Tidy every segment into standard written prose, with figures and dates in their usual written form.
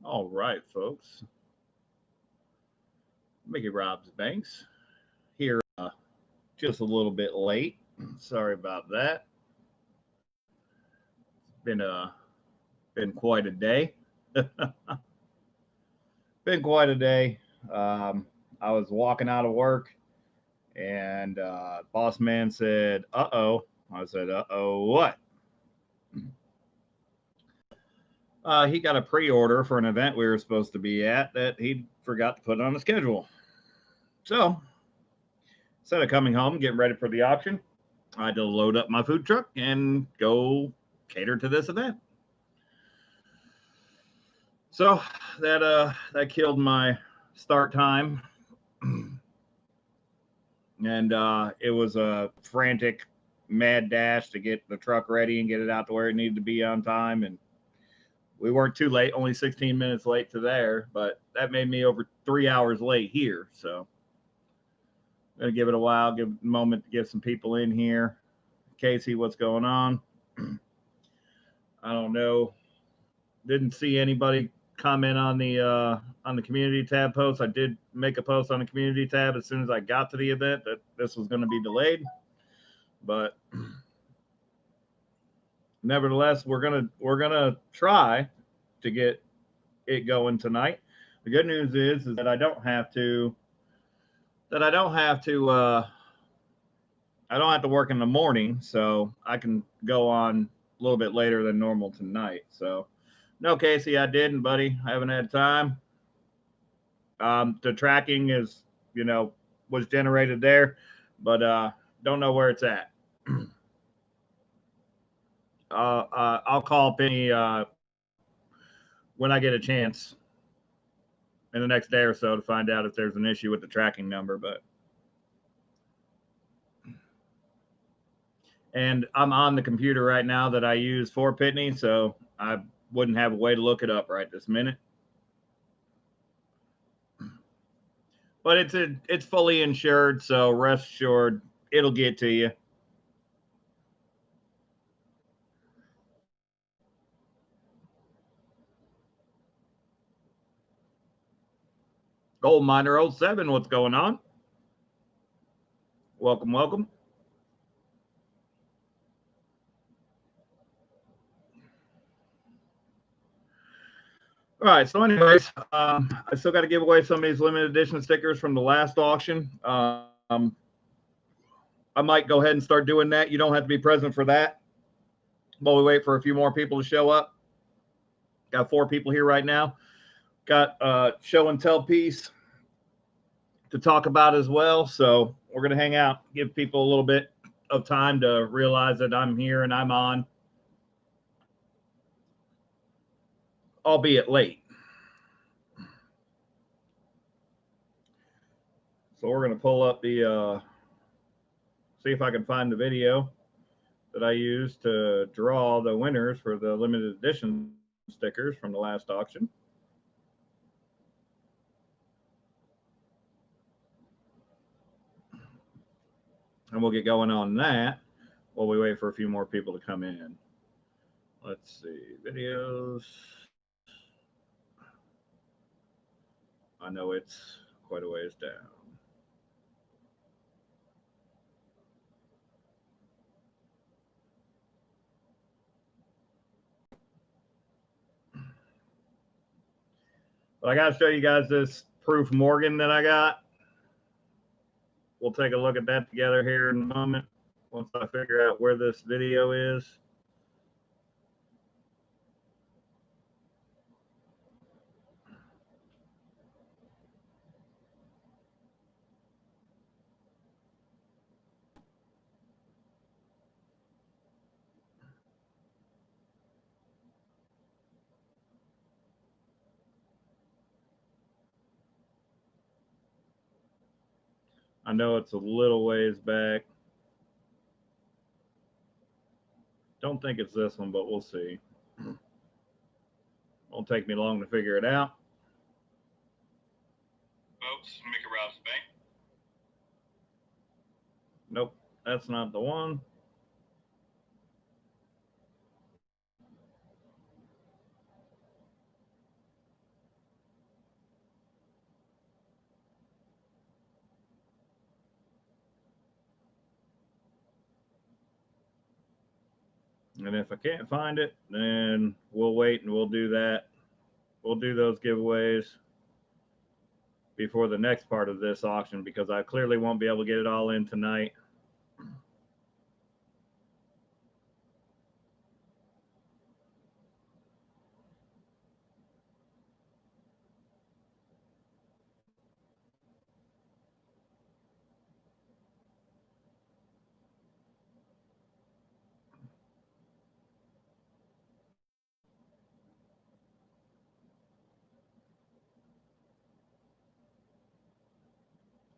All right, folks. Mickey Rob's Banks here, just a little bit late. Sorry about that. Been been quite a day. Been quite a day. I was walking out of work, and boss man said, "Uh oh." I said, "Uh oh, what?" He got a pre-order for an event we were supposed to be at that he forgot to put on the schedule. So instead of coming home, getting ready for the auction, I had to load up my food truck and go cater to this event. So that killed my start time, and it was a frantic, mad dash to get the truck ready and get it out to where it needed to be on time. And we weren't too late, only 16 minutes late to there, but that made me over 3 hours late here. So I'm gonna give it a while, give a moment to get some people in here. Casey, what's going on? I don't know. Didn't see anybody comment on the community tab post. I did make a post on the community tab as soon as I got to the event that this was going to be delayed, but nevertheless, we're gonna try to get it going tonight. The good news is that I don't have to I don't have to work in the morning, so I can go on a little bit later than normal tonight. So no, Casey, I didn't, buddy. I haven't had time. The tracking is, you know, was generated there, but don't know where it's at. I'll call Penny when I get a chance in the next day or so to find out if there's an issue with the tracking number. But and I'm on the computer right now that I use for Pitney, so I wouldn't have a way to look it up right this minute. But it's fully insured, so rest assured it'll get to you. Gold Miner '07, what's going on? Welcome, welcome. All right. So, anyways, I still got to give away some of these limited edition stickers from the last auction. I might go ahead and start doing that. You don't have to be present for that. While we wait for a few more people to show up, got 4 people here right now. Got a show and tell piece to talk about as well. So we're gonna hang out, give people a little bit of time to realize that I'm here and I'm on, albeit late. So we're gonna pull up the see if I can find the video that I used to draw the winners for the limited edition stickers from the last auction. And we'll get going on that while we wait for a few more people to come in. Let's see, videos. I know it's quite a ways down. But I got to show you guys this proof Morgan that I got. We'll take a look at that together here in a moment once I figure out where this video is. I know it's a little ways back. Don't think it's this one, but we'll see. Won't take me long to figure it out. Folks, Mickey Rob's Bank. Nope, that's not the one. And if I can't find it, then we'll wait and we'll do that. We'll do those giveaways before the next part of this auction because I clearly won't be able to get it all in tonight.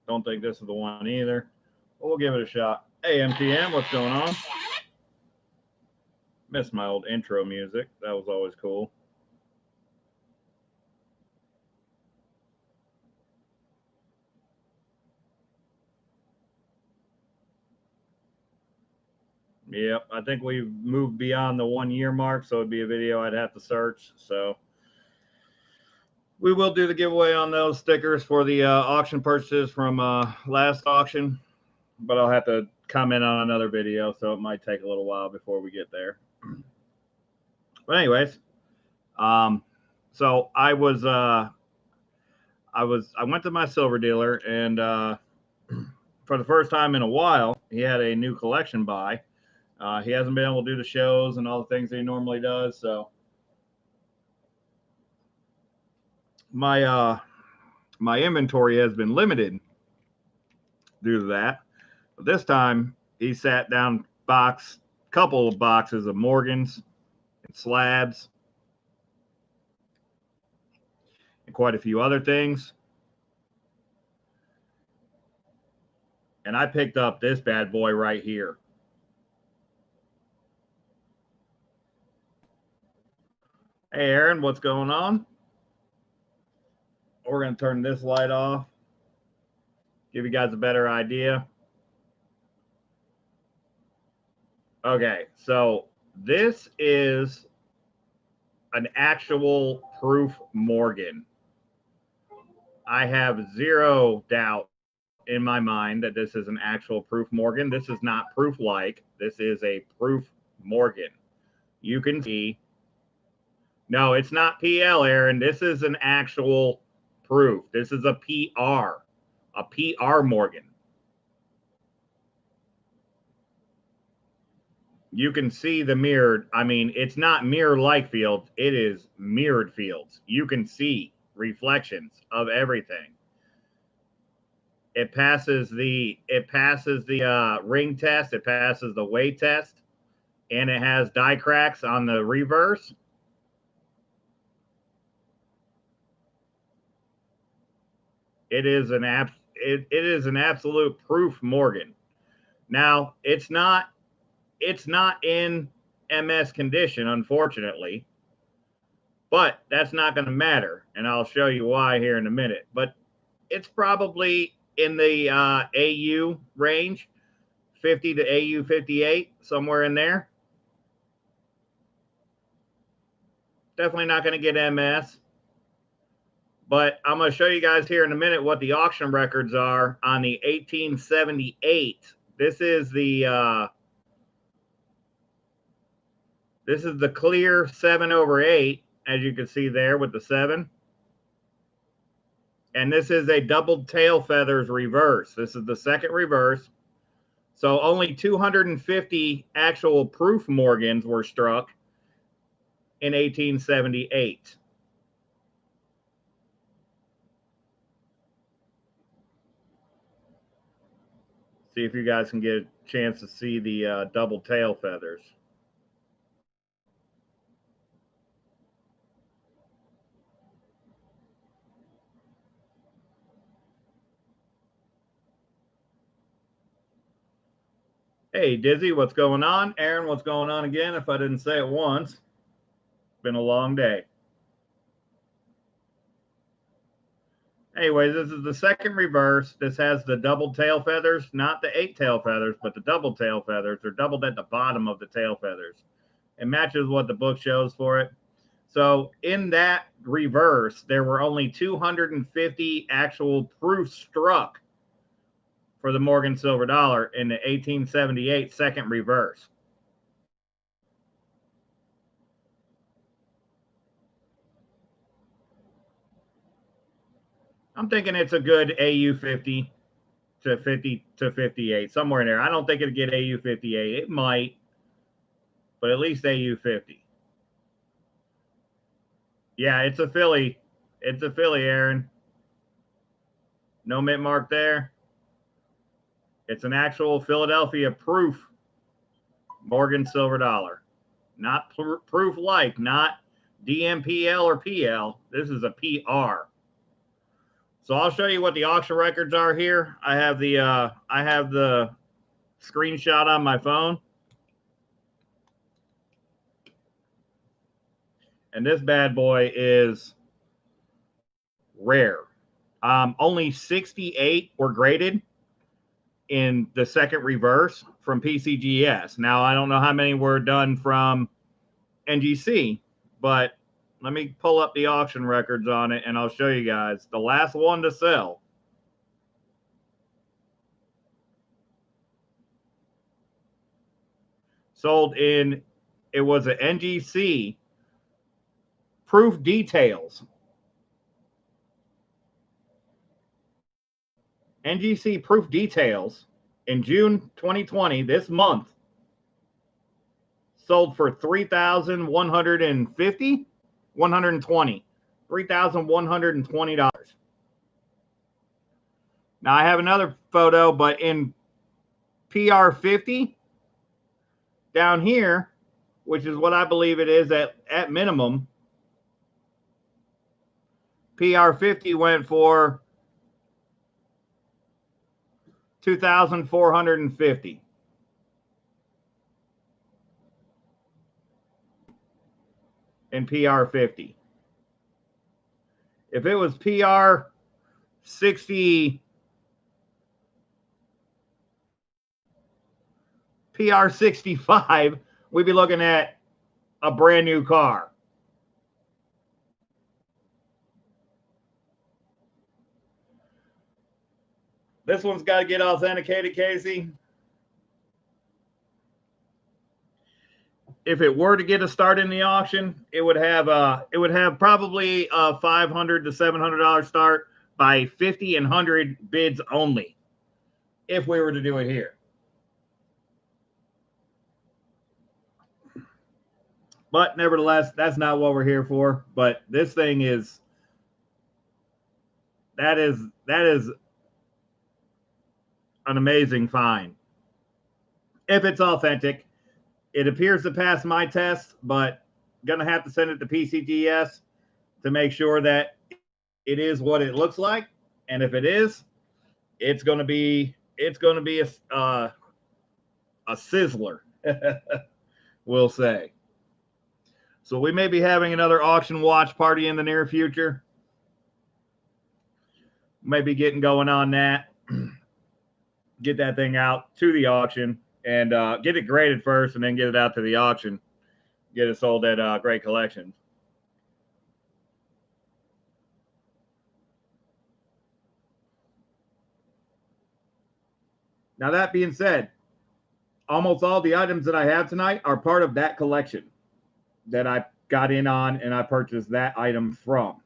Don't think this is the one either. But we'll give it a shot. Hey, MTM, what's going on? Missed my old intro music. That was always cool. Yep, I think we've moved beyond the 1 year mark, so it'd be a video I'd have to search. So we will do the giveaway on those stickers for the auction purchases from last auction, but I'll have to comment on another video, so it might take a little while before we get there. But anyways, so I went to my silver dealer, and for the first time in a while, he had a new collection buy. He hasn't been able to do the shows and all the things that he normally does, so my inventory has been limited due to that. But this time, he sat down couple of boxes of Morgans and slabs and quite a few other things. And I picked up this bad boy right here. Hey, Aaron, what's going on? We're going to turn this light off, give you guys a better idea. Okay, so this is an actual proof Morgan. I have zero doubt in my mind that this is an actual proof Morgan. This is not proof like. This is a proof Morgan. You can see. No, it's not PL, Aaron. This is an actual proof. This is a PR Morgan. You can see the mirrored. I mean, it's not mirror-like fields. It is mirrored fields. You can see reflections of everything. It passes the ring test. It passes the weight test, and it has die cracks on the reverse. It is an absolute proof Morgan. Now, it's not in MS condition, unfortunately, but that's not going to matter, and I'll show you why here in a minute. But it's probably in the AU range, 50 to AU 58, somewhere in there. Definitely not going to get MS. But I'm going to show you guys here in a minute what the auction records are on the 1878. This is the clear 7/8, as you can see there with the 7. And this is a doubled tail feathers reverse. This is the second reverse. So only 250 actual proof Morgans were struck in 1878. See if you guys can get a chance to see the double tail feathers. Hey, Dizzy, what's going on? Aaron, what's going on again? If I didn't say it once, it's been a long day. Anyways, this is the second reverse. This has the double tail feathers, not the 8 tail feathers, but the double tail feathers. They're doubled at the bottom of the tail feathers. It matches what the book shows for it. So in that reverse, there were only 250 actual proofs struck for the Morgan silver dollar in the 1878 second reverse. I'm thinking it's a good AU 50 to 50 to 58, somewhere in there. I don't think it'll get AU 58. It might, but at least AU 50. Yeah, it's a Philly. It's a Philly, Aaron. No mint mark there. It's an actual Philadelphia proof Morgan silver dollar. Not proof like, not DMPL or PL. This is a PR. So I'll show you what the auction records are here. I have the screenshot on my phone. And this bad boy is rare. Only 68 were graded in the second reverse from PCGS. Now, I don't know how many were done from NGC, but let me pull up the auction records on it and I'll show you guys. The last one to sell sold in, it was an NGC proof details. NGC proof details in June 2020, this month, sold for $3,120. $3,120. Now I have another photo, but in PR 50 down here, which is what I believe it is at minimum, PR 50 went for $2,450. In PR 50. If it was PR 60, PR 65, we'd be looking at a brand new car. This one's got to get authenticated, Casey. If it were to get a start in the auction, it would have probably a $500 to $700 start by 50 and 100 bids only. If we were to do it here. But nevertheless, that's not what we're here for. But this thing is that is an amazing find. If it's authentic, it appears to pass my test, but gonna have to send it to PCGS to make sure that it is what it looks like. And if it is, it's gonna be a sizzler, we'll say. So we may be having another auction watch party in the near future. Maybe getting going on that. Get that thing out to the auction and get it graded first and then get it out to the auction. Get it sold at Great Collections. Now, that being said, almost all the items that I have tonight are part of that collection that I got in on and I purchased that item from.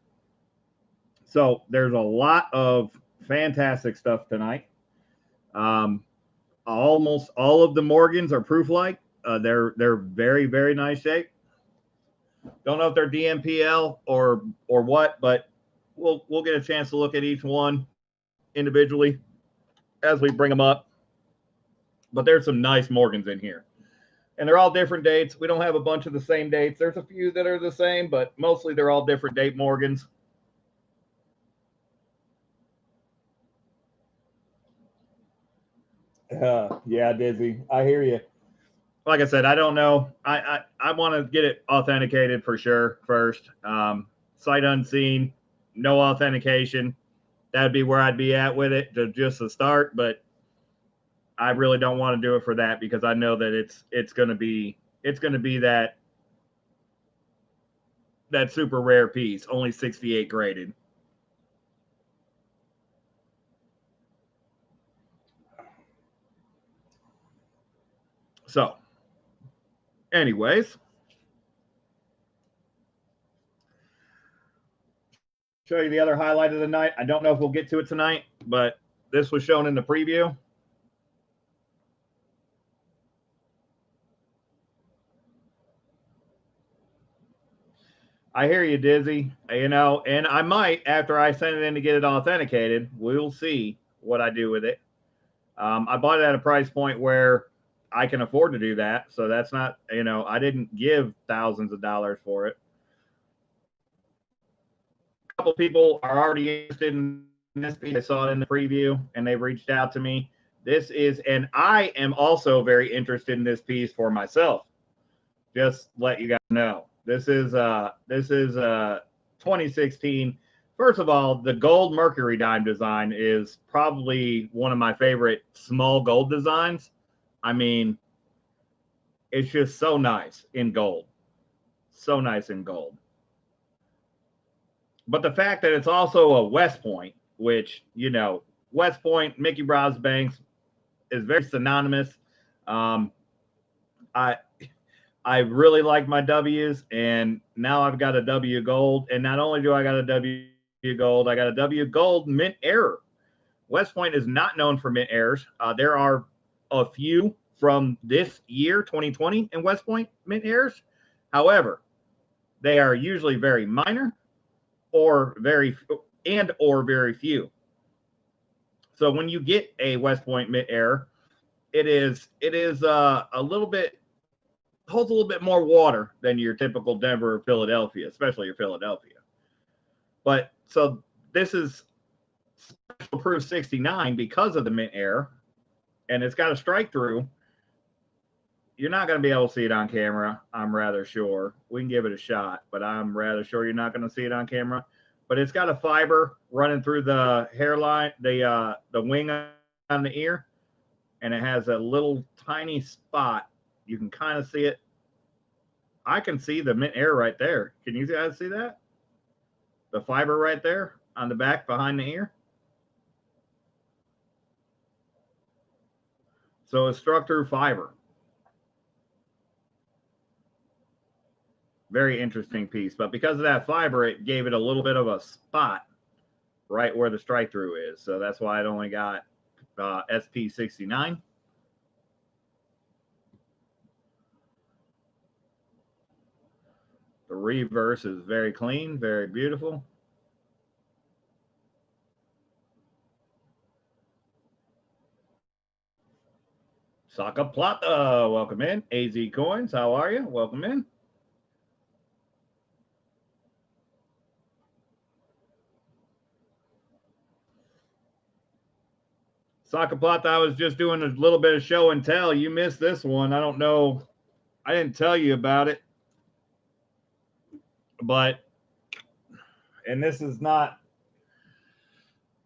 So there's a lot of fantastic stuff tonight. Almost all of the Morgans are proof-like. They're very, very nice shape. Don't know if they're DMPL or what, but we'll get a chance to look at each one individually as we bring them up. But there's some nice Morgans in here. And they're all different dates. We don't have a bunch of the same dates. There's a few that are the same, but mostly they're all different date Morgans. Yeah, Dizzy. I hear you. Like I said, I don't know. I want to get it authenticated for sure first. Sight unseen, no authentication. That'd be where I'd be at with it, to just the start. But I really don't want to do it for that because I know that it's going to be that super rare piece, only 68 graded. So, anyways, show you the other highlight of the night. I don't know if we'll get to it tonight, but this was shown in the preview. I hear you, Dizzy. You know, and I might, after I send it in to get it authenticated, we'll see what I do with it. I bought it at a price point where I can afford to do that. So that's not, you know, I didn't give thousands of dollars for it. A couple people are already interested in this piece. I saw it in the preview and they've reached out to me. This is, and I am also very interested in this piece for myself. Just let you guys know. This is 2016. First of all, the gold Mercury dime design is probably one of my favorite small gold designs. I mean, it's just so nice in gold. So nice in gold. But the fact that it's also a West Point, which, you know, West Point, Mickey Rouse Banks is very synonymous. I really like my W's, and now I've got a W gold. And not only do I got a W gold, I got a W gold mint error. West Point is not known for mint errors. There are a few from this year, 2020, in West Point mint errors. However, they are usually very minor or very few. So when you get a West Point mint error, it is a little bit, holds a little bit more water than your typical Denver or Philadelphia, especially your Philadelphia. But so this is special proof 69 because of the mint error, and it's got a strike through. You're not going to be able to see it on camera, I'm rather sure. We can give it a shot, but I'm rather sure you're not going to see it on camera. But it's got a fiber running through the hairline, the wing on the ear, and it has a little tiny spot. You can kind of see it. I can see the mint error right there. Can you guys see that? The fiber right there on the back behind the ear. So it's struck through fiber. Very interesting piece. But because of that fiber, it gave it a little bit of a spot right where the strike through is. So that's why it only got SP69. The reverse is very clean, very beautiful. Saka Plata, welcome in. AZ Coins, how are you? Welcome in. Saka Plata, I was just doing a little bit of show and tell. You missed this one. I don't know. I didn't tell you about it. But, and this is not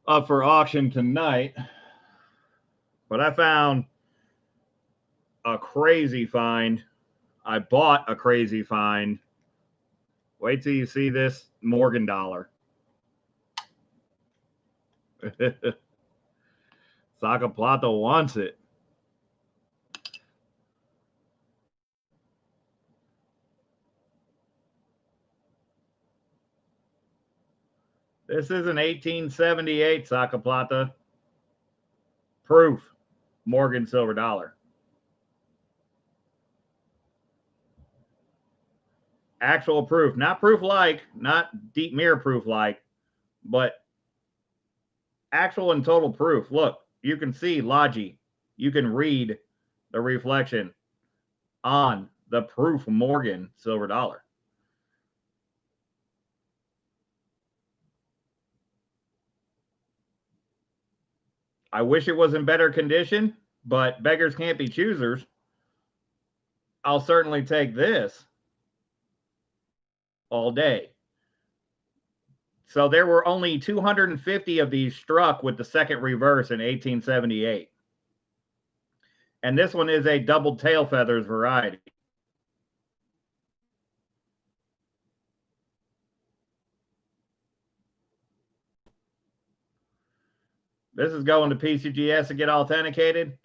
up for auction tonight, but I found a crazy find. I bought a crazy find. Wait till you see this Morgan dollar. Saka Plata wants it. This is an 1878 Saka Plata proof Morgan silver dollar. Actual proof, not proof like, not deep mirror proof like, but actual and total proof. Look, you can see Logi. You can read the reflection on the proof Morgan silver dollar. I wish it was in better condition, but beggars can't be choosers. I'll certainly take this all day. So there were only 250 of these struck with the second reverse in 1878. And this one is a double tail feathers variety. This is going to PCGS to get authenticated.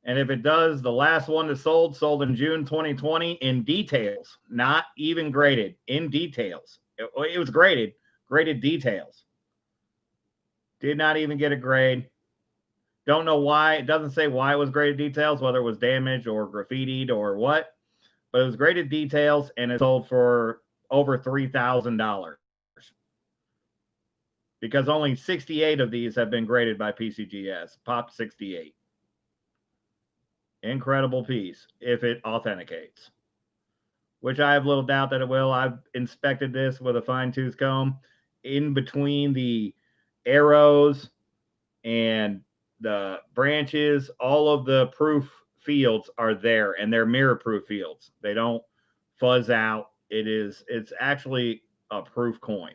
And if it does, the last one that sold in June 2020 in details, not even graded, in details. It was graded Graded details. Did not even get a grade. Don't know why. It doesn't say why it was graded details, whether it was damaged or graffitied or what. But it was graded details, and it sold for over $3,000. Because only 68 of these have been graded by PCGS. Pop 68. Incredible piece if it authenticates, which I have little doubt that it will. I've inspected this with a fine-tooth comb. In between the arrows and the branches, all of the proof fields are there, and they're mirror-proof fields. They don't fuzz out. It's actually a proof coin.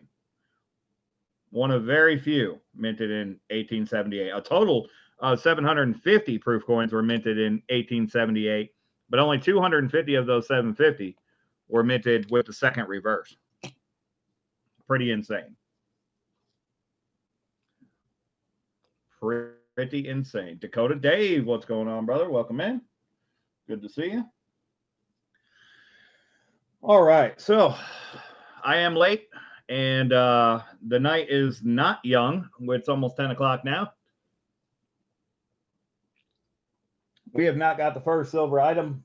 One of very few minted in 1878. A total of 750 proof coins were minted in 1878, but only 250 of those 750 were minted with the second reverse. Pretty insane. Pretty insane. Dakota Dave, what's going on, brother? Welcome in. Good to see you. All right, so I am late, and the night is not young. It's almost 10 o'clock now. We have not got the first silver item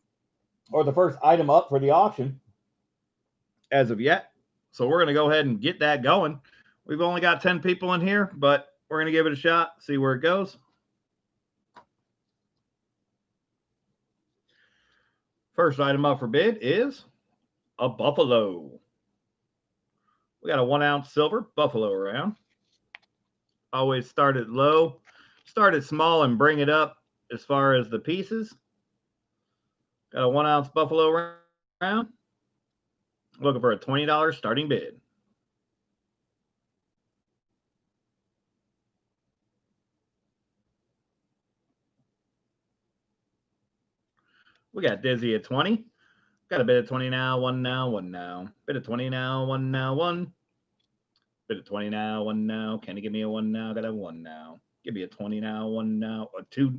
or the first item up for the auction as of yet. So we're going to go ahead and get that going. We've only got 10 people in here, but we're going to give it a shot, see where it goes. First item up for bid is a buffalo. We got a 1 ounce silver buffalo round. Always start it low, start it small, and bring it up as far as the pieces. Got a 1 ounce buffalo round. Looking for a $20 starting bid. We got Dizzy at 20. Got a bid of 20 now, 1 now, 1 now. Bid of 20 now, 1 now, 1. Bid of 20 now, 1 now. Can you give me a 1 now? Got a 1 now. Give me a 20 now, 1 now. A 2.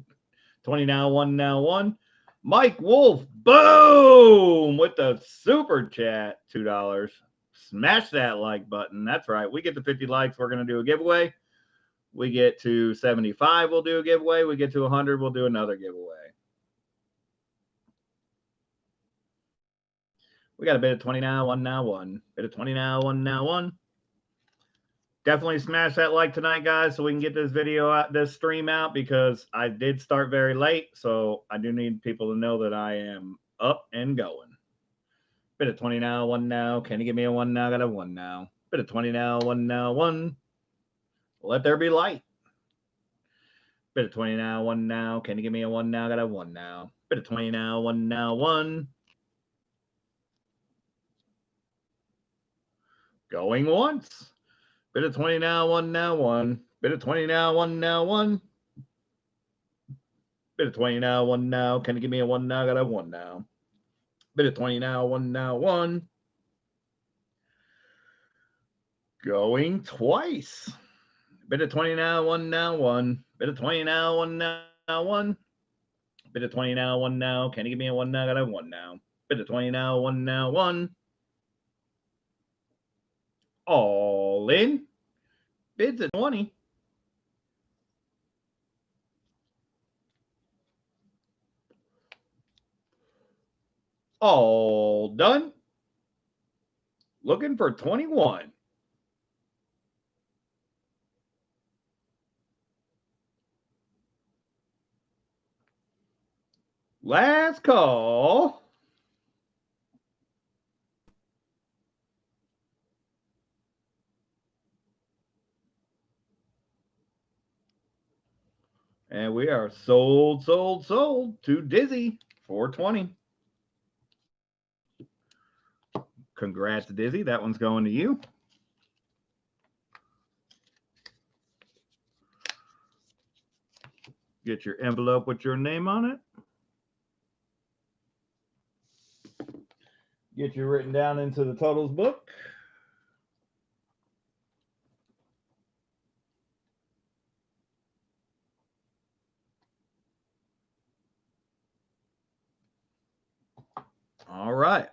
20 now, 1 now, 1. Mike Wolf, boom, with the super chat, $2. Smash that like button. That's right. We get to 50 likes, we're going to do a giveaway. We get to 75, we'll do a giveaway. We get to 100, we'll do another giveaway. We got a bit of 20 now, 1 now, 1. Bit of 20 now, 1 now, 1. Definitely smash that like tonight, guys, so we can get this video out, this stream out, because I did start very late, so I do need people to know that I am up and going. Bit of 20 now, 1 now. Can you give me a 1 now? Got a 1 now. Bit of 20 now, 1 now, 1. Let there be light. Bit of 20 now, 1 now. Can you give me a 1 now? Got a 1 now. Bit of 20 now, 1 now, 1. Going once. Bit of 20 now, 1 now, 1. Bit of 20 now, 1 now, 1. Bit of 20 now, 1 now. Can you give me a 1 now? Got a 1 now. Bit of 20 now, 1 now, 1. Going twice. Bit of 20 now, 1 now, 1. Bit of 20 now, 1 now, 1. Bit of 20 now, 1 now. Can you give me a 1 now? Got a 1 now. Bit of 20 now, 1 now, 1. All in. Bids at 20. All done. Looking for 21. Last call. And we are sold to Dizzy, 420. Congrats, Dizzy. That one's going to you. Get your envelope with your name on it. Get you written down into the totals book. All right.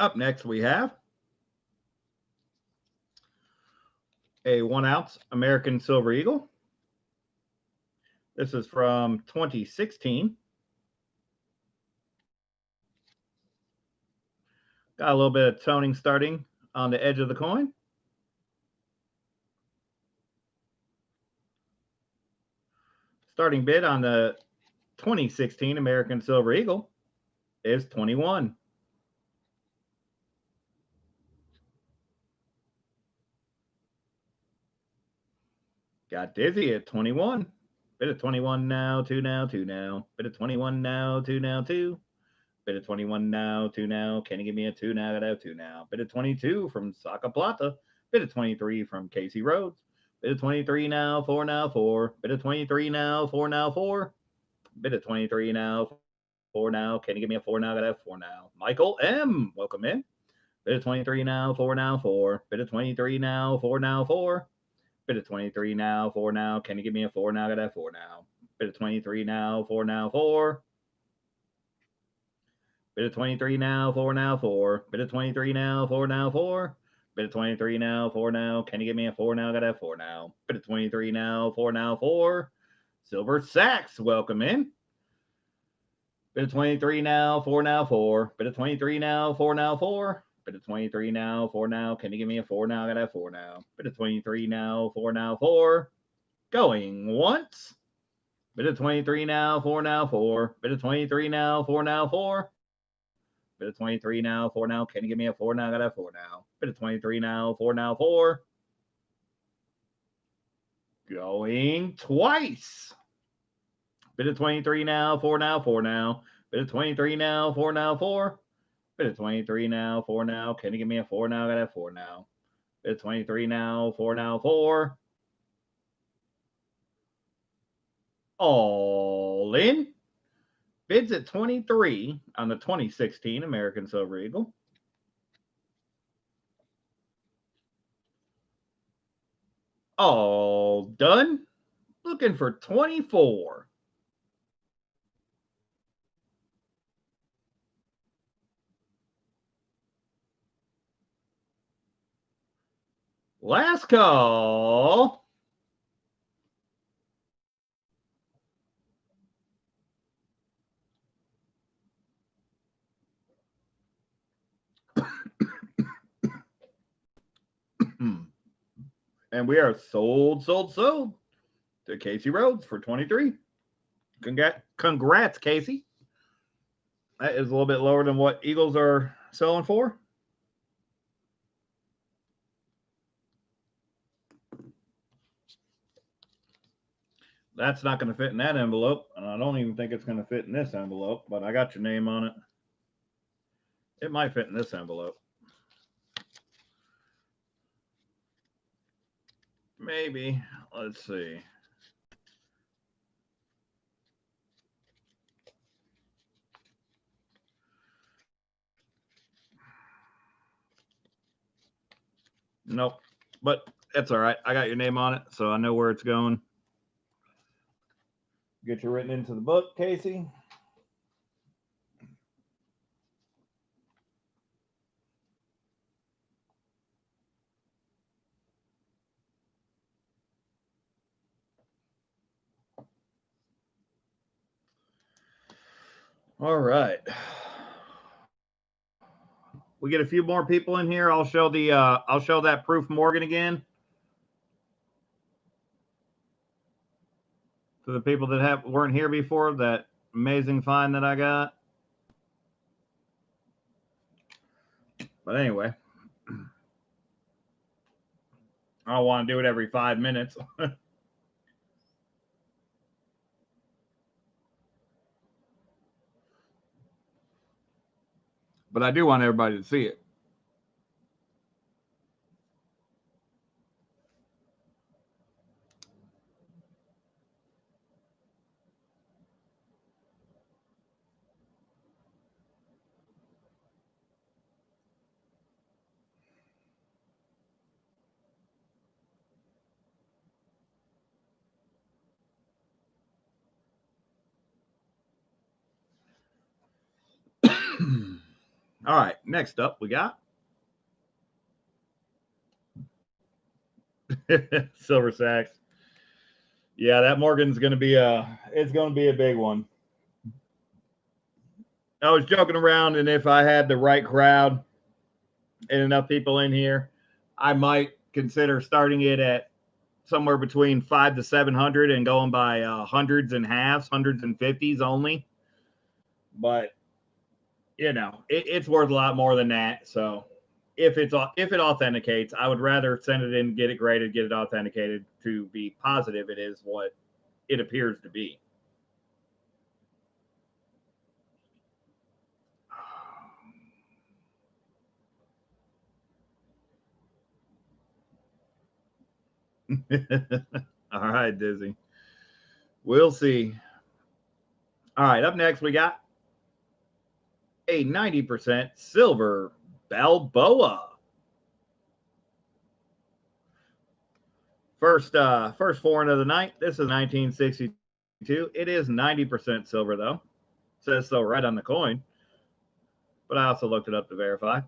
Up next, we have a 1 ounce American Silver Eagle. This is from 2016. Got a little bit of toning starting on the edge of the coin. Starting bid on the 2016 American Silver Eagle is 21. Got dizzy at 21. Bid of 21 now, 2 now, 2 now. Bid of 21 now, 2 now, 2. Bid of 21 now, 2 now. Can you give me a 2 now? Gotta have 2 now. Bid of 22 from Saca Plata. Bid of 23 from Casey Rhodes. Bid of 23 now, 4 now, 4. Bid of 23 now, 4 now, 4. Bid of 23 now, 4 now. Can you give me a 4 now? Gotta have 4 now. Michael M. Welcome in. Bid of 23 now, 4 now, 4. Bid of 23 now, 4 now, 4. Bid of 23 now, 4 now. Can you give me a 4 now? Gotta have 4 now. Bid of 23 now, 4 now, 4. Bid of 23 now, 4 now, 4. Bid of 23 now, 4 now, 4. Bid of 23 now, 4 now. Can you give me a 4 now? Gotta have 4 now. Bid of 23 now, 4 now, 4. Silver Sacks, welcome in. Bid of 23 now, 4 now, 4. Bid of 23 now, 4 now, 4. Bid of 23 now, 4 now. Can you give me a 4 now? Gotta have 4 now. Bid of 23 now, 4 now, 4. Going once. Bid of 23 now, 4 now, 4. Bid of 23 now, 4 now, 4. Bid of 23 now, 4 now. Can you give me a 4 now? Gotta have 4 now. Bid of 23 now, 4 now, 4. Going twice. Bid of 23 now, 4 now, 4 now. Bid of 23 now, 4 now, 4. Bid of 23 now, 4 now. Can you give me a 4 now? Gotta have 4 now. Bid of 23 now, 4 now, 4. All in. Bids at 23 on the 2016 American Silver Eagle. All done. Looking for 24. Last call. And we are sold to Casey Rhodes for 23. Congrats, Casey. That is a little bit lower than what Eagles are selling for. That's not going to fit in that envelope, and I don't even think it's going to fit in this envelope, but I got your name on it. It might fit in this envelope. Maybe. Let's see. Nope. But it's all right. I got your name on it, so I know where it's going. Get you written into the book, Casey. All right. We get a few more people in here. I'll show that Proof Morgan again. For the people that weren't here before, that amazing find that I got. But anyway, I don't want to do it every 5 minutes. But I do want everybody to see it. All right, next up we got Silver Sacks. Yeah, that Morgan's going to be it's going to be a big one. I was joking around, and if I had the right crowd and enough people in here, I might consider starting it at somewhere between 500 to 700 and going by hundreds and halves, hundreds and fifties only. But you know, it's worth a lot more than that. So if it authenticates, I would rather send it in, get it graded, get it authenticated to be positive it is what it appears to be. All right, Dizzy. We'll see. All right, up next we got a 90% silver Balboa. First foreign of the night. This is 1962. It is 90% silver though. It says so right on the coin. But I also looked it up to verify.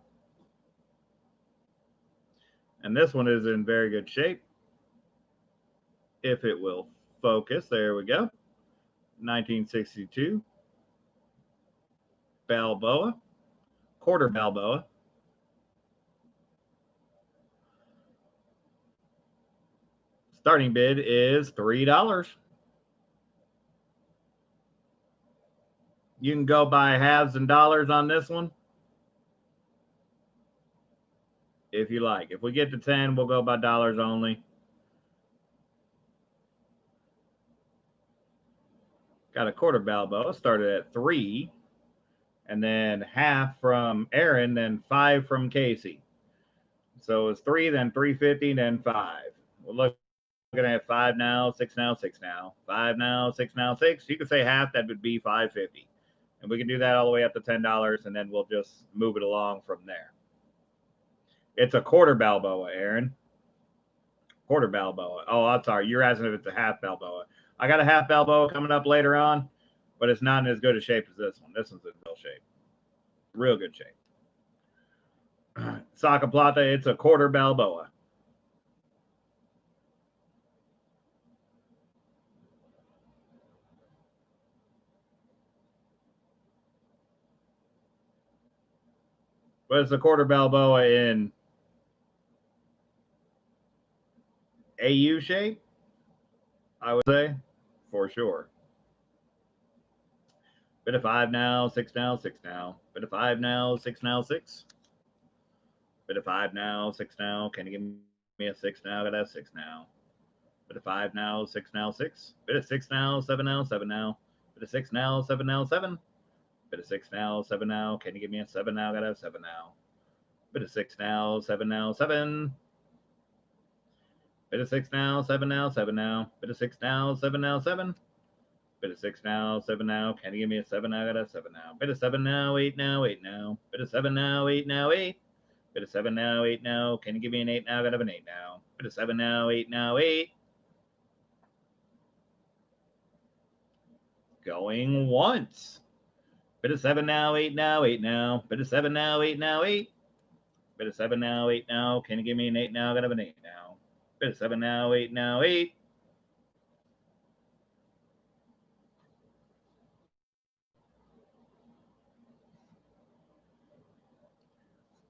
And this one is in very good shape. If it will focus, there we go. 1962 Balboa, quarter Balboa. Starting bid is $3. You can go by halves and dollars on this one if you like. If we get to 10, we'll go by dollars only. Got a quarter Balboa, started at 3, and then half from Aaron, then 5 from Casey. So it's 3, then 350, then 5. We're looking at 5 now, 6 now, 6 now, 5 now, 6 now, 6. You could say half, that would be 550. And we can do that all the way up to $10, and then we'll just move it along from there. It's a quarter Balboa, Aaron. Quarter Balboa. Oh, I'm sorry. You're asking if it's a half Balboa. I got a half Balboa coming up later on, but it's not in as good a shape as this one. This one's in real shape. Real good shape. Saca Plata, it's a quarter Balboa. But it's a quarter Balboa in AU shape, I would say, for sure. Bit of 5 now, 6 now, 6 now. Bit of 5 now, 6 now, 6. Bit of 5 now, 6 now. Can you give me a 6 now? Got a 6 now. Bit of 5 now, 6 now, 6. Bit of 6 now, 7 now, 7 now. Bit of 6 now, 7 now, 7. Bit of 6 now, 7 now. Can you give me a 7 now? Got a 7 now. Bit of 6 now, 7 now, 7. Bit of 6 now, 7 now, 7 now. Bit of 6 now, 7 now, 7. Bit of 6 now, 7 now. Can you give me a 7 now? Got a 7 now. Bit of 7 now, 8 now, 8 now. Bit of 7 now, 8 now, 8. Bit of 7 now, 8 now. Can you give me an 8 now? Got an 8 now. Bit of 7 now, 8 now, 8. Going once. Bit of 7 now, 8 now, 8 now. Bit of 7 now, 8 now, 8. Bit of 7 now, 8 now. Can you give me an 8 now? Got an 8 now. Bit of 7 now, 8 now, 8.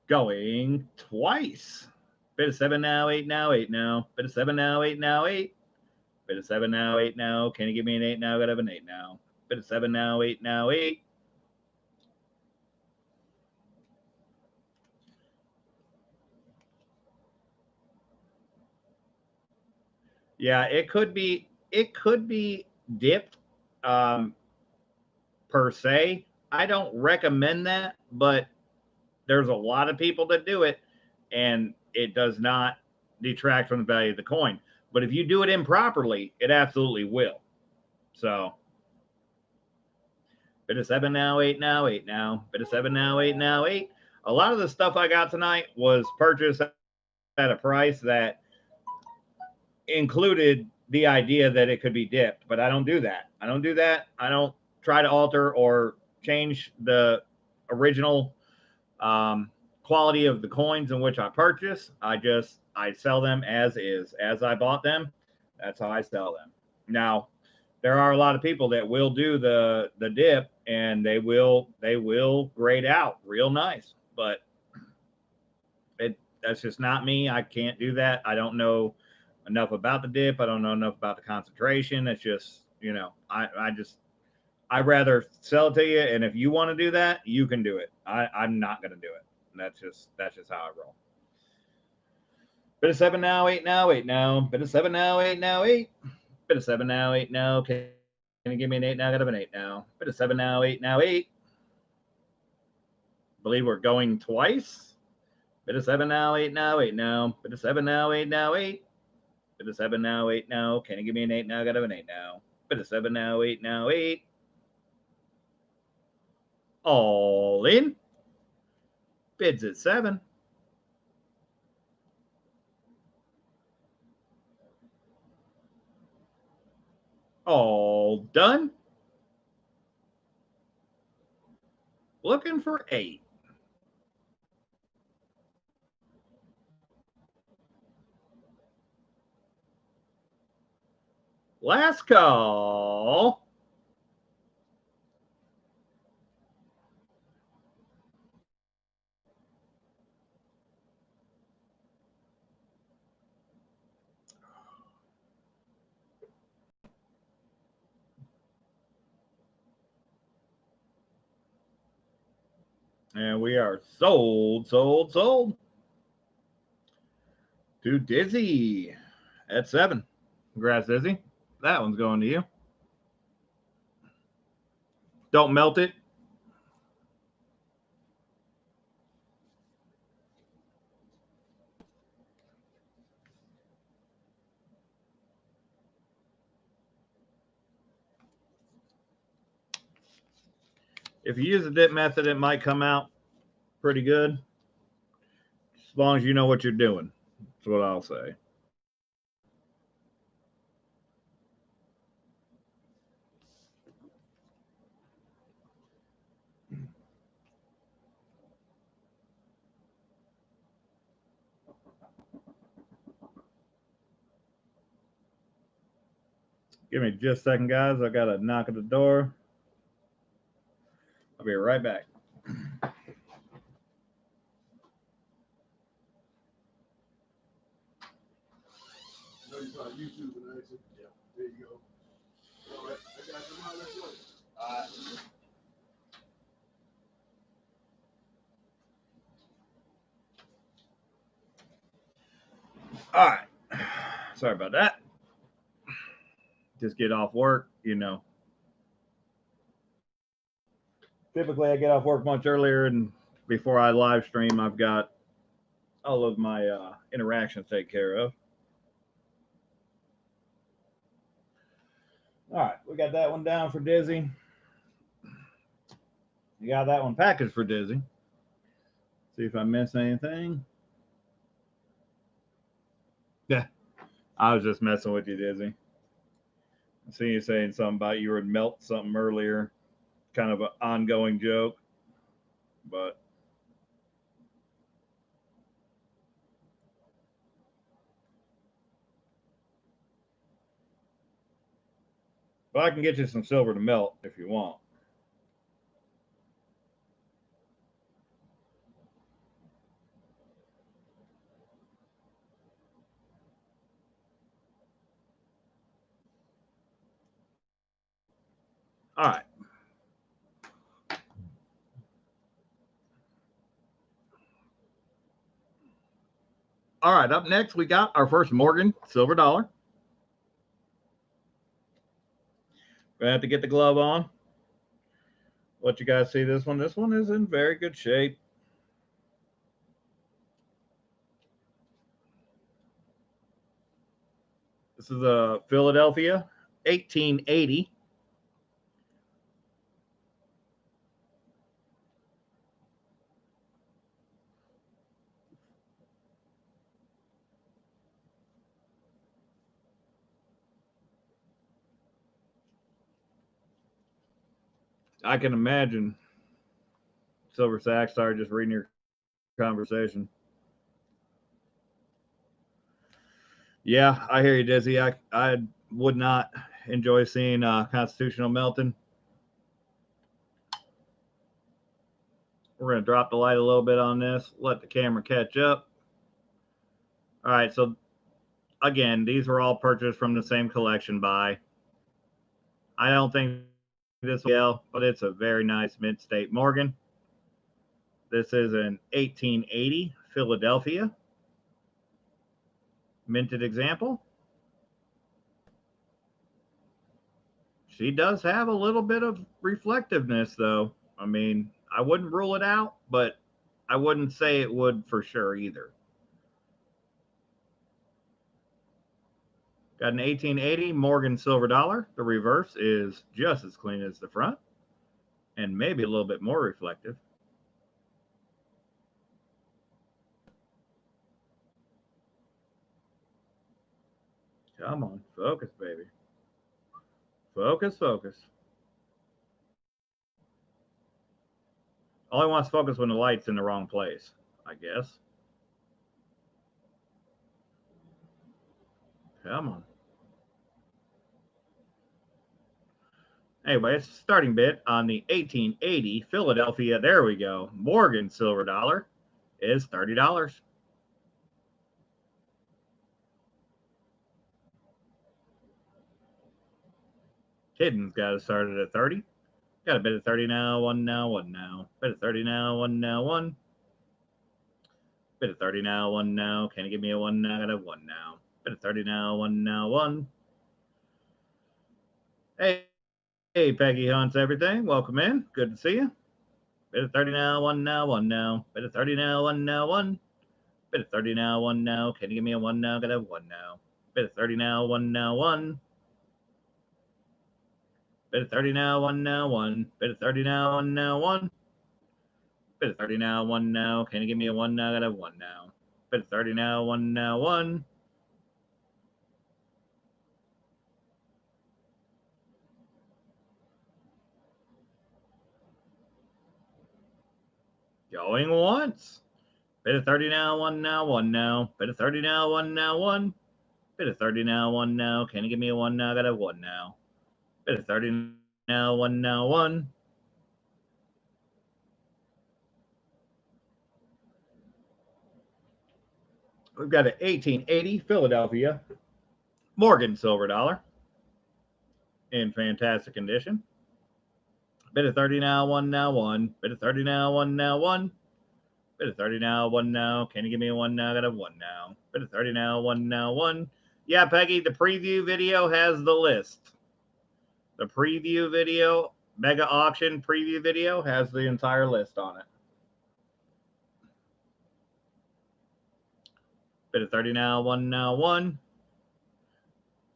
Going twice. Bit of 7 now, 8 now, 8 now. Bit of 7 now, 8 now, 8. Bit of 7 now, 8 now. Can you give me an 8 now? Got an 8 now. Bit of 7 now, 8 now, 8. Yeah, it could be dipped per se. I don't recommend that, but there's a lot of people that do it, and it does not detract from the value of the coin. But if you do it improperly, it absolutely will. So, bit of 7 now, 8 now, 8 now. Bit of 7 now, 8 now, 8. A lot of the stuff I got tonight was purchased at a price that included the idea that it could be dipped, but I don't do that. I don't try to alter or change the original Quality of the coins in which I purchase, I sell them as is. As I bought them, that's how I sell them. Now, there are a lot of people that will do the dip and they will grade out real nice, but that's just not me. I can't do that. I don't know enough about the dip. I don't know enough about the concentration. It's just, I'd rather sell it to you, and if you want to do that, you can do it. I'm not going to do it. That's just how I roll. Bit of 7 now, 8 now, 8 now. Bit of 7 now, 8 now, 8. Bit of 7 now, 8 now. Can you give me an 8 now? I got an 8 now. Bit of 7 now, 8 now, 8. Believe we're going twice. Bit of 7 now, 8 now, 8 now. Bit of 7 now, 8 now, 8. Bit of 7 now, 8 now. Can you give me an 8 now? I got an 8 now. Bit of 7 now, 8 now, 8. All in. Bids at 7. All done. Looking for 8. Last call. And we are sold to Dizzy at 7. Congrats, Dizzy. That one's going to you. Don't melt it. If you use the dip method, it might come out pretty good. As long as you know what you're doing. That's what I'll say. Give me just a second, guys. I got to knock at the door. I'll be right back. YouTube, and I said, yeah, there you go. All right, I got you. Let's go. All right. Sorry about that. Just get off work, Typically, I get off work much earlier, and before I live stream, I've got all of my interactions taken care of. All right, we got that one down for Dizzy. You got that one packaged for Dizzy. See if I missed anything. Yeah, I was just messing with you, Dizzy. I see you saying something about you would melt something earlier, kind of an ongoing joke, but I can get you some silver to melt if you want. All right. All right, up next, we got our first Morgan silver dollar. Gonna have to get the glove on. Let you guys see this one. This one is in very good shape. This is a Philadelphia 1880. I can imagine Silver Sack. Sorry, just reading your conversation. Yeah, I hear you, Dizzy. I would not enjoy seeing constitutional melting. We're going to drop the light a little bit on this, let the camera catch up. All right, so again, these were all purchased from the same collection buy. I don't think this will, but it's a very nice mid-state Morgan. This is an 1880 Philadelphia minted example. She does have a little bit of reflectiveness, though. I mean, I wouldn't rule it out, but I wouldn't say it would for sure either. Got an 1880 Morgan silver dollar. The reverse is just as clean as the front and maybe a little bit more reflective. Come on, focus, baby. Focus, focus. All I want is focus when the light's in the wrong place, I guess. Come on. Anyway, starting bid on the 1880 Philadelphia, there we go, Morgan silver dollar is $30. Hidden's got it started at 30. Got a bid at 30 now, one now, one now. Bid at 30 now, one now, one. Bid at 30 now, one now. Can you give me a one now? Got a one now. Bid at 30 now, one now, one. Hey, Peggy Hunts, everything. Welcome in. Good to see you. Bid at 30 now, one now, one now. Bid at 30 now, one now, one. Bid at 30 now, one now. Can you give me a one now? Got a one now. Bid at 30 now, one now, one. Bid at 30 now, one now, one. Bid at 30 now, one now, one. Bid at 30 now, one now. Can you give me a one now? Got a one now. Bid at 30 now, one now, one. Going once. Bid at 30 now, one now, one now. Bid at 30 now, one now, one. Bid at 30 now, one now. Can you give me a one now? Got a one now. Bid at 30 now, one now, one. We've got an 1880 Philadelphia Morgan silver dollar in fantastic condition. Bid at 30 now, one now, one. Bid at 30 now, one now, one. Bid at 30 now, one now. Can you give me a one now? Got a one now. Bid at 30 now, one now, one. Yeah, Peggy, the preview video has the list. The preview video, Mega Auction Preview video, has the entire list on it. Bid at 30 now, one now, one.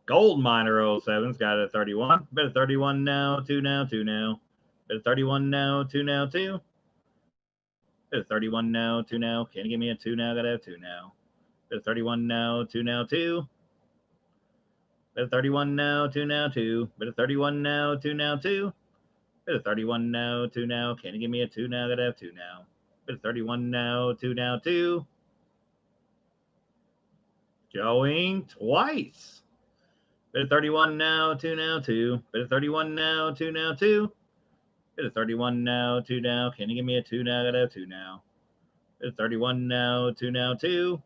Gold Miner 07's got it at 31. Bid at 31 now, two now, two now. Bid at 31 now, two now, two. Bid at 31 now, two now. Can you give me a two now? Gotta have two now. Bid at 31 now, two now, two. Bid at 31 now, two now, two. Bid at 31 now, two now, two. Bid at 31 now, two now. Can you give me a two now? Gotta have two now. Bid at 31 now, two now, two. Going twice. Bid at 31 now, two now, two. Bid at 31 now, two now, two. Bid at 31 now, two now. Can you give me a two now? Gotta have two now. Bid at 31 now, two now, two.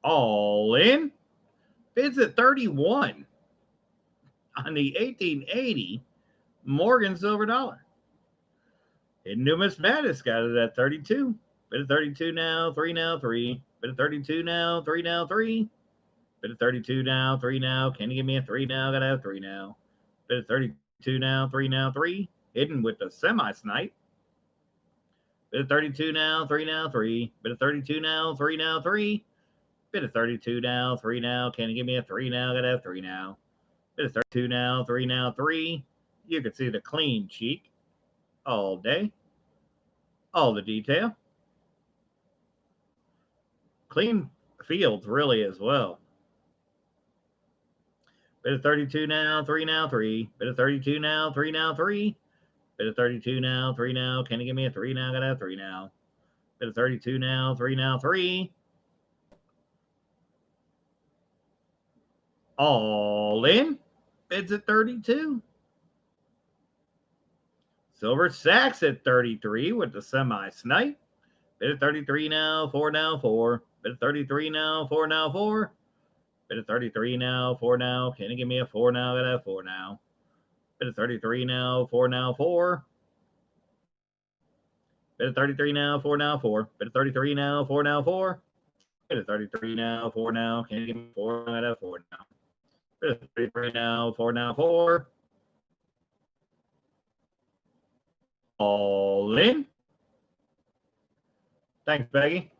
All in. Bids at 31 on the 1880 Morgan silver dollar. Hidden Numis Mattis got it at 32. Bid at 32 now, three now, three. Bid at 32 now, three now, three. Bid at 32 now, three now. Can you give me a three now? Gotta have three now. Bid at 32 now, three now, three. Hidden with the semi-snipe. Bid at 32 now, three now, three. Bid at 32 now, three now, three. Bid at 32 now, three now. Can you give me a three now? Gotta have three now. Bid at 32 now, three now, three. You can see the clean cheek all day. All the detail. Clean fields, really, as well. Bid at 32 now, three now, three. Bid at 32 now, three now, three. Bid of 32 now, 3 now. Can you give me a 3 now? Gotta have 3 now. Bid of 32 now, 3 now, 3. All in. Bids at 32. Silver Sacks at 33 with the semi-snipe. Bid at 33 now, 4 now, 4. Bid at 33 now, 4 now, 4. Bid at 33 now, 4 now. Can you give me a 4 now? Gotta have 4 now. Bid at 33 now, 4 now, 4. Bid at 33 now, 4 now, 4. Bid at 33 now, 4 now, 4. Bid at 33 now, 4 now. Can you give me 4? Gotta have 4 now. Bid at 33 now, 4 now, 4. All in. Thanks, Peggy.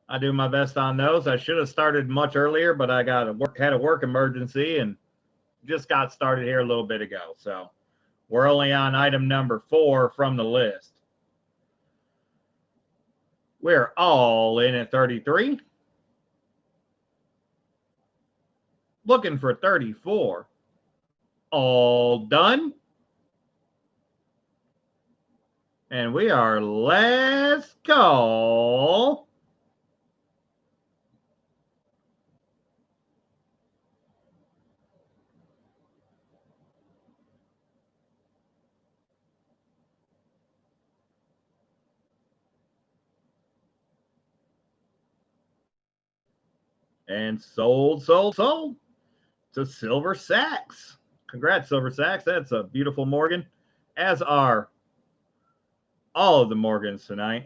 I do my best on those. I should have started much earlier, but I had a work emergency and just got started here a little bit ago. So we're only on item number 4 from the list. We're all in at 33. Looking for 34. All done. And we are last call. And sold to Silver Sacks. Congrats, Silver Sacks. That's a beautiful Morgan, as are all of the Morgans tonight.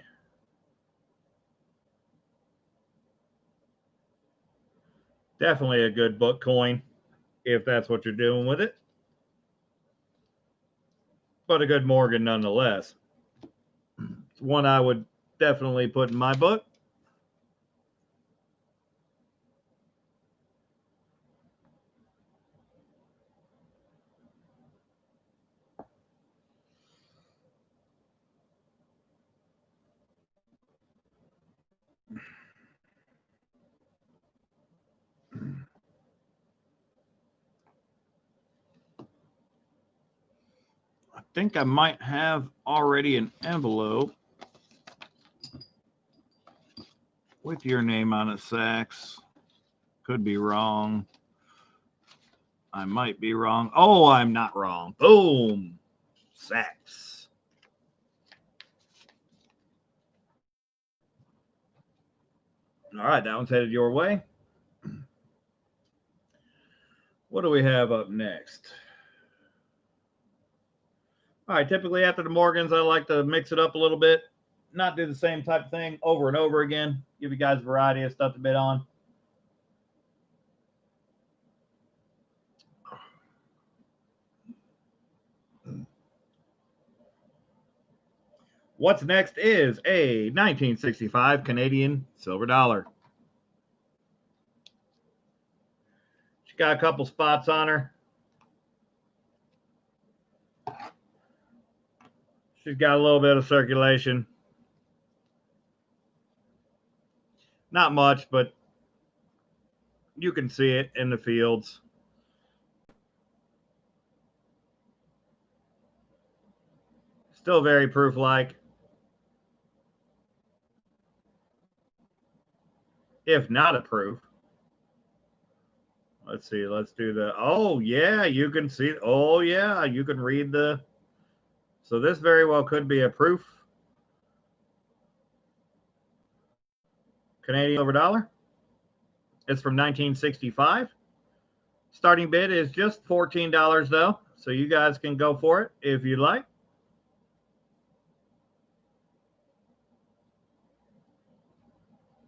Definitely a good book coin, if that's what you're doing with it. But a good Morgan nonetheless. It's one I would definitely put in my book. I think I might have already an envelope with your name on it, Sacks. Could be wrong. I might be wrong. Oh, I'm not wrong. Boom. Sacks. All right, that one's headed your way. What do we have up next? All right, typically after the Morgans, I like to mix it up a little bit, not do the same type of thing over and over again, give you guys a variety of stuff to bid on. What's next is a 1965 Canadian silver dollar. She got a couple spots on her. She's got a little bit of circulation. Not much, but you can see it in the fields. Still very proof-like. If not a proof. Let's see. Let's do the. Oh, yeah. You can see. Oh, yeah. You can read the. So this very well could be a proof. Canadian silver dollar. It's from 1965. Starting bid is just $14, though. So you guys can go for it if you like.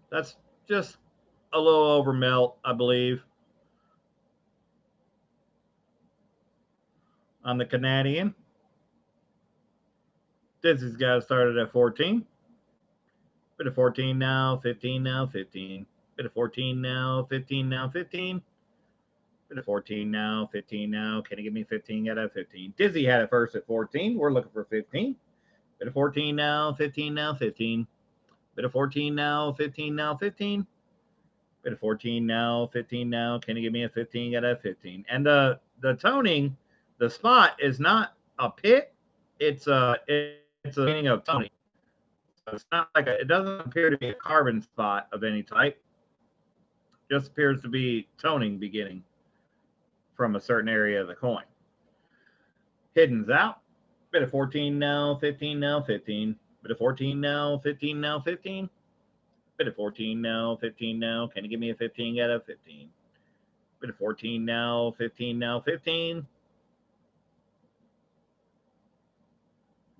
That's just a little over melt, I believe, on the Canadian. This has got started at 14. Bit of 14 now, 15 now, 15. Bit of 14 now, 15 now, 15. Bit of 14 now, 15 now. Can you give me 15? Got to have 15. Dizzy had it first at 14. We're looking for 15. Bit of 14 now, 15 now, 15. Bit of 14 now, 15 now, 15. Bit of 14 now, 15 now. Can you give me a 15? Got to have 15. And the toning, the spot is not a pit. it's a meaning of toning. So it's not like it doesn't appear to be a carbon spot of any type. It just appears to be toning beginning from a certain area of the coin. Hidden's out. Bit of 14 now, 15 now, 15. Bit of 14 now, 15 now, 15. Bit of 14 now, 15 now. Can you give me a 15 out of 15? Bit of 14 now, 15 now, 15.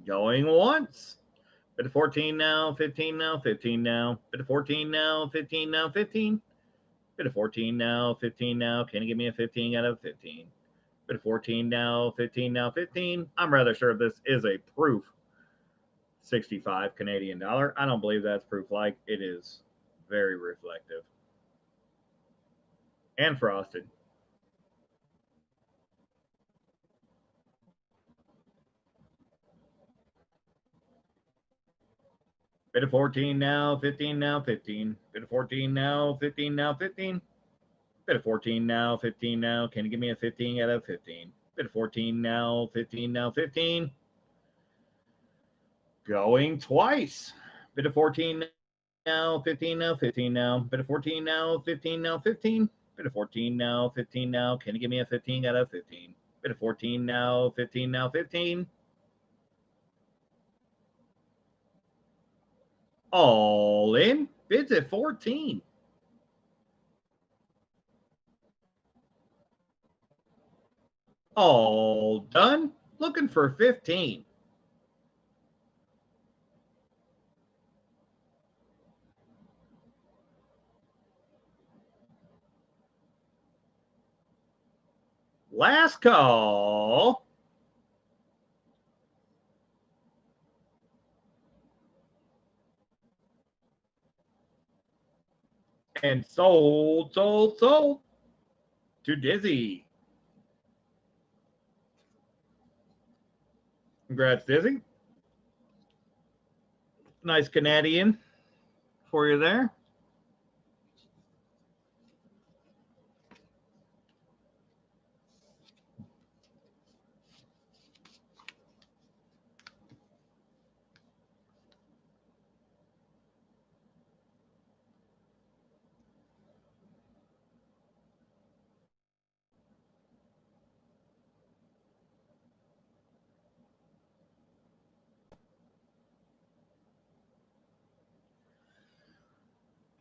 Going once. Bit of 14 now, 15 now, 15 now. Bit of 14 now, 15 now, 15. Bit of 14 now, 15 now. Can you give me a 15 out of 15? Bit of 14 now, 15 now, 15. I'm rather sure this is a proof 65 Canadian dollar. I don't believe that's proof like. It is very reflective and frosted. Bit of 14 now, 15 now, 15. Bit of 14 now, 15 now, 15. Bit of 14 now, 15 now. Can you give me a 15 out of 15? Bit of 14 now, 15 now, 15. Going twice. Bit of 14 now, 15 now, 15 now. Bit of 14 now, 15 now, 15. Bit of 14 now, 15 now. Can you give me a 15 out of 15? Bit of 14 now, 15 now, 15. All in. Bids at 14. All done. Looking for 15. Last call. And sold to Dizzy. Congrats, Dizzy. Nice Canadian for you there.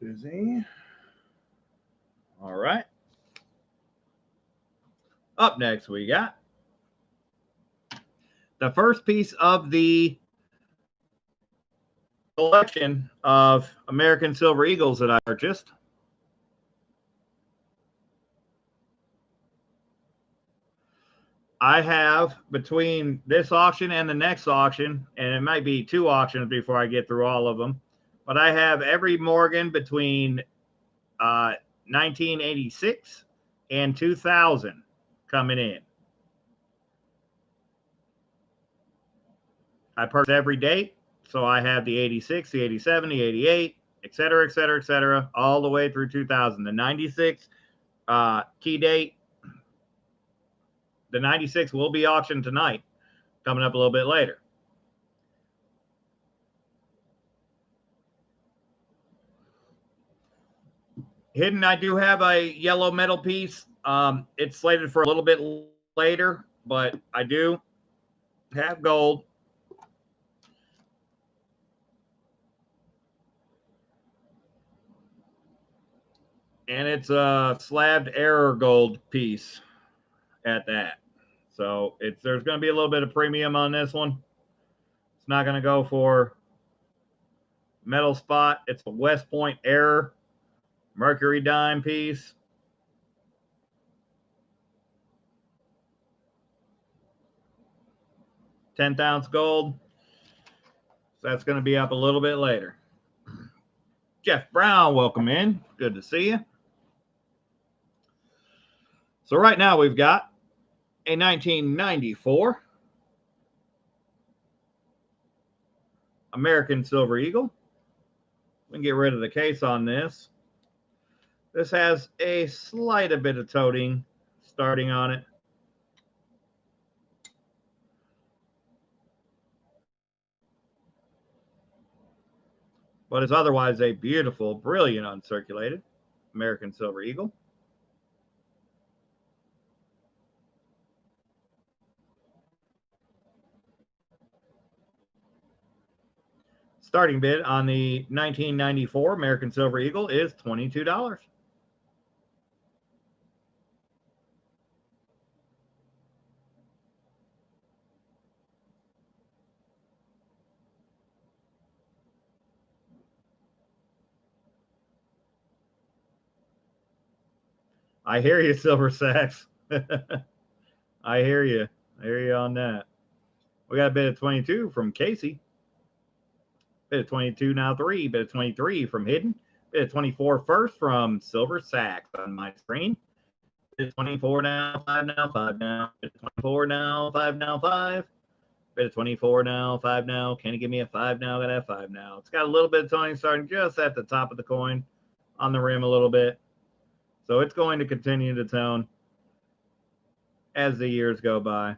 Dizzy. All right. Up next, we got the first piece of the collection of American Silver Eagles that I purchased. I have between this auction and the next auction, and it might be 2 auctions before I get through all of them, but I have every Morgan between 1986 and 2000 coming in. I purchase every date, so I have the 86, the 87, the 88, et cetera, all the way through 2000. The 96 key date, the 96 will be auctioned tonight, coming up a little bit later. Hidden, I do have a yellow metal piece. It's slated for a little bit later, but I do have gold. And it's a slabbed error gold piece at that. So there's going to be a little bit of premium on this one. It's not going to go for metal spot. It's a West Point error mercury dime piece. 10th ounce gold. So that's going to be up a little bit later. Jeff Brown, welcome in. Good to see you. So right now we've got a 1994 American Silver Eagle. We can get rid of the case on this. This has a slight bit of toting starting on it. but it's otherwise a beautiful, brilliant uncirculated American Silver Eagle. Starting bid on the 1994 American Silver Eagle is $22. I hear you, Silver Sacks. I hear you. I hear you on that. We got a bid of 22 from Casey. Bid of 22 now 3. Bid of 23 from Hidden. Bid of 24 first from Silver Sacks on my screen. Bid of 24 now, 5 now, 5 now. Bid of 24 now, 5 now, 5. Bid of 24 now, 5 now. Can you give me a 5 now? Got a 5 now. It's got a little bit of toning starting just at the top of the coin on the rim a little bit. So it's going to continue to tone as the years go by.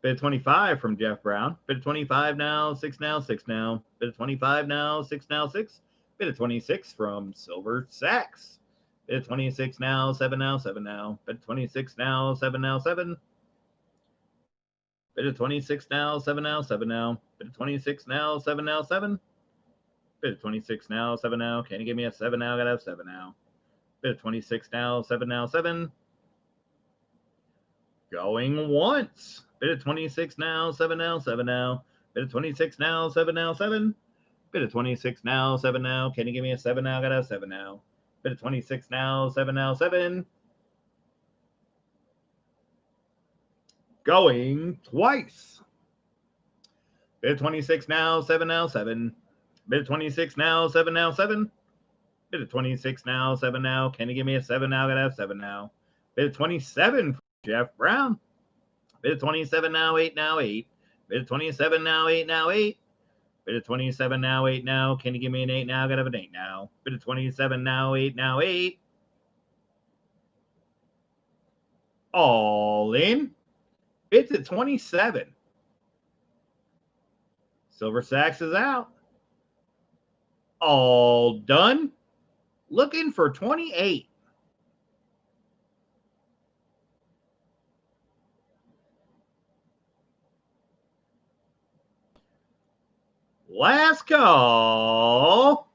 Bid of 25 from Jeff Brown. Bid of 25 now, 6 now, 6 now. Bid of 25 now, 6 now, 6. Bid of 26 from Silver Sacks. Bid of 26 now, 7 now, 7 now. Bid of 26 now, 7 now, 7. Bid of 26 now, 7 now, 7 now. Bid of 26 now, 7 now, 7. Bid of 26 now, 7 now. Can you give me a 7 now? Gotta have 7 now. Bid of 26 now, 7 now, 7. Going once. Bid of 26 now, 7 now, 7 now. Bid of 26 now, 7 now, 7. Bid of 26 now, 7 now. Can you give me a 7 now? Gotta have 7 now. Bid of 26 now, 7 now, 7. Going twice. Bid of 26 now, 7 now, 7. Bid of 26 now, 7 now, 7. Bid of 26 now, 7 now. Can you give me a 7 now? Gotta have 7 now. Bid of 27 for Jeff Brown. Bid of 27 now, 8 now, 8. Bid of 27 now, 8 now, 8. Bid of 27 now, 8 now. Can you give me an 8 now? Gotta have an 8 now. Bid of 27 now, 8 now, 8. All in. It's at 27. Silver Sacks is out. All done. Looking for 28. Last call.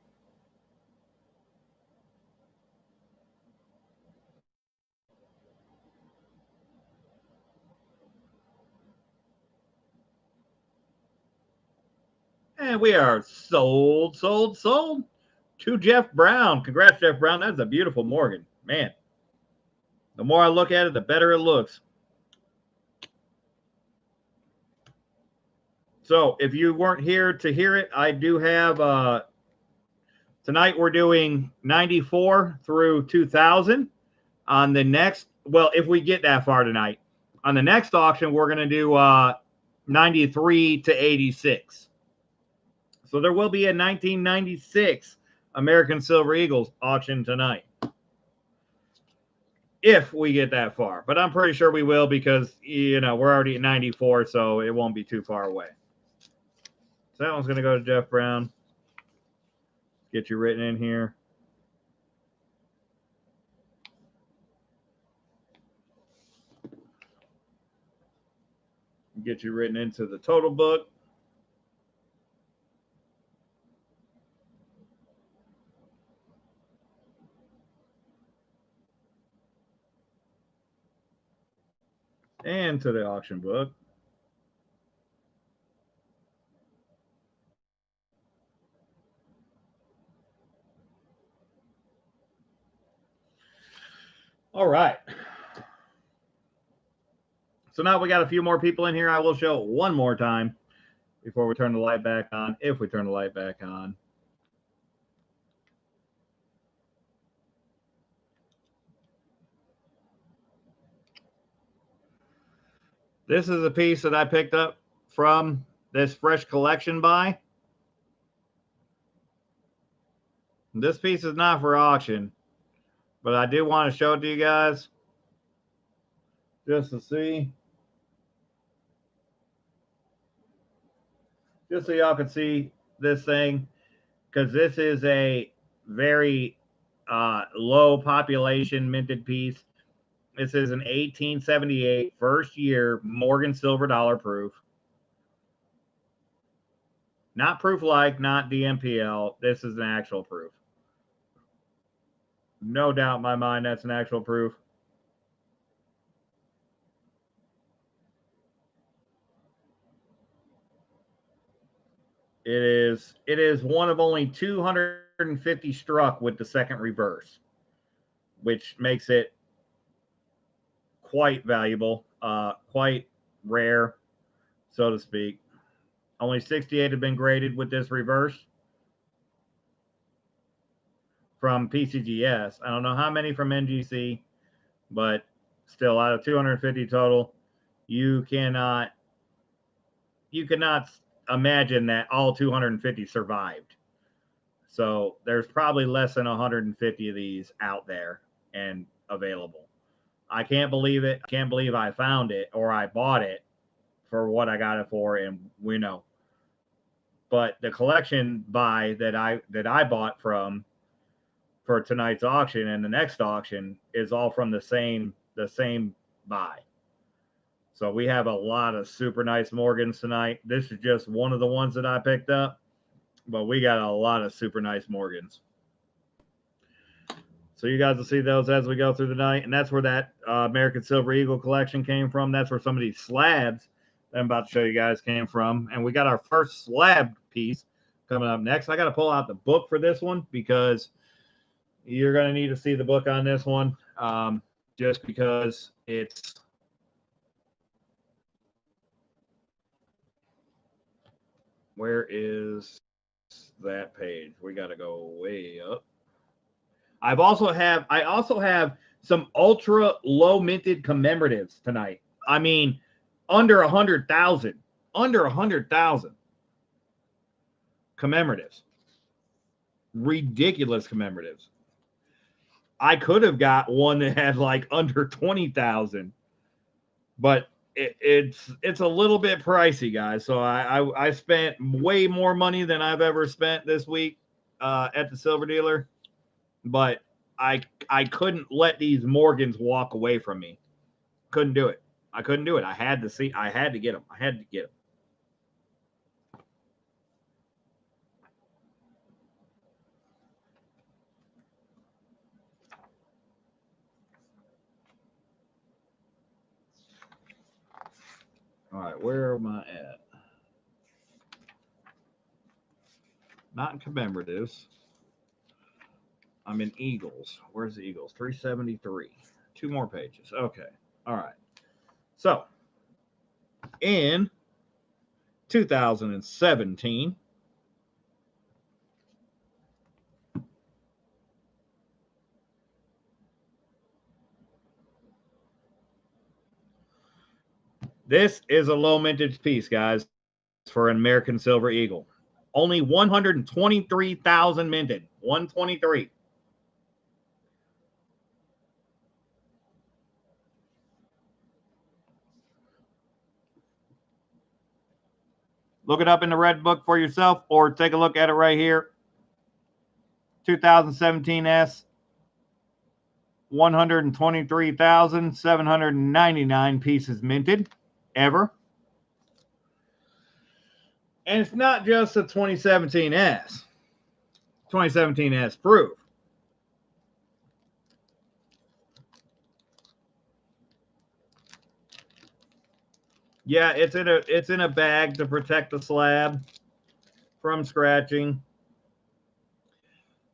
And we are sold to Jeff Brown. Congrats, Jeff Brown. That's a beautiful Morgan. Man, the more I look at it, the better it looks. So if you weren't here to hear it, I do have tonight we're doing 94 through 2000. On the next, well, if we get that far tonight, on the next auction, we're going to do 93 to 86. So there will be a 1996 American Silver Eagles auction tonight. If we get that far. But I'm pretty sure we will because, we're already at 94, so it won't be too far away. So that one's going to go to Jeff Brown. Get you written in here. Get you written into the total book. And to the auction book. All right. So now we got a few more people in here. I will show it one more time before we turn the light back on, if we turn the light back on. This is a piece that I picked up from this fresh collection buy. This piece is not for auction, but I do want to show it to you guys just to see. Just so y'all can see this thing. because this is a very low population minted piece. This is an 1878 first year Morgan silver dollar proof. Not proof like, not DMPL. This is an actual proof. No doubt in my mind that's an actual proof. It is one of only 250 struck with the second reverse, which makes it quite valuable, quite rare, so to speak. Only 68 have been graded with this reverse from PCGS. I don't know how many from NGC, but still, out of 250 total, you cannot imagine that all 250 survived. So there's probably less than 150 of these out there and available. I can't believe it. I can't believe I found it or I bought it for what I got it for, and we know. But the collection buy that I bought from for tonight's auction and the next auction is all from the same buy. So we have a lot of super nice Morgans tonight. This is just one of the ones that I picked up, but we got a lot of super nice Morgans. So you guys will see those as we go through the night. And that's where that American Silver Eagle collection came from. That's where some of these slabs that I'm about to show you guys came from. And we got our first slab piece coming up next. I got to pull out the book for this one because you're going to need to see the book on this one, just because it's – where is that page? We got to go way up. I also have some ultra low minted commemoratives tonight. I mean, under 100,000 commemoratives. Ridiculous commemoratives. I could have got one that had like under 20,000, but it's a little bit pricey, guys. So I spent way more money than I've ever spent this week at the silver dealer. But I couldn't let these Morgans walk away from me. Couldn't do it. I couldn't do it. I had to get them. I had to get them. All right, where am I at? Not in commemoratives. I'm in Eagles. Where's the Eagles? 373. 2 more pages. Okay. All right. So, in 2017, this is a low mintage piece, guys, for an American Silver Eagle. Only 123,000 minted. 123. Look it up in the red book for yourself or take a look at it right here. 2017 S. 123,799 pieces minted ever. And it's not just a 2017 S. 2017 S proof. Yeah, it's in a bag to protect the slab from scratching.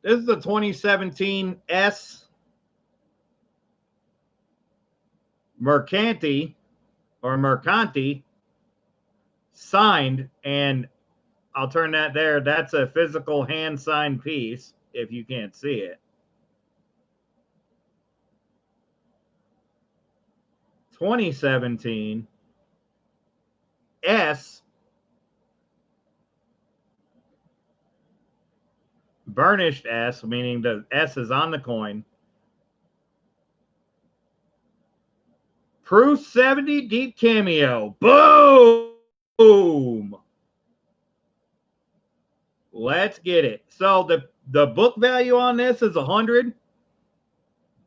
This is the 2017 S Mercanti signed, and I'll turn that there. That's a physical hand signed piece if you can't see it. 2017 S burnished S, meaning the S is on the coin. Proof 70 deep cameo. Boom! Let's get it. So the book value on this is 100.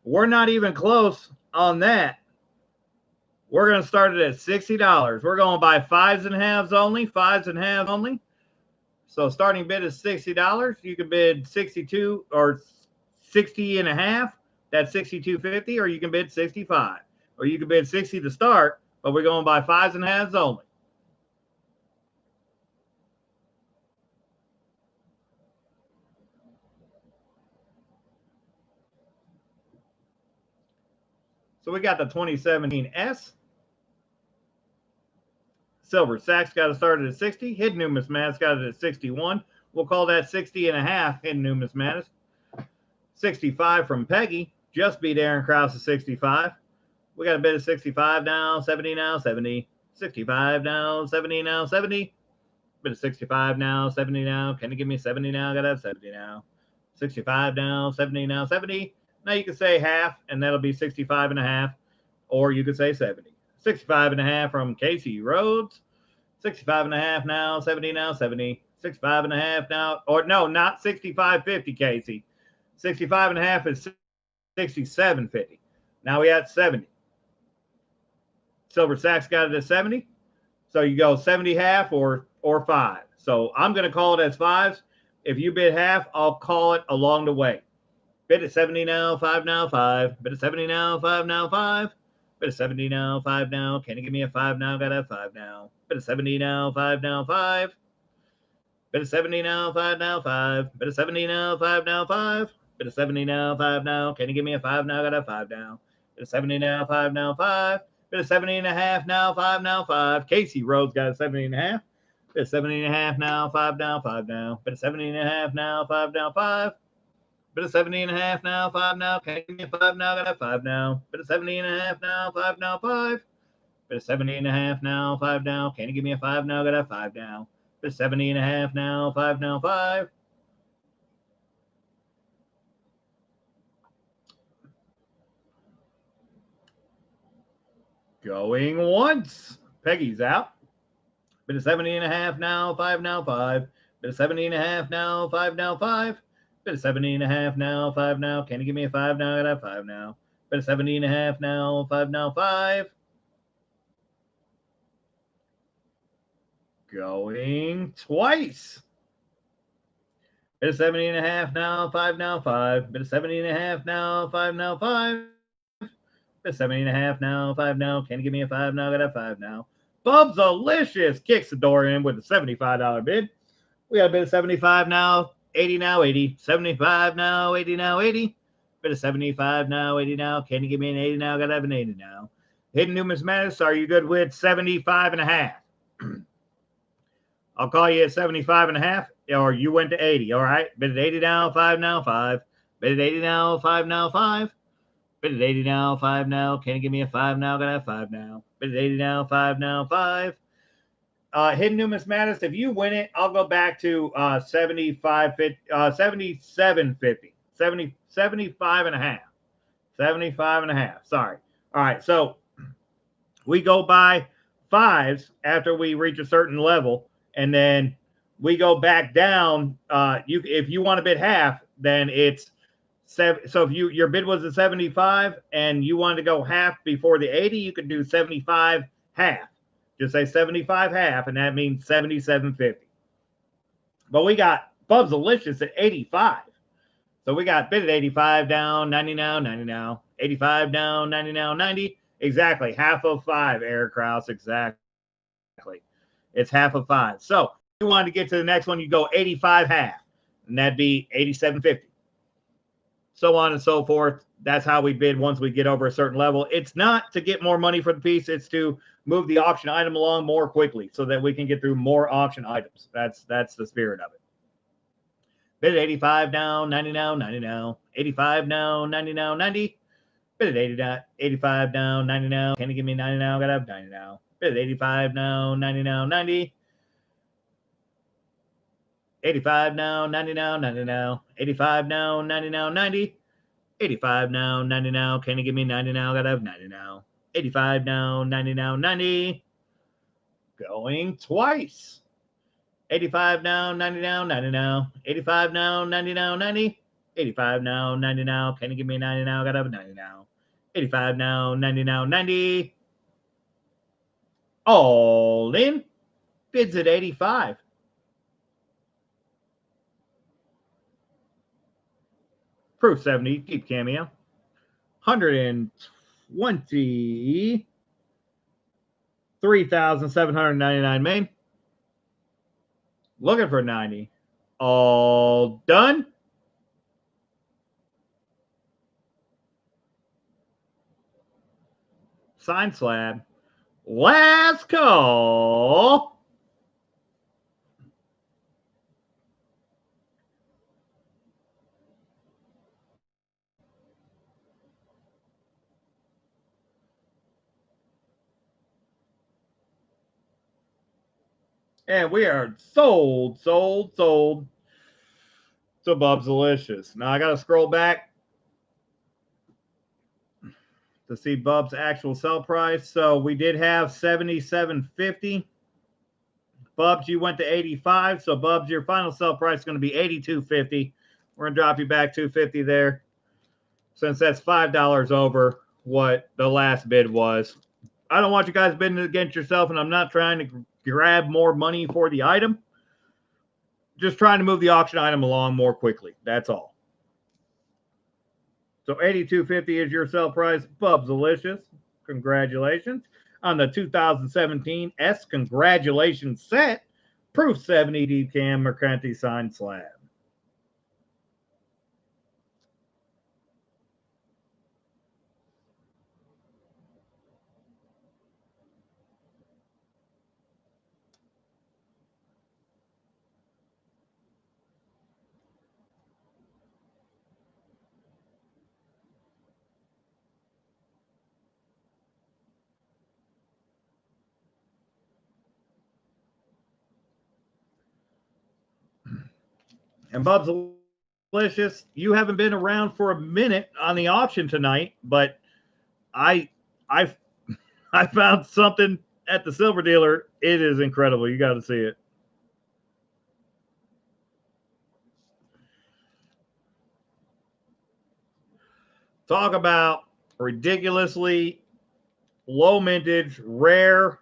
We're not even close on that. We're going to start it at $60. We're going by fives and halves only. Fives and halves only. So starting bid is $60. You can bid 62 or 60 and a half. That's $62.50. Or you can bid 65. Or you can bid 60 to start. But we're going by fives and halves only. So we got the 2017 S. Silver Sacks got it started at 60. Hidden Numismatis got it at 61. We'll call that 60 and a half. Hidden Numismatis. 65 from Peggy. Just beat Aaron Krause at 65. We got a bid of 65 now. 70 now. 70. 65 now. 70 now. 70. Bit of 65 now. 70 now. Can you give me 70 now? Got to have 70 now. 65 now. 70 now. 70. Now you can say half, and that'll be 65 and a half. Or you could say 70. 65 and a half from Casey Rhodes. 65 and a half now. 70 now. 70. 65 and a half now. Or no, not 65.50, Casey. 65 and a half is 67.50. Now we at 70. Silver Sacks got it at 70. So you go 70 half or 5. So I'm going to call it as fives. If you bid half, I'll call it along the way. Bid at 70 now, 5 now, 5. Bid at 70 now, 5 now, 5. Bid at 70 now, 5 now. Can you give me a 5 now? Got to have 5 now. Bid at 70 now, 5 now, 5. Bid at 70 now, 5 now, 5. Bid at 70 now, 5 now, 5. Bid at 70 now, 5 now. Can you give me a 5 now? Got to have 5 now. Bid at 70 now, 5 now, 5. Bid at 70 and a half now, 5 now, 5. Casey Rhodes got a 70 and a half. Bid at 70 and a half now, 5 now, 5 now. Bid at 70 and a half now, 5 now, 5. Bid at 70 and a half now, 5 now. Can you give me a 5 now? Got a 5 now. Bid at 70 and a half now, 5 now, 5. Bid at 70 and a half now, 5 now. Can you give me a 5 now? Got a 5 now. Bid at 70 and a half now, 5 now, 5. Going once. Peggy's out. Bid at 70 and a half now, 5 now, 5. Bid at 70 and a half now, 5 now, 5. Bid at 70 and a half now, 5 now. Can you give me a 5 now? I got a 5 now. Bid at 70 and a half now, 5 now, 5. Going twice. Bid at 70 and a half now, 5 now, 5. Bid at 70 and a half now, 5 now, 5. Bid at 70 and a half now, 5 now. Can you give me a 5 now? I got a 5 now. Bubs-alicious kicks the door in with a $75 bid. We got a bid of 75 now, 80 now, 80. 75 now, 80 now, 80. Bid of 75 now, 80 now. Can you give me an 80 now? Got to have an 80 now. Hidden Numismatis, are you good with 75 and a half? I'll call you at 75 and a half, or you went to 80. All right. Bid at 80 now, 5 now, 5. Bid at 80 now, 5 now, 5. Bid at 80 now, 5 now. Can you give me a 5 now? Got to have 5 now. Bid at 80 now, 5 now, 5. Hidden Numismatis, if you win it, I'll go back to 77.50. 75 and a half. 75 and a half. Sorry. All right. So we go by fives after we reach a certain level, and then we go back down. If you want to bid half, then it's 7. So if your bid was a 75 and you wanted to go half before the 80, you could do 75 half. Just say 75 half, and that means 77.50. But we got Bubs-alicious at 85. So we got bid at 85 down, 90 now, 90 now. 85 down, 90 now, 90. Exactly. Half of 5, Eric Krause. Exactly. It's half of 5. So if you wanted to get to the next one, you go 85 half, and that'd be 87.50. So on and so forth. That's how we bid once we get over a certain level. It's not to get more money for the piece. It's to move the auction item along more quickly so that we can get through more auction items. That's the spirit of it. Bid at 85 now, 90 now, 90 now. 85 now, 90 now, 90. Bid at 80 now, 85 now, 90 now. Can you give me 90 now? Gotta have 90 now. Bid at 85 now, 90 now, 90. 85 now, 90 now, 90 now. 85 now, 90 now, 90. 85 now, 90 now. Can you give me 90 now? Gotta have 90 now. 85 now, 90 now, 90. Going twice. 85 now, 90 now, 90 now. 85 now, 90 now, 90. 85 now, 90 now. Can you give me a 90 now? Gotta have a 90 now. 85 now, 90 now, 90. All in. Bids at 85. Proof 70. Deep cameo. 120. 3,799 main. Looking for 90. All done. Sign slab. Last call. And we are sold to Bub's Delicious. Now I got to scroll back to see Bub's actual sell price. So we did have 77.50. Bubs, you went to 85. So Bubs, your final sell price is going to be 82.50. We're going to drop you back 250 there, since that's $5 over what the last bid was. I don't want you guys bidding against yourself, and I'm not trying to grab more money for the item. Just trying to move the auction item along more quickly. That's all. So $82.50 is your sell price. Bub's Delicious. Congratulations on the 2017 S Congratulations set. Proof 70 deep cam Mercanti signed slab. And Bub's Delicious, you haven't been around for a minute on the auction tonight, but I found something at the silver dealer. It is incredible. You got to see it. Talk about ridiculously low mintage, rare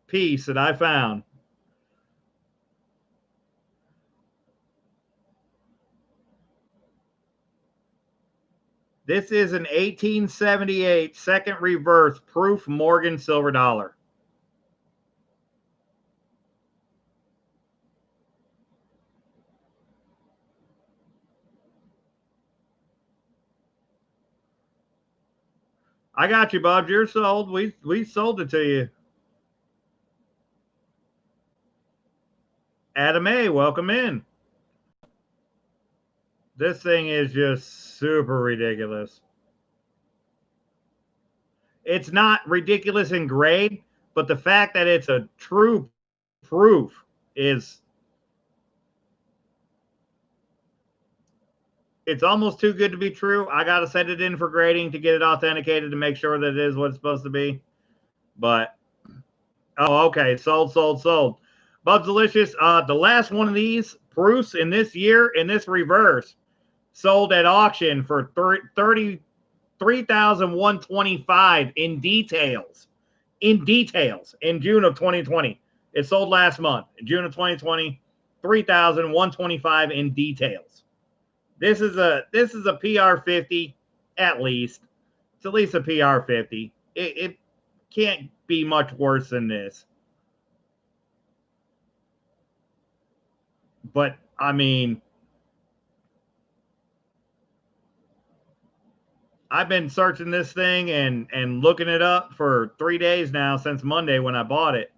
piece that I found. This is an 1878 second reverse proof Morgan silver dollar. I got you, Bob. You're sold. We sold it to you. Adam A, welcome in. This thing is just super ridiculous. It's not ridiculous in grade, but the fact that it's a true proof is, it's almost too good to be true. I got to send it in for grading to get it authenticated to make sure that it is what it's supposed to be. But, oh, okay. Sold. Bub's Delicious. The last one of these proofs in this year, in this reverse, sold at auction for $3,125 in details. In June of 2020. It sold last month. In June of 2020, $3,125 in details. This is a PR 50 at least. It's at least a PR 50. It can't be much worse than this. But I mean, I've been searching this thing and looking it up for 3 days now, since Monday when I bought it.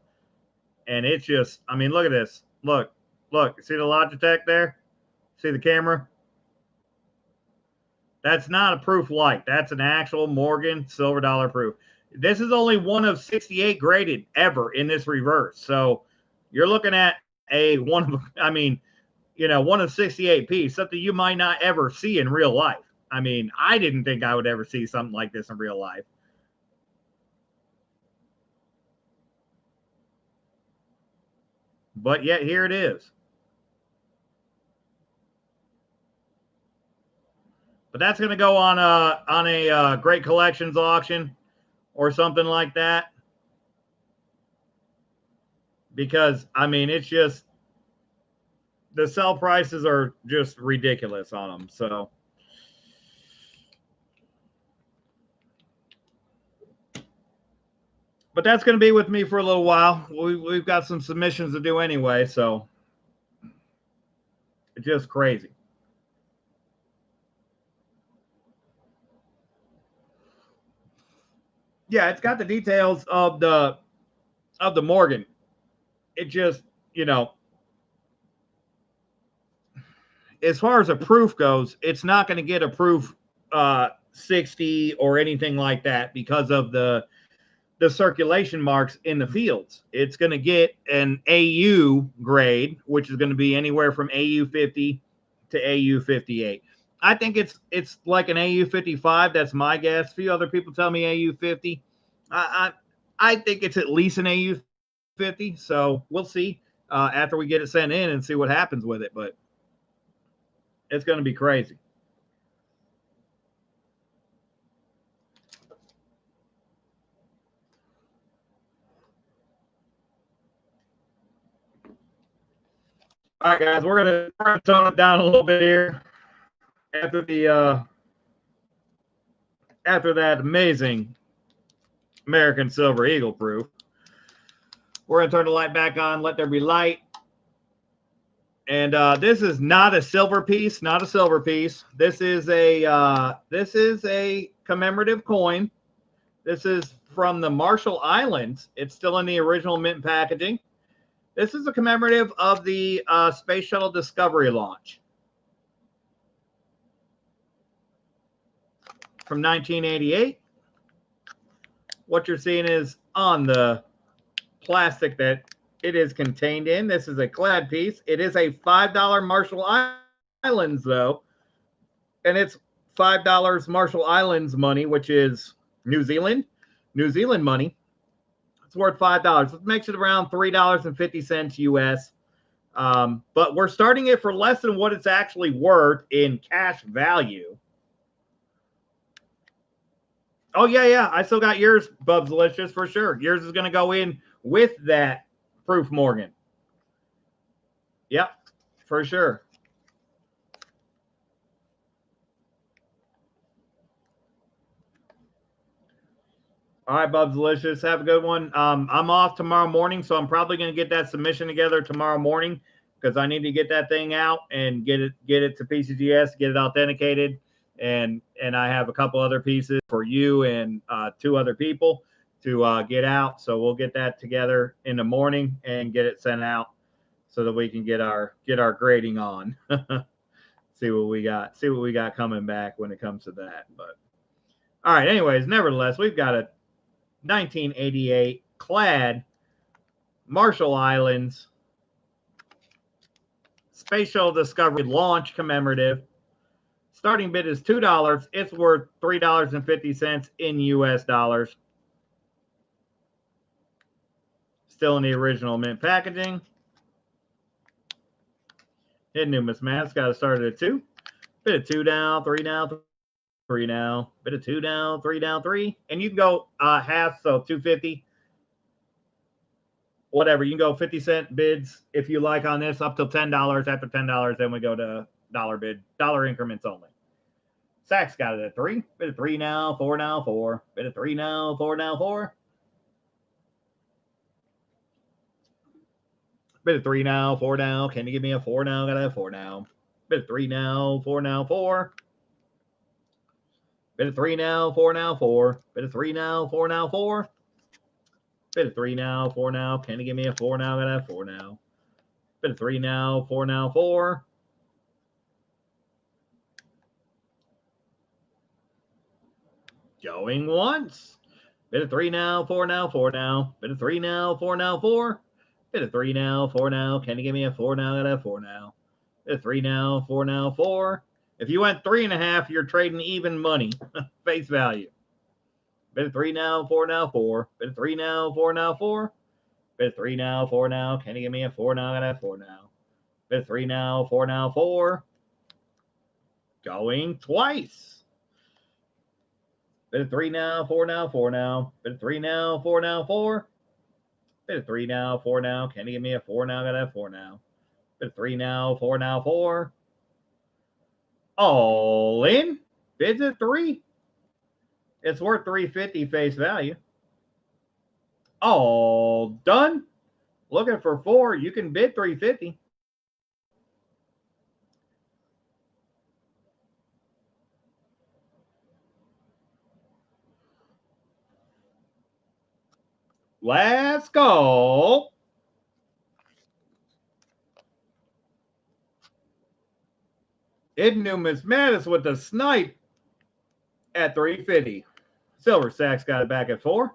And it's just, I mean, look at this. Look. See the Logitech there? See the camera? That's not a proof light. That's an actual Morgan silver dollar proof. This is only one of 68 graded ever in this reverse. So you're looking at one of 68 piece, something you might not ever see in real life. I mean, I didn't think I would ever see something like this in real life. but yet here it is. But that's going to go on a Great Collections auction or something like that. Because, I mean, it's just, the sell prices are just ridiculous on them. So, but that's going to be with me for a little while. We've got some submissions to do anyway. So, it's just crazy. Yeah, it's got the details of the Morgan. It just, you know, as far as a proof goes, it's not going to get a proof 60 or anything like that because of the circulation marks in the fields. It's going to get an AU grade, which is going to be anywhere from AU 50 to AU 58. I think it's like an AU 55. That's my guess. A few other people tell me AU 50. I think it's at least an AU 50. So we'll see after we get it sent in and see what happens with it. But it's going to be crazy. All right, guys, we're gonna tone it down a little bit here after the after that amazing American Silver Eagle proof. We're gonna turn the light back on. Let there be light. And this is not a silver piece. Not a silver piece. This is a commemorative coin. This is from the Marshall Islands. It's still in the original mint packaging. This is a commemorative of the Space Shuttle Discovery launch from 1988. What you're seeing is on the plastic that it is contained in. This is a clad piece. It is a $5 Marshall Islands, though. And it's $5 Marshall Islands money, which is New Zealand money. It's worth $5. It makes it around $3.50 US. But we're starting it for less than what it's actually worth in cash value. Oh, yeah. I still got yours, Bubs Delicious, for sure. Yours is going to go in with that proof Morgan. Yep, for sure. All right, Bubs Delicious. Have a good one. I'm off tomorrow morning, so I'm probably going to get that submission together tomorrow morning because I need to get that thing out and get it to PCGS, get it authenticated, and I have a couple other pieces for you and 2 other people to get out. So we'll get that together in the morning and get it sent out so that we can get our grading on. See what we got coming back when it comes to that. But all right, anyways, nevertheless, we've got a 1988 clad Marshall Islands Space Shuttle Discovery launch commemorative. Starting bid is $2. It's worth $3.50 in US dollars. Still in the original mint packaging. Hidden numismatics got to start at 2. Bid of 2 down, 3 down, 3 now. Bit of 2 down, 3 down, 3. And you can go half, so 250. Whatever. You can go 50-cent bids if you like on this, up till $10. After $10, then we go to dollar bid, dollar increments only. Saks got it at 3. Bit of 3 now, 4 now, 4. Bit of 3 now, 4 now, 4. Bit of 3 now, 4 now. Can you give me a 4 now? Gotta have 4 now. Bit of 3 now, 4 now, 4. Bit of 3 now, 4 now, 4. Bit of 3 now, 4 now, 4. Bit of 3 now, 4 now. Can you give me a 4 now? Gotta have 4 now. Bit of 3 now, 4 now, 4. Going once. Bit of 3 now, 4 now, 4 now. Bit of 3 now, 4 now, 4. Bit of 3 now, 4 now. Can you give me a 4 now? Gotta have 4 now. Bit of 3 now, 4 now, 4. If you went 3.5, you're trading even money, face value. Bit of 3 now, 4 now, 4. Bit of 3 now, 4 now, 4. Bid 3 now, 4 now. Can you give me a 4 now? I got a 4 now. Bid 3 now, 4 now, 4. Going twice. Bid 3 now, 4 now, 4 now. Bid 3 now, 4 now, 4. Bid 3 now, 4 now. Can you give me a 4 now? I got a 4 now. Bid 3 now, 4 now, 4. All in. Bids at 3. It's worth $350 face value. All done. Looking for 4. You can bid $350. Let's go. Numismatics with the snipe at $350. Silver Sacks got it back at 4.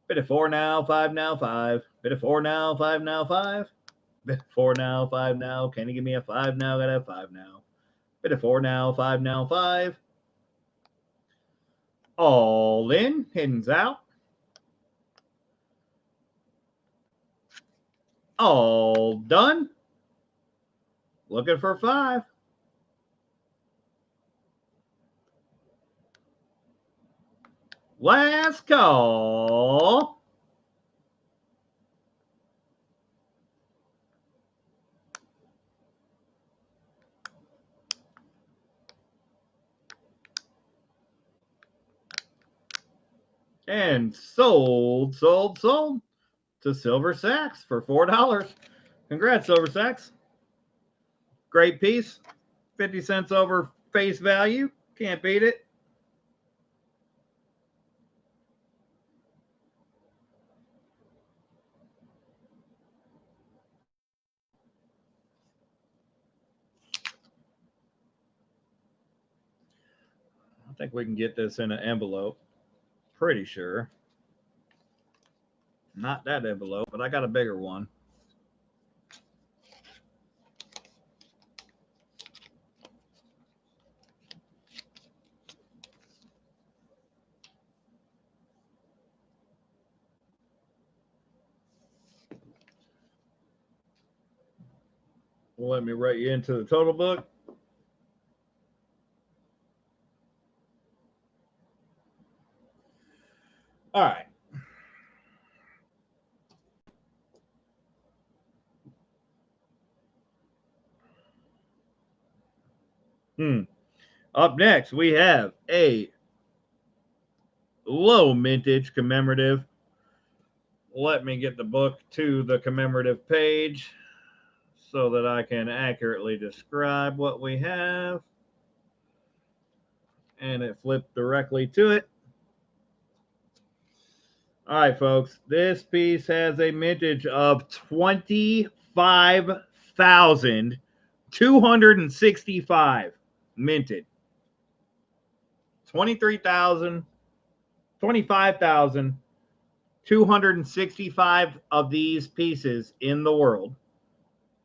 Bid of 4 now, 5 now, 5. Bid of 4 now, 5 now, 5. Bid of 4 now, 5 now. Can you give me a 5 now? Got a 5 now. Bid of 4 now, 5 now, 5. All in. Hidden's out. All done. Looking for 5. Last call. And sold to Silver Sacks for $4. Congrats, Silver Sacks. Great piece. 50 cents over face value. Can't beat it. I think we can get this in an envelope. Pretty sure. Not that envelope, but I got a bigger one. Let me write you into the total book. All right. Up next, we have a low mintage commemorative. Let me get the book to the commemorative page so that I can accurately describe what we have. And it flipped directly to it. All right, folks. This piece has a mintage of 25,265 minted. 25,265 of these pieces in the world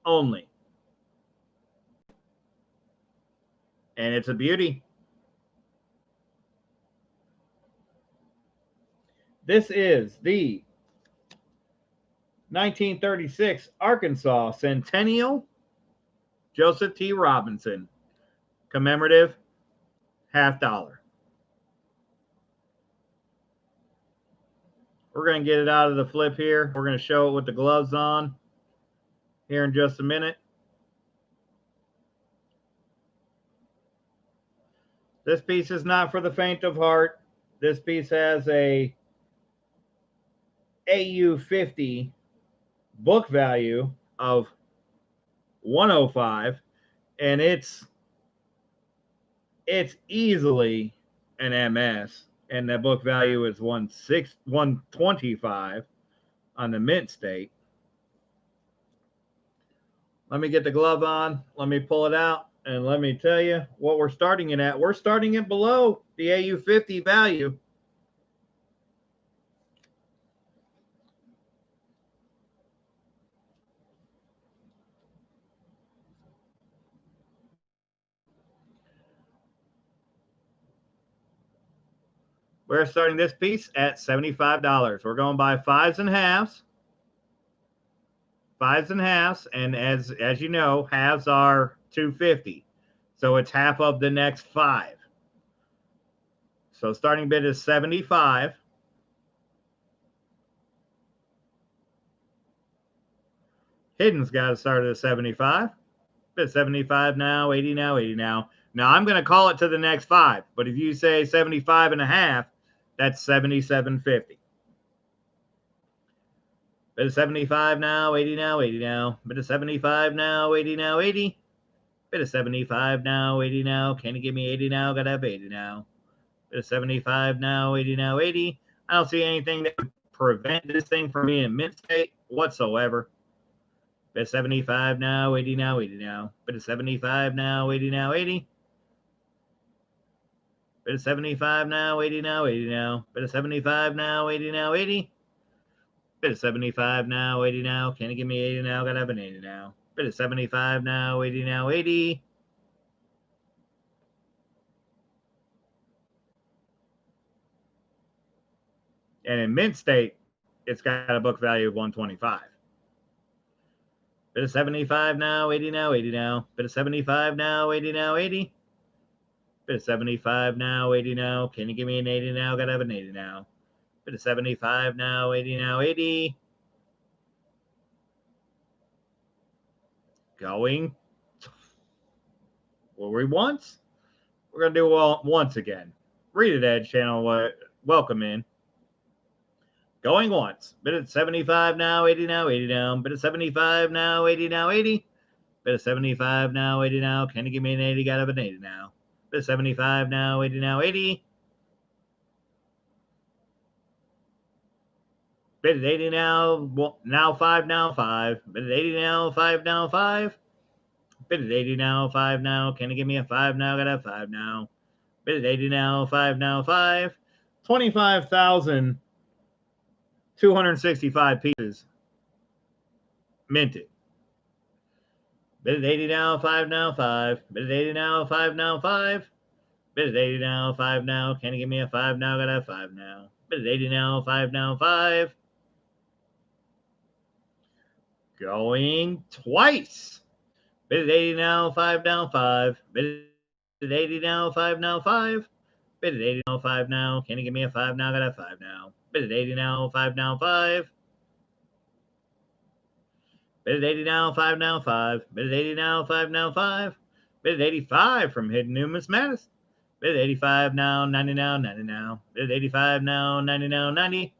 only. And it's a beauty. This is the 1936 Arkansas Centennial Joseph T. Robinson commemorative $50. We're going to get it out of the flip here. We're going to show it with the gloves on here in just a minute. This piece is not for the faint of heart. This piece has a AU50 book value of $105, and it's easily an MS, and that book value is $125 on the mint state. Let me get the glove on. Let me pull it out, and let me tell you what we're starting it at. We're starting it below the AU50 value. We're starting this piece at $75. We're going by fives and halves. 5s and halves, and as you know, halves are 250. So it's half of the next 5. So starting bid is 75. Hidden's got to start at 75. Bid 75 now, 80 now, 80 now. Now I'm going to call it to the next 5, but if you say 75 and a half, that's 77.50. Bid of 75 now, 80 now, 80 now. Bid of 75 now, 80 now, 80. Bid of 75 now, 80 now. Can you give me 80 now? Gotta have 80 now. Bid of 75 now, 80 now, 80. I don't see anything that would prevent this thing from being in mint state whatsoever. Bid of 75 now, 80 now, 80 now. Bid of 75 now, 80 now, 80. Bid of 75 now, 80 now, 80 now. Bid of 75 now, 80 now, 80. Bid of 75 now, 80 now. Can you give me 80 now? Gotta have an 80 now. Bid of 75 now, 80 now, 80. And in mint state, it's got a book value of 125. Bid of 75 now, 80 now, 80 now. Bid of 75 now, 80 now, 80. Bid of 75 now, 80 now. Can you give me an 80 now? Gotta have an 80 now. Bid of 75 now, 80 now, 80. Going. Were we once? We're going to do it once again. Read it, Edge channel. Welcome in. Going once. Bid at 75 now, 80 now, 80 now. Bid at 75 now, 80 now, 80. Bid at 75 now, 80 now. Can you give me an 80? Gotta have an 80 now. Bid at 75 now, 80 now, 80. Bid at 80 now, now 5 now, 5. Bid at 80 now, 5 now, 5. Bid at 80 now, 5 now. Can you give me a 5 now? Gotta have 5 now. Bid at 80 now, 5 now, 5. 25,265 pieces minted. Bid at 80 now, 5 now, 5. Bid at 80 now, 5 now, 5. Bid at 80 now, 5 now. Can you give me a 5 now? Gotta have 5 now. Bid at 80 now, 5 now, 5. Going twice. Bid at 80 now, 5 now, 5. Bid at 80 now, 5 now, 5. Bid at 80 now, 5 now. Can you give me a 5 now? Gotta have 5 now. Bid at 80 now, 5 now, 5. Bid at 80 now, 5 now, 5. Bid at 80 now, 5 now, 5. Bid at 85 from Hidden Numismatist. Bid at 85 now, 90 now, 90 now. Bid at 85 now, 90 now, 90.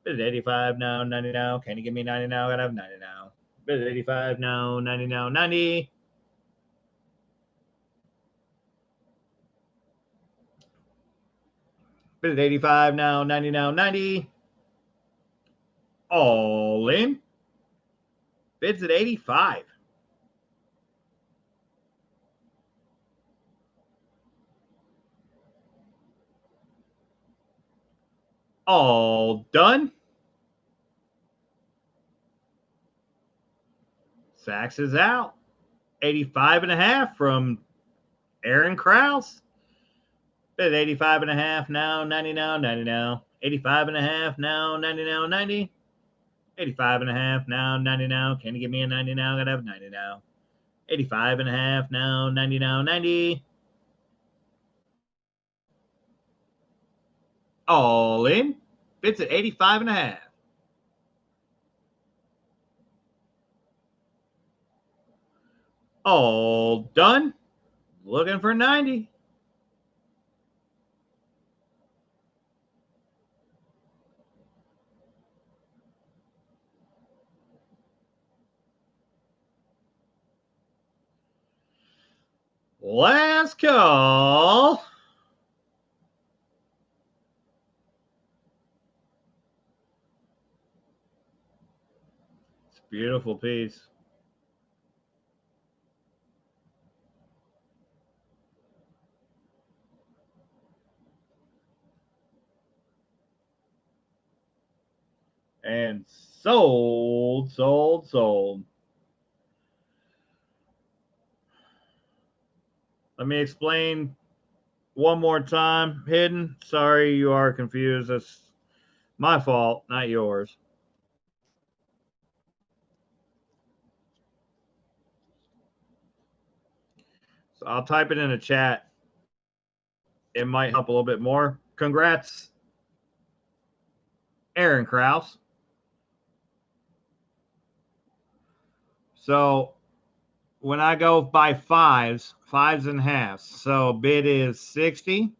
Bid at 85 now, 90 now. Can you give me 90 now? Gotta have 90 now. Bid at 85 now, 90 now, 90. Bid at 85 now, 90 now, 90. All in. Bids at 85. All done. Sachs is out. 85 and a half from Aaron Krause. Bid 85 and a half now, 90 now, 90 now. 85 and a half now, 90 now, 90. 85 and a half now, 90 now. Can you give me a 90 now? Gotta have 90 now. 85 and a half now, 90 now, 90. All in. Bids at 85 and a half. All done. Looking for 90. Last call. It's a beautiful piece. And sold, sold, sold. Let me explain one more time. Hidden, sorry you are confused. That's my fault, not yours. So I'll type it in the chat. It might help a little bit more. Congrats, Aaron Kraus. So when I go by fives and halves, so bid is 60.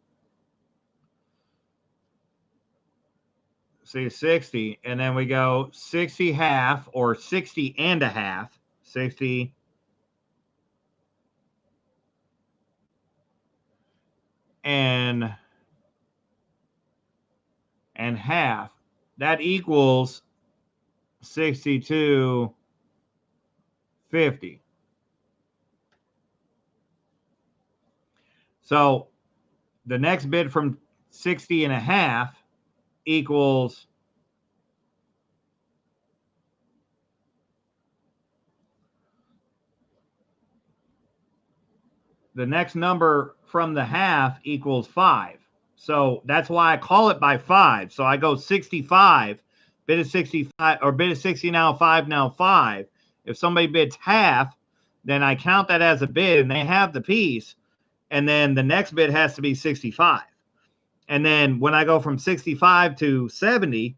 See, 60, and then we go 60 half or 60 and a half. 60 and half. That equals 62.50. So the next bid from 60 and a half equals the next number from the half equals 5. So that's why I call it by 5. So I go 65, bid is 65, or bid is 60 now, 5 now, 5. If somebody bids half, then I count that as a bid and they have the piece. And then the next bid has to be 65. And then when I go from 65 to 70,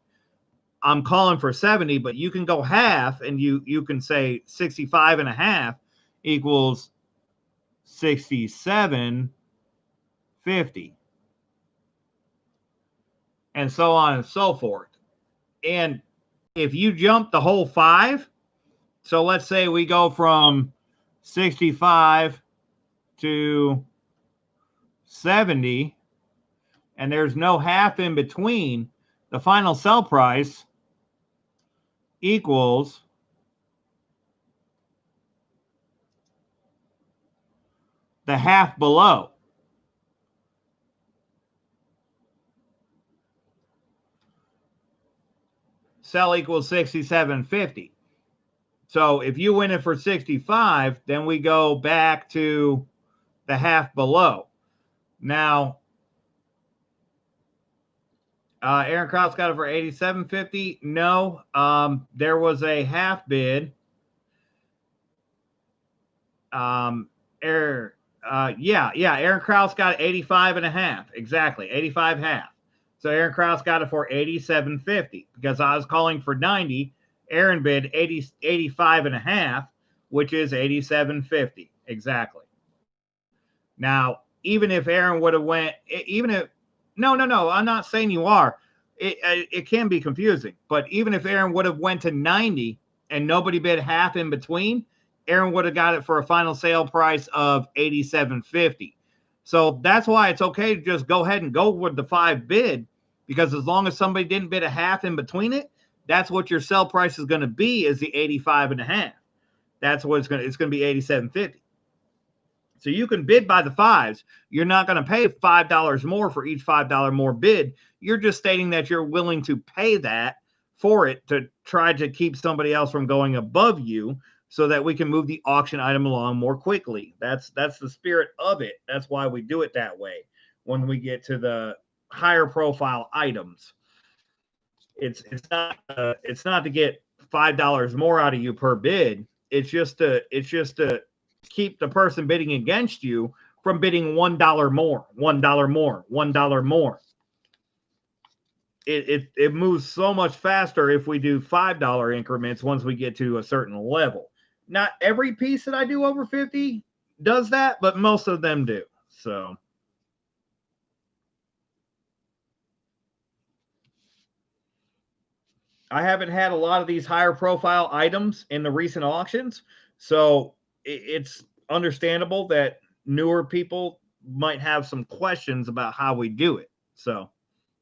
I'm calling for 70, but you can go half and you can say 65 and a half equals 67.50, and so on and so forth. And if you jump the whole 5, so let's say we go from 65 to 70 and there's no half in between, the final sell price equals the half below. Sell equals 67.50. So if you win it for 65, then we go back to the half below. Now, Aaron Kraus got it for 87.50. No, there was a half bid. Aaron Kraus got 85 and a half. Exactly, 85 half. So Aaron Kraus got it for 87.50 because I was calling for 90. Aaron bid 85 and a half, which is 87.50. Exactly. Now, even if Aaron would have went, no, I'm not saying you are. It can be confusing, but even if Aaron would have went to 90 and nobody bid half in between, Aaron would have got it for a final sale price of 87.50. So that's why it's okay to just go ahead and go with the 5 bid, because as long as somebody didn't bid a half in between it, that's what your sell price is going to be, is the 85 and a half. That's what it's going to be, 87.50. So you can bid by the 5s. You're not going to pay $5 more for each $5 more bid. You're just stating that you're willing to pay that for it to try to keep somebody else from going above you, so that we can move the auction item along more quickly. That's the spirit of it. That's why we do it that way. When we get to the higher profile items, it's not to get $5 more out of you per bid. It's just to keep the person bidding against you from bidding $1 more, $1 more, $1 more. It moves so much faster if we do $5 increments once we get to a certain level. Not every piece that I do over 50 does that, but most of them do. So I haven't had a lot of these higher profile items in the recent auctions, so it's understandable that newer people might have some questions about how we do it. So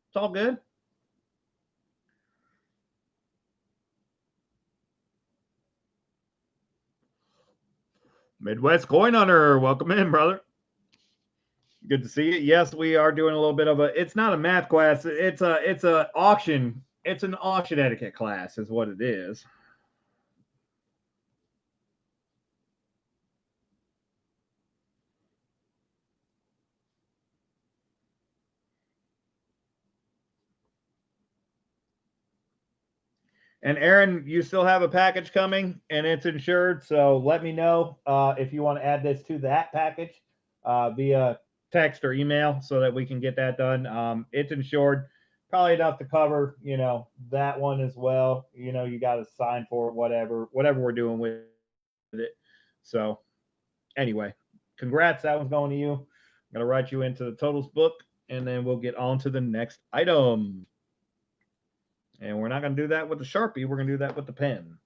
it's all good. Midwest Coin Hunter, welcome in, brother. Good to see you. Yes, we are doing a little bit of it's not a math class. It's an auction etiquette class is what it is. And Aaron, you still have a package coming and it's insured. So let me know if you want to add this to that package. via text or email so that we can get that done. It's insured, probably enough to cover, that one as well. You got to sign for it, whatever we're doing with it. So anyway, congrats. That one's going to you. I'm going to write you into the totals book, and then we'll get on to the next item. And we're not going to do that with the Sharpie. We're going to do that with the pen.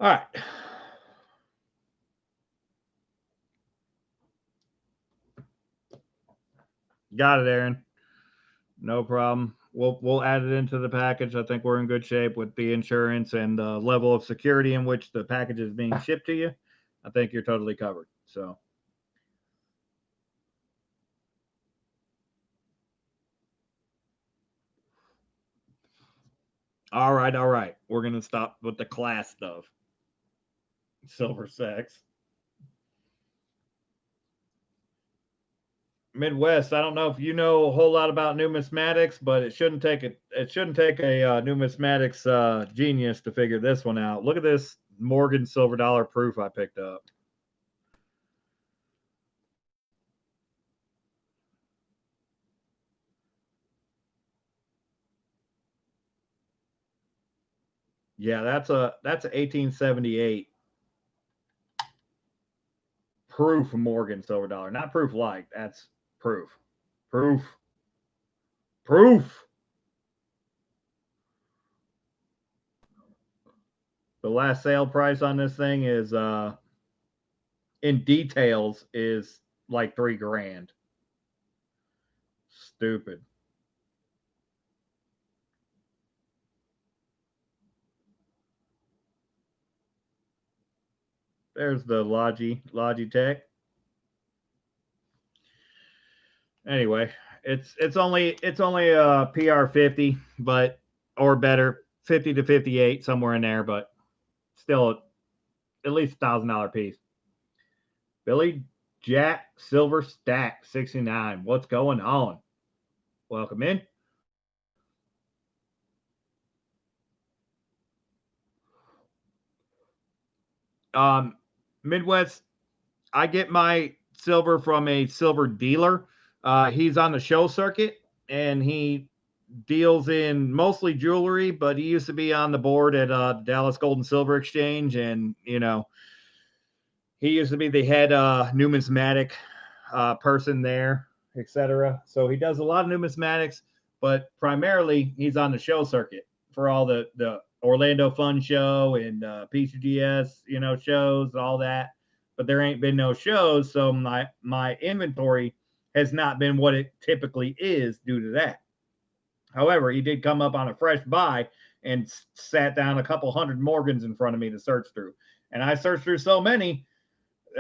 All right. Got it, Aaron. No problem. We'll add it into the package. I think we're in good shape with the insurance and the level of security in which the package is being shipped to you. I think you're totally covered. So all right. We're gonna stop with the class stuff. Silver sex. Midwest. I don't know if you know a whole lot about numismatics, but it shouldn't take a numismatics genius to figure this one out. Look at this Morgan silver dollar proof I picked up. Yeah, that's a 1878 proof Morgan silver dollar, not proof like. That's proof, proof, proof. The last sale price on this thing is in details is like $3,000. Stupid. There's the Logitech. Anyway, it's only a PR 50, but or better, 50 to 58 somewhere in there, but still at least $1,000 piece. Billy Jack Silver Stack 69. What's going on? Welcome in. Midwest, I get my silver from a silver dealer. He's on the show circuit and he deals in mostly jewelry, but he used to be on the board at Dallas Gold and Silver Exchange, and he used to be the head numismatic person there, etc. So he does a lot of numismatics, but primarily he's on the show circuit for all the Orlando Fun Show and PCGS, shows, all that. But there ain't been no shows, so my inventory has not been what it typically is due to that. However, he did come up on a fresh buy and sat down a couple hundred Morgans in front of me to search through. And I searched through so many,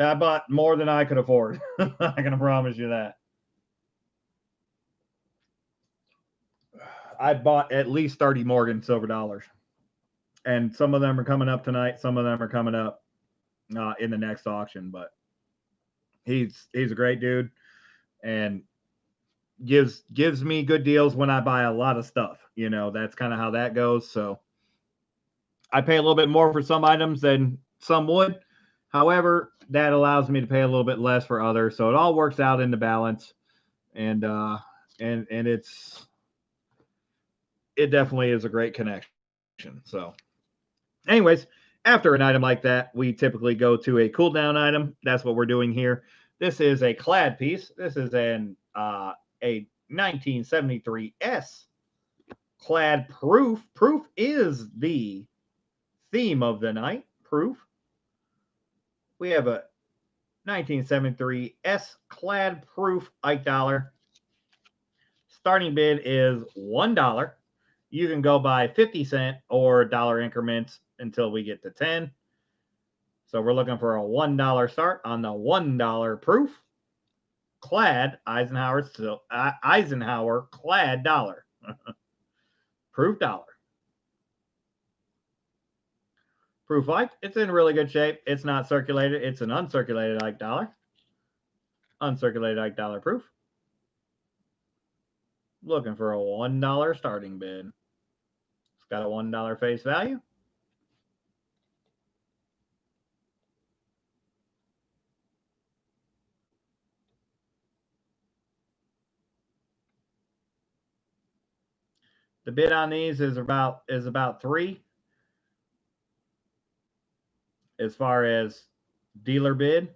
I bought more than I could afford. I can promise you that. I bought at least 30 Morgan silver dollars. And some of them are coming up tonight. Some of them are coming up in the next auction. But he's a great dude and gives me good deals when I buy a lot of stuff. That's kind of how that goes. So I pay a little bit more for some items than some would. However, that allows me to pay a little bit less for others. So it all works out in the balance. And it definitely is a great connection. So anyways, after an item like that, we typically go to a cool down item. That's what we're doing here. This is a clad piece. This is a 1973 S clad proof. Proof is the theme of the night. Proof. We have a 1973 S clad proof Ike dollar. Starting bid is $1. You can go by 50-cent or dollar increments until we get to 10. So we're looking for a $1 start on the $1 proof clad Eisenhower clad dollar. Proof dollar. Proof Ike, it's in really good shape. It's not circulated. It's an uncirculated Ike dollar. Uncirculated Ike dollar proof. Looking for a $1 starting bid. It's got a $1 face value. The bid on these is about 3 as far as dealer bid.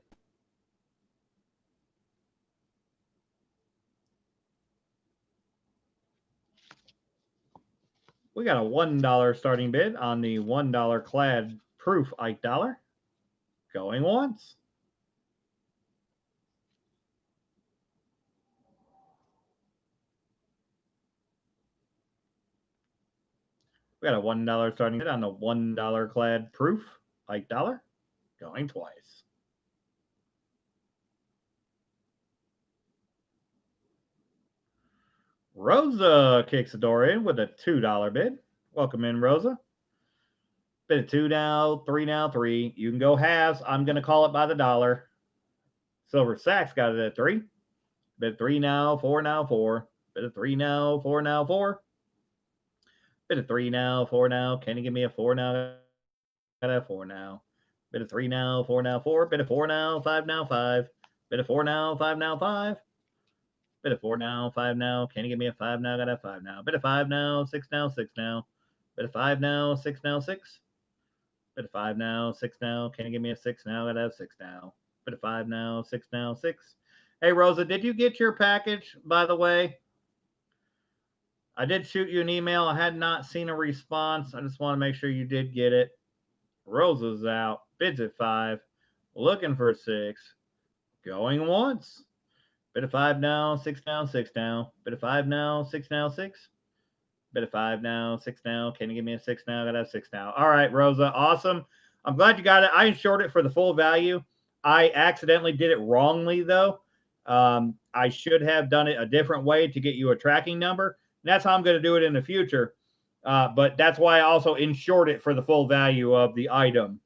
We got a $1 starting bid on the $1 clad proof Ike dollar. Going once. We got a $1 starting bid on the $1 clad proof Ike dollar. Going twice. Rosa kicks the door in with a $2 bid. Welcome in, Rosa. Bid at 2 now, 3 now, 3. You can go halves. I'm going to call it by the dollar. Silver Sacks got it at 3. Bid at 3 now, 4 now, 4. Bid at 3 now, 4 now, 4. Bid at 3 now, 4 now. Can you give me a 4 now? Got a 4 now. Bid at 3 now, 4 now, 4. Bid at 4 now, 5 now, 5. Bid at 4 now, 5 now, 5. Bid at 4 now, 5 now. Can you give me a 5 now? Got a 5 now. Bid at 5 now, 6 now, 6 now. Bid at 5 now, 6 now, 6. Bid at 5 now, 6 now. Can you give me a 6 now? Got a 6 now. Bid at 5 now, 6 now, 6. Hey, Rosa, did you get your package, by the way? I did shoot you an email. I had not seen a response. I just want to make sure you did get it. Rosa's out. Bids at 5. Looking for 6. Going once. Bid at 5 now, 6 now, 6 now. Bid at 5 now, 6 now, 6. Bid at 5 now, 6 now. Can you give me a 6 now? I got a 6 now. All right, Rosa. Awesome. I'm glad you got it. I insured it for the full value. I accidentally did it wrongly, though. I should have done it a different way to get you a tracking number. And that's how I'm going to do it in the future. But that's why I also insured it for the full value of the item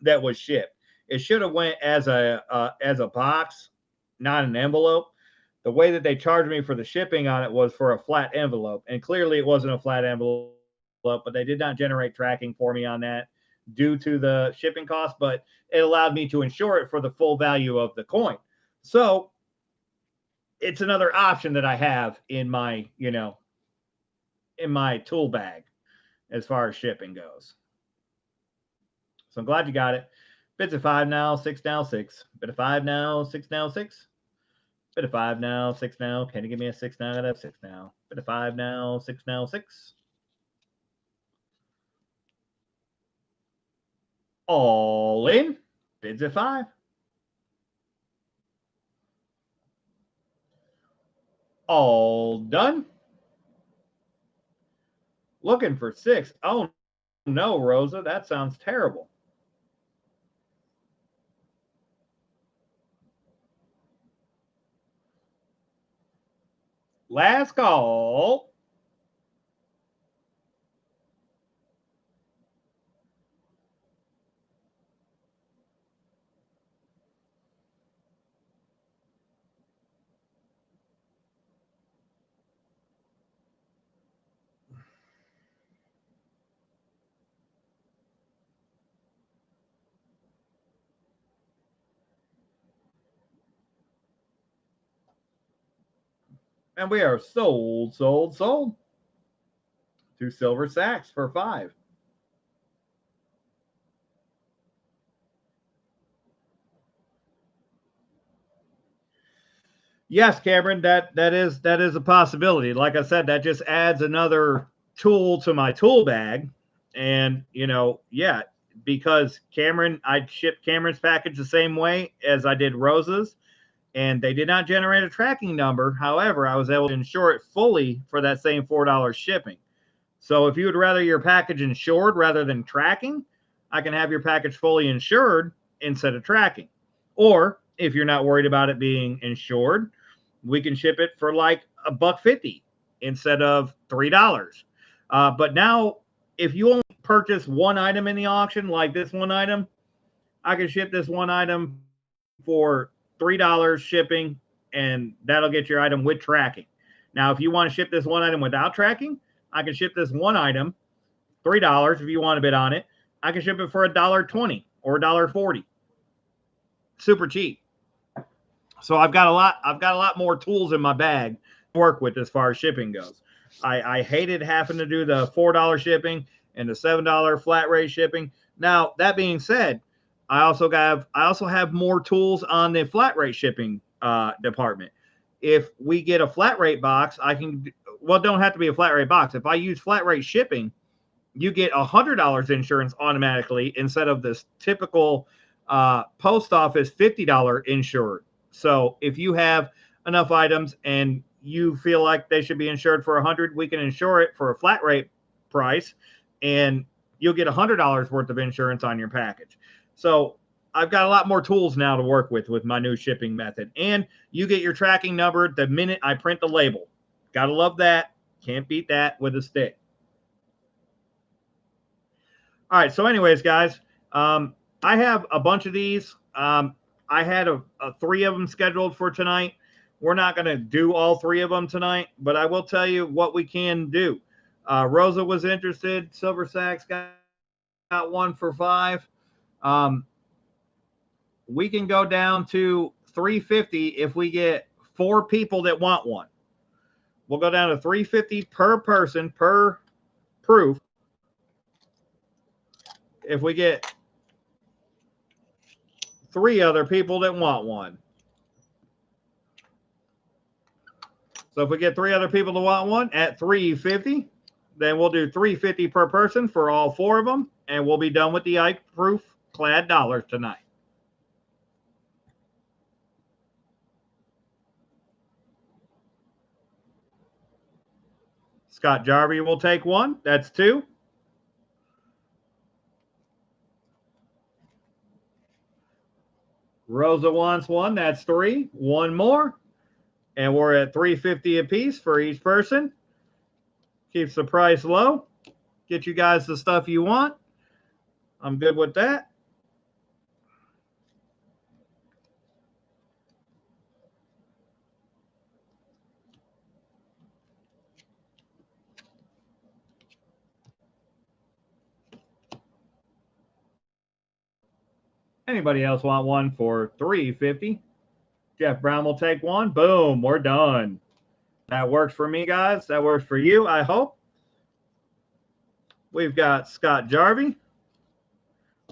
that was shipped. It should have went as a box, not an envelope. The way that they charged me for the shipping on it was for a flat envelope. And clearly it wasn't a flat envelope, but they did not generate tracking for me on that due to the shipping cost, but it allowed me to insure it for the full value of the coin. So it's another option that I have in my, in my tool bag as far as shipping goes. So I'm glad you got it. Bids at 5 now, 6 now, 6. Bid at 5 now, 6 now, 6. Bid at 5 now, 6 now. Can you give me a 6 now? I got a 6 now. Bid at 5 now, 6 now, 6. All in. Bids at 5. All done. Looking for 6. Oh, no, Rosa. That sounds terrible. Last call. And we are sold. 2 silver sacks for 5. Yes, Cameron, that is a possibility. Like I said, that just adds another tool to my tool bag. And, yeah, because I shipped Cameron's package the same way as I did Rosa's, and they did not generate a tracking number. However, I was able to insure it fully for that same $4 shipping. So if you would rather your package insured rather than tracking, I can have your package fully insured instead of tracking. Or if you're not worried about it being insured, we can ship it for like $1.50 instead of $3. But now, if you only purchase one item in the auction, like this one item, I can ship this one item for $3 shipping, and that'll get your item with tracking. Now, if you want to ship this one item without tracking, I can ship this one item $3 if you want to bid on it. I can ship it for $1.20 or $1.40. Super cheap. So I've got a lot more tools in my bag to work with as far as shipping goes. I hated having to do the $4 shipping and the $7 flat rate shipping. Now, that being said, I also have more tools on the flat rate shipping department. If we get a flat rate box, don't have to be a flat rate box. If I use flat rate shipping, you get $100 insurance automatically instead of this typical post office $50 insured. So if you have enough items and you feel like they should be insured for $100, we can insure it for a flat rate price, and you'll get $100 worth of insurance on your package. So I've got a lot more tools now to work with my new shipping method. And you get your tracking number the minute I print the label. Gotta love that. Can't beat that with a stick. All right. So anyways, guys, I have a bunch of these. I had a 3 of them scheduled for tonight. We're not going to do all 3 of them tonight, but I will tell you what we can do. Rosa was interested. Silver Sacks got 1 for 5. We can go down to $350 if we get 4 people that want one. We'll go down to $350 per person per proof. If we get 3 other people that want one. So if we get 3 other people that want one at $350, then we'll do $350 per person for all 4 of them, and we'll be done with the Ike Proof clad dollars tonight. Scott Jarvie will take 1. That's 2. Rosa wants 1. That's 3. 1 more. And we're at $350 a piece for each person. Keeps the price low. Get you guys the stuff you want. I'm good with that. Anybody else want one for $350? Jeff Brown will take 1. Boom, we're done. That works for me, guys. That works for you, I hope. We've got Scott Jarvie,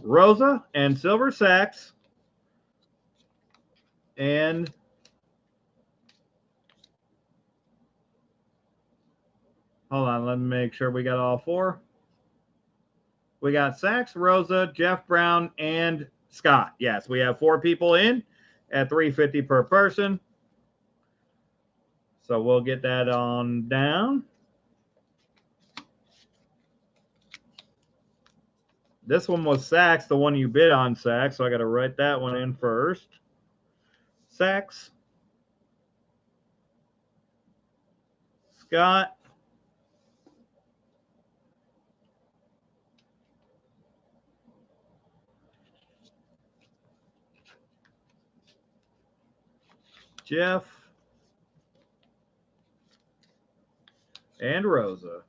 Rosa, and Silver Sacks. And hold on, let me make sure we got all 4. We got Sacks, Rosa, Jeff Brown, and Scott. Yes, we have 4 people in at $350 per person. So we'll get that on down. This one was Sacks, the one you bid on, Sacks. So I got to write that one in first. Sacks, Scott, Jeff, and Rosa.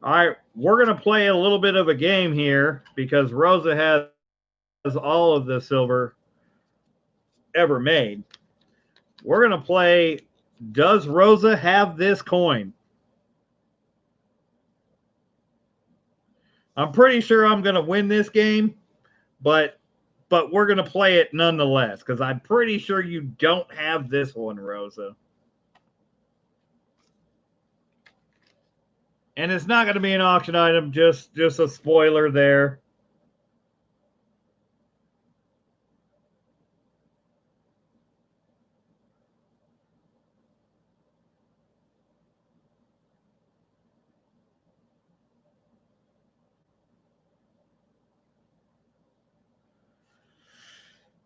All right, we're going to play a little bit of a game here because Rosa has all of the silver ever made. We're going to play, does Rosa have this coin? I'm pretty sure I'm going to win this game, but we're going to play it nonetheless because I'm pretty sure you don't have this one, Rosa. And it's not going to be an auction item, just a spoiler there.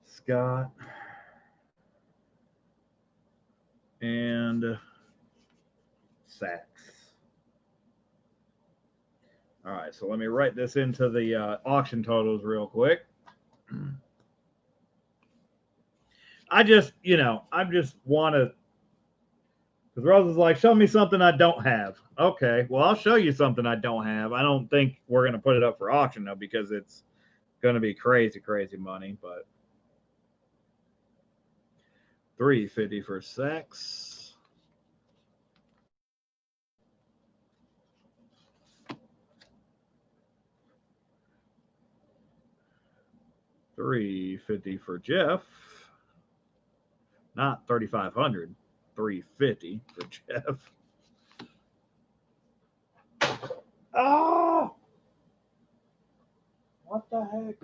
Scott and Sacks. All right, so let me write this into the auction totals real quick. I just want to, because Rose is like, show me something I don't have. Okay, well, I'll show you something I don't have. I don't think we're going to put it up for auction, though, because it's going to be crazy, crazy money, but $350 for sex. $350 for Jeff. Not 3,500. $350 for Jeff. Oh! What the heck?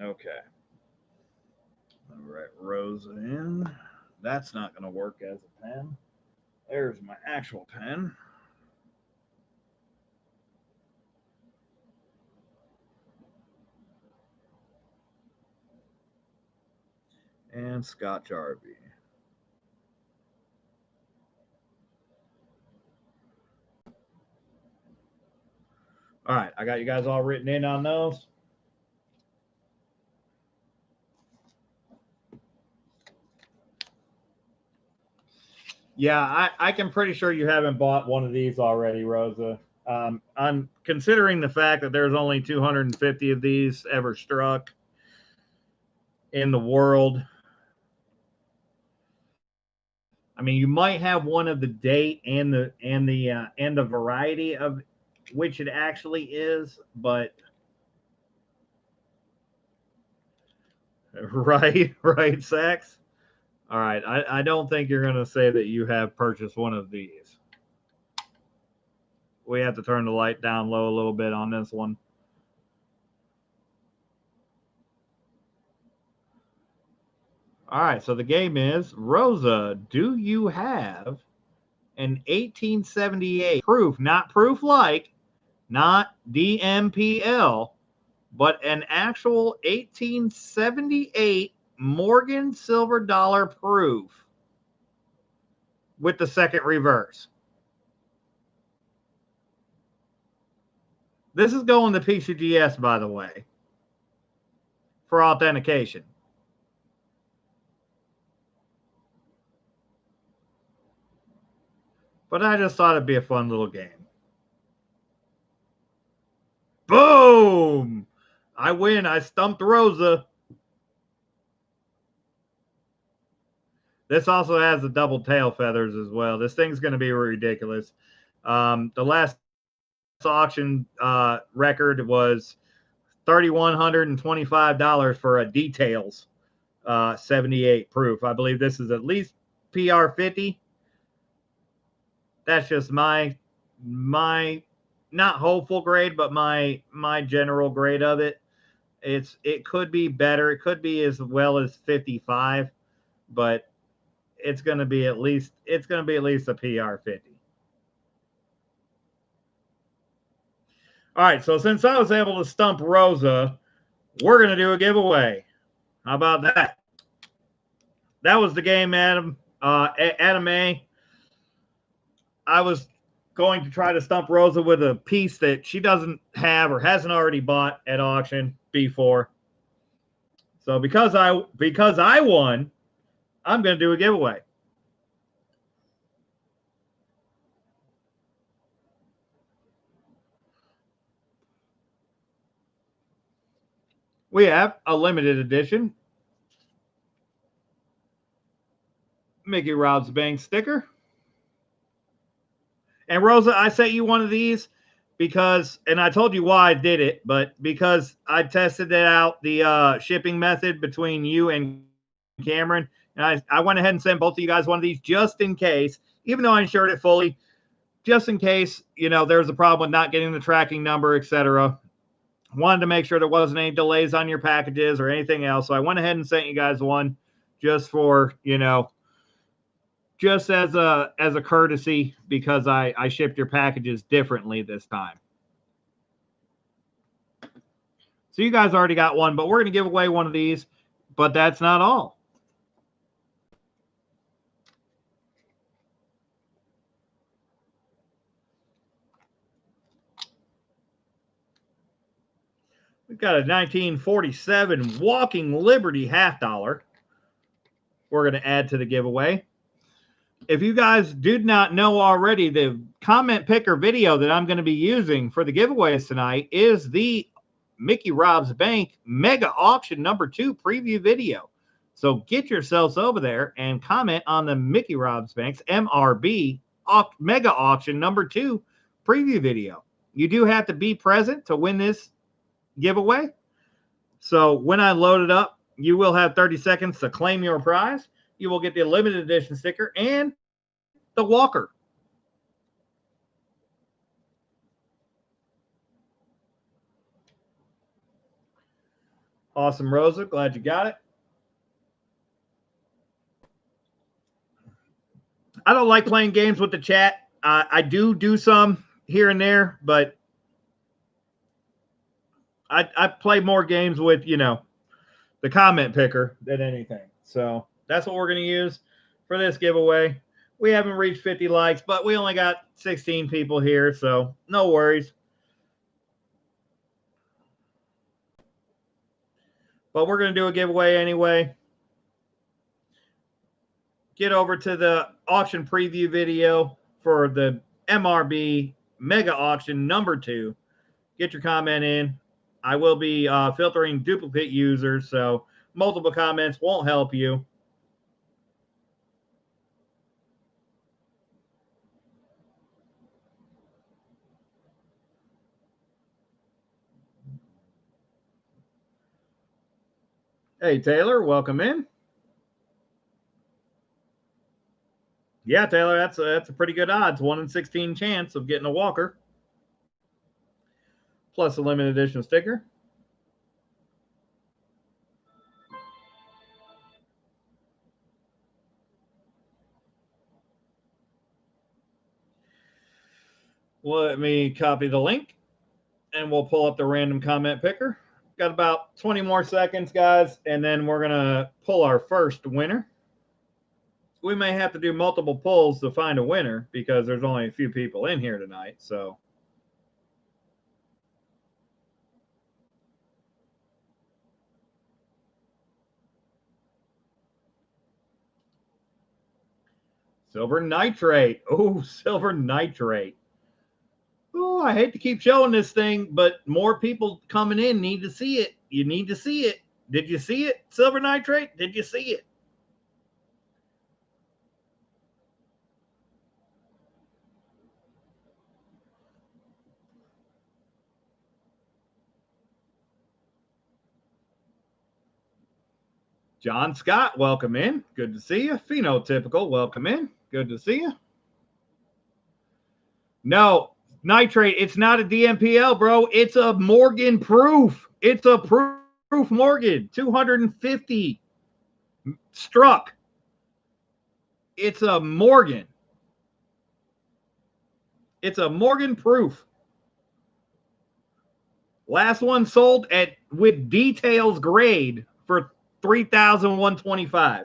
Okay. All right, Rosa in. That's not going to work as a pen. There's my actual pen. And Scott Jarvie. All right, I got you guys all written in on those. Yeah, I can pretty sure you haven't bought one of these already, Rosa. I'm considering the fact that there's only 250 of these ever struck in the world. I mean, you might have one of the date and the variety of which it actually is, but right, Sax. All right, I don't think you're going to say that you have purchased one of these. We have to turn the light down low a little bit on this one. All right, so the game is, Rosa, do you have an 1878 proof, not proof like, not DMPL, but an actual 1878 Morgan silver dollar proof with the second reverse? This is going to PCGS, by the way, for authentication. But I just thought it'd be a fun little game. Boom! I win. I stumped Rosa. This also has the double tail feathers as well. This thing's going to be ridiculous. The last auction record was $3,125 for a details 78 proof. I believe this is at least PR 50. That's just my not hopeful grade, but my general grade of it. It could be better. It could be as well as 55, but it's going to be at least a PR 50. All right, so since I was able to stump Rosa, we're going to do a giveaway. How about that? That was the game, Adam. Adam A. I was going to try to stump Rosa with a piece that she doesn't have or hasn't already bought at auction before. So because I won, I'm going to do a giveaway. We have a limited edition Mickey Robs Bank sticker. And Rosa, I sent you one of these because, and I told you why I did it, but because I tested it out, the shipping method between you and Cameron, and I went ahead and sent both of you guys one of these just in case, even though I insured it fully, just in case, there's a problem with not getting the tracking number, etc. Wanted to make sure there wasn't any delays on your packages or anything else. So I went ahead and sent you guys one just for, just as a courtesy, because I shipped your packages differently this time. So you guys already got one, but we're going to give away one of these, but that's not all. We've got a 1947 Walking Liberty $50. We're going to add to the giveaway. If you guys did not know already, the comment picker video that I'm going to be using for the giveaways tonight is the Mickey Rob's Bank Mega Auction number 2 preview video. So get yourselves over there and comment on the Mickey Rob's Bank's MRB Mega Auction number 2 preview video. You do have to be present to win this giveaway. So when I load it up, you will have 30 seconds to claim your prize. You will get the limited edition sticker and the walker. Awesome, Rosa. Glad you got it. I don't like playing games with the chat. I do some here and there, but I play more games with, you know, the comment picker than anything. So that's what we're going to use for this giveaway. We haven't reached 50 likes, but we only got 16 people here, so no worries. But we're going to do a giveaway anyway. Get over to the auction preview video for the MRB Mega Auction number 2. Get your comment in. I will be filtering duplicate users, so multiple comments won't help you. Hey, Taylor, welcome in. Yeah, Taylor, that's a pretty good odds. 1 in 16 chance of getting a walker. Plus a limited edition sticker. Let me copy the link, and we'll pull up the random comment picker. Got about 20 more seconds, guys, and then we're going to pull our first winner. We may have to do multiple pulls to find a winner because there's only a few people in here tonight, so. Silver nitrate. Oh, silver nitrate. Oh, I hate to keep showing this thing, but more people coming in need to see it. You need to see it. Did you see it? Silver nitrate? Did you see it? John Scott, welcome in. Good to see you. Phenotypical, welcome in. Good to see you. No, nitrate, it's not a DMPL, bro. It's a Morgan proof. It's a proof Morgan. 250 struck. It's a Morgan. It's a Morgan proof. Last one sold at with details grade for $3,125.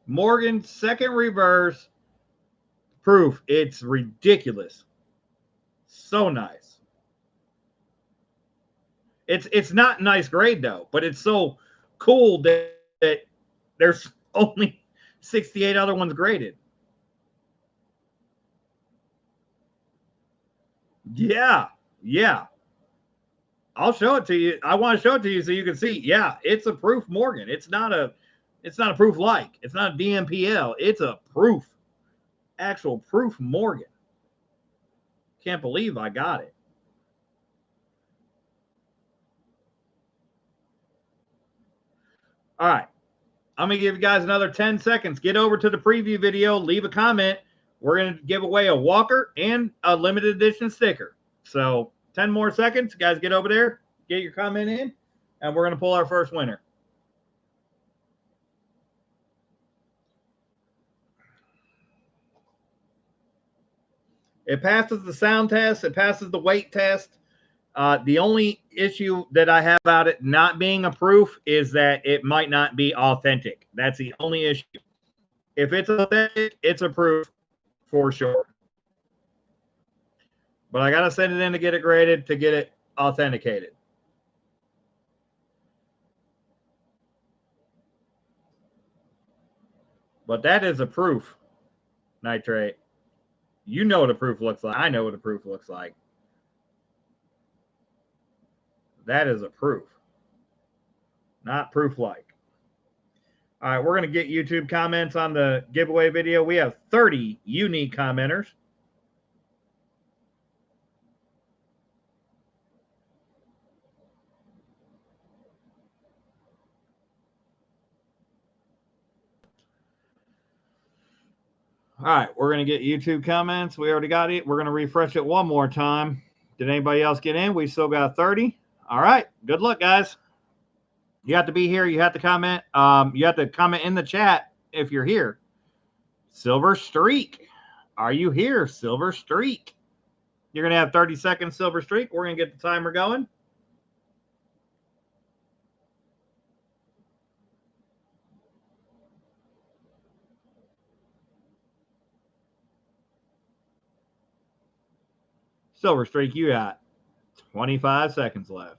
Morgan second reverse proof. It's ridiculous. So nice. It's not nice grade though, but it's so cool that there's only 68 other ones graded. Yeah. I'll show it to you. I want to show it to you so you can see. Yeah, it's a proof Morgan. It's not a proof like. It's not a DMPL. It's a proof. Actual proof Morgan. Can't believe I got it. All right. I'm going to give you guys another 10 seconds. Get over to the preview video. Leave a comment. We're going to give away a walker and a limited edition sticker. So 10 more seconds. Guys, get over there. Get your comment in. And we're going to pull our first winner. It passes the sound test. It passes the weight test. The only issue that I have about it not being a proof is that it might not be authentic. That's the only issue. If it's authentic, it's a proof for sure. But I got to send it in to get it graded, to get it authenticated. But that is a proof, Nitrate. You know what a proof looks like. I know what a proof looks like. That is a proof. Not proof-like. All right, we're going to get YouTube comments on the giveaway video. We have 30 unique commenters. All right, we're going to get YouTube comments. We already got it. We're going to refresh it one more time. Did anybody else get in? We still got 30. All right, good luck, guys. You have to be here. You have to comment. You have to comment in the chat if you're here. Silver Streak. Are you here? Silver Streak. You're going to have 30 seconds, Silver Streak. We're going to get the timer going. Silver Streak, you got 25 seconds left.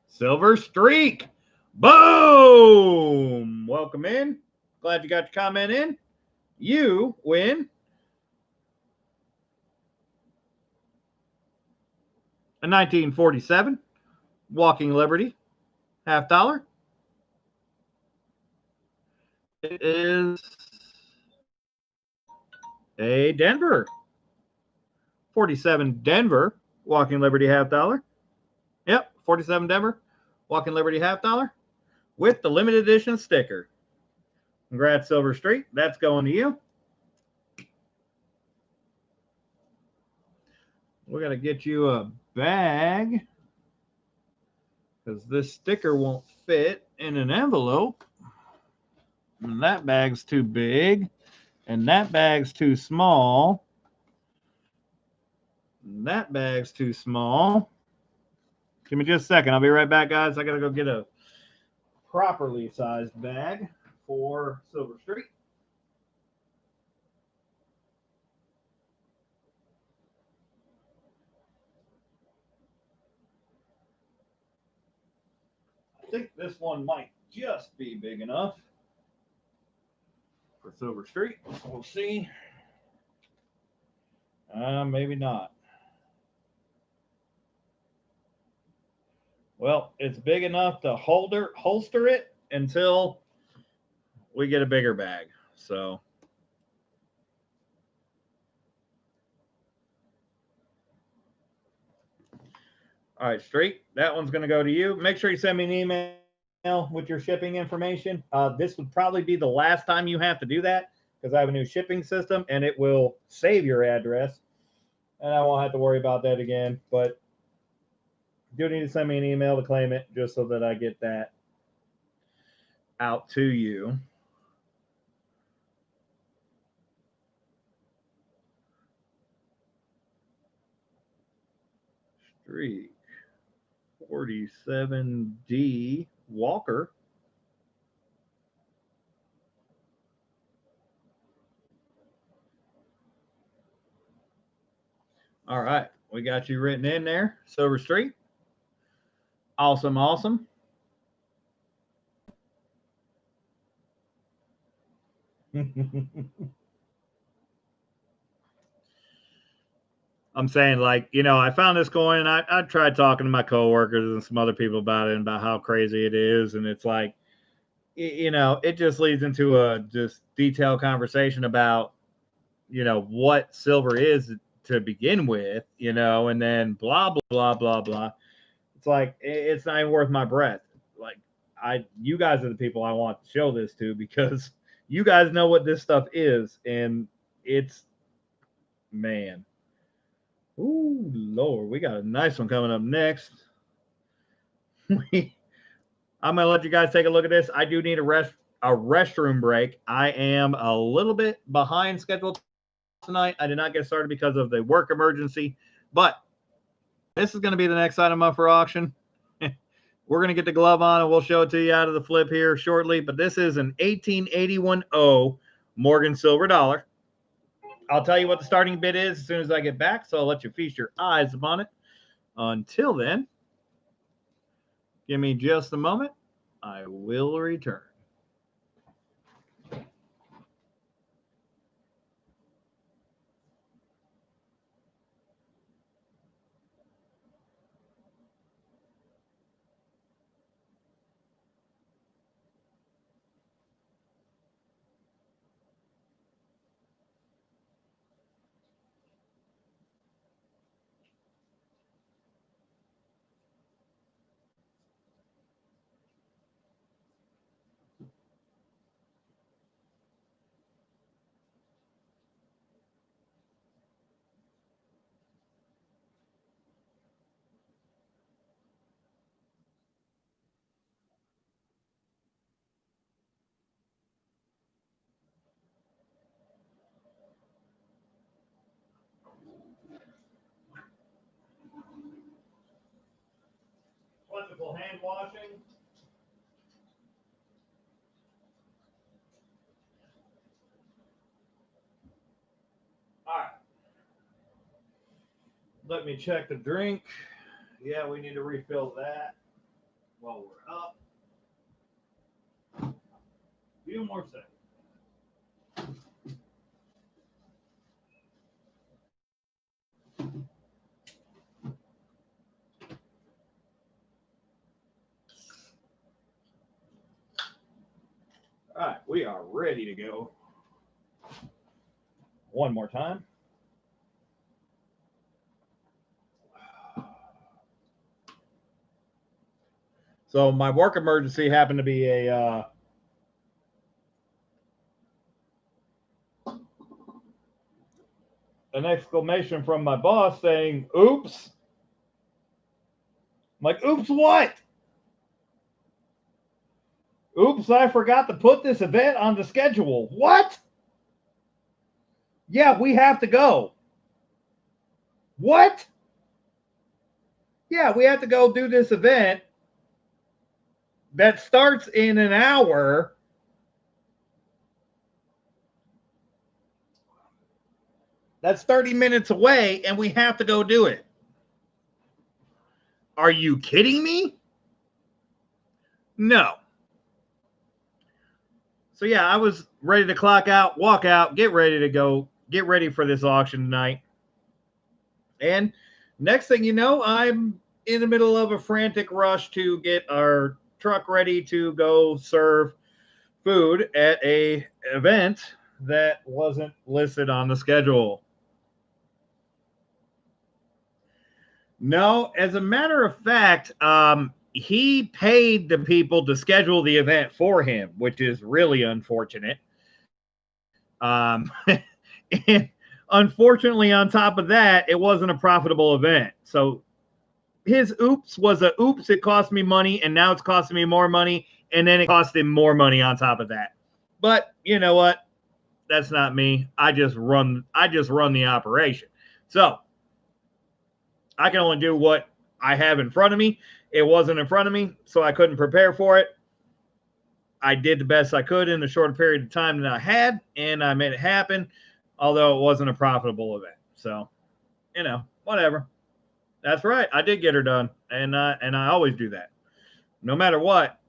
Silver Streak. Boom. Welcome in. Glad you got your comment in. You win a 1947 Walking Liberty $50. It is a Denver 47 Denver Walking Liberty $50. Yep, 47 Denver Walking Liberty $50 with the limited edition sticker. Congrats, Silver Streak. That's going to you. We're going to get you a bag because this sticker won't fit in an envelope. And that bag's too big. And that bag's too small. And that bag's too small. Give me just a second. I'll be right back, guys. I got to go get a properly sized bag for Silver Streak. I think this one might just be big enough for Silver Streak. We'll see. Maybe not. Well, it's big enough to holster it until we get a bigger bag. So all right, Streak, that one's going to go to you. Make sure you send me an email with your shipping information. This would probably be the last time you have to do that because I have a new shipping system and it will save your address. And I won't have to worry about that again. But you do need to send me an email to claim it just so that I get that out to you. Streak 47D Walker. All right, we got you written in there, Silver Streak. Awesome, awesome. I'm saying, like, you know, I found this coin and I tried talking to my coworkers and some other people about it and about how crazy it is. And it's like, you know, it just leads into a just detailed conversation about, you know, what silver is to begin with, you know, and then blah, blah, blah, blah, blah. It's like, it's not even worth my breath. Like, you guys are the people I want to show this to because you guys know what this stuff is. And it's, man. Ooh, Lord, we got a nice one coming up next. I'm going to let you guys take a look at this. I do need a a restroom break. I am a little bit behind schedule tonight. I did not get started because of the work emergency, but this is going to be the next item up for auction. We're going to get the glove on and we'll show it to you out of the flip here shortly, but this is an 1881 Morgan silver dollar. I'll tell you what the starting bid is as soon as I get back, so I'll let you feast your eyes upon it. Until then, give me just a moment. I will return. Plentiful hand washing. All right. Let me check the drink. Yeah, we need to refill that while we're up. Few more seconds. All right, we are ready to go. One more time. So my work emergency happened to be an exclamation from my boss saying, "Oops." I'm like, "Oops, what?" "Oops, I forgot to put this event on the schedule." "What?" "Yeah, we have to go." "What?" "Yeah, we have to go do this event that starts in an hour. That's 30 minutes away, and we have to go do it." "Are you kidding me?" No. So yeah, I was ready to clock out, walk out, get ready to go, get ready for this auction tonight. And next thing you know, I'm in the middle of a frantic rush to get our truck ready to go serve food at a event that wasn't listed on the schedule. No, as a matter of fact, he paid the people to schedule the event for him, which is really unfortunate. And unfortunately, on top of that, it wasn't a profitable event. So his oops was a oops, it cost me money, and now it's costing me more money, and then it cost him more money on top of that. But you know what? That's not me. I just run the operation. So I can only do what I have in front of me. It wasn't in front of me, so I couldn't prepare for it. I did the best I could in the short period of time that I had, and I made it happen, although it wasn't a profitable event. So, whatever. That's right. I did get her done, and I always do that. No matter what,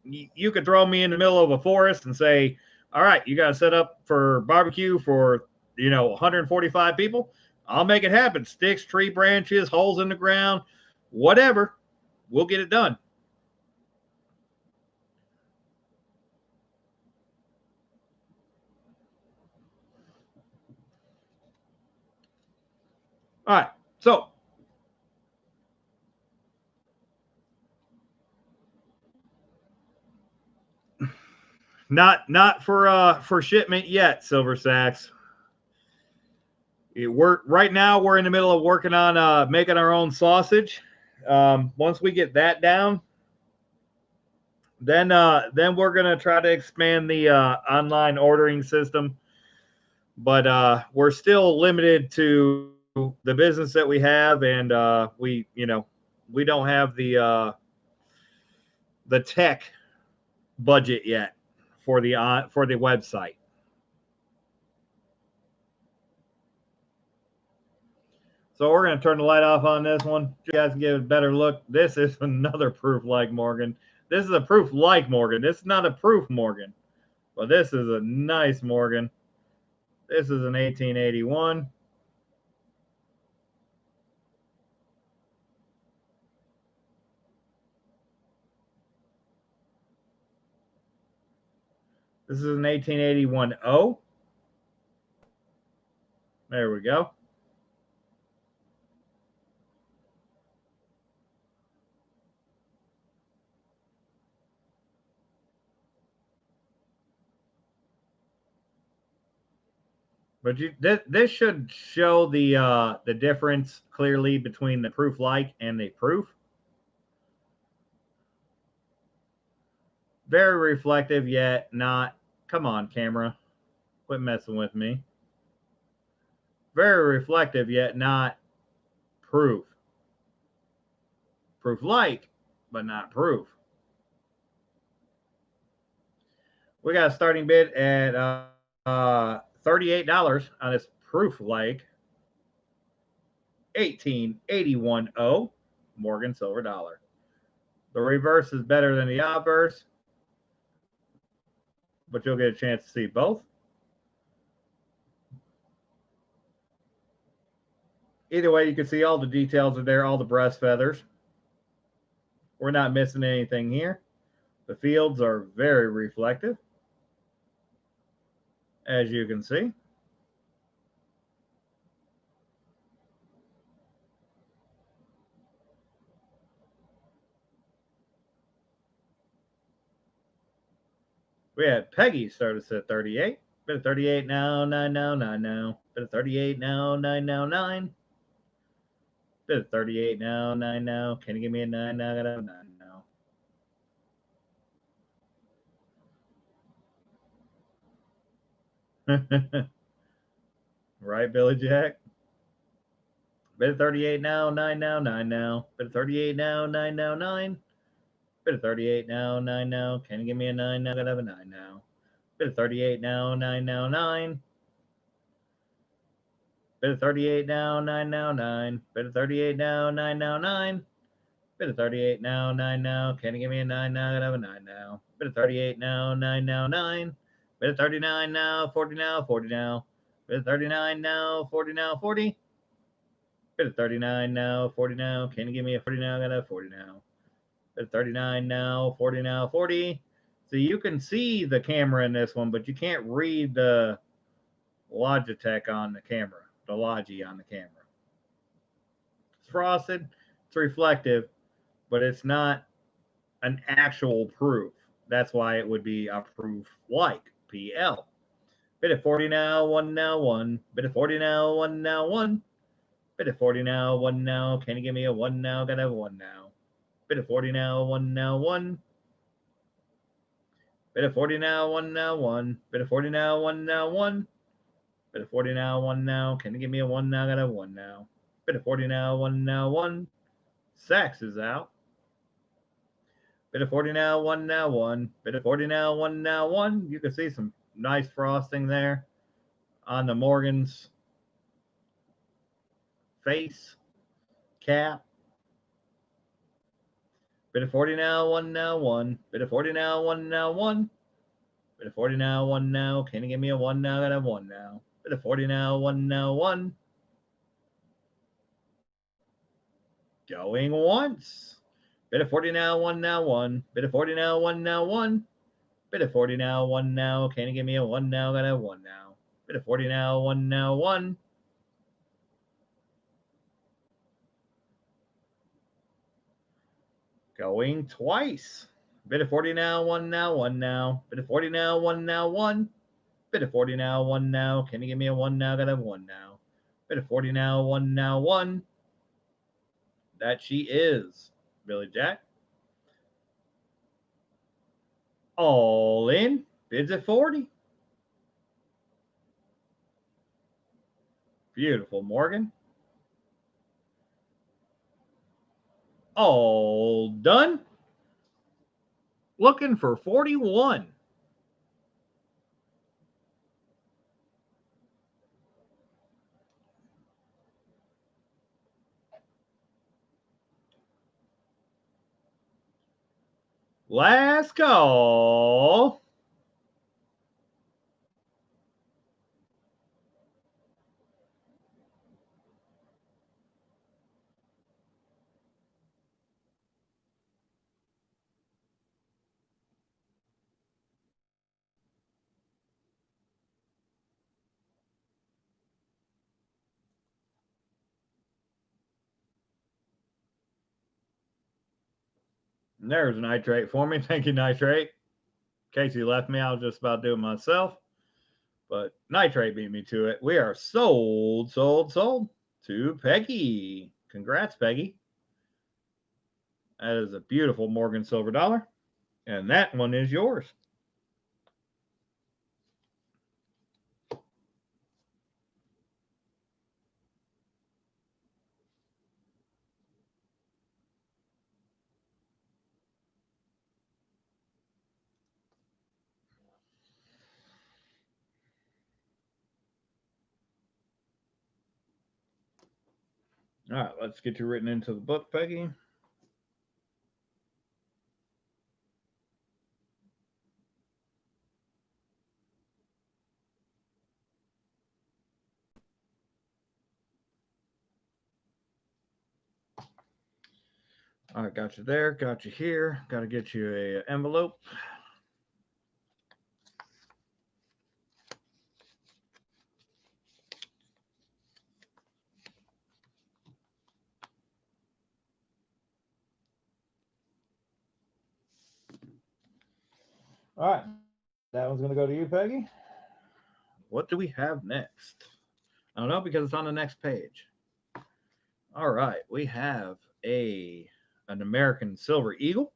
you could throw me in the middle of a forest and say, "All right, you got to set up for barbecue for 145 people." I'll make it happen. Sticks, tree branches, holes in the ground, whatever. We'll get it done. All right. So not for shipment yet, Silver Sacks. Right now we're in the middle of working on making our own sausage. Once we get that down, Then we're gonna try to expand the online ordering system, but we're still limited to the business that we have, and we don't have the tech budget yet for the website. So we're going to turn the light off on this one. You guys can get a better look. This is another proof like Morgan. This is a proof like Morgan. This is not a proof Morgan, but this is a nice Morgan. This is an 1881. This is an 1881 O. There we go. But this should show the difference clearly between the proof like and the proof. Very reflective, yet not. Come on, camera. Quit messing with me. Very reflective, yet not proof. Proof like, but not proof. We got a starting bid at $38 on this proof like 1881 O Morgan silver dollar. The reverse is better than the obverse, but you'll get a chance to see both. Either way, you can see all the details are there, all the breast feathers. We're not missing anything here. The fields are very reflective, as you can see. We had Peggy start us at 38. Bit of 38 now, 9 now, 9 now. Bit of 38 now, 9 now, 9. Bit of 38 now, 9 now. Can you give me a 9 now? I got a 9 now. Right, Billy Jack? Bit of 38 now, 9 now, 9 now. Bit of 38 now, 9 now, 9. Bit of 38 now, 9 now. Can you give me a 9 now? I got a 9 now. Bit of 38 now, 9 now, 9. Bit of 38 now, 9 now, 9. Bit of 38 now, 9 now, 9. Bit of 38 now, 9 now. Can you give me a 9 now? I got a 9 now. Bit of 38 now, 9 now, 9. Bit of 39 now, 40 now, 40 now. Bit of 39 now, 40 now, 40. Bit of 39 now, 40 now. Can you give me a 40 now? I got a 40 now. Bit of 39 now, 40 now, 40. So you can see the camera in this one, but you can't read the Logitech on the camera, the Logi on the camera. It's frosted, it's reflective, but it's not an actual proof. That's why it would be a proof like PL. Bit of 40 now, 1 now, 1. Bit of 40 now, 1 now, 1. Bit of 40 now, 1 now. Can you give me a 1 now? Gotta have 1 now. Bit of 40 now, 1 now, 1. Bit of 40 now, 1 now, 1. Bit of 40 now, 1 now, 1. Bit of 40 now, 1 now. Can you give me a 1 now? Gotta have 1 now. Bit of 40 now, 1 now, 1. Sax is out. Bit of 40 now, 1 now, 1. Bit of 40 now, 1 now, 1. You can see some nice frosting there on the Morgan's face, cap. Bit of 40 now, 1 now, 1. Bit of 40 now, 1 now, 1. Bit of 40 now, 1 now. Can you give me a 1 now? Gotta have 1 now. Bit of 40 now, 1 now, 1. Going once. Bit of 40 now, 1 now, 1. Bit of 40 now, 1 now, 1. Bit of 40 now, 1 now. Can you give me a 1 now? Gotta have 1 now. Bit of 40 now, 1 now, 1. Going twice. Bit of 40 now, 1 now, 1 now. Bit of 40 now, 1 now, 1. Bit of 40 now, 1 now. Can you give me a 1 now? Gotta have 1 now. Bit of 40 now, 1 now, 1. That she is Billy Jack. All in. Bids at 40. Beautiful, Morgan. All done. Looking for 41. Last call. There's a nitrate for me. Thank you, nitrate. Casey left me. I was just about to do it myself. But nitrate beat me to it. We are sold to Peggy. Congrats, Peggy. That is a beautiful Morgan silver dollar. And that one is yours. All right, let's get you written into the book, Peggy. All right, got you there, got you here. Got to get you a envelope. All right, that one's going to go to you, Peggy. What do we have next? I don't know because it's on the next page. All right, we have an American Silver Eagle.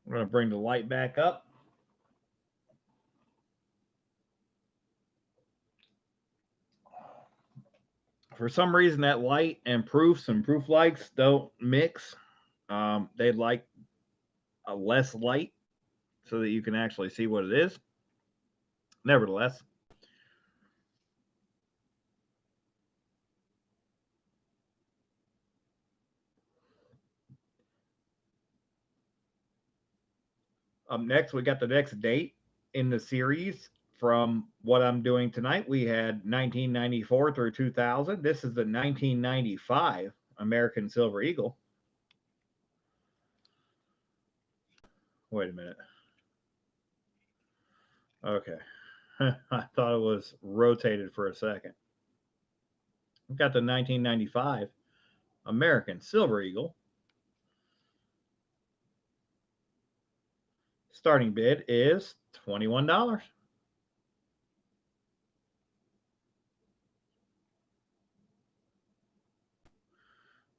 We're going to bring the light back up. For some reason, that light and proofs and proof lights don't mix. They like a less light so that you can actually see what it is. Nevertheless, up next, we got the next date in the series from what I'm doing tonight. We had 1994 through 2000. This is the 1995 American Silver Eagle. Wait a minute. Okay. I thought it was rotated for a second. We've got the 1995 American Silver Eagle. Starting bid is $21.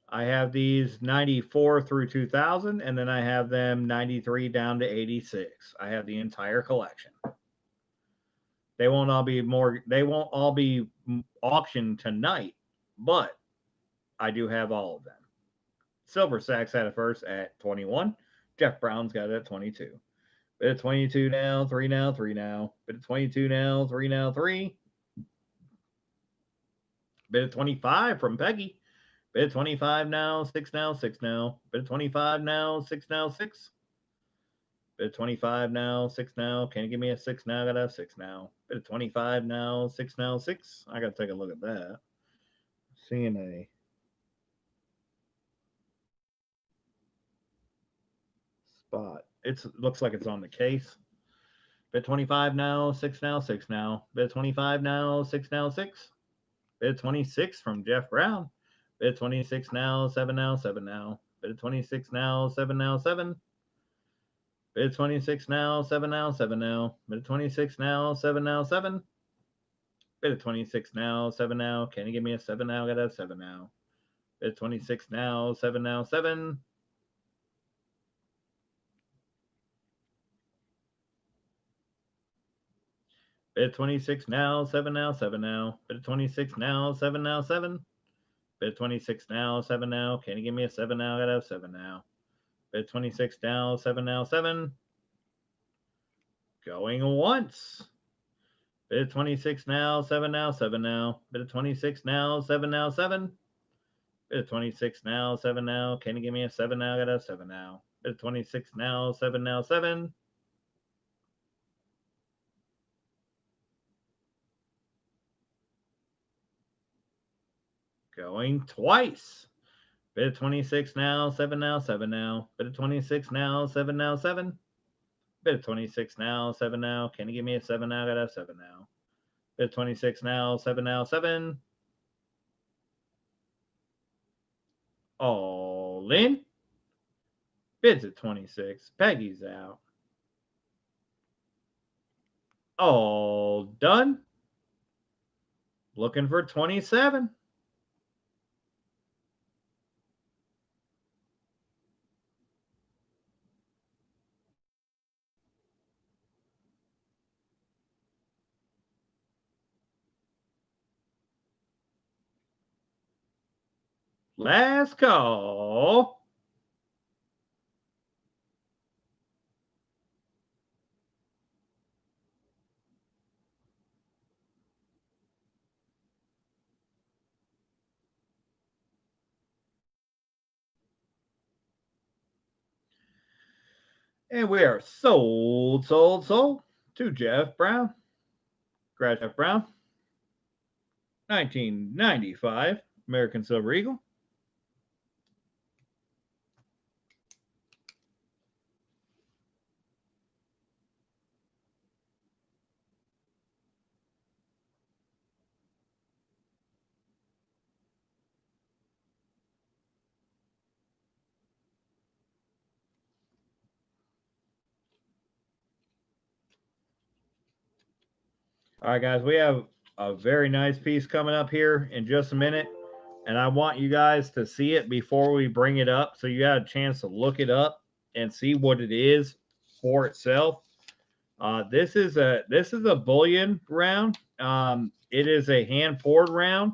I have these 94 through 2000, and then I have them 93 down to 86. I have the entire collection. They won't all be auctioned tonight, but I do have all of them. Silver Sacks had it first at 21. Jeff Brown's got it at 22. Bid at 22 now, 3 now, 3 now. Bid at 22 now, 3 now, 3. Bid at 25 from Peggy. Bid at 25 now, 6 now, 6 now. Bid at 25 now, 6 now, 6. Bid at 25 now, 6 now. Can you give me a 6 now? I gotta have 6 now. Bid at 25 now, 6 now, 6. I gotta take a look at that. CNA. Spot. It looks like it's on the case. Bid 25 now, 6 now, 6 now. Bid 25 now, 6 now, 6. Bid 26 from Jeff Brown. Bid 26 now, 7 now, 7 now. Bid 26 now, 7 now, 7. Bid 26 now, 7 now, 7 now. Bid 26 now, 7 now, 7. Bid 26 now, 7 now. Can you give me a 7 now? I gotta have 7 now. Bid at 26 now, 7 now, 7. Bid at 26 now, 7 now, 7 now. Bid at 26 now, 7 now, 7. Bid at 26 now, 7 now. Can you give me a 7 now? I gotta have 7 now. Bid at 26 now, 7 now, 7. Going once. Bid at 26 now, 7 now, 7 now. Bid at 26 now, 7 now, 7. Bid at 26 now, 7 now. Can you give me a 7 now? I gotta have 7 now. Bid at 26 now, 7 now, 7. Going twice. Bid at 26 now, 7 now, 7 now. Bid at 26 now, 7 now, 7. Bid at 26 now, 7 now. Can you give me a 7 now? I gotta have 7 now. Bid at 26 now, 7 now, 7. All in. Bids at 26. Peggy's out. All done. Looking for 27. Last call. And we are sold to Jeff Brown. Congrats, Jeff Brown. 1995 American Silver Eagle. All right, guys, we have a very nice piece coming up here in just a minute, and I want you guys to see it before we bring it up, so you got a chance to look it up and see what it is for itself. This is a bullion round. It is a hand poured round.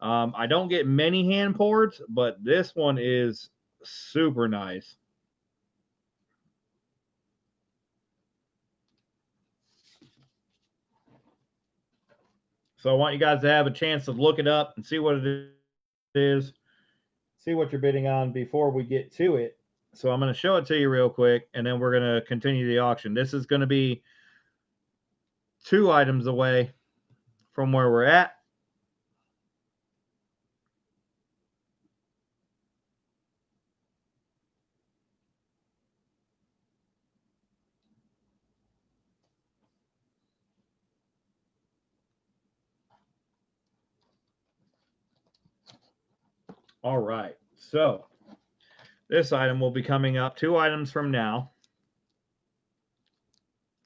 I don't get many hand pours, but this one is super nice. So I want you guys to have a chance to look it up and see what it is, see what you're bidding on before we get to it. So I'm going to show it to you real quick, and then we're going to continue the auction. This is going to be 2 items away from where we're at. All right. So this item will be coming up 2 items from now.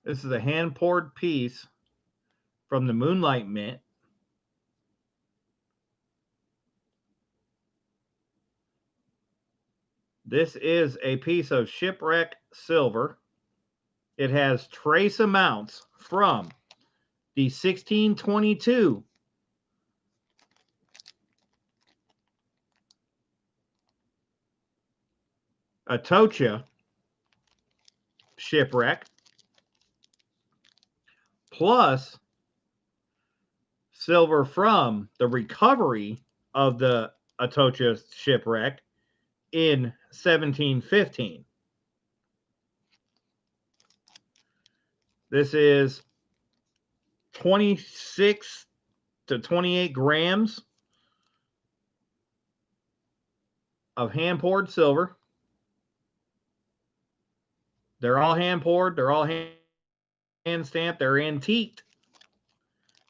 This is a hand-poured piece from the Moonlight Mint. This is a piece of shipwreck silver. It has trace amounts from the 1622 Atocha shipwreck, plus silver from the recovery of the Atocha shipwreck in 1715. This is 26 to 28 grams of hand-poured silver. They're all hand-poured. They're all hand-stamped. They're antiqued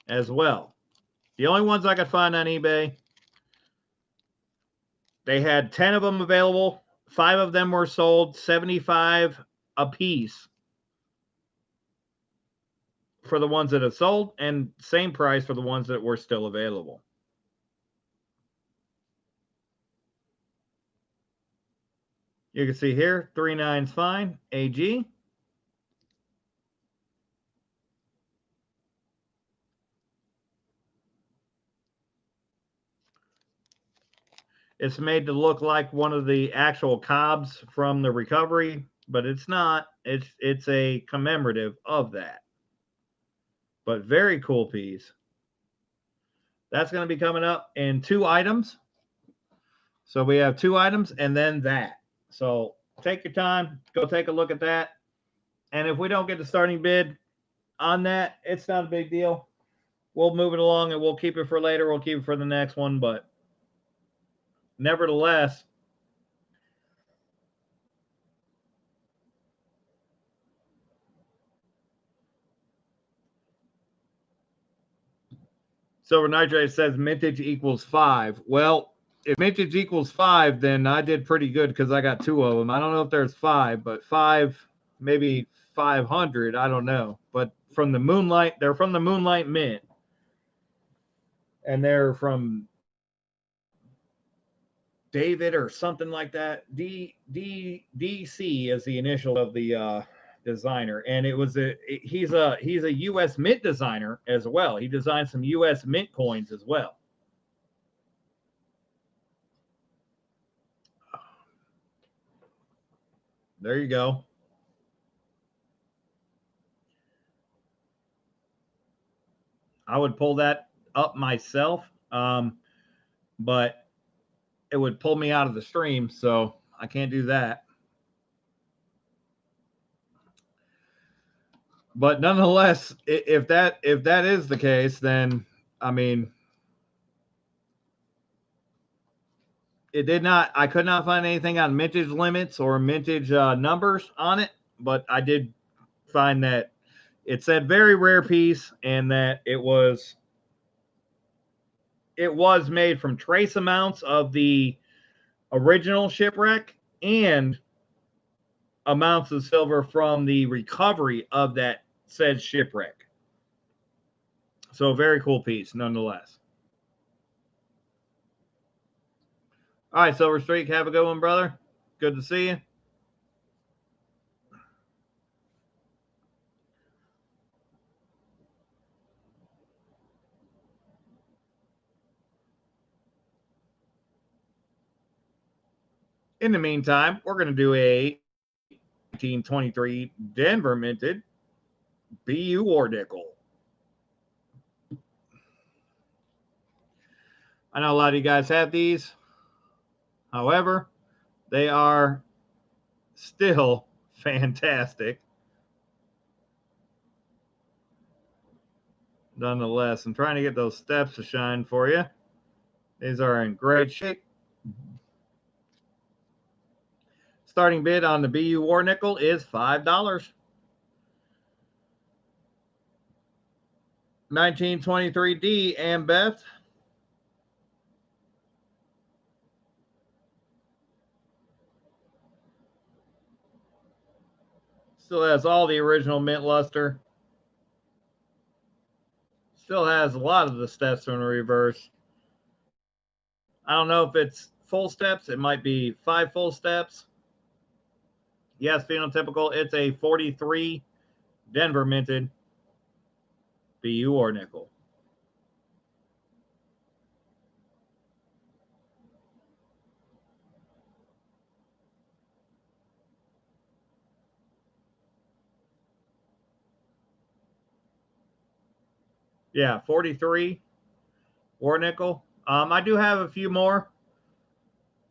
as well. The only ones I could find on eBay, they had 10 of them available. 5 of them were sold, $75 a piece for the ones that have sold, and same price for the ones that were still available. You can see here, 3/9's fine, AG. It's made to look like one of the actual cobs from the recovery, but it's not. It's a commemorative of that. But very cool piece. That's going to be coming up in 2 items. So we have 2 items and then that. So take your time, go take a look at that. And if we don't get the starting bid on that, it's not a big deal. We'll move it along and we'll keep it for later. We'll keep it for the next one. But nevertheless, Silver Nitrate says mintage equals 5. Well, if mintage equals 5, then I did pretty good because I got 2 of them. I don't know if there's 5, but 5, maybe 500. I don't know. But from the Moonlight, they're from the Moonlight Mint. And they're from David or something like that. DC is the initial of the designer, and he's a U.S. Mint designer as well. He designed some U.S. Mint coins as well. There you go. I would pull that up myself, but it would pull me out of the stream, so I can't do that. But nonetheless, if that is the case, then I mean, I could not find anything on mintage limits or mintage numbers on it, but I did find that it said very rare piece and that it was made from trace amounts of the original shipwreck and amounts of silver from the recovery of that said shipwreck. So a very cool piece nonetheless. All right, Silver Streak, have a good one, brother. Good to see you. In the meantime, we're going to do a 1923 Denver minted BU War Nickel. I know a lot of you guys have these. However, they are still fantastic. Nonetheless, I'm trying to get those steps to shine for you. These are in great shape. Starting bid on the BU War Nickel is $5. 1923D Ambeth. Still has all the original mint luster. Still has a lot of the steps in reverse. I don't know if it's full steps. It might be 5 full steps. Yes, phenotypical. It's a 43 Denver minted BU War Nickel. Yeah, 43 War Nickel. I do have a few more.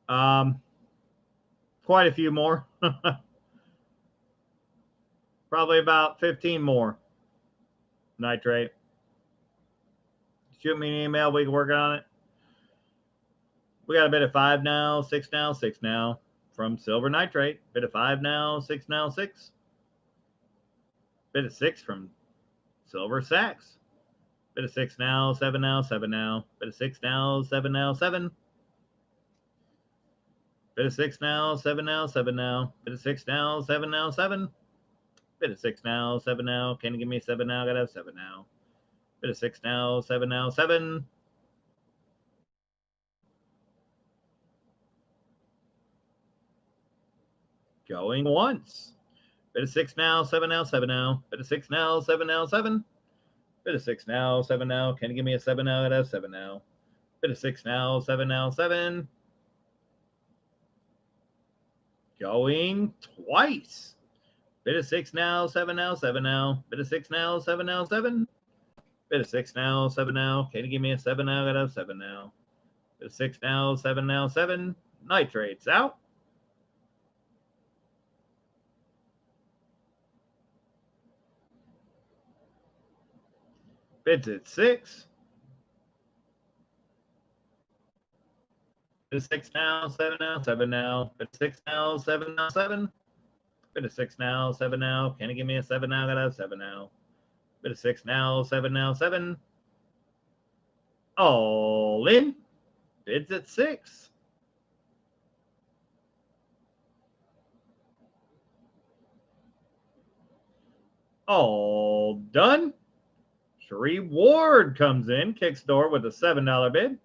Quite a few more. Probably about 15 more. Nitrate. Shoot me an email. We can work on it. We got a bit of 5 now, 6 now, 6 now from Silver Nitrate. Bit of 5 now, 6 now, 6. Bit of 6 from Silver Sax. Bit of 6 now, 7 now, 7 now. Bit of 6 now, 7 now, 7. Bit of 6 now, 7 now, 7 now. Bit of 6 now, 7 now, 7. Bit of 6 now, 7 now. Can you give me 7 now? Gotta have 7 now. Bit of 6 now, 7 now, 7. Going once. Bid a 6 now, 7 now, 7 now. Bid a 6 now, 7 now, 7. Bid a 6 now, 7 now. Can you give me a 7 now? I'd have 7 now. Bid a 6 now, 7 now, 7. Going twice. Bid a 6 now, 7 now, 7 now. Bid a 6 now, 7 now, 7. Bid a 6 now, 7 now. Can you give me a 7 now? I'd have 7 now. Bid a 6 now, 7 now, 7. Nitrates out. Bids at 6. Bid a 6 now, 7 now, 7 now. Bid a 6 now, 7 now, 7. Bid a 6 now, 7 now. Can you give me a 7 now? Gotta have 7 now. Bid a 6 now, 7 now, 7. All in. Bids at 6. All done. Sheree Ward comes in, kicks door with a $7 bid.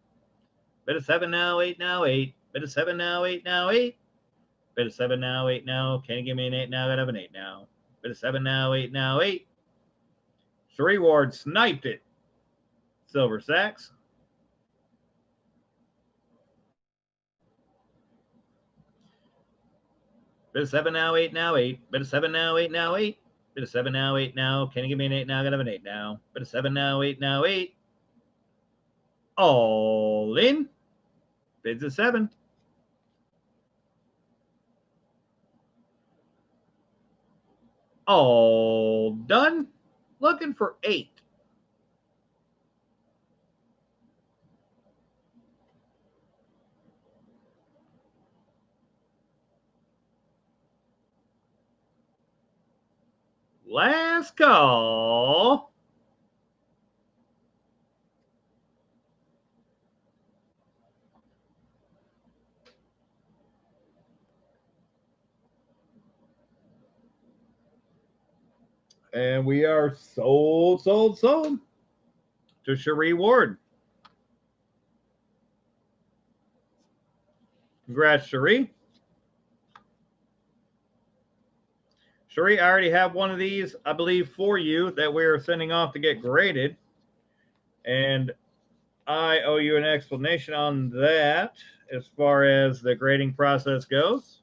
Bid a 7 now, 8 now, 8. Bid a 7 now, 8 now, 8. Bid a 7 now, 8 now. Can you give me an 8 now? Gotta have an 8 now. Bid a 7 now, 8 now, 8. Sheree Ward sniped it. Silver Sacks. Bid a 7 now, 8 now, 8. Bid a 7 now, 8 now, 8. Bid a 7 now, 8 now. Can you give me an 8 now? Gotta have an 8 now. Bid a 7 now, 8 now, 8. All in. Bids a 7. All done. Looking for 8. Last call. And we are sold to Sheree Ward. Congrats, Sheree. Sheree, I already have one of these, I believe, for you that we're sending off to get graded. And I owe you an explanation on that as far as the grading process goes.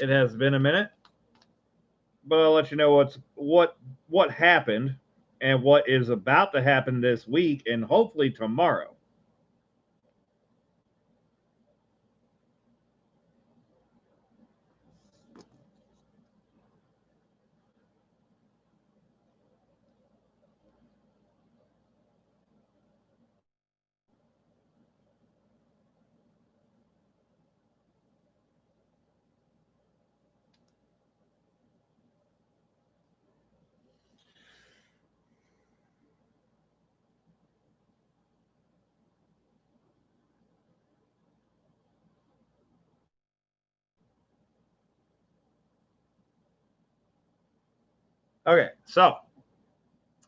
It has been a minute, but I'll let you know what happened and what is about to happen this week and hopefully tomorrow. Okay, so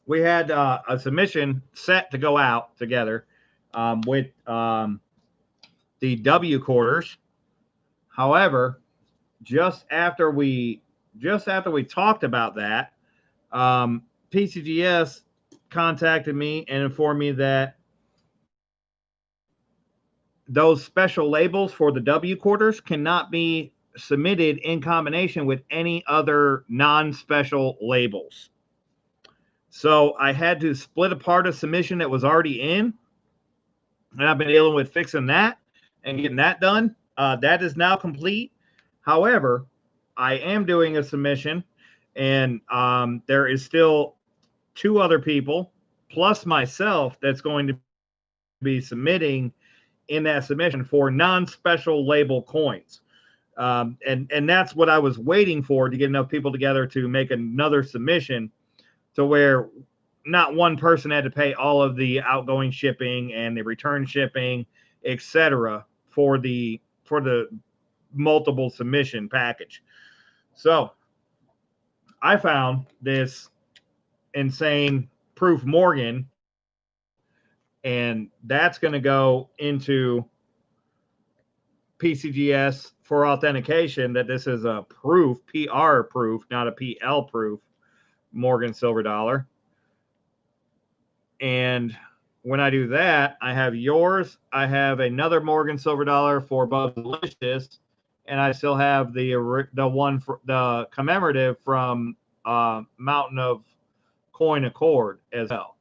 we had a submission set to go out together with the W quarters. However, just after we talked about that, PCGS contacted me and informed me that those special labels for the W quarters cannot be submitted in combination with any other non-special labels. So I had to split apart a submission that was already in, and I've been dealing with fixing that and getting that done. That is now complete. However, I am doing a submission, and there is still 2 other people plus myself that's going to be submitting in that submission for non-special label coins. And that's what I was waiting for, to get enough people together to make another submission to where not one person had to pay all of the outgoing shipping and the return shipping, etc., for the multiple submission package. So I found this insane Proof Morgan, and that's going to go into PCGS for authentication that this is a proof, PR proof, not a PL proof, Morgan silver dollar. And when I do that, I have yours. I have another Morgan silver dollar for Bub's Delicious, and I still have the one for the commemorative from Mountain of Coin Accord as well.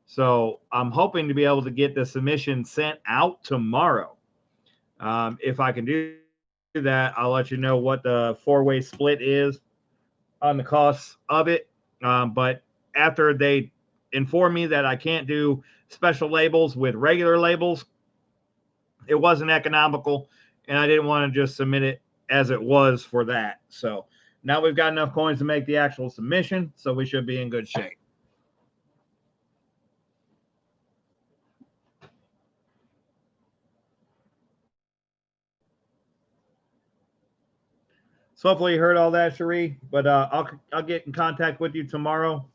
So I'm hoping to be able to get the submission sent out tomorrow. If I can do that, I'll let you know what the four-way split is on the costs of it. But after they inform me that I can't do special labels with regular labels, it wasn't economical, and I didn't want to just submit it as it was for that. So now we've got enough coins to make the actual submission, so we should be in good shape. So hopefully you heard all that, Cherie. But I'll get in contact with you tomorrow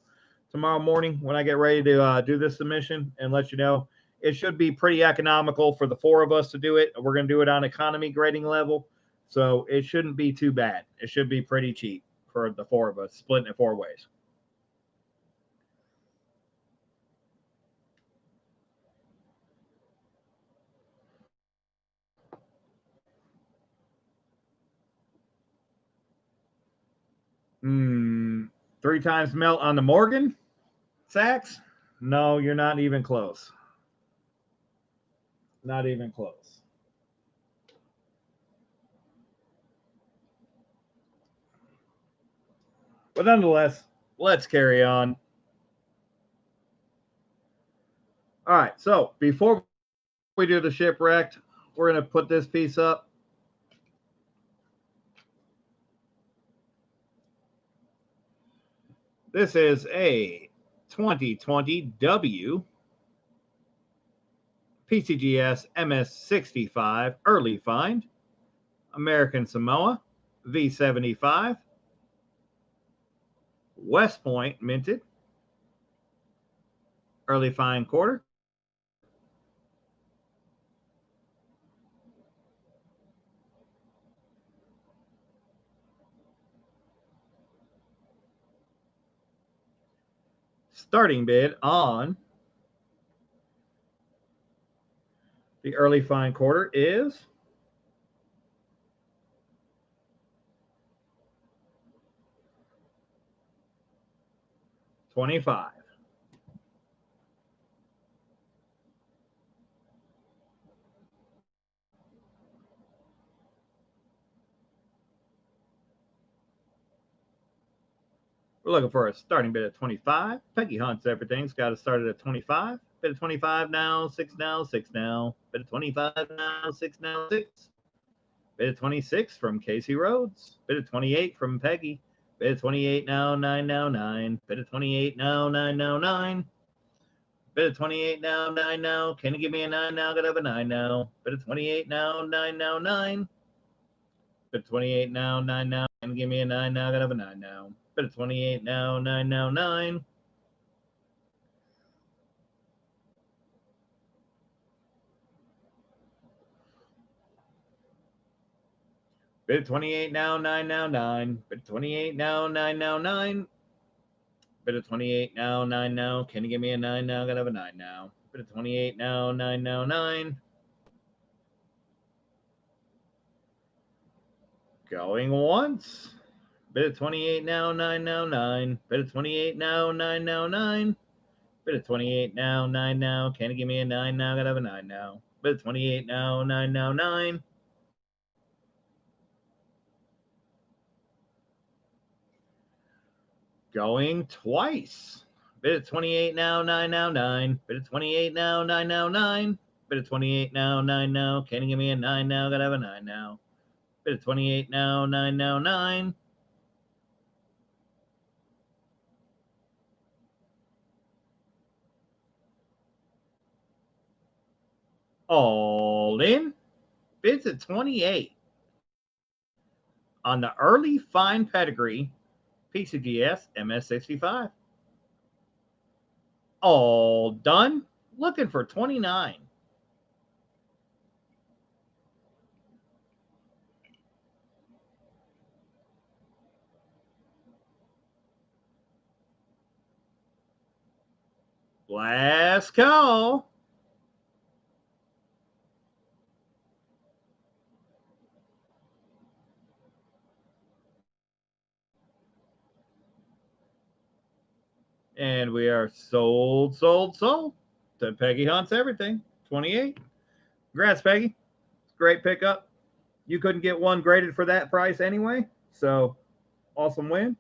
morning when I get ready to do this submission and let you know. It should be pretty economical for the four of us to do it. We're going to do it on economy grading level, so it shouldn't be too bad. It should be pretty cheap for the four of us, splitting it four ways. Three times melt on the Morgan sacks? No, you're not even close. Not even close. But nonetheless, let's carry on. All right, so before we do the shipwrecked, we're going to put this piece up. This is a 2020 W PCGS MS65 early find, American Samoa V75, West Point minted, early find quarter. Starting bid on the early find quarter is $25. We're looking for a starting bid at 25. Peggy hunts everything's got to start at 25. Bid at 25 now, 6 now, 6 now. Bid at 25 now, 6 now, 6. Bid at 26 from Casey Rhodes. Bid at 28 from Peggy. Bid at 28 now, 9 now, 9. Bid at 28 now, 9 now, 9. Bid at 28 now, 9 now. Can you give me a 9 now? Gotta have a 9 now. Bid at 28 now, 9 now, 9. Bid at 28 now, 9 now. Can you give me a 9 now? Gotta have a 9 now. Bid at 28 now, 9 now, 9. Bid at 28 now, 9 now, 9. Bid at 28 now, 9 now, 9. Bid at 28 now, 9 now. Can you give me a 9 now? Gotta have a 9 now. Bid at 28 now, 9 now, 9. Going once. Bid at 28 now, 9 now, 9. Bid at 28 now, 9 now, 9. Bid at 28 now, 9 now. Can you give me a 9 now? Gotta have a 9 now. Bid at 28 now, 9 now, 9. Going twice. Bid at 28 now, 9 now, 9. Bid at 28 now, 9 now, 9. Bid at 28 now, 9 now. Can you give me a 9 now? Gotta have a 9 now. Bid at 28 now, 9 now, 9. All in. Bids at 28. On the early fine pedigree PCGS MS65. All done. Looking for 29. Last call. And we are sold to Peggy Hunts Everything, 28. Congrats, Peggy. Great pickup. You couldn't get one graded for that price anyway, so awesome win.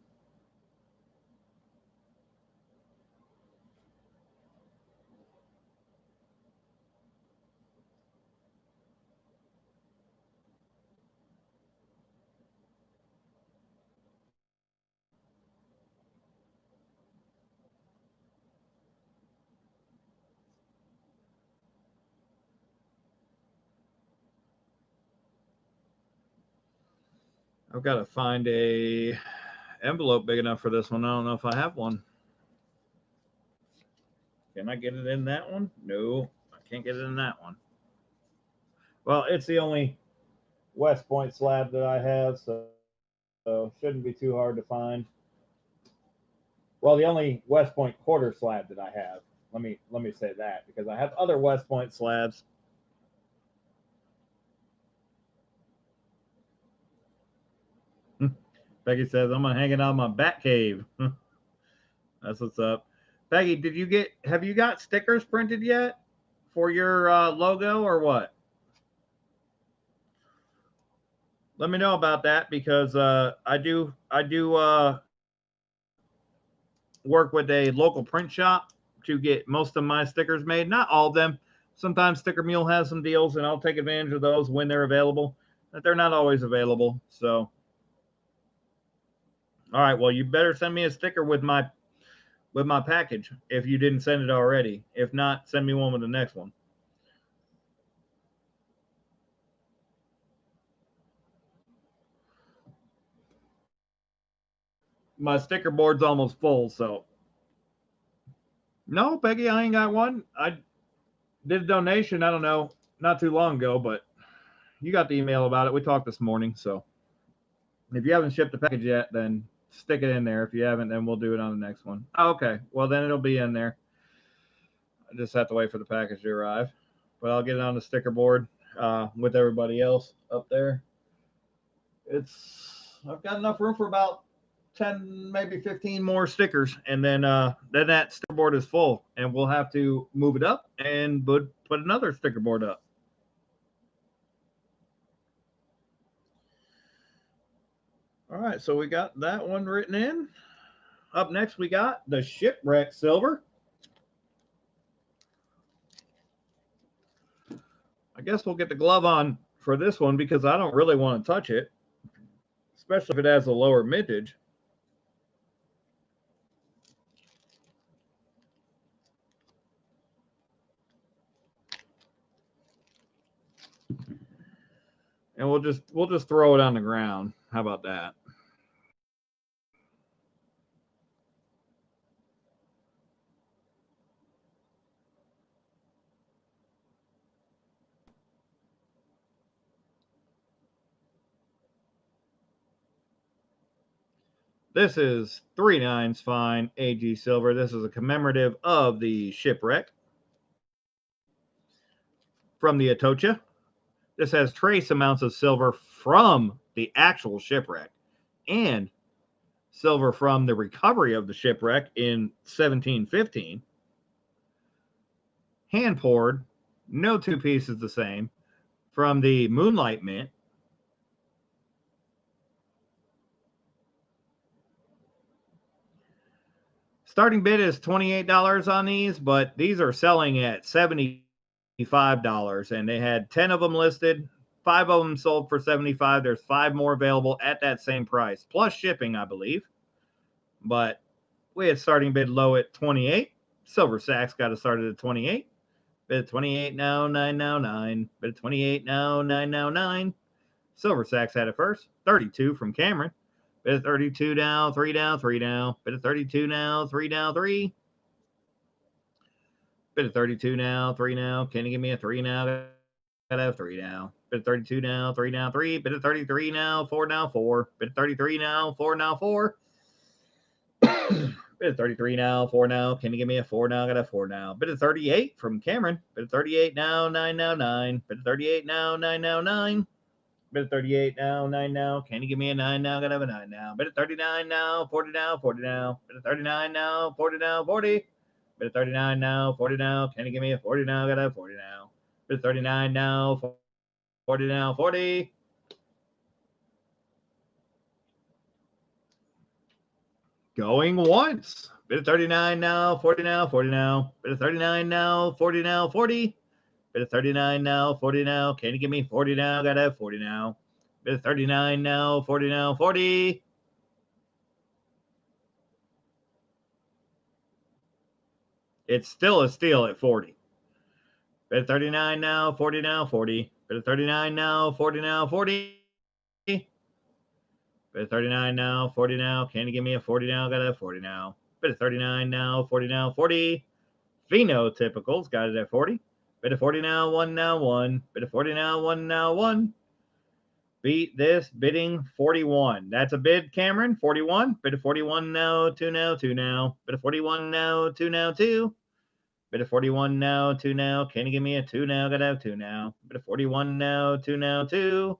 I've got to find a envelope big enough for this one. I don't know if I have one. Can I get it in that one? No, I can't get it in that one. Well, it's the only West Point slab that I have, so shouldn't be too hard to find. Well, the only West Point quarter slab that I have. Let me say that, because I have other West Point slabs. Peggy says I'm gonna hang it on my bat cave. That's what's up. Peggy, have you got stickers printed yet for your logo or what? Let me know about that, because I do work with a local print shop to get most of my stickers made. Not all of them. Sometimes Sticker Mule has some deals, and I'll take advantage of those when they're available. But they're not always available. So, all right. Well, you better send me a sticker with my package if you didn't send it already. If not, send me one with the next one. My sticker board's almost full, so. No, Peggy, I ain't got one. I did a donation, I don't know, not too long ago, but you got the email about it. We talked this morning, so if you haven't shipped the package yet, then stick it in there. If you haven't, then we'll do it on the next one. Oh, okay. Well, then it'll be in there. I just have to wait for the package to arrive. But I'll get it on the sticker board with everybody else up there. I've got enough room for about 10, maybe 15 more stickers, and then that sticker board is full, and we'll have to move it up and put another sticker board up. All right, so we got that one written in. Up next, we got the Shipwreck Silver. I guess we'll get the glove on for this one, because I don't really want to touch it, especially if it has a lower mintage. And we'll just throw it on the ground. How about that? This is 3/9 fine AG silver. This is a commemorative of the shipwreck from the Atocha. This has trace amounts of silver from the actual shipwreck and silver from the recovery of the shipwreck in 1715. Hand poured, no two pieces the same, from the Moonlight Mint. Starting bid is $28 on these, but these are selling at $75, and they had 10 of them listed. 5 of them sold for $75. There's 5 more available at that same price, plus shipping, I believe. But we had starting bid low at 28. Silver Sacks got it started at 28. Bid at 28 now, 9 now, 9. Bid at 28 now, 9 now, 9. Silver Sacks had it first. 32 from Cameron. Bid at 32 now, 3 down, 3 down. Bid at 32 now, 3 down, 3. Bid at 32 now, 3 now. Can you give me a 3 now? Gotta have 3 now. Bid at 32 now, 3 now, 3. Bid at 33 now, 4 now, 4. Bid at 33 now, 4 now, 4. Bid Bid at 33 now, 4 now. Can you give me a 4 now? Got a 4 now. Bid at 38 from Cameron. Bid at 38 now, 9 now, 9. Bid at 38 now, 9 now, 9. Bid at 38 now, 9 now. Can you give me a 9 now? Gotta have a 9 now. Bid at 39 now, 40 now, 40 now. Bid at 39 now, 40 now, 40. Bid at 39 now, 40 now. Can you give me a 40 now? Gotta have 40 now. Bid at 39 now, 40 now, 40. Going once. Bid at 39 now, 40 now, 40 now. Bid at 39 now, 40 now, 40. Bid at 39 now, 40 now. Can you give me 40 now? Gotta have 40 now. Bid at 39 now, 40 now, 40. It's still a steal at 40. Bid at 39 now, 40 now, 40. Bid at 39 now, 40 now, 40. Bid at 39 now, 40 now. Can you give me a 40 now? Gotta have 40 now. Bid at 39 now, 40 now, 40. Phenotypicals got it at 40. Bid at 40 now, 1 now, 1. Bid at 40 now, 1 now, 1. Beat this, bidding 41. That's a bid, Cameron. 41. Bid at 41 now, 2 now, 2 now. Bid at 41 now, 2 now, 2. Bid at 41 now, 2 now. Can you give me a 2 now? Gotta have 2 now. Bid at 41 now, 2 now, 2.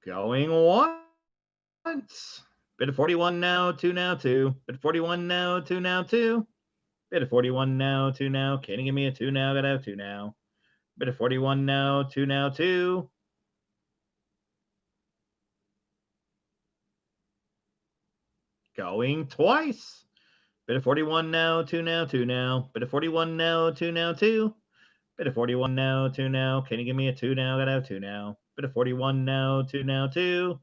Going once. Bid at 41 now, 2 now, 2. Bid at 41 now, 2 now, 2. Bid at 41 now, 2 now. Can you give me a 2 now? Gotta have 2 now. Bid at 41 now, 2 now, 2. Going twice. Bid at 41 now, 2 now, 2 now. Bid at 41 now, 2 now, 2. Bid at 41 now, 2 now. Can you give me a 2 now? Gotta have 2 now. Bid at 41 now, 2 now, 2.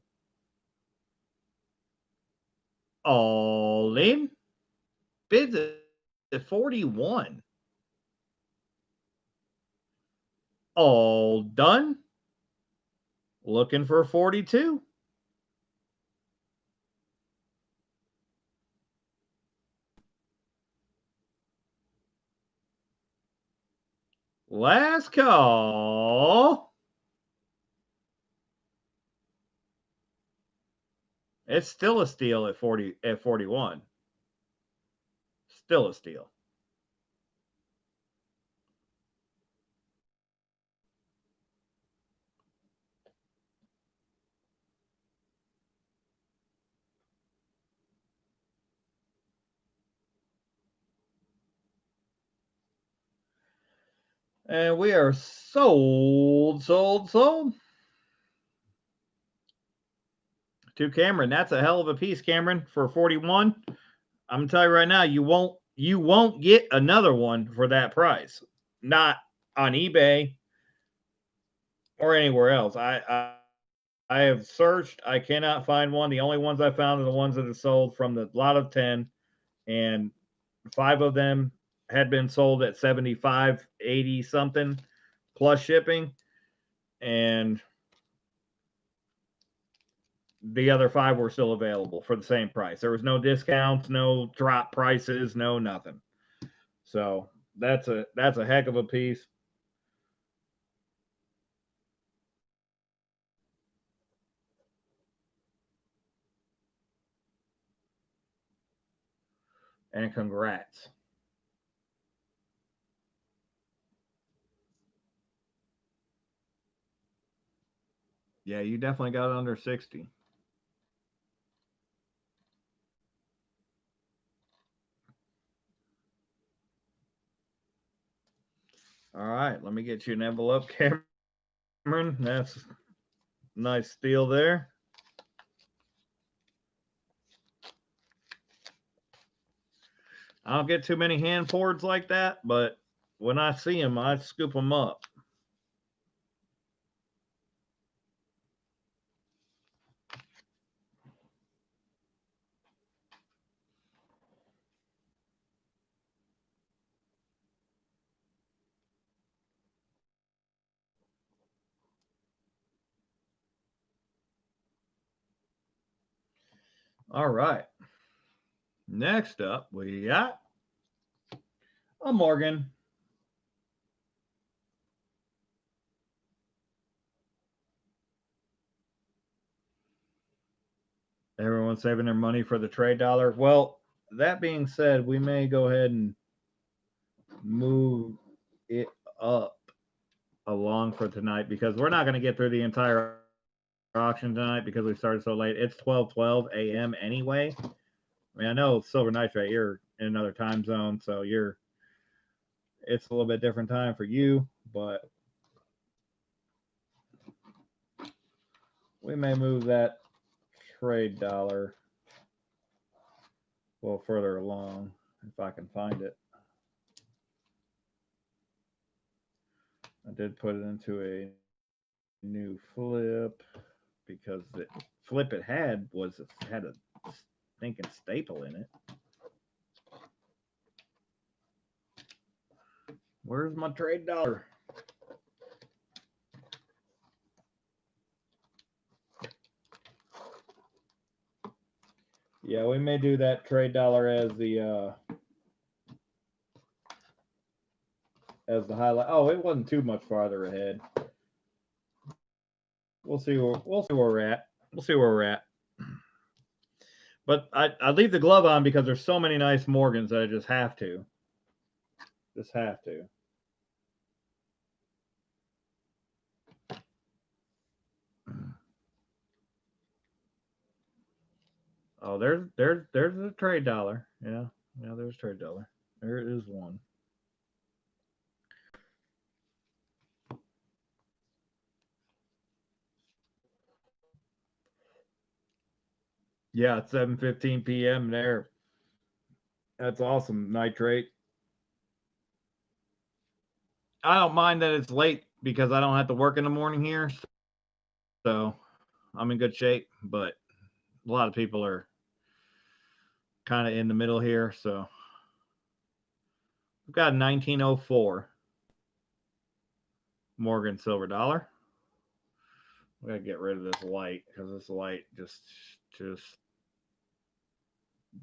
All in. Bids at 41. All done. Looking for 42. Last call. It's still a steal at 41. Still a steal. And we are sold. To Cameron. That's a hell of a piece, Cameron, for 41. I'm gonna tell you right now, you won't get another one for that price. Not on eBay or anywhere else. I have searched. I cannot find one. The only ones I found are the ones that are sold from the lot of 10, and 5 of them had been sold at 75, 80 something plus shipping, and the other 5 were still available for the same price. There was no discounts, no drop prices, no nothing. So that's a heck of a piece. And congrats. Yeah, you definitely got it under 60. All right, let me get you an envelope, Cameron. That's a nice steal there. I don't get too many hand forwards like that, but when I see them, I scoop them up. All right. Next up, we got a Morgan. Everyone's Everyone's saving their money for the trade dollar. Well, that being said, we may go ahead and move it up along for tonight because we're not going to get through the entire auction tonight because we started so late. It's 12:12 a.m. anyway. I mean, I know Silver Nitrate, you're in another time zone, so it's a little bit different time for you, but we may move that trade dollar a little further along if I can find it. I did put it into a new flip because the flip it had a stinking staple in it. Where's my trade dollar? Yeah, we may do that trade dollar as the highlight. Oh, it wasn't too much farther ahead. We'll see where we're at. We'll see where we're at. But I leave the glove on because there's so many nice Morgans that I just have to. Just have to. Oh, there's a trade dollar. Yeah, there's a trade dollar. There is one. Yeah, it's 7:15 p.m. there. That's awesome, Nitrate. I don't mind that it's late because I don't have to work in the morning here. So I'm in good shape, but a lot of people are kind of in the middle here. So we've got 1904 Morgan silver dollar. We gotta get rid of this light because this light just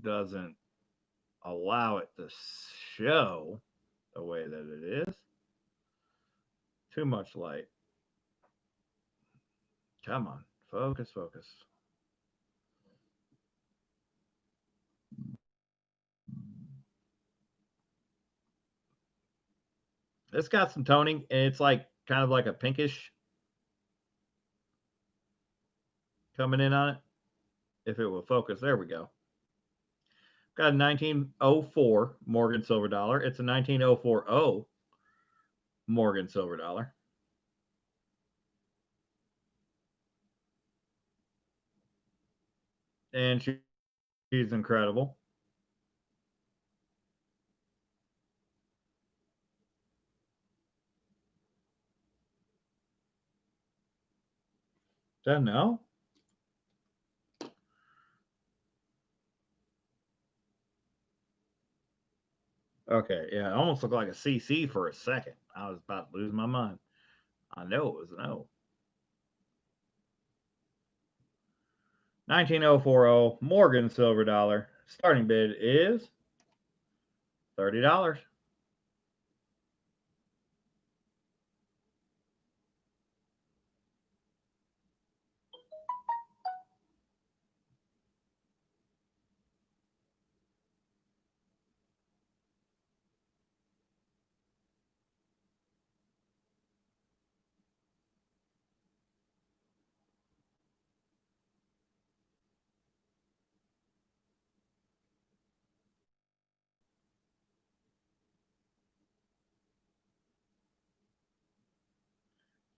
doesn't allow it to show the way that it is. Too much light. Come on, focus. It's got some toning, and it's like kind of like a pinkish coming in on it. If it will focus, there we go. Got a 1904 Morgan silver dollar. It's a 19040 Morgan silver dollar. And she's incredible. Don't know. Okay, yeah, it almost looked like a CC for a second. I was about to lose my mind. I know it was no. 19040 Morgan silver dollar. Starting bid is $30.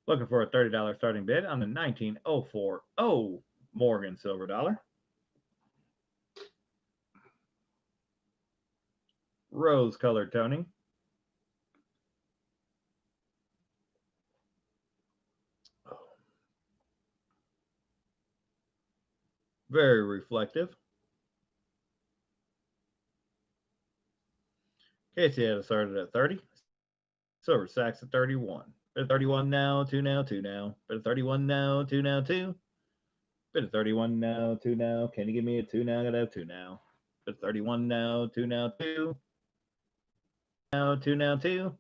Looking for a $30 starting bid on the 19040 Morgan silver dollar. Rose colored toning. Very reflective. Casey had it started at 30. Silver Sacks at 31. Bit of 31 now, 2 now, 2 now. Bit of 31 now, 2 now, 2. Bit of 31 now, 2 now. Can you give me a 2 now? Gotta have 2 now. Bit of 31 now, 2 now, 2. Now, 2 now, 2.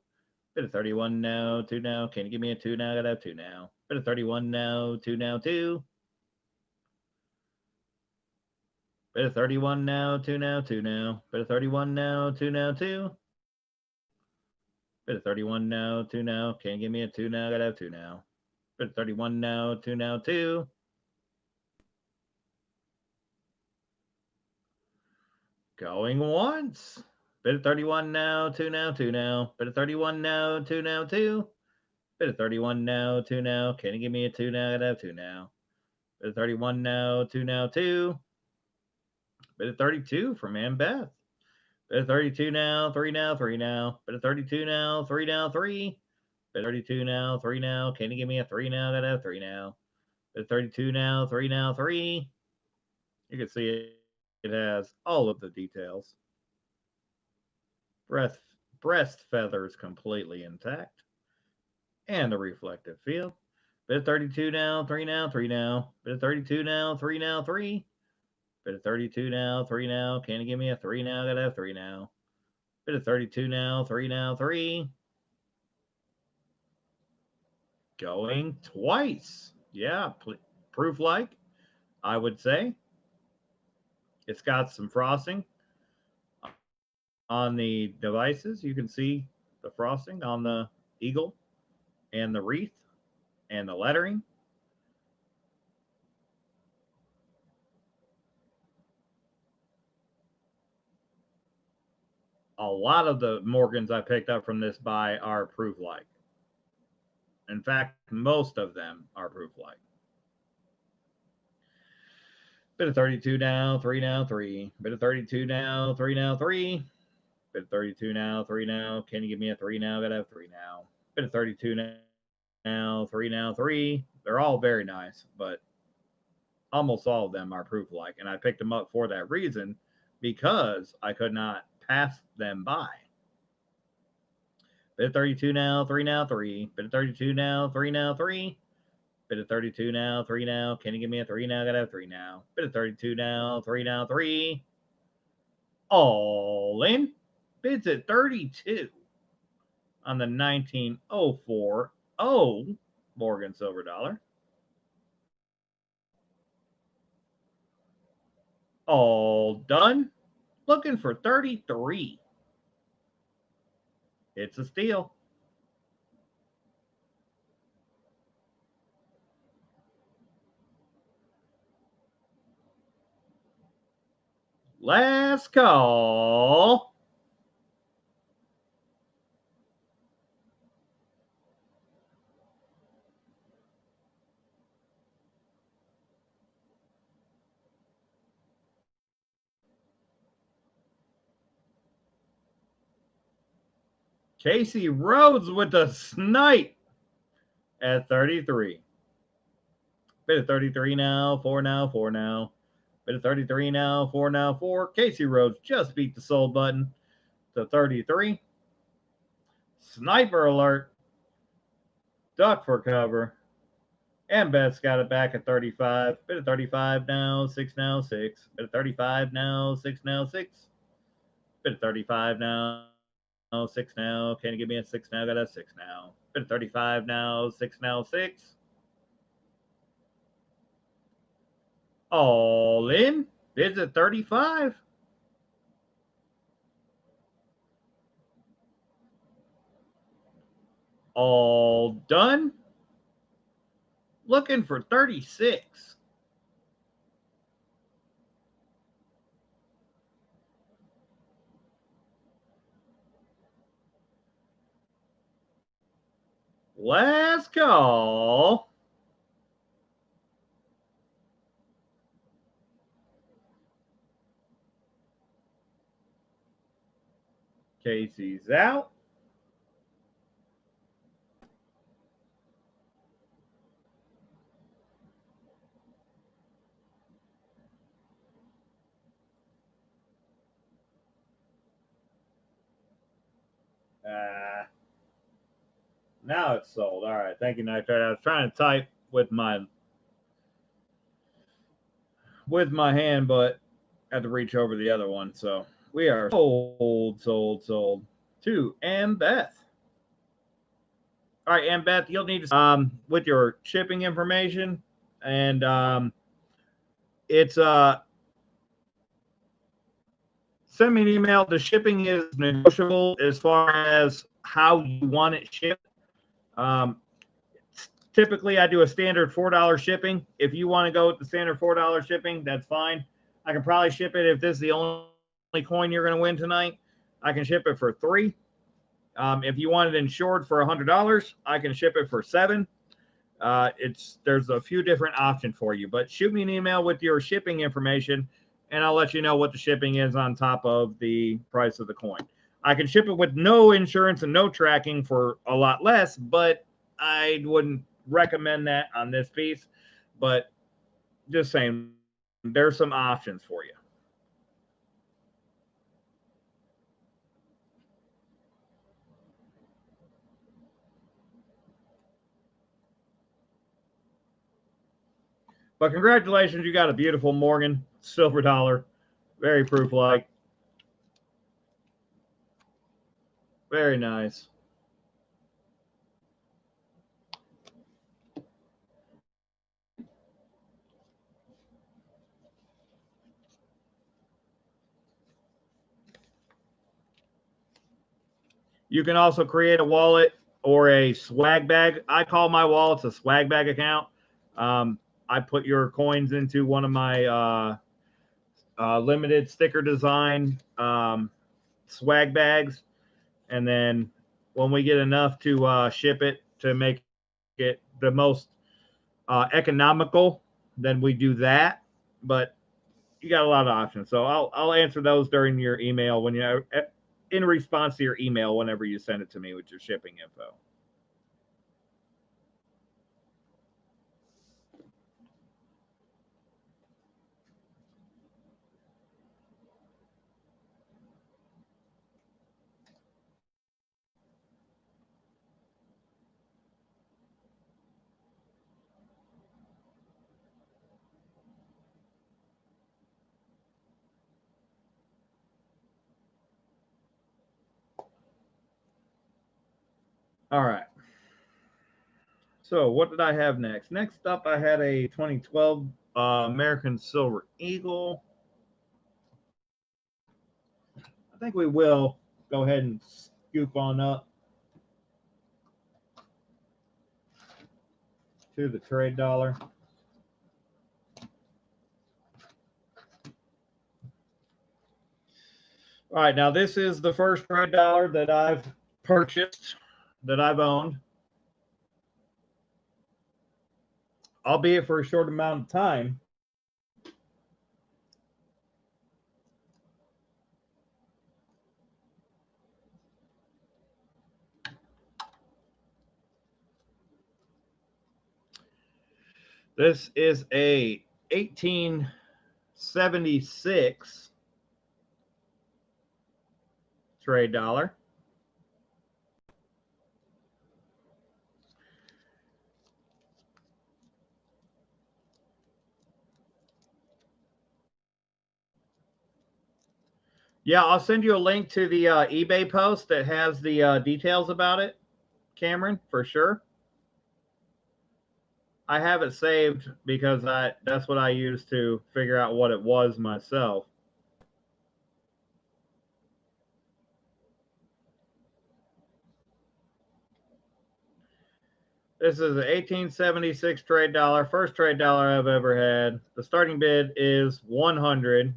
Bit of 31 now, 2 now. Can you give me a 2 now? Gotta have 2 now. Bit of 31 now, 2 now, 2. Bid of 31 now, 2 now, 2 now. Bid of 31 now, 2 now, 2. Bid of 31 now, 2 now. Can't give me a 2 now, gotta have 2 now. Bid of 31 now, 2 now, 2. Going once. Bid of 31 now, 2 now, 2 now. Bid of 31 now, 2 now, 2. Bid of 31 now, 2 now. Can you give me a 2 now? Gotta have 2 now. Bid of 31 now, 2 now, 2. Bid of 32 from Ann Beth. Bid of 32 now, 3 now, 3 now. Bid of 32 now, 3 now, 3. Bid of 32 now, 3 now. Can you give me a 3 now? Gotta have 3 now. Bid of 32 now, 3 now, 3. You can see it has all of the details. Breast feathers completely intact. And a reflective field. Bid of 32 now, 3 now, 3 now. Bid of 32 now, 3 now, 3. Bid of 32 now, 3 now. Can you give me a 3 now? Gotta have 3 now. Bid of 32 now, 3 now, 3. Going twice. Yeah, proof like, I would say. It's got some frosting on the devices. You can see the frosting on the eagle and the wreath and the lettering. A lot of the Morgans I picked up from this buy are proof like. In fact, most of them are proof like. Bid of 32 now, 3 now, 3. Bid of 32 now, 3 now, 3. Bid of 32 now, 3 now. Can you give me a 3 now? Gotta have 3 now. Bid of 32 now, 3 now, 3. They're all very nice, but almost all of them are proof like. And I picked them up for that reason because I could not pass them by. Bid of 32 now, 3 now, 3. Bid of 32 now, 3 now, 3. Bid of 32 now, 3 now. Can you give me a 3 now? Gotta have 3 now. Bid of 32 now, 3 now, 3. All in. Bids at 32 on the 1904 Morgan Silver Dollar. All done. Looking for 33. It's a steal. Last call. Casey Rhodes with the snipe at 33. Bid of 33 now, 4 now, 4 now. Bid of 33 now, 4 now, 4. Casey Rhodes just beat the sold button to 33. Sniper alert. Duck for cover. And Beth's got it back at 35. Bid of 35 now, 6 now, 6. Bid of 35 now, 6 now, 6. Bid of 35 now, 6 now. Can you give me a 6 now? Got a 6 now. Bid of 35 now, 6 now, 6. All in. Bids at 35. All done. Looking for 36. Last call. Casey's out. Now it's sold. All right. Thank you, Nitrate. I was trying to type with my hand, but I had to reach over the other one. So we are sold to Ann Beth. All right, Ann Beth, you'll need to with your shipping information, and it's send me an email. The shipping is negotiable as far as how you want it shipped. Typically, I do a standard $4 shipping. If you want to go with the standard $4 shipping, that's fine. I can probably ship it if this is the only coin you're going to win tonight. I can ship it for $3. If you want it insured for $100, I can ship it for $7. There's a few different options for you, but shoot me an email with your shipping information, and I'll let you know what the shipping is on top of the price of the coin. I can ship it with no insurance and no tracking for a lot less, but I wouldn't recommend that on this piece. But just saying, there's some options for you. But congratulations, you got a beautiful Morgan silver dollar. Very proof-like. Very nice. You can also create a wallet or a swag bag. I call my wallets a swag bag account. I put your coins into one of my limited sticker design swag bags. And then when we get enough to ship it to make it the most economical, then we do that. But you got a lot of options. So I'll answer those during your email when you in response to your email whenever you send it to me with your shipping info. All right. So what did I have next? Next up, I had a 2012 American Silver Eagle. I think we will go ahead and scoop on up to the trade dollar. All right, now this is the first trade dollar that I've purchased, that I've owned, albeit for a short amount of time. This is a 1876 trade dollar. Yeah, I'll send you a link to the eBay post that has the details about it, Cameron, for sure. I have it saved because that's what I used to figure out what it was myself. This is an 1876 trade dollar, first trade dollar I've ever had. The starting bid is 100.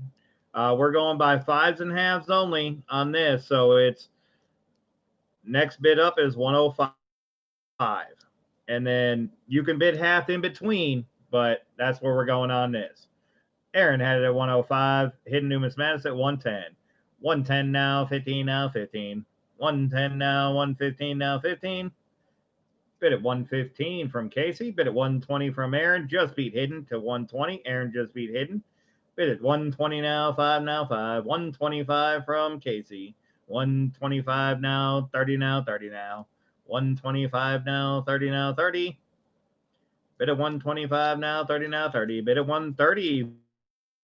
We're going by fives and halves only on this, so it's next bid up is 105. And then you can bid half in between, but that's where we're going on this. Aaron had it at 105. Hidden Numismatics at 110. 110 now, 15 now, 15. 110 now, 115 now, 15. Bid at 115 from Casey. Bid at 120 from Aaron. Just beat Hidden to 120. Aaron just beat Hidden. Bid at 120 now, 5 now, 5. 125 from Casey. 125 now, 30 now, 30 now. 125 now, 30 now, 30. Bid at 125 now, 30 now, 30. Bid at 130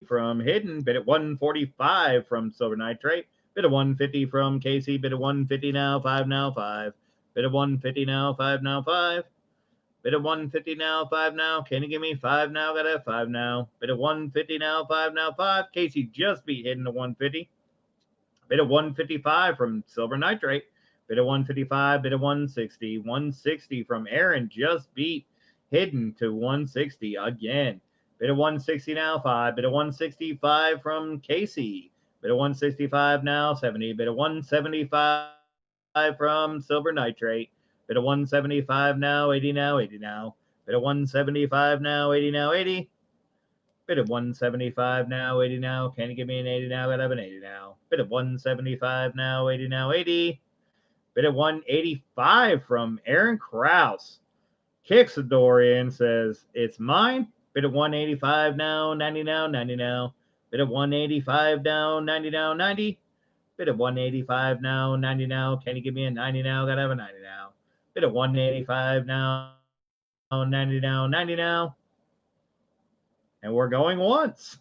from Hidden. Bid at 145 from Silver Nitrate. Bid at 150 from Casey. Bid at 150 now, 5 now, 5. Bid at 150 now, 5 now, 5. Bid at 150 now, 5 now. Can you give me 5 now? Got a 5 now. Bid at 150 now, 5 now, 5. Casey just beat Hidden to 150. Bid at 155 from silver nitrate. Bid at 155, bid at 160. 160 from Aaron just beat Hidden to 160 again. Bid at 160 now, 5. Bid at 165 from Casey. Bid at 165 now, 70. Bid at 175 from silver nitrate. Bid at 175 now, 80 now, 80 now. Bid at 175 now, 80 now, 80. Bid at 175 now, 80 now. Can you give me an 80 now? Gotta have an 80 now. Bid at 175 now, 80 now, 80. Bid at 185 from Aaron Krause. Kicks the door in, says, it's mine. Bid at 185 now, 90 now, 90 now. Bid at 185 now, 90 now, 90. Bid at 185 now, 90 now. Can you give me a 90 now? Gotta have a 90 now. Bid at 185 now, 90 now, 90 now. And we're going once.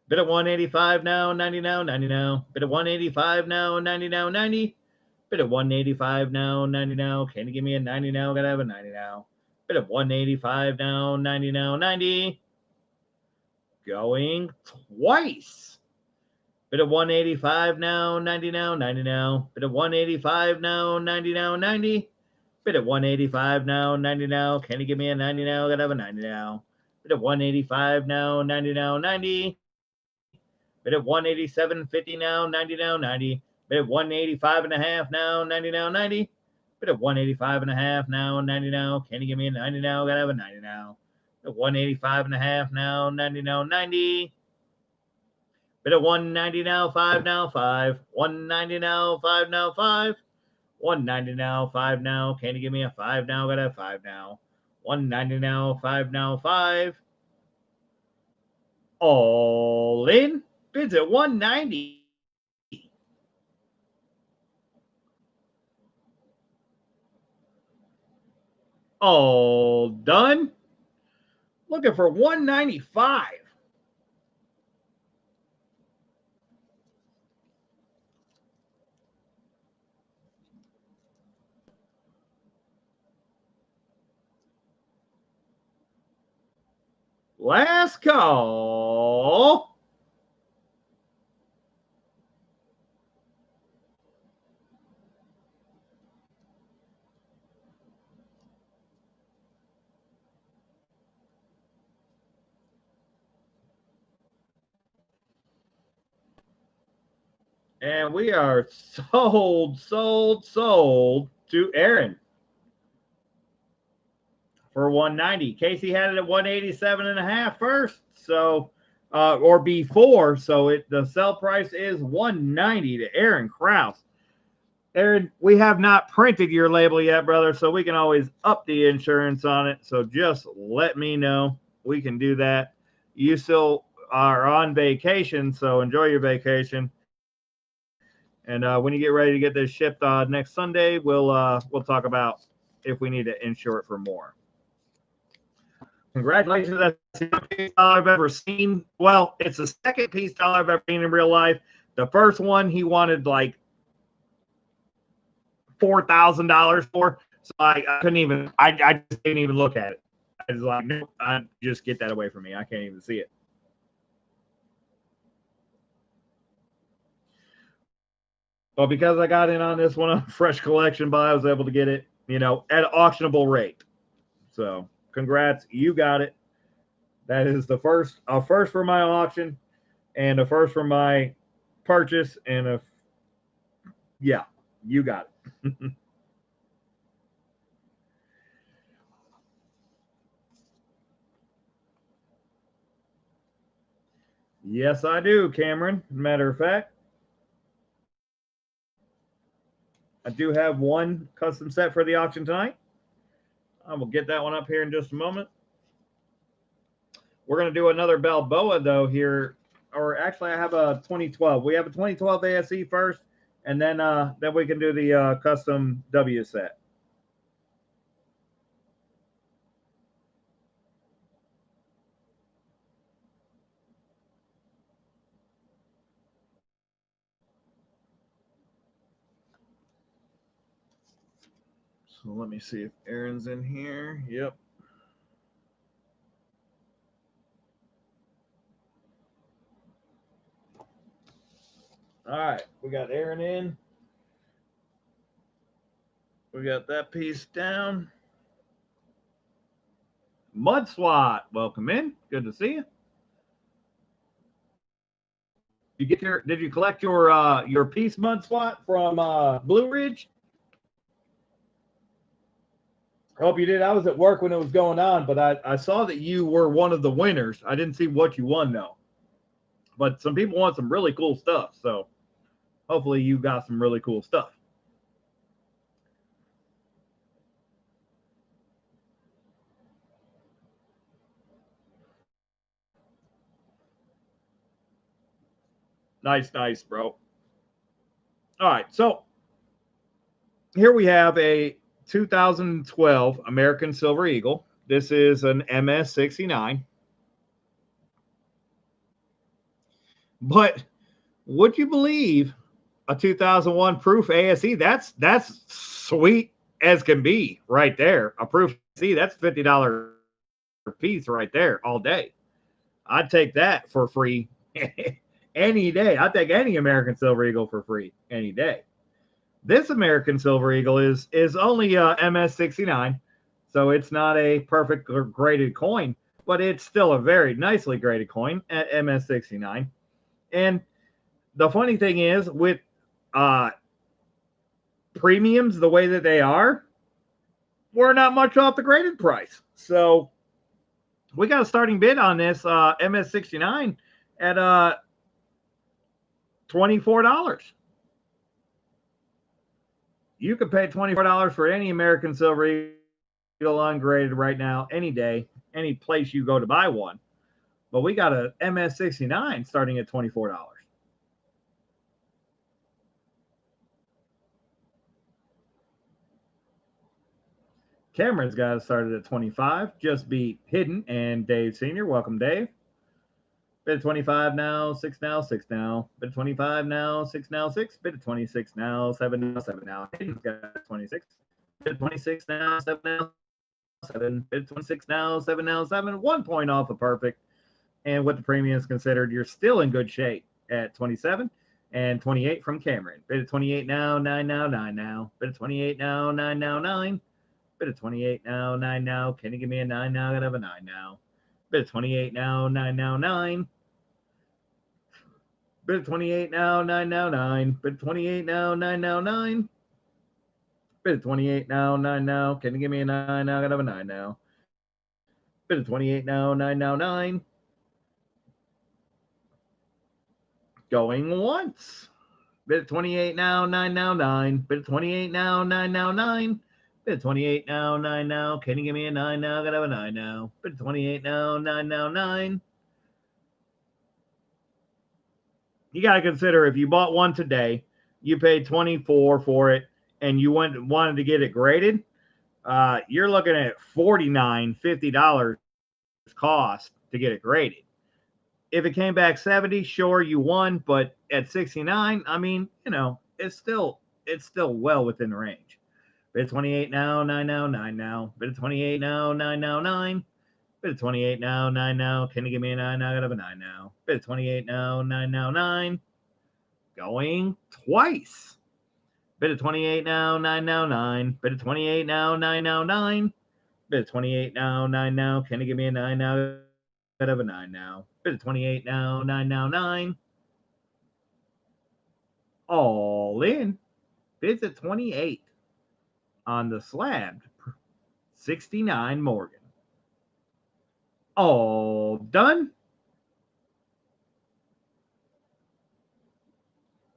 Bid at 185 now, 90 now, 90 now. Bid at 185 now, 90 now, 90. Bid at 185 now, 90 now. Can you give me a 90 now? Gotta have a 90 now. Bid at 185 now, 90 now, 90. Going twice. Bid at 185 now, 90 now, 90 now. Bid at 185 now, 90 now, 90. Bid at 185 now, 90 now. Can you give me a 90 now? Gotta have a 90 now. Bid at 185 now, 90 now, 90. Bid at 187.50 now, 90 now, 90. Bid at 185 and a half now, 90 now, 90. Bid at 185 and a half now, 90 now. Can you give me a 90 now? Gotta have a 90 now. Bid at 185 and a half now, 90 now, 90. Bid at 190 now, 5 now, 5. 190 now, 5 now, 5. 190 now, 5 now. Can you give me a 5 now? Gotta have 5 now. 190 now, 5 now, 5. All in. Bids at 190. All done. Looking for 195. Last call. And we are sold to Aaron for 190. Casey had it at 187 and a half first, so or before, so the sell price is 190 to Aaron Krause. Aaron, we have not printed your label yet, brother, so we can always up the insurance on it. So just let me know. We can do that. You still are on vacation, so enjoy your vacation. And when you get ready to get this shipped next Sunday, we'll talk about if we need to insure it for more. Congratulations. That's the piece I've ever seen. Well, it's the second piece I've ever seen in real life. The first one he wanted like $4,000 for. So I couldn't even, I just didn't even look at it. I was like, no, just get that away from me. I can't even see it. Well, because I got in on this one on fresh collection buy, I was able to get it, at an auctionable rate. So congrats, you got it. That is a first for my auction and a first for my purchase, and yeah, you got it. Yes, I do, Cameron. Matter of fact, I do have one custom set for the auction tonight. I will get that one up here in just a moment. We're going to do another Balboa, though, here. Or actually, I have a 2012. We have a 2012 ASE first, and then we can do the custom W set. So let me see if Aaron's in here. Yep. All right, we got Aaron in. We got that piece down. Mud SWAT, welcome in. Good to see you. Did you collect your piece, Mud SWAT, from Blue Ridge? I hope you did. I was at work when it was going on, but I saw that you were one of the winners. I didn't see what you won though. But some people want some really cool stuff, so hopefully you got some really cool stuff. Nice, bro. All right, so here we have a 2012 American Silver Eagle. This is an MS69. But would you believe a 2001 proof ASE? That's sweet as can be right there. A proof ASE, that's $50 piece right there all day. I'd take that for free any day. I'd take any American Silver Eagle for free any day. This American Silver Eagle is only a MS69, so it's not a perfect graded coin, but it's still a very nicely graded coin at MS69. And the funny thing is, with premiums the way that they are, we're not much off the graded price. So we got a starting bid on this MS69 at $24. You could pay $24 for any American Silver Eagle ungraded right now, any day, any place you go to buy one. But we got a MS69 starting at $24. Cameron's got it started at 25. Just beat Hidden and Dave Sr. Welcome, Dave. Bid 25 now, 6 now, 6 now. Bid 25 now, 6 now, 6. Bid 26 now, 7 now, 7 now. Hidden's got 26. Bid 26 now, 7 now, 7. Bid 26 now, 7 now, 7. 1 point off of perfect. And with the premiums considered, you're still in good shape at 27 and 28 from Cameron. Bid at 28 now, 9 now, 9 now. Bid at 28 now, 9 now, 9. Bid at 28 now, 9 now. Can you give me a 9 now? I gotta have a 9 now. Bid at 28 now, 9 now, 9. Bid at 28 now, 9 now, 9. Bid at 28 now, 9 now, 9. Bid at 28 now, 9 now. Can you give me a 9 now? I gotta have a 9 now. Bid at 28 now, 9 now, 9. Going once. Bid at 28 now, 9 now, 9. Bid at 28 now, 9 now, 9. Bid at 28 now, 9 now. Can you give me a 9 now? I gotta have a 9 now. Bid at 28 now, 9 now, 9. You gotta consider if you bought one today, you paid 24 for it, and you wanted to get it graded, you're looking at $49, $50 cost to get it graded. If it came back 70, sure, you won, but at 69, I mean, it's still well within the range. Bid 28 now, 9 now, 9 now. Bid 28 now, 9 now, 9. Bid 28 now, 9 now. Can you give me a 9 now? I gotta have a 9 now. Bid 28 now, 9 now, 9. Going twice. Bid 28 now, 9 now, 9. Bid 28 now, 9 now, 9. Bid 28 now, 9 now. Can you give me a 9 now? I gotta have a 9 now. Bid 28 now, 9 now, 9. All in. Bids at 28 on the slab. 69 Morgan. All done.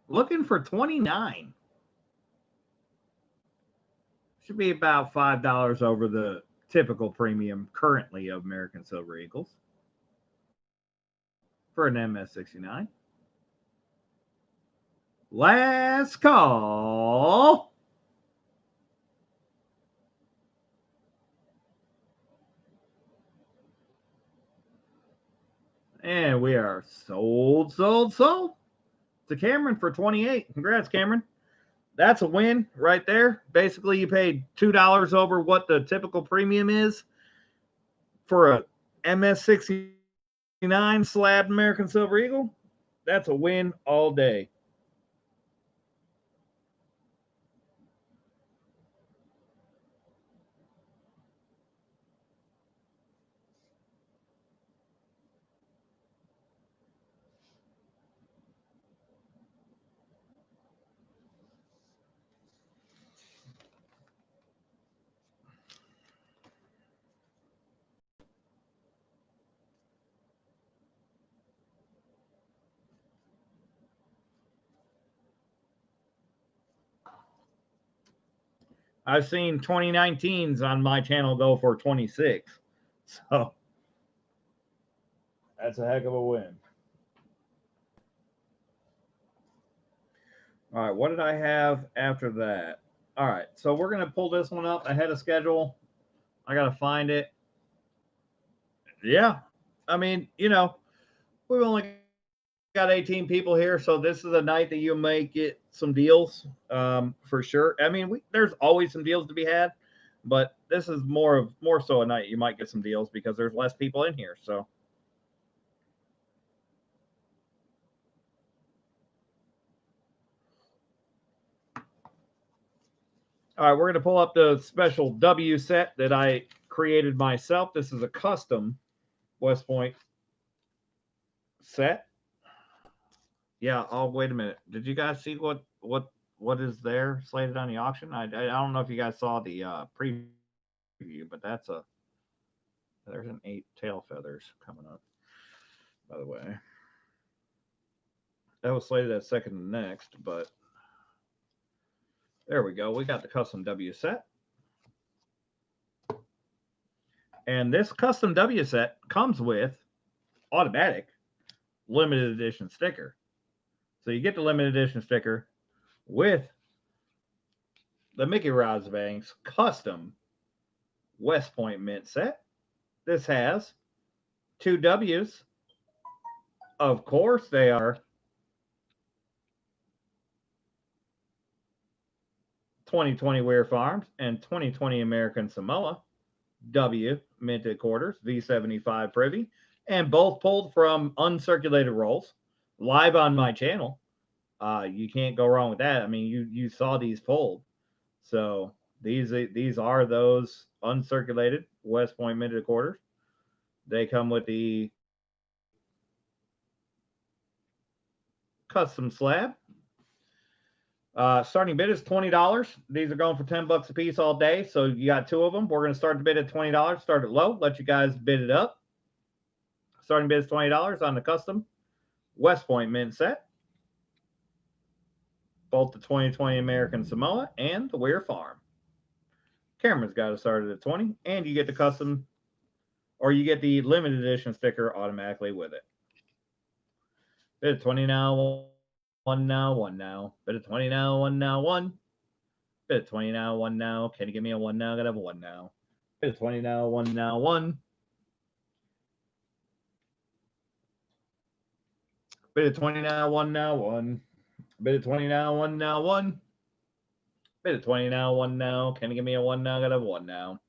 Looking for 29. Should be about $5 over the typical premium currently of American Silver Eagles for an MS69. Last call. And we are sold to Cameron for 28. Congrats, Cameron. That's a win right there. Basically, you paid $2 over what the typical premium is for a MS69 slab American Silver Eagle. That's a win all day. I've seen 2019s on my channel go for 26. So that's a heck of a win. All right, what did I have after that? All right, so we're going to pull this one up ahead of schedule. I got to find it. Yeah. I mean, you know, we've only got 18 people here, so this is a night that you may get some deals for sure. I mean, there's always some deals to be had, but this is more so a night you might get some deals because there's less people in here. So all right, we're going to pull up the special W set that I created myself. This is a custom West Point set. Yeah. Oh, wait a minute. Did you guys see what is there slated on the auction? I don't know if you guys saw the preview, but there's an 8 tail feathers coming up. By the way, that was slated as second and next, but there we go. We got the custom W set. And this custom W set comes with automatic limited edition sticker. So you get the limited edition sticker with the Mickey Rods Banks custom West Point mint set. This has 2 W's. Of course, they are 2020 Weir Farms and 2020 American Samoa W minted quarters, V75 privy, and both pulled from uncirculated rolls live on my channel. You can't go wrong with that. I mean, you saw these pulled, so these are those uncirculated West Point minted quarters. They come with the custom slab. Starting bid is $20. These are going for $10 a piece all day. So you got 2 of them. We're going to start the bid at $20. Start it low. Let you guys bid it up. Starting bid is $20 on the custom West Point mint set. Both the 2020 American Samoa and the Weir Farm. Camera's got it started at 20, and you get the custom, or you get the limited edition sticker automatically with it. Bid at 20 now, 1 now, 1 now. Bid at 20 now, 1 now, 1. Bid at 20 now, 1 now. Can you give me a 1 now? Gotta have a 1 now. Bid at 20 now, 1 now, 1. Bid at 20 now, 1 now, 1. Bid at 20 now, 1 now, 1. Bid at 20 now, 1 now. Can you give me a 1 now? Gotta have a 1 now.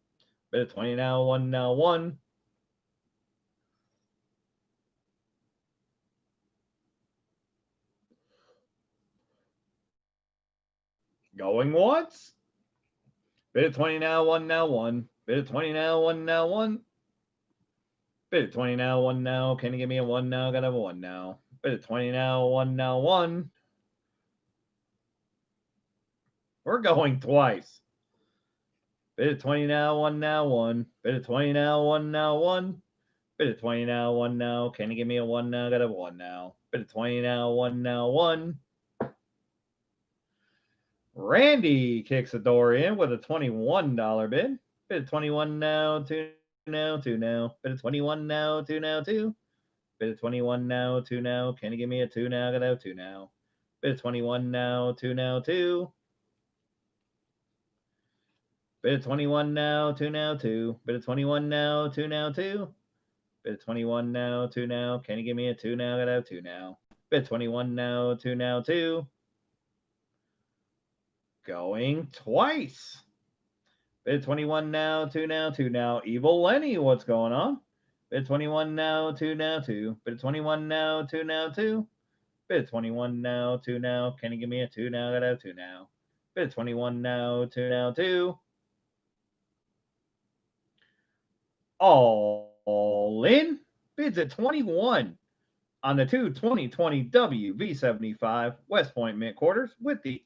Bid at 20 now, 1 now, 1. Going once. Bid at 20 now, 1 now, 1. Bid at 20 now, 1 now, 1. Bid at 20 now, 1 now. Can you give me a 1 now? Gotta have a 1 now. Bid at 20 now, 1 now, 1. We're going twice. Bid at 20 now, 1 now, 1. Bid at 20 now, 1 now, 1. Bid at 20 now, 1 now. Can you give me a 1 now? Gotta have a 1 now. Bid at 20 now, 1 now, 1. Randy kicks the door in with a $21 bid. Bid at 21 now, 2 now, 2 now. Bid at 21 now, 2 now, 2. Bid at 21 now, 2 now. Can you give me a 2 now? Gotta have 2 now. Bid at 21 now, 2 now, 2. Bid at 21 now, 2 now, 2. Bid at 21 now, 2 now, 2. Bid at 21 now, 2 now. Can you give me a 2 now? Gotta have 2 now. Bid at 21 now, 2 now, 2. Going twice. Bid at 21 now, 2 now, 2 now. Evil Lenny, what's going on? Bid at 21 now, 2 now, 2. Bid at 21 now, 2 now, 2. Bid at 21 now, 2 now. Can you give me a 2 now? Gotta have 2 now. Bid at 21 now, 2 now, 2. All in. Bids at 21 on the 2020 WV75 West Point mint quarters with the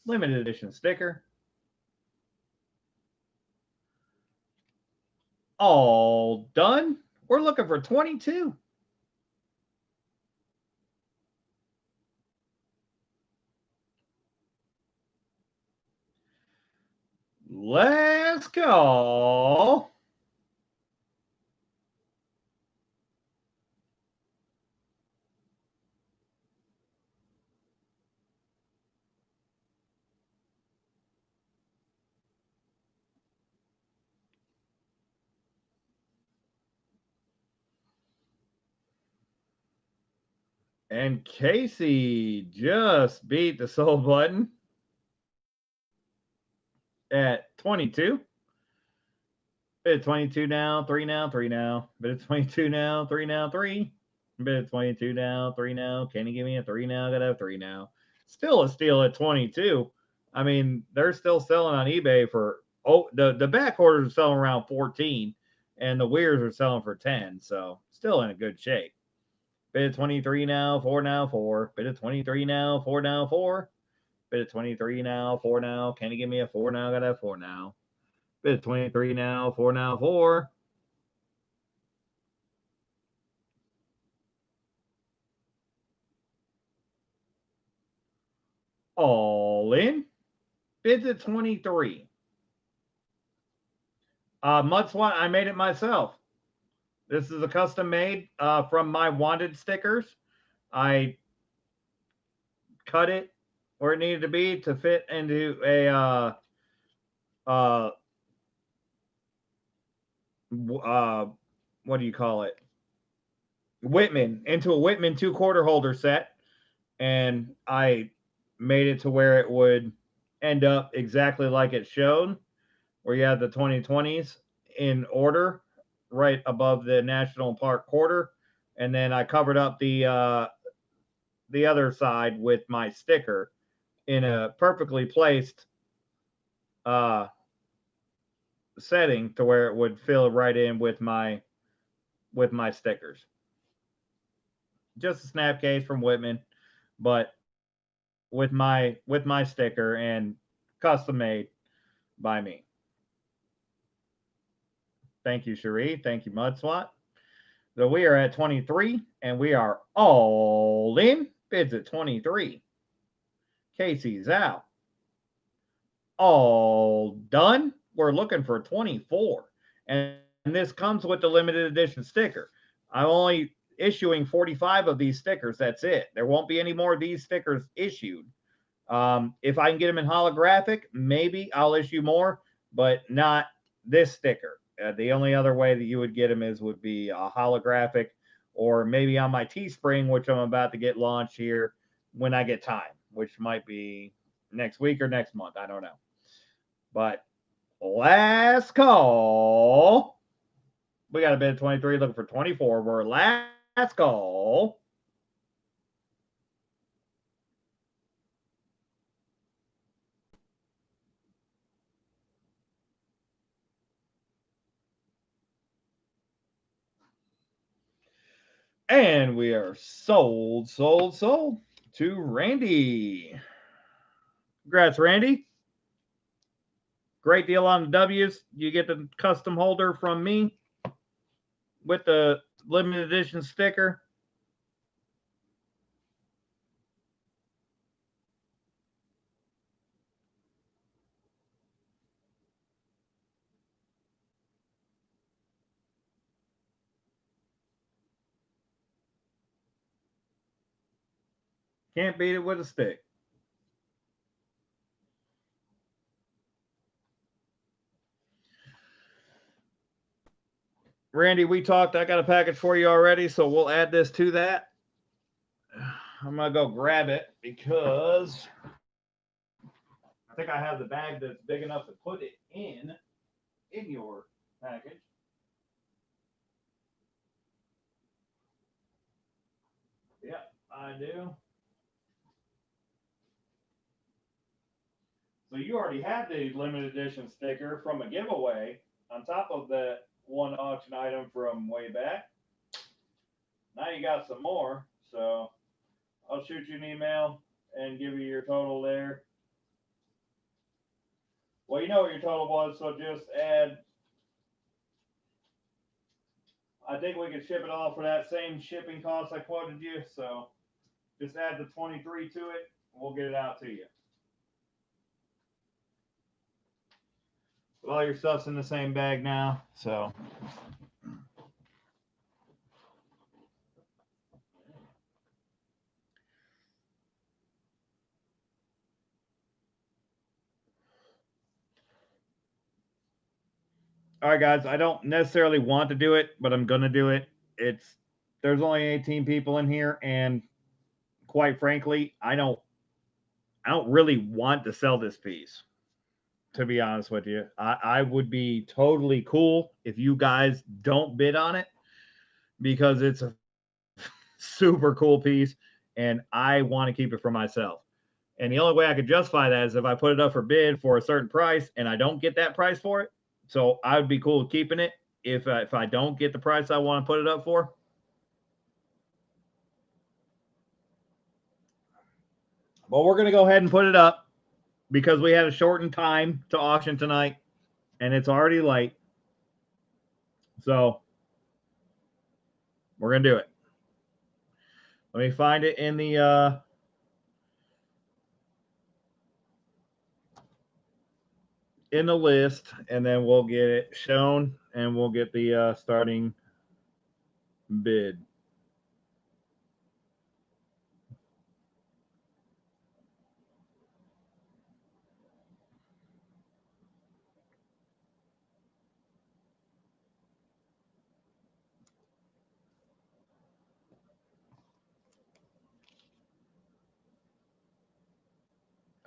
limited edition sticker. All done. We're looking for 22. Let's go. And Casey just beat the sold button at 22. Bid at 22 now, 3 now, 3 now. Bid at 22 now, 3 now, 3. Bid at 22 now, 3 now. Can you give me a 3 now? Gotta have 3 now. Still a steal at 22. I mean, they're still selling on eBay for, the back orders are selling around 14, and the weirs are selling for 10. So still in a good shape. Bid at 23 now, 4 now, 4. Bid at 23 now, 4 now, 4. Bid at 23 now, 4 now. Can you give me a 4 now? Gotta have 4 now. Bid at 23 now, 4 now, 4. All in. Bids at 23. Mud Swat, I made it myself. This is a custom made from my wanted stickers. I cut it where it needed to be to fit into a what do you call it? Whitman, into a Whitman 2/4 holder set, and I made it to where it would end up exactly like it showed, where you have the 2020s in order right above the National Park quarter, and then I covered up the other side with my sticker in a perfectly placed setting to where it would fill right in with my stickers. Just a snap case from Whitman, but with my sticker and custom made by me. Thank you, Cherie. Thank you, Mud Swat. So we are at 23, and we are all in. Bids at 23. Casey's out. All done. We're looking for 24. And this comes with the limited edition sticker. I'm only issuing 45 of these stickers. That's it. There won't be any more of these stickers issued. If I can get them in holographic, maybe I'll issue more, but not this sticker. The only other way that you would get them would be a holographic, or maybe on my Teespring, which I'm about to get launched here when I get time, which might be next week or next month. I don't know. But last call. We got a bid of 23, looking for 24. We're last call. And we are sold to Randy. Congrats, Randy. Great deal on the W's. You get the custom holder from me with the limited edition sticker. Can't beat it with a stick. Randy, we talked. I got a package for you already, so we'll add this to that. I'm going to go grab it because I think I have the bag that's big enough to put it in your package. Yep, I do. So you already had the limited edition sticker from a giveaway on top of that one auction item from way back. Now you got some more, so I'll shoot you an email and give you your total there. Well, you know what your total was, so just add. I think we could ship it all for that same shipping cost I quoted you, so just add the 23 to it, and we'll get it out to you. All your stuff's in the same bag now, so. All right, guys. I don't necessarily want to do it, but I'm gonna do it. There's only 18 people in here, and quite frankly, I don't really want to sell this piece. To be honest with you, I would be totally cool if you guys don't bid on it because it's a super cool piece, and I want to keep it for myself. And the only way I could justify that is if I put it up for bid for a certain price and I don't get that price for it. So I would be cool with keeping it if I don't get the price I want to put it up for. But we're going to go ahead and put it up because we had a shortened time to auction tonight and it's already late. So we're going to do it. Let me find it in the list, and then we'll get it shown and we'll get the starting bid.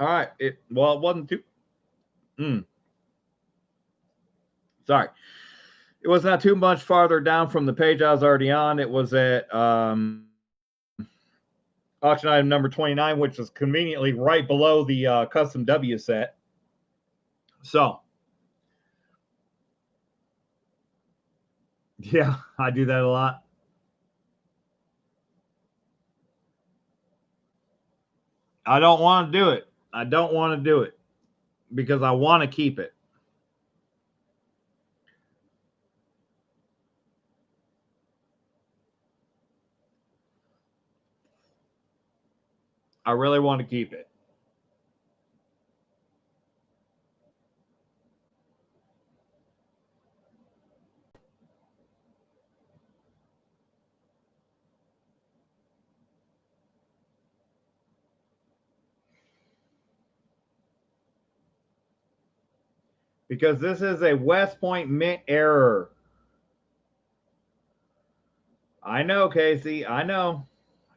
All right. It wasn't too. Sorry. It was not too much farther down from the page I was already on. It was at auction item number 29, which is conveniently right below the custom W set. So, yeah, I do that a lot. I don't want to do it. I don't want to do it because I want to keep it. I really want to keep it. Because this is a West Point mint error. I know, Casey. I know.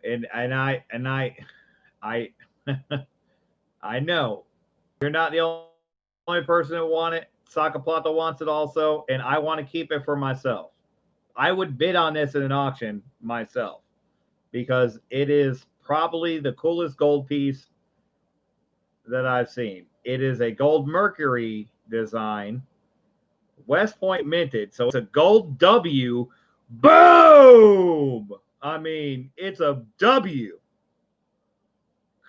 And I I know. You're not the only person that want it. Sakaplata wants it also, and I want to keep it for myself. I would bid on this in an auction myself because it is probably the coolest gold piece that I've seen. It is a gold Mercury design, West Point minted. So it's a gold W. Boom! I mean, it's a W.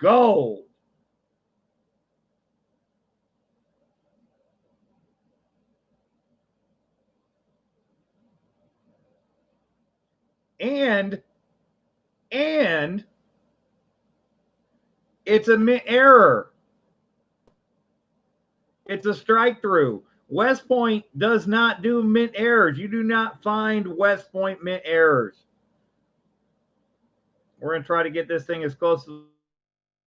Gold. And it's a mint error. It's a strike through. West Point does not do mint errors. You do not find West Point mint errors. We're going to try to get this thing as close as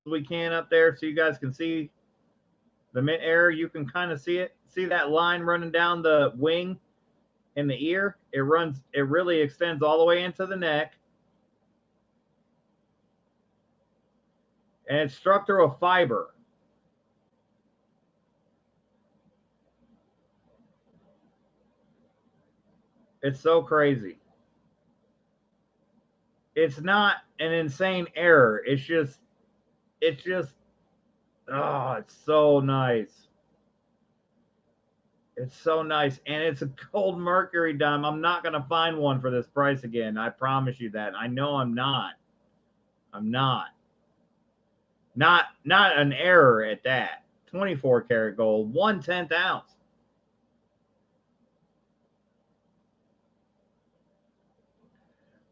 we can up there so you guys can see the mint error. You can kind of see it. See that line running down the wing in the ear? It really extends all the way into the neck. And it's struck through a fiber. It's so crazy. It's not an insane error. It's just, oh, it's so nice. It's so nice. And it's a gold Mercury dime. I'm not going to find one for this price again. I promise you that. I know I'm not. I'm not. Not an error at that. 24 karat gold, 1/10 ounce.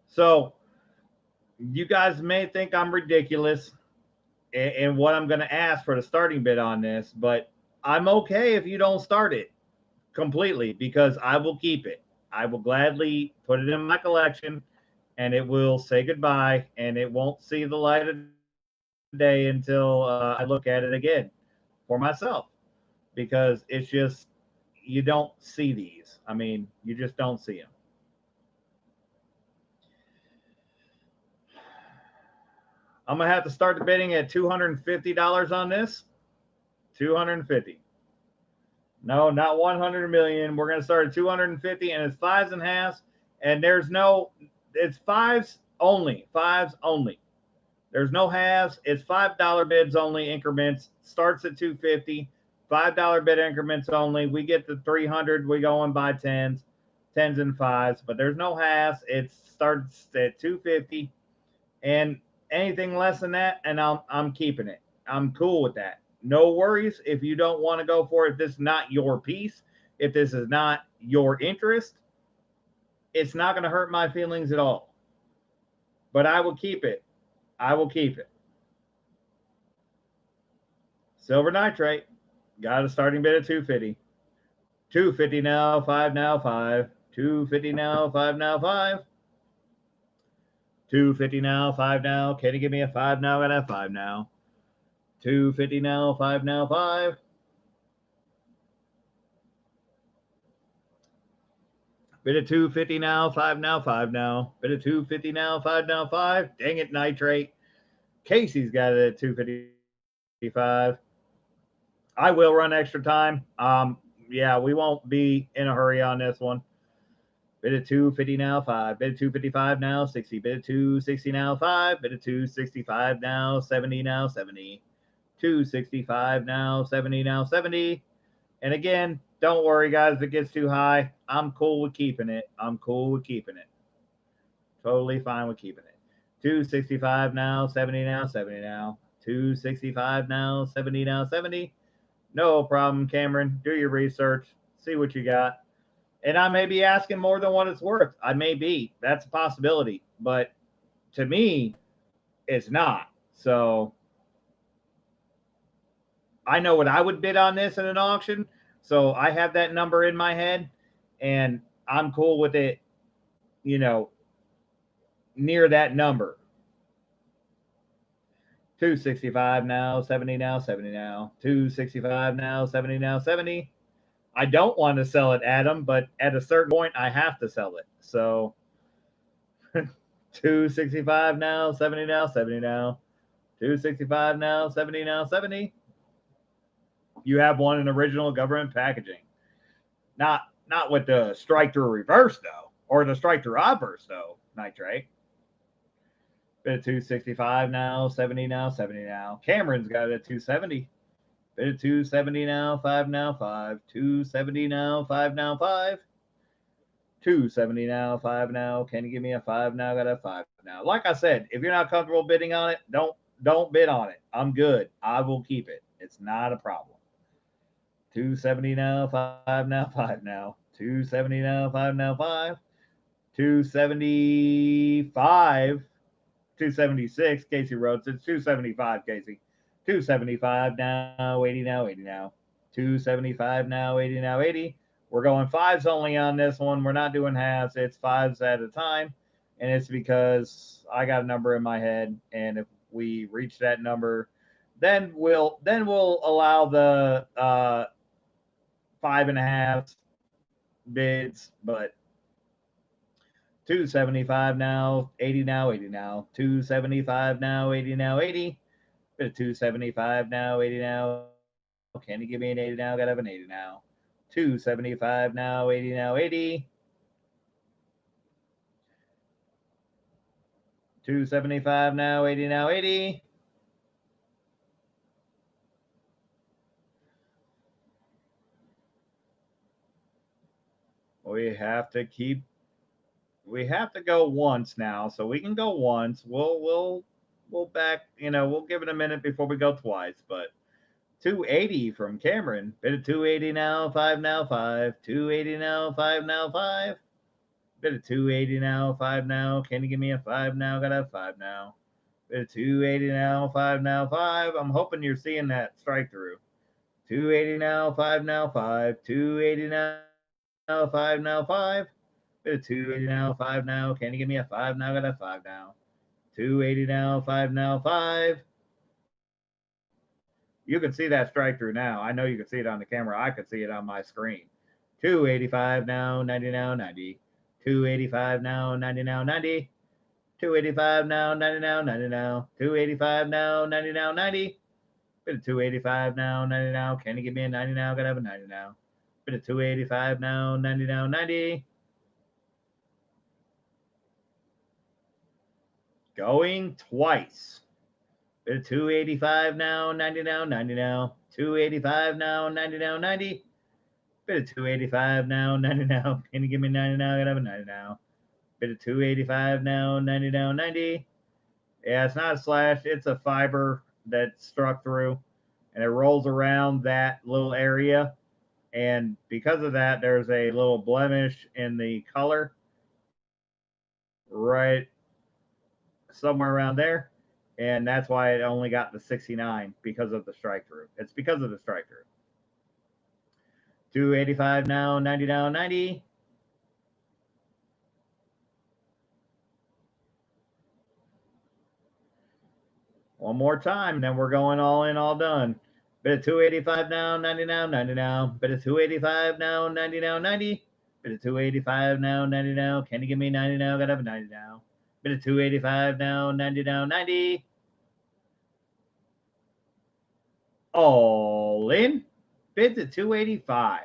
So you guys may think I'm ridiculous in what I'm going to ask for the starting bid on this, but I'm okay if you don't start it. completely, because I will keep it. I will gladly put it in my collection, and it will say goodbye, and it won't see the light of day until I look at it again for myself, because it's just, you don't see these. I mean, you just don't see them. I'm gonna have to start the bidding at $250 on this. 250. No, not 100 million. We're gonna start at 250, and it's fives and halves, and there's no. It's fives only. Fives only. There's no halves. It's $5 bids only increments. Starts at 250. $5 bid increments only. We get to 300. We go and buy tens, tens and fives. But there's no halves. It starts at 250, and anything less than that, and I'm keeping it. I'm cool with that. No worries if you don't want to go for it. If this is not your piece, if this is not your interest, it's not going to hurt my feelings at all. But I will keep it. I will keep it. Silver nitrate. Got a starting bid at 250. 250 now, 5 now, 5. 250 now, 5 now, 5. 250 now, 5 now. Can you give me a 5 now? Got a 5 now. 250 now, 5 now, 5. Bid at 250 now, 5 now, 5 now. Bid at 250 now, 5 now, 5. Dang it, nitrate. Casey's got it at 255. I will run extra time. Yeah, we won't be in a hurry on this one. Bid at 250 now, 5. Bid at 255 now, 60. Bid at 260 now, 5. Bid at 265 now, 70 now, 70. 265 now, 70 now, 70. And again, don't worry, guys, if it gets too high, I'm cool with keeping it. I'm cool with keeping it. Totally fine with keeping it. 265 now, 70 now, 70 now. 265 now, 70 now, 70. No problem, Cameron. Do your research. See what you got. And I may be asking more than what it's worth. I may be. That's a possibility. But to me, it's not. So I know what I would bid on this in an auction. So I have that number in my head, and I'm cool with it, you know, near that number. 265 now, 70 now, 70 now. 265 now, 70 now, 70. I don't want to sell it, Adam, but at a certain point, I have to sell it. So 265 now, 70 now, 70 now. 265 now, 70 now, 70. You have one in original government packaging. Not with the strike through reverse, though, or the strike through obverse, though, nitrate. Bit of 265 now, 70 now, 70 now. Cameron's got it at 270. Bit of 270 now, 5 now, 5. 270 now, 5 now, 5. 270 now, 5 now. Can you give me a 5 now? Got a 5 now. Like I said, if you're not comfortable bidding on it, don't bid on it. I'm good. I will keep it. It's not a problem. 270 now, 5 now, 5 now. 270 now, 5 now, 5. 275. 276. Casey Rhodes. It's 275, Casey. 275 now, 80 now, 80 now. 275 now, 80 now, 80. We're going fives only on this one. We're not doing halves. It's fives at a time. And it's because I got a number in my head. And if we reach that number, then we'll allow the 5.5 bids. But 275 now, 80 now, 80 now. 275 now, 80 now, 80. Bit of 275 now, 80 now. Can you give me an 80 now? Gotta have an 80 now. 275 now, 80 now, 80. 275 now, 80 now, 80. We have to go once now, so we can go once. We'll back, we'll give it a minute before we go twice, but 280 from Cameron. Bit of 280 now, 5 now, 5. 280 now, 5 now, 5. Bit of 280 now, 5 now. Can you give me a 5 now? Got a 5 now. Bit of 280 now, 5 now, 5. I'm hoping you're seeing that strike through. 280 now, 5 now, 5. 280 now, 5 now, 5. Bid of 280 now, 5 now. Can you give me a 5 now? Got a 5 now. 280 now, 5 now, 5. You can see that strike through now. I know you can see it on the camera. I could see it on my screen. 285 now, 90 now, 90. 285 now, 90 now, 90. 285 now, 90 now, 90 now. 285 now, 90 now, 90. Bit of 285 now, 90 now. Can you give me a 90 now? Gotta have a 90 now. Bit of 285 now, 90 now, 90. Going twice. Bit of 285 now, 90 now, 90 now. 285 now, 90 now, 90. Bit of 285 now, 90 now. Can you give me 90 now? Gotta have a 90 now. Bit of 285 now, 90 now, 90. Yeah, it's not a slash. It's a fiber that struck through, and it rolls around that little area. And because of that, there's a little blemish in the color right somewhere around there. And that's why it only got the 69 because of the strike through. It's because of the strike through. 285 now, 90 now, 90. One more time, then we're going all in, all done. Bit of 285 now, 90 now, 90 now. Bit of 285 now, 90 now, 90. Bit of 285 now, 90 now. Can you give me 90 now? Gotta have a 90 now. Bit of 285 now, 90 now, 90. All in. Bids at 285.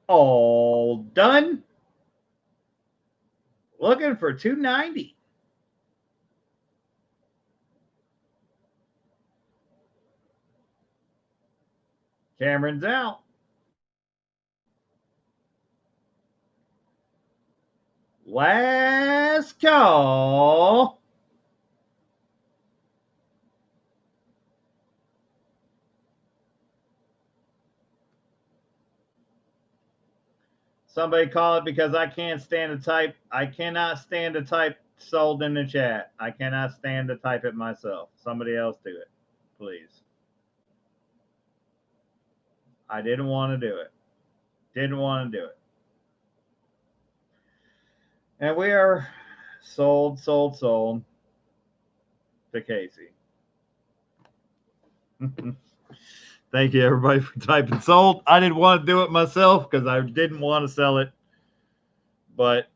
All done. Looking for 290. Cameron's out. Last call. Somebody call it because I can't stand to type. I cannot stand to type sold in the chat. I cannot stand to type it myself. Somebody else do it, please. I didn't want to do it. Didn't want to do it. And we are sold to Casey. Thank you, everybody, for typing sold. I didn't want to do it myself because I didn't want to sell it, but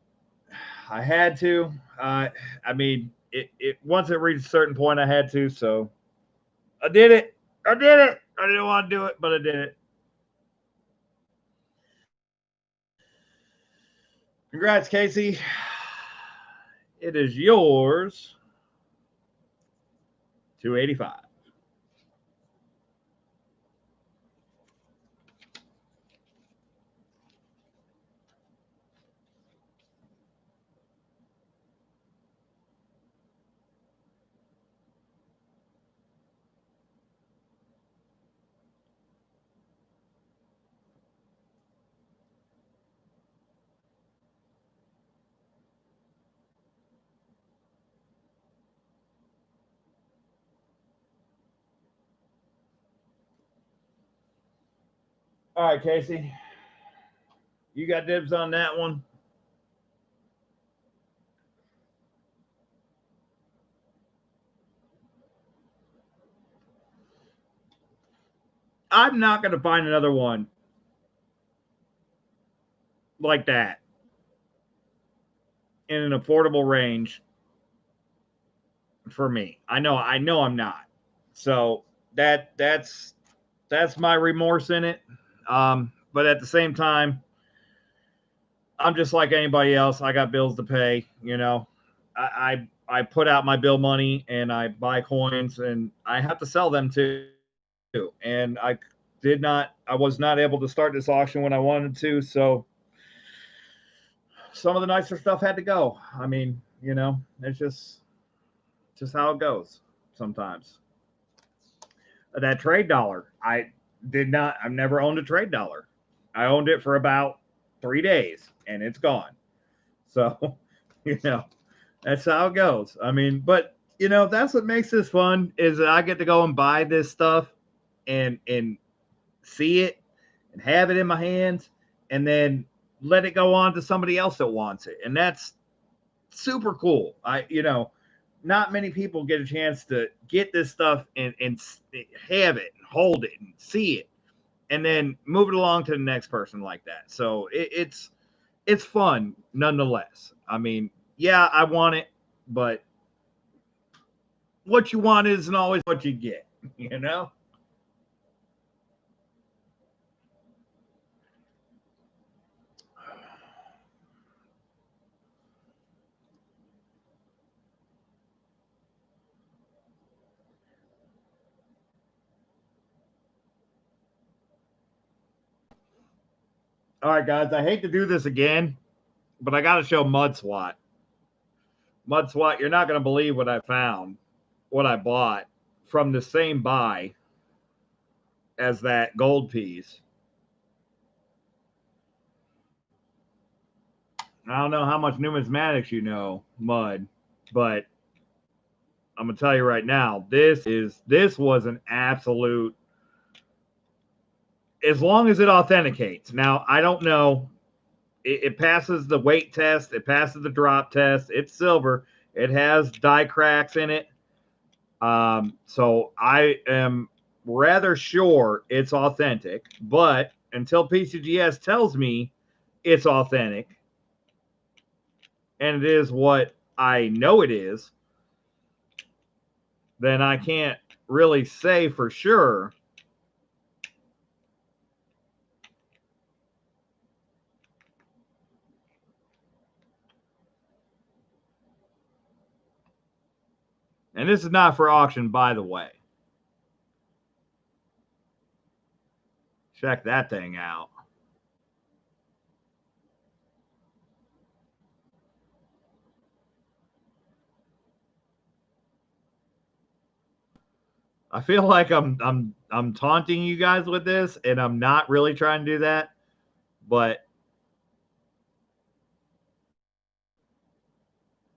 I had to. I mean, it once it reached a certain point, I had to. So I did it. I did it. I didn't want to do it, but I did it. Congrats, Casey. It is yours. 285. All right, Casey. You got dibs on that one. I'm not going to find another one like that in an affordable range for me. I know I'm not. So that's my remorse in it. But at the same time, I'm just like anybody else. I got bills to pay. You know, I put out my bill money and I buy coins and I have to sell them too. And I was not able to start this auction when I wanted to. So some of the nicer stuff had to go. I mean, you know, it's just how it goes sometimes. That trade dollar, I've never owned a trade dollar. I owned it for about 3 days and it's gone. So, You know, that's how it goes. I mean, but you know, that's what makes this fun is that I get to go and buy this stuff and see it and have it in my hands and then let it go on to somebody else that wants it. And that's super cool. You know, not many people get a chance to get this stuff and have it and hold it and see it and then move it along to the next person like that. So it's fun nonetheless. I mean, yeah, I want it, but what you want isn't always what you get, you know? All right, guys, I hate to do this again, but I got to show Mud Swat. Mud Swat, you're not going to believe what I found, what I bought from the same buy as that gold piece. I don't know how much numismatics you know, Mud, but I'm going to tell you right now, this was an absolute, as long as it authenticates. Now, I don't know. It passes the weight test. It passes the drop test. It's silver. It has die cracks in it. So I am rather sure it's authentic, but until PCGS tells me it's authentic, and it is what I know it is, then I can't really say for sure. And this is not for auction, by the way. Check that thing out. I feel like I'm taunting you guys with this, and I'm not really trying to do that, but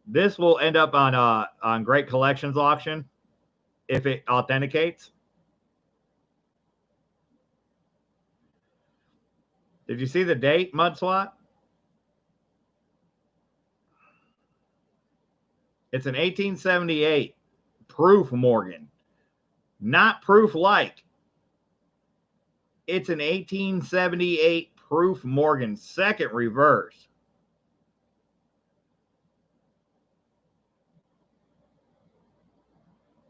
this will end up on Great Collections auction if it authenticates. Did you see the date, Mud Swat? It's an 1878 proof Morgan, not proof like. It's an 1878 proof Morgan, second reverse.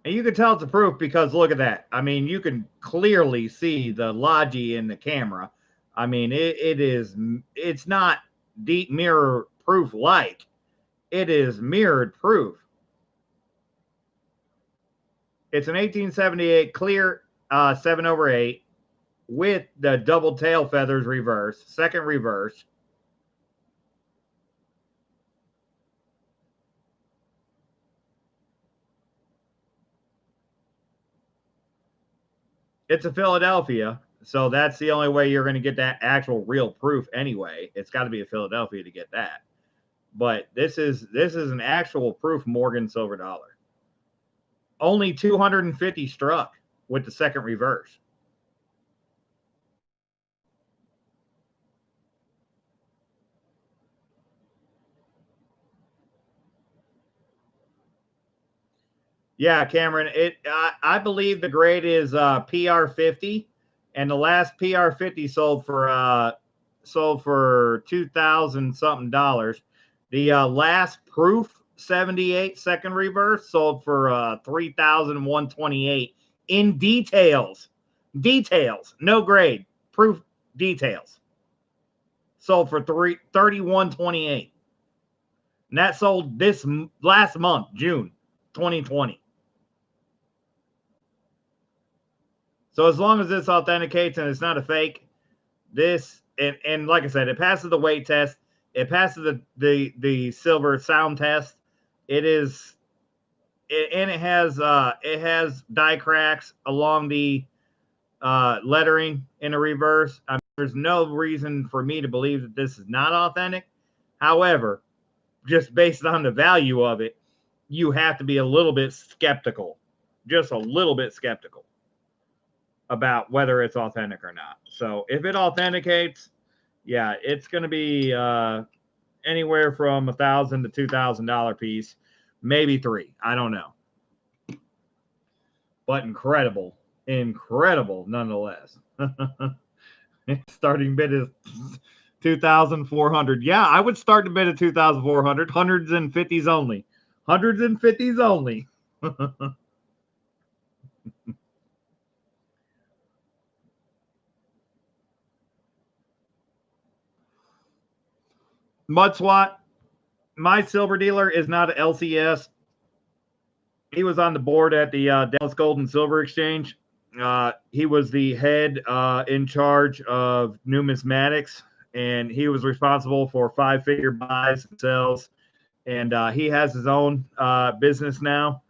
And you can tell it's a proof because look at that. I mean, you can clearly see the Logi in the camera. I mean, it's not deep mirror proof like. It is mirrored proof. It's an 1878 clear 7/8 with the double tail feathers reverse, second reverse. It's a Philadelphia, so that's the only way you're going to get that actual real proof anyway. It's got to be a Philadelphia to get that. But this is an actual proof Morgan silver dollar. Only 250 struck with the second reverse. Yeah, Cameron. I believe the grade is PR50, and the last PR50 sold for $2,000 something dollars. The last proof 78 second reverse sold for $3,128 in details. Details, no grade, proof details. Sold for $31.28. And that sold this last month, June 2020. So as long as this authenticates and it's not a fake, this and like I said, it passes the weight test, it passes the silver sound test. It has die cracks along the lettering in a reverse. I mean, there's no reason for me to believe that this is not authentic. However, just based on the value of it, you have to be a little bit skeptical, just a little bit skeptical about whether it's authentic or not. So if it authenticates, yeah, it's going to be anywhere from $1,000 to $2,000 piece, maybe $3,000. I don't know, but incredible nonetheless. Starting bid is 2,400. Yeah, I would start the bid at 2,400. Hundreds and fifties only. Hundreds and fifties only. Mud Swat, my silver dealer is not an LCS. He was on the board at the Dallas Gold and Silver Exchange. He was the head in charge of numismatics, and he was responsible for 5-figure buys and sells. And he has his own business now,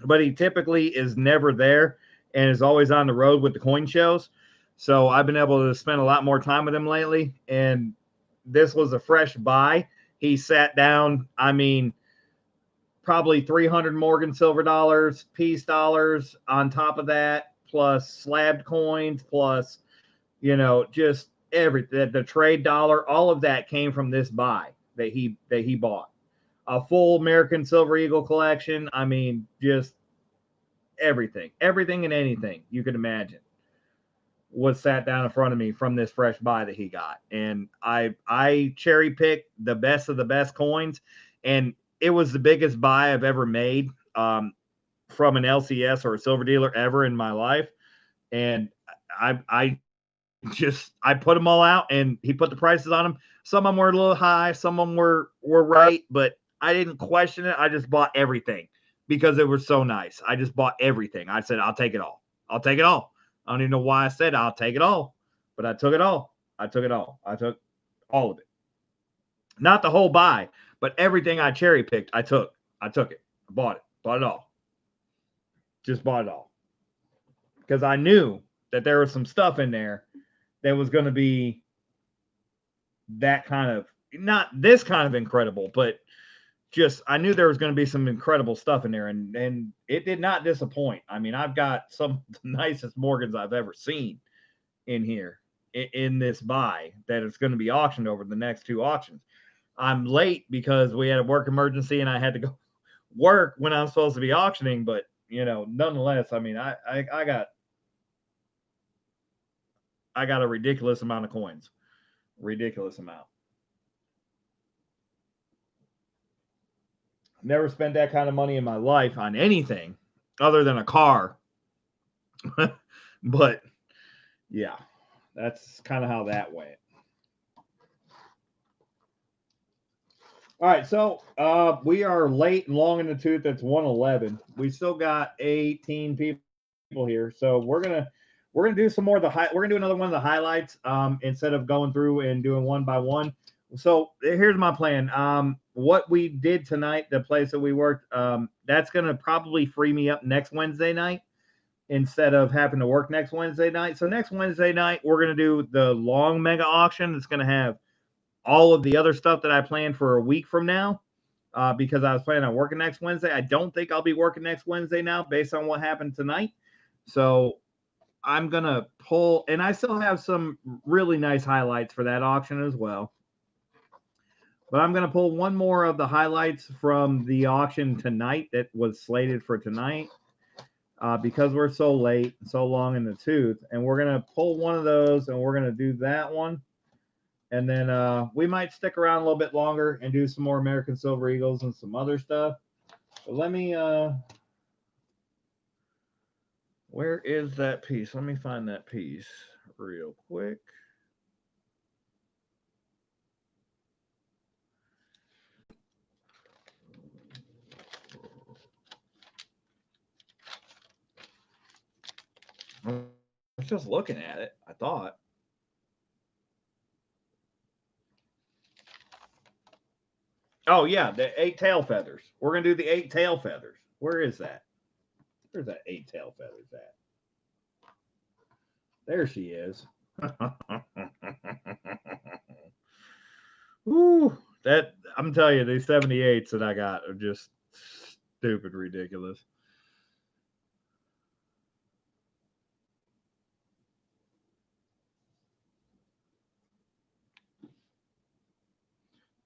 but he typically is never there and is always on the road with the coin shows. So I've been able to spend a lot more time with him lately, and this was a fresh buy. He sat down, I mean, probably 300 Morgan silver dollars, peace dollars on top of that, plus slabbed coins, plus, just everything. The trade dollar, all of that came from this buy that he bought. A full American Silver Eagle collection. I mean, just everything and anything you could imagine was sat down in front of me from this fresh buy that he got. And I cherry picked the best of the best coins, and it was the biggest buy I've ever made from an LCS or a silver dealer ever in my life. And I put them all out, and he put the prices on them. Some of them were a little high, some of them were right, but I didn't question it. I just bought everything because it was so nice. I just bought everything. I said, I'll take it all. I'll take it all. I don't even know why I said I'll take it all, but I took it all. I took it all. I took all of it. Not the whole buy, but everything I cherry picked, I took. I took it. I bought it. Bought it all. Just bought it all. Because I knew that there was some stuff in there that was going to be that kind of, not this kind of incredible, but just I knew there was going to be some incredible stuff in there, and it did not disappoint. I mean, I've got some of the nicest Morgans I've ever seen in here in this buy that it's going to be auctioned over the next 2 auctions. I'm late because we had a work emergency and I had to go work when I'm supposed to be auctioning, but nonetheless, I mean, I got a ridiculous amount of coins. Ridiculous amount. Never spent that kind of money in my life on anything other than a car. But yeah, that's kind of how that went. All right, so we are late and long in the tooth. That's 111. We still got 18 people here, so we're gonna do some more of the we're gonna do another one of the highlights instead of going through and doing one by one. So here's my plan. What we did tonight, the place that we worked, that's gonna probably free me up next Wednesday night instead of having to work next Wednesday night. So next Wednesday night, we're gonna do the long mega auction. It's gonna have all of the other stuff that I planned for a week from now, because I was planning on working next Wednesday. I don't think I'll be working next Wednesday now based on what happened tonight. So I'm going to pull, and I still have some really nice highlights for that auction as well. But I'm going to pull one more of the highlights from the auction tonight that was slated for tonight, because we're so late, so long in the tooth. And we're going to pull one of those, and we're going to do that one. And then we might stick around a little bit longer and do some more American Silver Eagles and some other stuff. But let me, where is that piece? Let me find that piece real quick. I was just looking at it, I thought. Oh, yeah, the 8 tail feathers. We're going to do the 8 tail feathers. Where is that? Where's that 8 tail feathers at? There she is. Ooh, that I'm telling you, these 78s that I got are just stupid ridiculous.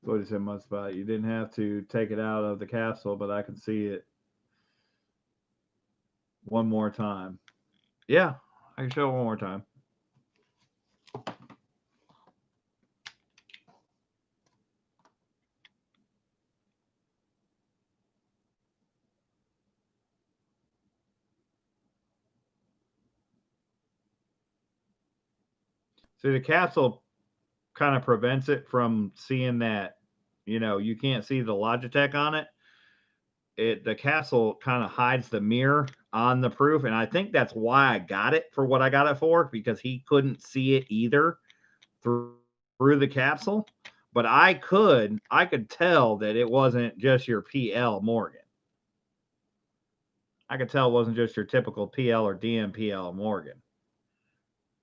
What he said much about you didn't have to take it out of the capsule, but I can see it one more time. Yeah, I can show it one more time. See, the capsule kind of prevents it from seeing that, you can't see the Logitech on it. The capsule kind of hides the mirror on the proof, and I think that's why I got it for what I got it for, because he couldn't see it either through the capsule. But I could tell that it wasn't just your PL Morgan. I could tell it wasn't just your typical PL or DMPL Morgan.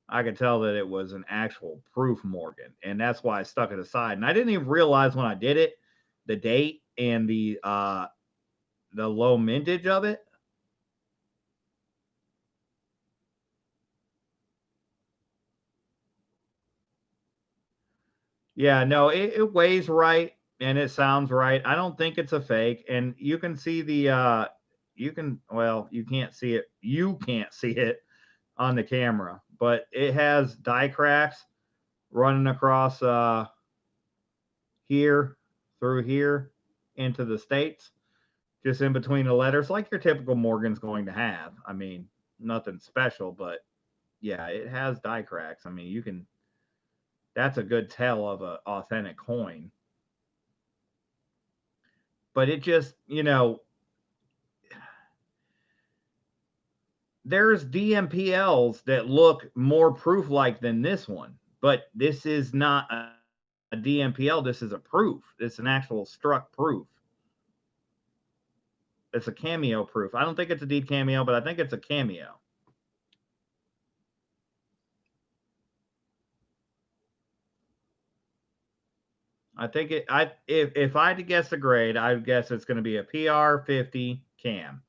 I could tell that it was an actual proof Morgan, and that's why I stuck it aside. And I didn't even realize when I did it, the date and the low mintage of it. Yeah, no, it weighs right and it sounds right. I don't think it's a fake. And you can see the you can't see it. You can't see it on the camera, but it has die cracks running across here through here into the states, just in between the letters, like your typical Morgan's going to have. I mean, nothing special, but yeah, it has die cracks. I mean, that's a good tell of an authentic coin. But it just, there's DMPLs that look more proof like than this one, but this is not a DMPL. This is a proof. It's an actual struck proof. It's a cameo proof. I don't think it's a deep cameo, but I think it's a cameo. I think if I had to guess the grade, I would guess it's going to be a PR 50 cam.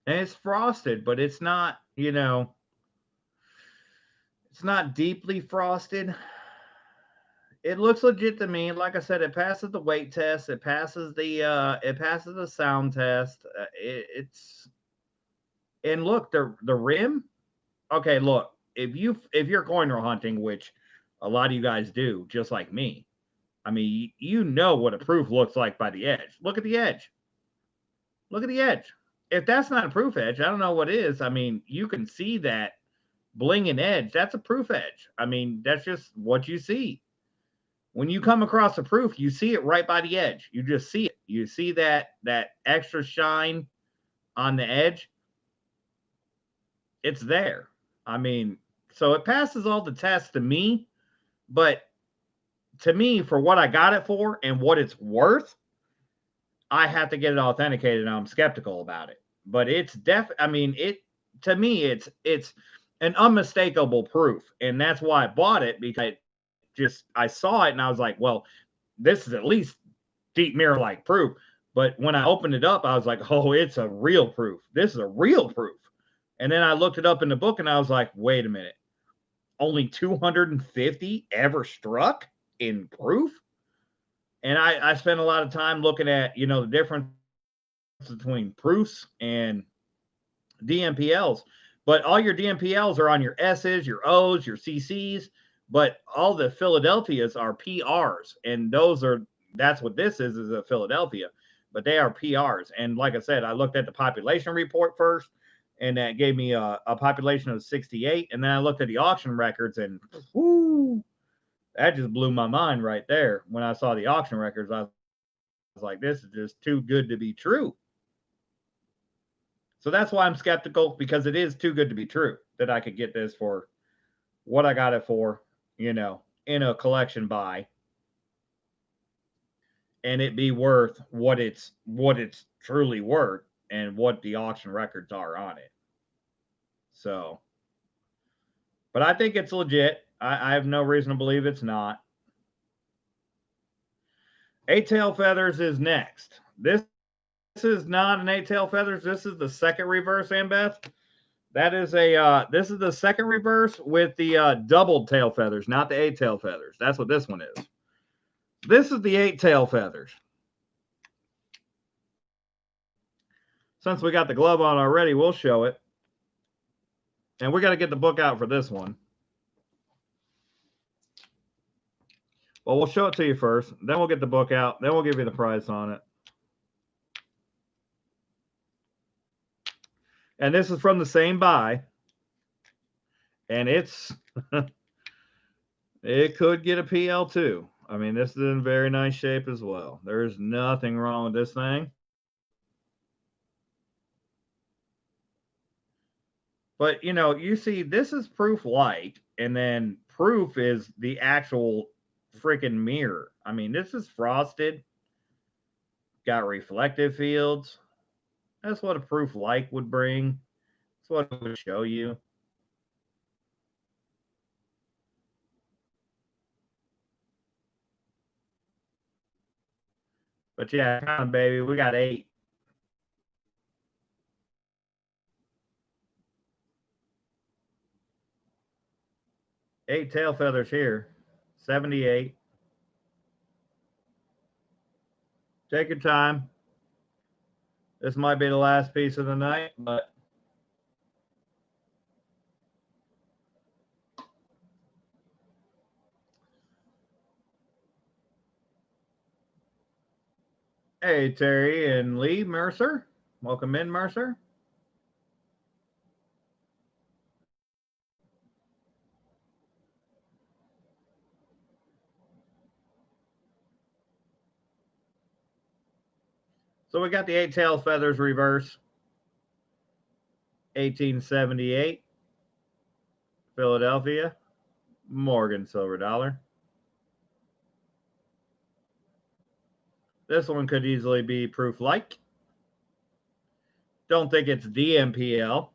And it's frosted, but it's not, it's not deeply frosted. It looks legit to me. Like I said, it passes the weight test. It passes the sound test. It's and look, the rim. Okay, look, if you're corner hunting, which a lot of you guys do, just like me. I mean, you know what a proof looks like by the edge. Look at the edge. Look at the edge. If that's not a proof edge, I don't know what is. I mean, you can see that blinging edge. That's a proof edge. I mean, that's just what you see. When you come across a proof, you see it right by the edge. You just see it. You see that extra shine on the edge. It's there. I mean, so it passes all the tests to me, but to me, for what I got it for and what it's worth, I have to get it authenticated, and I'm skeptical about it. But it's I mean, to me, it's an unmistakable proof, and that's why I bought it, because I saw it and I was like, well, this is at least deep mirror like proof. But when I opened it up, I was like, oh, it's a real proof. This is a real proof. And then I looked it up in the book and I was like, wait a minute. Only 250 ever struck in proof? And I spent a lot of time looking at, the difference between proofs and DMPLs. But all your DMPLs are on your S's, your O's, your CC's, but all the Philadelphias are PRs. And that's what this is a Philadelphia, but they are PRs. And like I said, I looked at the population report first, and that gave me a population of 68. And then I looked at the auction records, and whoo, that just blew my mind right there. When I saw the auction records, I was like, this is just too good to be true. So that's why I'm skeptical, because it is too good to be true that I could get this for what I got it for. you know, in a collection buy, and it be worth what it's truly worth and what the auction records are on it. So, but I think it's legit. I have no reason to believe it's not. Eight tail feathers is next. This is not an eight tail feathers. This is the second reverse, Ambeth. That is a this is the second reverse with the doubled tail feathers, not the eight tail feathers. That's what this one is. This is the eight tail feathers. Since we got the glove on already, we'll show it. And we got to get the book out for this one. Well, we'll show it to you first. Then we'll get the book out. Then we'll give you the price on it. And this is from the same buy. And it's it could get a PL too. I mean, this is in very nice shape as well. There's nothing wrong with this thing. But, you know, you see, this is proof light, and then proof is the actual freaking mirror. I mean, this is frosted, got reflective fields. That's what a proof light would bring. That's what it would show you. But yeah, come on, baby, we got 8. Eight tail feathers here, 78. Take your time. This might be the last piece of the night, but hey, Terry and Lee Mercer. Welcome in, Mercer. So we got the eight tail feathers reverse. 1878. Philadelphia. Morgan silver dollar. This one could easily be proof like. Don't think it's DMPL,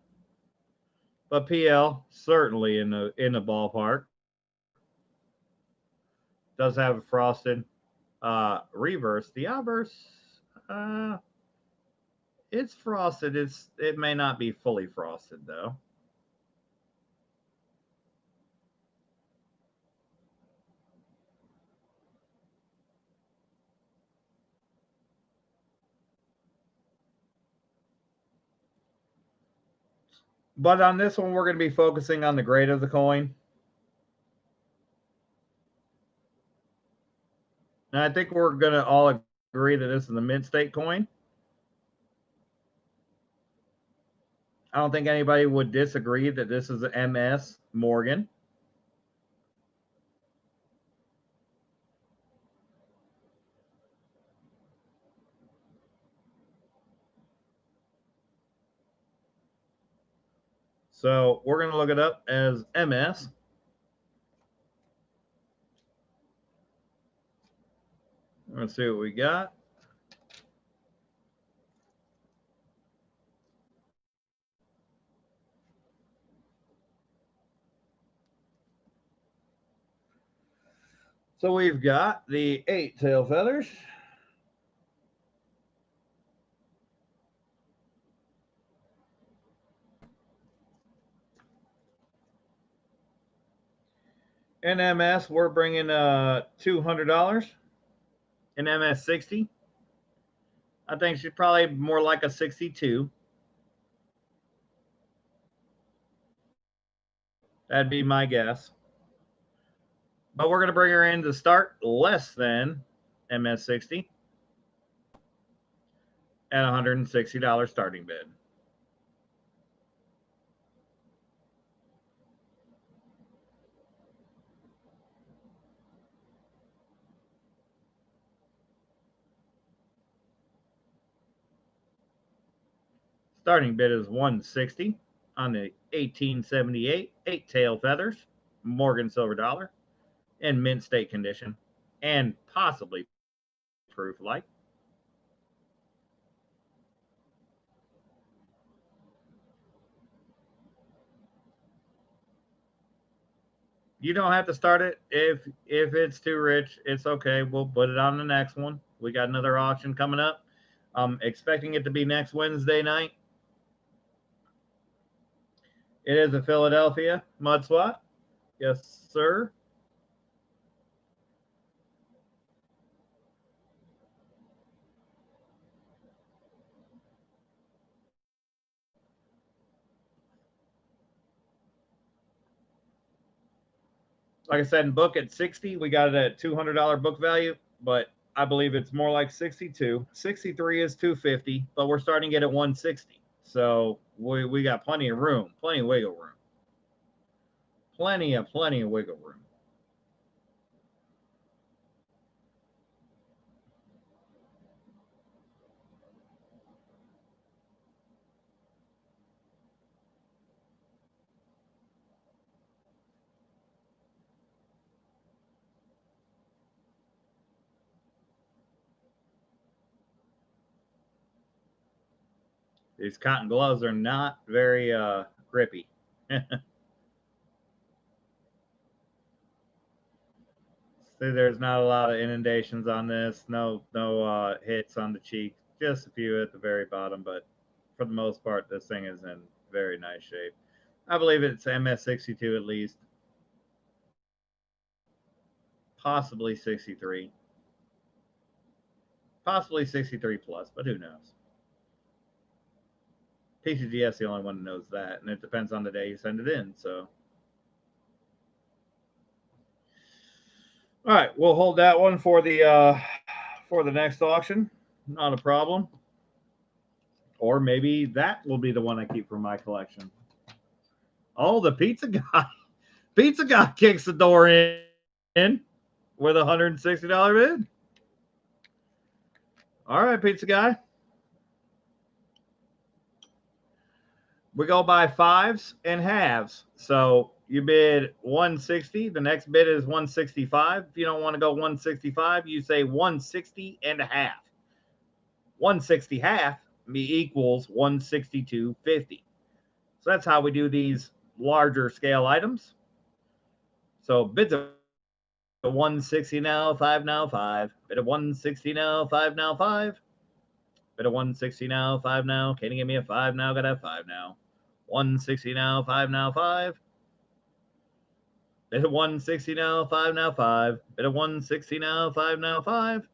but PL certainly in the ballpark. Does have a frosted reverse. The obverse, it's frosted. It may not be fully frosted though. But on this one, we're going to be focusing on the grade of the coin. And I think we're going to all agree that this is the mint state coin. I don't think anybody would disagree that this is an MS Morgan. So we're going to look it up as MS. Let's see what we got. So we've got the 8 tail feathers. In MS, we're bringing $200. In MS 60, I think she's probably more like a 62. That'd be my guess. But we're going to bring her in to start less than MS 60 at $160 starting bid. Starting bid is $160 on the 1878 8 tail feathers, Morgan silver dollar. in mint state condition and possibly proof like. You don't have to start it if it's too rich. It's okay. We'll put it on the next one. We got another auction coming up. I'm expecting it to be next Wednesday night. It is a Philadelphia mud swat. Yes, sir. Like I said, in book at 60, we got it at $200 book value, but I believe it's more like 62. 63 is 250, but we're starting it at 160. So we got plenty of room, plenty of wiggle room. Plenty of wiggle room. These cotton gloves are not very grippy. See, there's not a lot of inundations on this. No hits on the cheek. Just a few at the very bottom, but for the most part, this thing is in very nice shape. I believe it's MS62 at least, possibly 63, possibly 63 plus, but who knows? PCGS the only one who knows that, and it depends on the day you send it in. So, all right, we'll hold that one for the next auction. Not a problem. Or maybe that will be the one I keep for my collection. Oh, the pizza guy. Pizza guy kicks the door in with a $160 bid. All right, pizza guy. We go by fives and halves. So you bid 160. The next bid is 165. If you don't want to go 165, you say 160 and a half. 160 half equals 162.50. So that's how we do these larger scale items. So bids are 160 now, 5 now, 5. Bid of 160 now, 5 now, 5. Bid of 160 now, 5 now. Can you give me a 5 now? Gotta have 5 now. 160 now, 5 now, 5. Bid of 160 now, 5 now, 5. Bid of 160 now, 5 now, 5.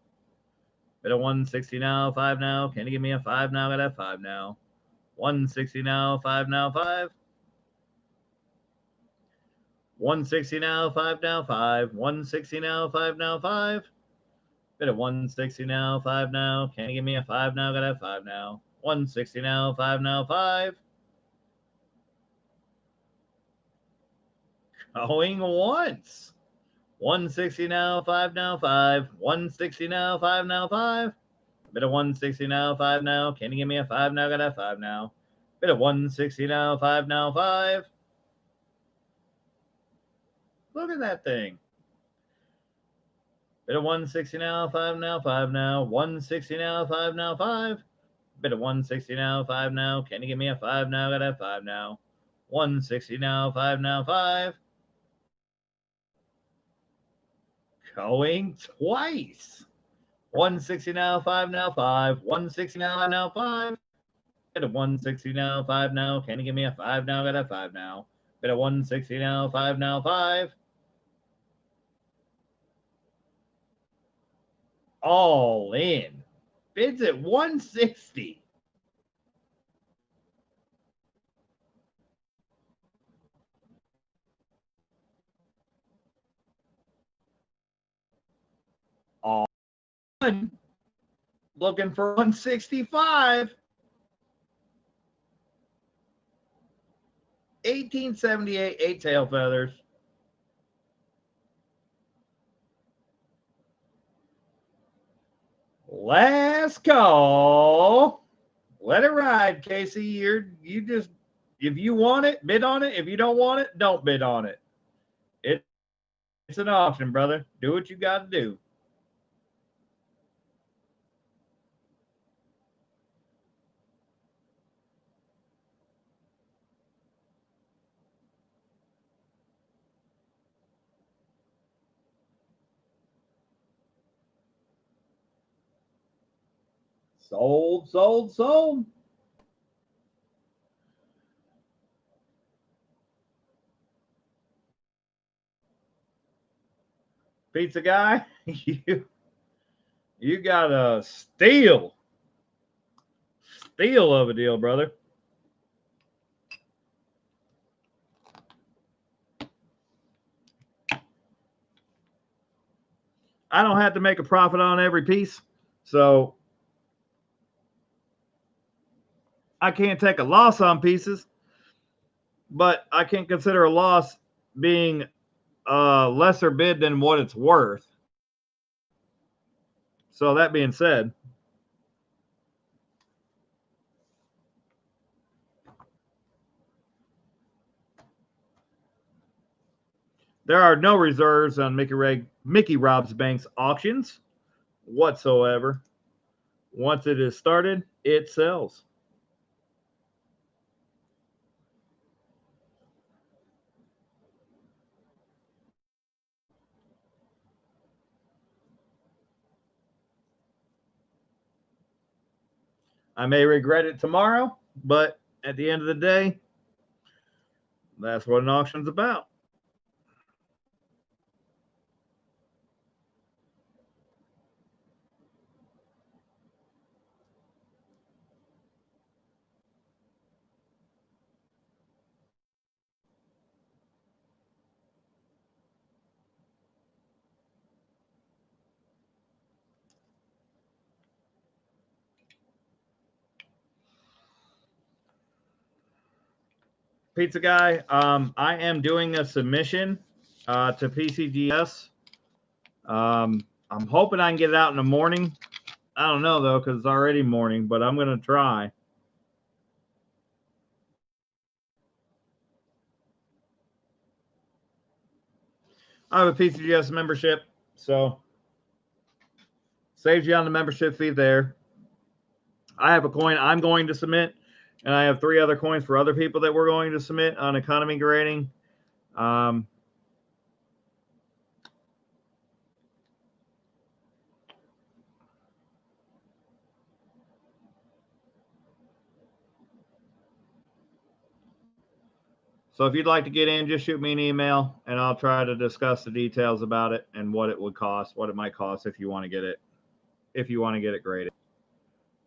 Bid of 160 now, 5 now. Can you give me a 5 now? Gotta have 5 now. 160 now, 5 now, 5. 160 now, 5 now, 5. 160 now, 5 now, 5. Bid of 160 now, 5 now. Can you give me a 5 now? Gotta have 5 now. 160 now, 5 now, 5. Going once. 160 now, 5 now, 5. 160 now, 5 now, 5. Bid of 160 now, 5 now. Can you give me a 5 now? Gotta have 5 now. Bid of 160 now, 5 now, 5. Look at that thing. Bid of 160 now, 5 now, 5 now. 160 now, 5 now, 5. Bid of 160 now, 5 now. Can you give me a 5 now? Gotta have 5 now. 160 now, 5 now, 5. Going twice. 160 now, 5 now, 5. 160 now, 5. Bid of 160 now, 5 now. Can you give me a 5 now? Gotta have 5 now. Bid of 160 now, 5 now, 5. All in. Bids at 160. All in. Looking for 165. 1878 eight tail feathers. Last call. Let it ride, Casey. You just, if you want it, bid on it. If you don't want it, don't bid on it. It's an auction, brother. Do what you got to do. Sold, sold, sold. Pizza guy, you got a steal of a deal, brother. I don't have to make a profit on every piece, so I can't take a loss on pieces, but I can't consider a loss being a lesser bid than what it's worth. So that being said, there are no reserves on Mickey Rob's Bank's auctions whatsoever. Once it is started, it sells. I may regret it tomorrow, but at the end of the day, that's what an auction's about. Pizza guy, I am doing a submission to PCGS. I'm hoping I can get it out in the morning. I don't know though, because it's already morning, but I'm gonna try. I have a PCGS membership, so saves you on the membership fee there. I have a coin I'm going to submit, and I have 3 other coins for other people that we're going to submit on economy grading. So if you'd like to get in, just shoot me an email, and I'll try to discuss the details about it and what it would cost, what it might cost if you want to get it, graded. You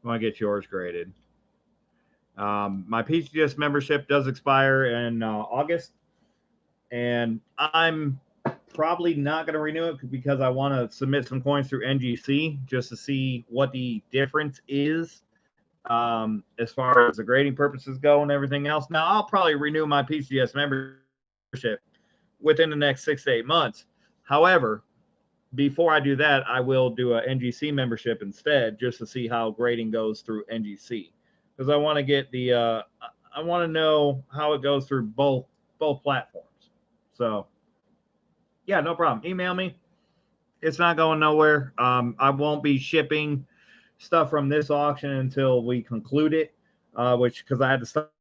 want to get yours graded. My PCGS membership does expire in August, and I'm probably not going to renew it because I want to submit some coins through NGC just to see what the difference is as far as the grading purposes go and everything else. Now, I'll probably renew my PCGS membership within the next 6 to 8 months. However, before I do that, I will do a NGC membership instead just to see how grading goes through NGC, because I want to get the I want to know how it goes through both platforms. So yeah, no problem. Email me. It's not going nowhere. I won't be shipping stuff from this auction until we conclude it, which, because I had to start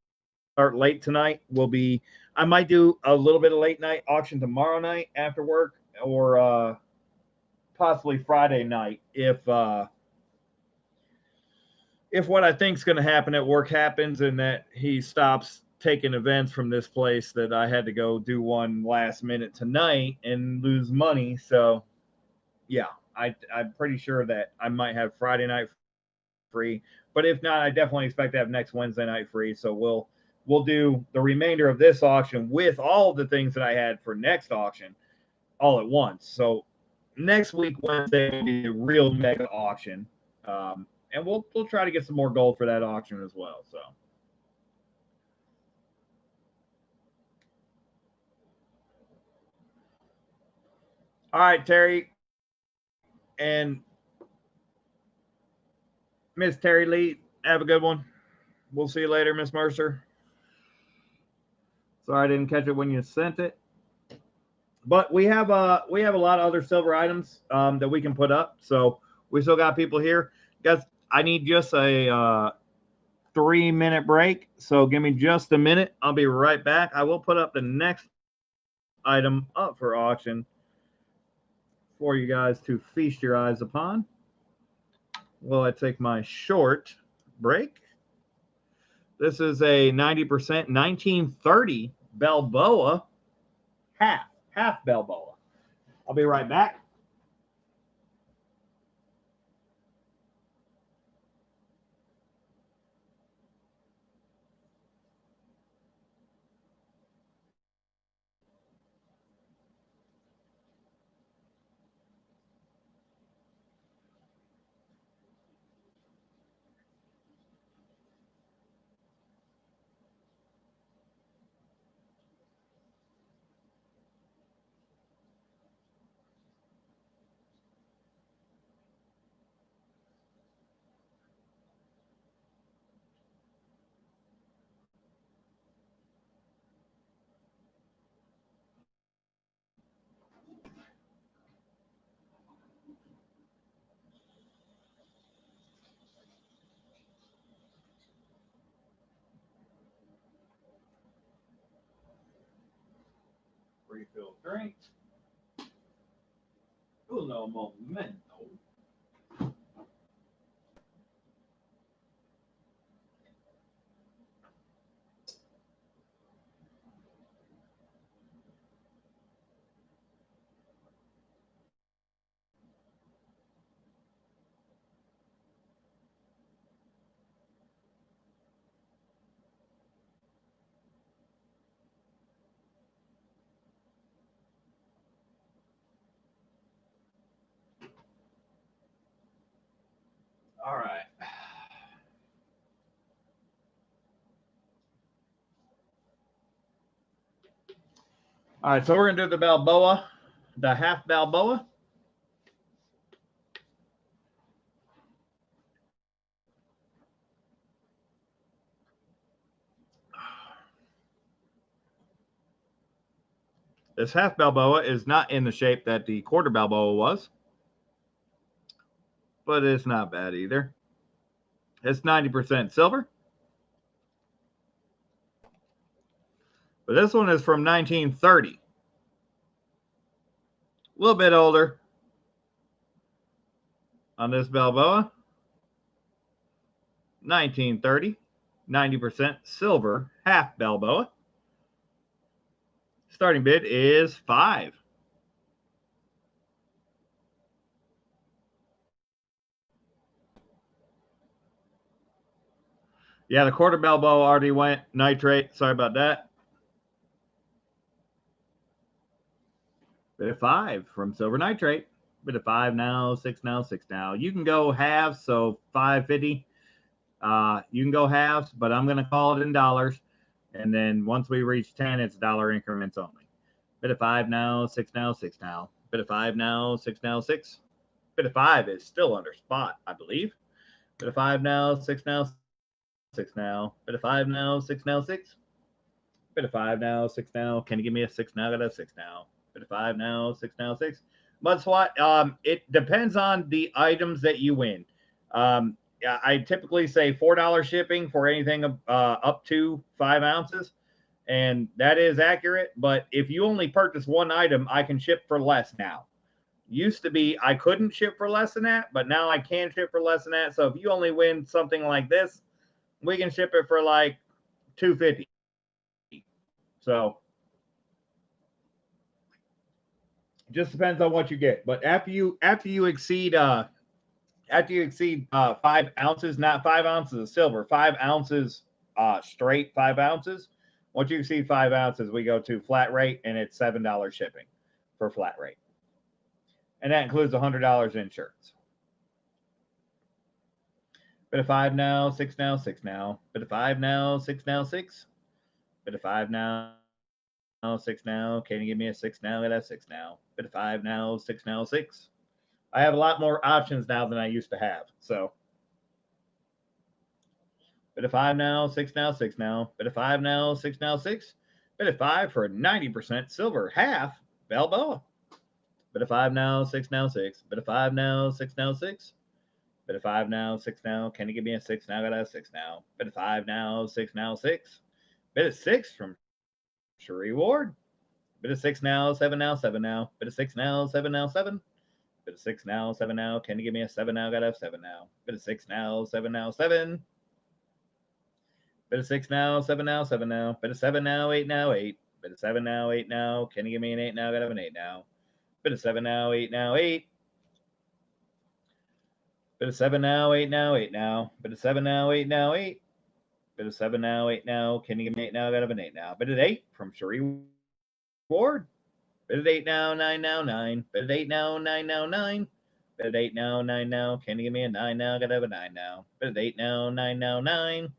late tonight, will be, I might do a little bit of late night auction tomorrow night after work, or possibly Friday night if what I think is going to happen at work happens, and that he stops taking events from this place that I had to go do one last minute tonight and lose money. So yeah, I'm pretty sure that I might have Friday night free, but if not, I definitely expect to have next Wednesday night free. So we'll do the remainder of this auction with all the things that I had for next auction all at once. So next week Wednesday will be the real mega auction, and we'll try to get some more gold for that auction as well. So all right, Terry and Miss Terry Lee, have a good one. We'll see you later, Miss Mercer. Sorry I didn't catch it when you sent it. But we have a lot of other silver items that we can put up. So we still got people here, guys. I need just a 3-minute break. So give me just a minute. I'll be right back. I will put up the next item up for auction for you guys to feast your eyes upon. While I take my short break. This is a 90% 1930 Balboa half Balboa. I'll be right back. Refill drink. Uno momento. All right. All right, so we're gonna do the Balboa, the half Balboa. This half Balboa is not in the shape that the quarter Balboa was, but it's not bad either. It's 90% silver. But this one is from 1930. A little bit older on this Balboa. 1930, 90% silver, half Balboa. Starting bid is 5. Yeah, the quarter Balboa already went nitrate. Sorry about that. Bid of 5 from silver nitrate. Bid of 5 now, 6 now, 6 now. You can go halves, so 550. You can go halves, but I'm going to call it in dollars. And then once we reach 10, it's dollar increments only. Bid of 5 now, 6 now, 6 now. Bid of 5 now, 6 now, 6. Bid of 5 is still under spot, I believe. Bid of 5 now, 6 now, 6 now. Bid of 5 now, 6 now, 6. Bid of 5 now, 6 now. Can you give me a 6 now? I got a 6 now. Bid of 5 now, 6 now, 6. Mud swat, it depends on the items that you win. Yeah, I typically say $4 shipping for anything up to 5 ounces. And that is accurate. But if you only purchase one item, I can ship for less now. Used to be I couldn't ship for less than that, but now I can ship for less than that. So if you only win something like this, we can ship it for like $250. So it just depends on what you get. But after you exceed 5 ounces, not 5 ounces of silver, 5 ounces straight 5 ounces. Once you exceed 5 ounces, we go to flat rate, and it's $7 shipping for flat rate. And that includes $100 insurance. Bit of 5 now, 6 now, 6 now. Bit of 5 now, 6 now, 6. Bit of 5 now, 6 now. Can you give me a 6 now? Get a 6 now. Bit of 5 now, 6 now, 6. I have a lot more options now than I used to have. So bit of 5 now, 6 now, 6 now. Bit of 5 now, 6 now, 6. Bit of 5 for 90% silver, half Balboa. Bit of 5 now, 6 now, 6. Bit of 5 now, 6 now, 6. Bit of 5 now, 6 now. Can you give me a 6 now? Got a 6 now. Bit of 5 now, 6 now, 6. Bit of 6 from Sheree Ward. Bit of 6 now, 7 now, 7 now. Bit of 6 now, 7 now, 7. Bit of 6 now, 7 now. Can you give me a 7 now? Got a 7 now. Bit of 6 now, 7 now, 7. Bit of 6 now, 7 now, 7 now. Bit of 7 now, 8 now, 8. Bit of 7 now, 8 now. Can you give me an 8 now? Got an 8 now. Bit of 7 now, 8 now, 8. Bit of 7 now, 8 now, 8 now. Bit of 7 now, 8 now, 8. Bit of 7 now, 8 now. Can you give me 8 now? Got an 8 now. Bit of 8 from Sheree Ward. Bit of 8 now, 9 now, 9. Bit of 8 now, 9 now, 9. Bit of 8 now, 9 now. Can you give me a 9 now? Gotta have a 9 now. Bit of 8 now, 9 now, 9.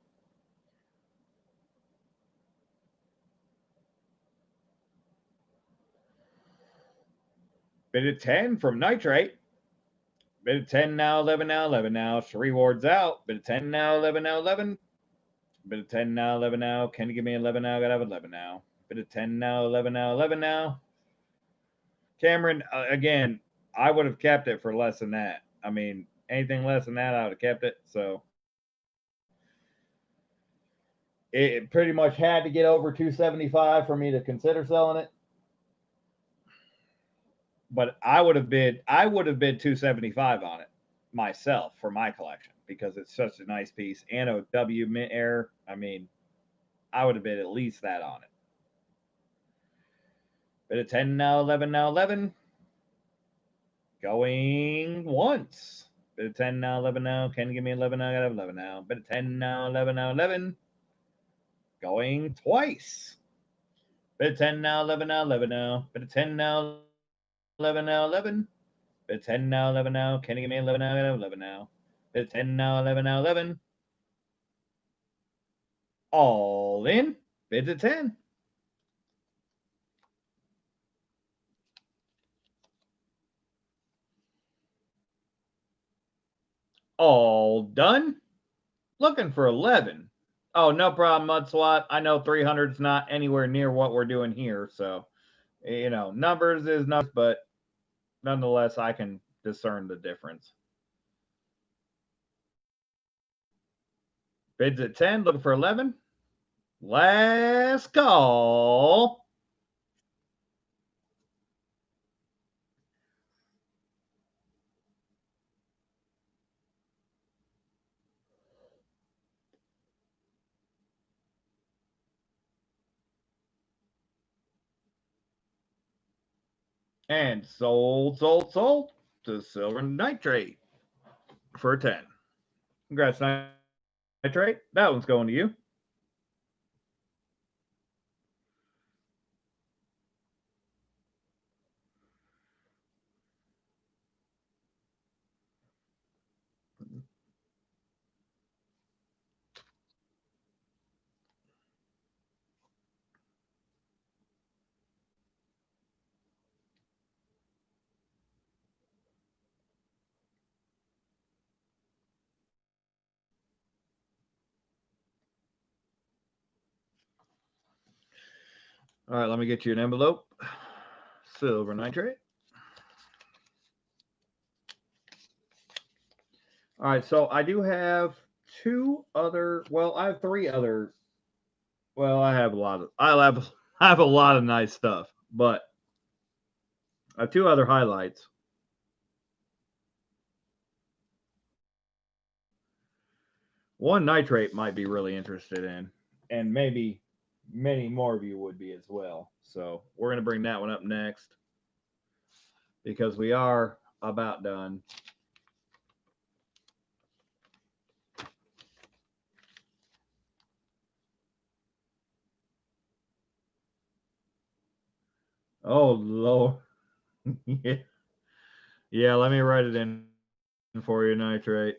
Bit of 10 from Nitrate. Bit of 10 now, 11 now, 11 now. Sheree Ward's out. Bit of 10 now, 11 now, 11. Bit of 10 now, 11 now. Can you give me 11 now? Gotta have 11 now. Bit of 10 now, 11 now, 11 now. Cameron, again, I would have kept it for less than that. I mean, anything less than that, I would have kept it. So it pretty much had to get over 275 for me to consider selling it. But I would have bid 275 on it myself for my collection because it's such a nice piece and a W mint air. I mean, I would have bid at least that on it. Bit of 10 now, 11 now, 11. Going once. Bit of 10 now, 11 now. Can you give me 11 now? I got 11 now. Bit of 10 now, 11 now, 11. Going twice. Bit of 10 now, 11 now, 11 now. Bit of 10 now, 11 now, 11. Bit of 10 now, 11 now. Can you give me 11 now? I got 11 now. Bit of 10 now, 11 now, 11. All in. Bids of 10. All done. Looking for 11. Oh, no problem, Mud Swat. I know 300 is not anywhere near what we're doing here. So, numbers is numbers, but nonetheless, I can discern the difference. Bids at 10, looking for 11. Last call. And sold to Silver Nitrate for 10. Congrats, Nitrate. That one's going to you. All right, let me get you an envelope. Silver Nitrate. All right, so I do have I have 3 other. Well, I have a lot of nice stuff, but I have 2 other highlights. One Nitrate might be really interested in, and maybe many more of you would be as well. So we're going to bring that one up next because we are about done. Oh, Lord. Yeah. Yeah, let me write it in for you, Nitrate.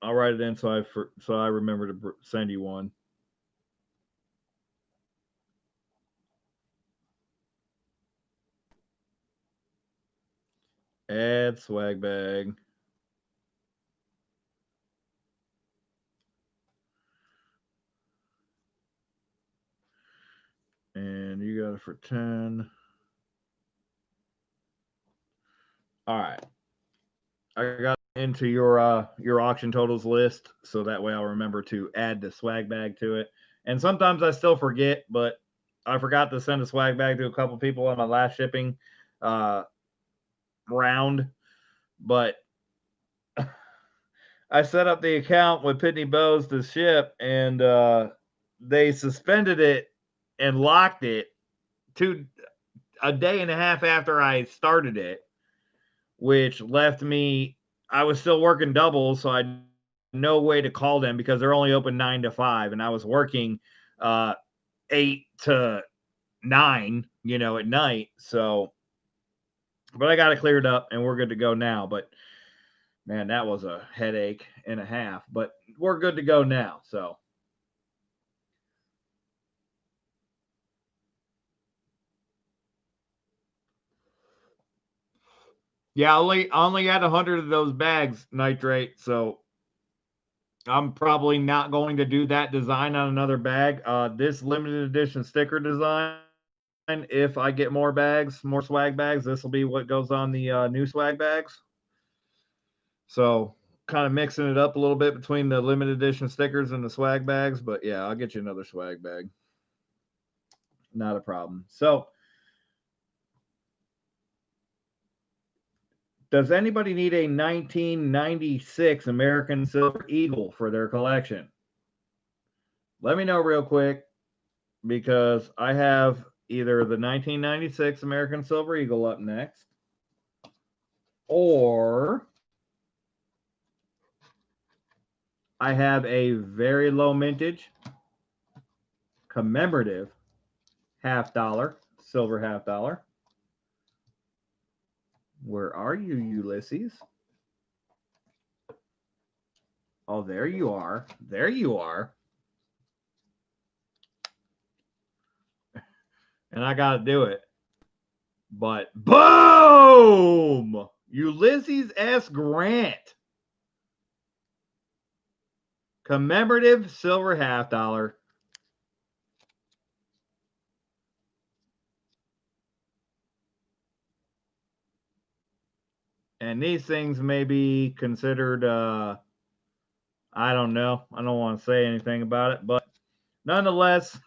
I'll write it in so I remember to send you one. Add swag bag. And you got it for 10. All right. I got into your auction totals list, so that way I'll remember to add the swag bag to it. And sometimes I still forget, but I forgot to send a swag bag to a couple people on my last shipping uh, round. But I set up the account with Pitney Bowes to ship, and they suspended it and locked it a day and a half after I started it, which left me. I was still working doubles, so I had no way to call them because they're only open 9 to 5, and I was working 8 to 9, at night. So, but I got it cleared up, and we're good to go now. But man, that was a headache and a half. But we're good to go now. So. Yeah, I only had 100 of those bags, nitrate. So I'm probably not going to do that design on another bag. This limited edition sticker design, if I get more bags, more swag bags, this will be what goes on the new swag bags. So kind of mixing it up a little bit between the limited edition stickers and the swag bags. But yeah, I'll get you another swag bag. Not a problem. So does anybody need a 1996 American Silver Eagle for their collection? Let me know real quick because I have either the 1996 American Silver Eagle up next, or I have a very low mintage commemorative $50 silver $50. Where are you, Ulysses? Oh, there you are. There you are. And I got to do it. But boom! Ulysses S. Grant. Commemorative silver $50. And these things may be considered, I don't know. I don't want to say anything about it, but nonetheless,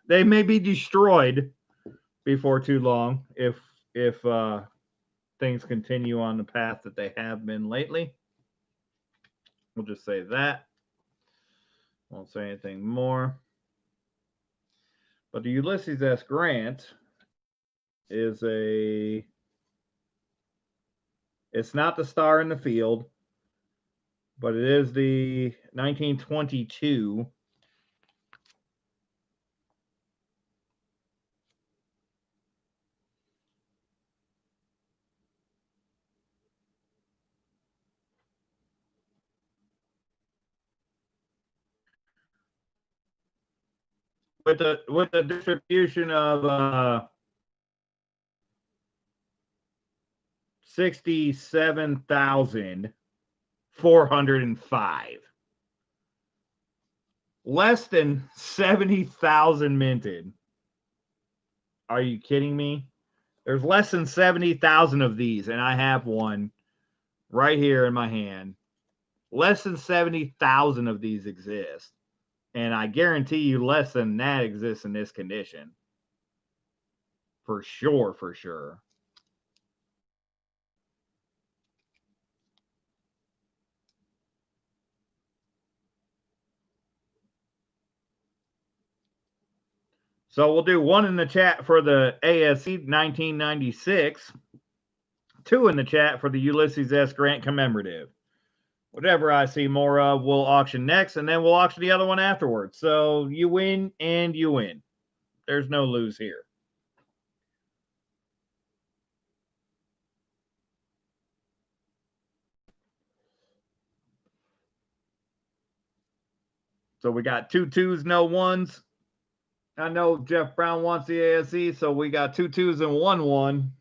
they may be destroyed before too long if things continue on the path that they have been lately. We'll just say that. Won't say anything more. But the Ulysses S. Grant is it's not the Star in the Field, but it is the 1922 with the distribution of 67,405. Less than 70,000 minted. Are you kidding me? There's less than 70,000 of these, and I have one right here in my hand. Less than 70,000 of these exist. And I guarantee you less than that exists in this condition. For sure, for sure. So we'll do one in the chat for the ASC 1996, two in the chat for the Ulysses S. Grant commemorative. Whatever I see more of, we'll auction next, and then we'll auction the other one afterwards. So you win and you win. There's no lose here. So we got 2 2s, no 1s. I know Jeff Brown wants the ASE, so we got 2 2s and 1 1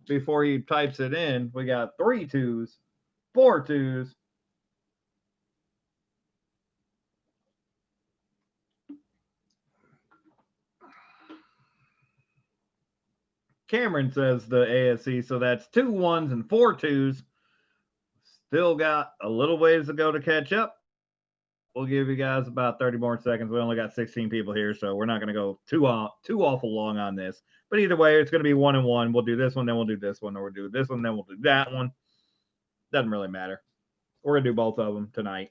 before he types it in. We got 3 2s, 4 2s. Cameron says the ASC, so that's 2 1s and 4 2s. Still got a little ways to go to catch up. We'll give you guys about 30 more seconds. We only got 16 people here, so we're not going to go too awful long on this. But either way, it's going to be 1 and 1. We'll do this one, then we'll do this one, or we'll do this one, then we'll do that one. Doesn't really matter. We're going to do both of them tonight.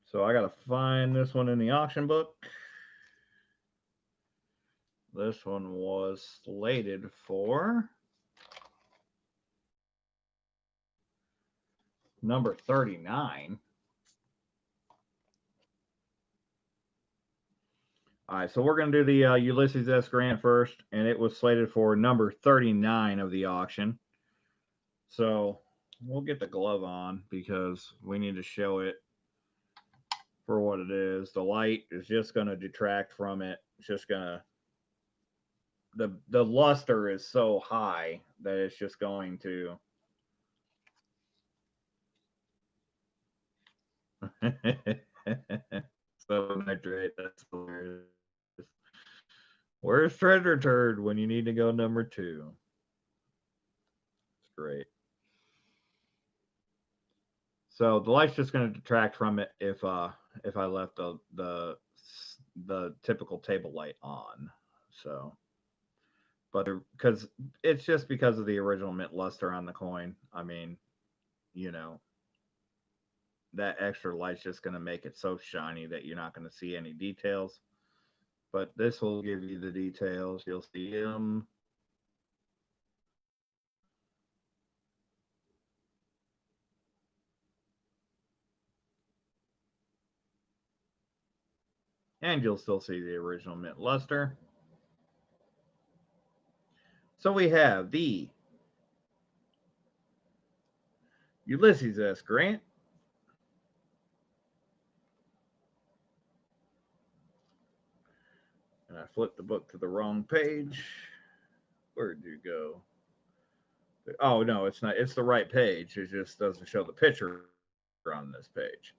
So I got to find this one in the auction book. This one was slated for number 39. All right, so we're going to do the Ulysses S. Grant first, and it was slated for number 39 of the auction. So we'll get the glove on because we need to show it for what it is. The light is just going to detract from it. It's just going to, the luster is so high that it's just going to. So nitrate, that's hilarious. Where's Treasure Turd when you need to go number 2? It's great. So the light's just going to detract from it if I left the typical table light on. So, but because it's just because of the original mint luster on the coin. I mean, you know, that extra light's just going to make it so shiny that you're not going to see any details. But this will give you the details. You'll see them. And you'll still see the original mint luster. So we have the Ulysses S. Grant. And I flipped the book to the wrong page. Where'd you go? Oh, no, it's not. It's the right page. It just doesn't show the picture on this page.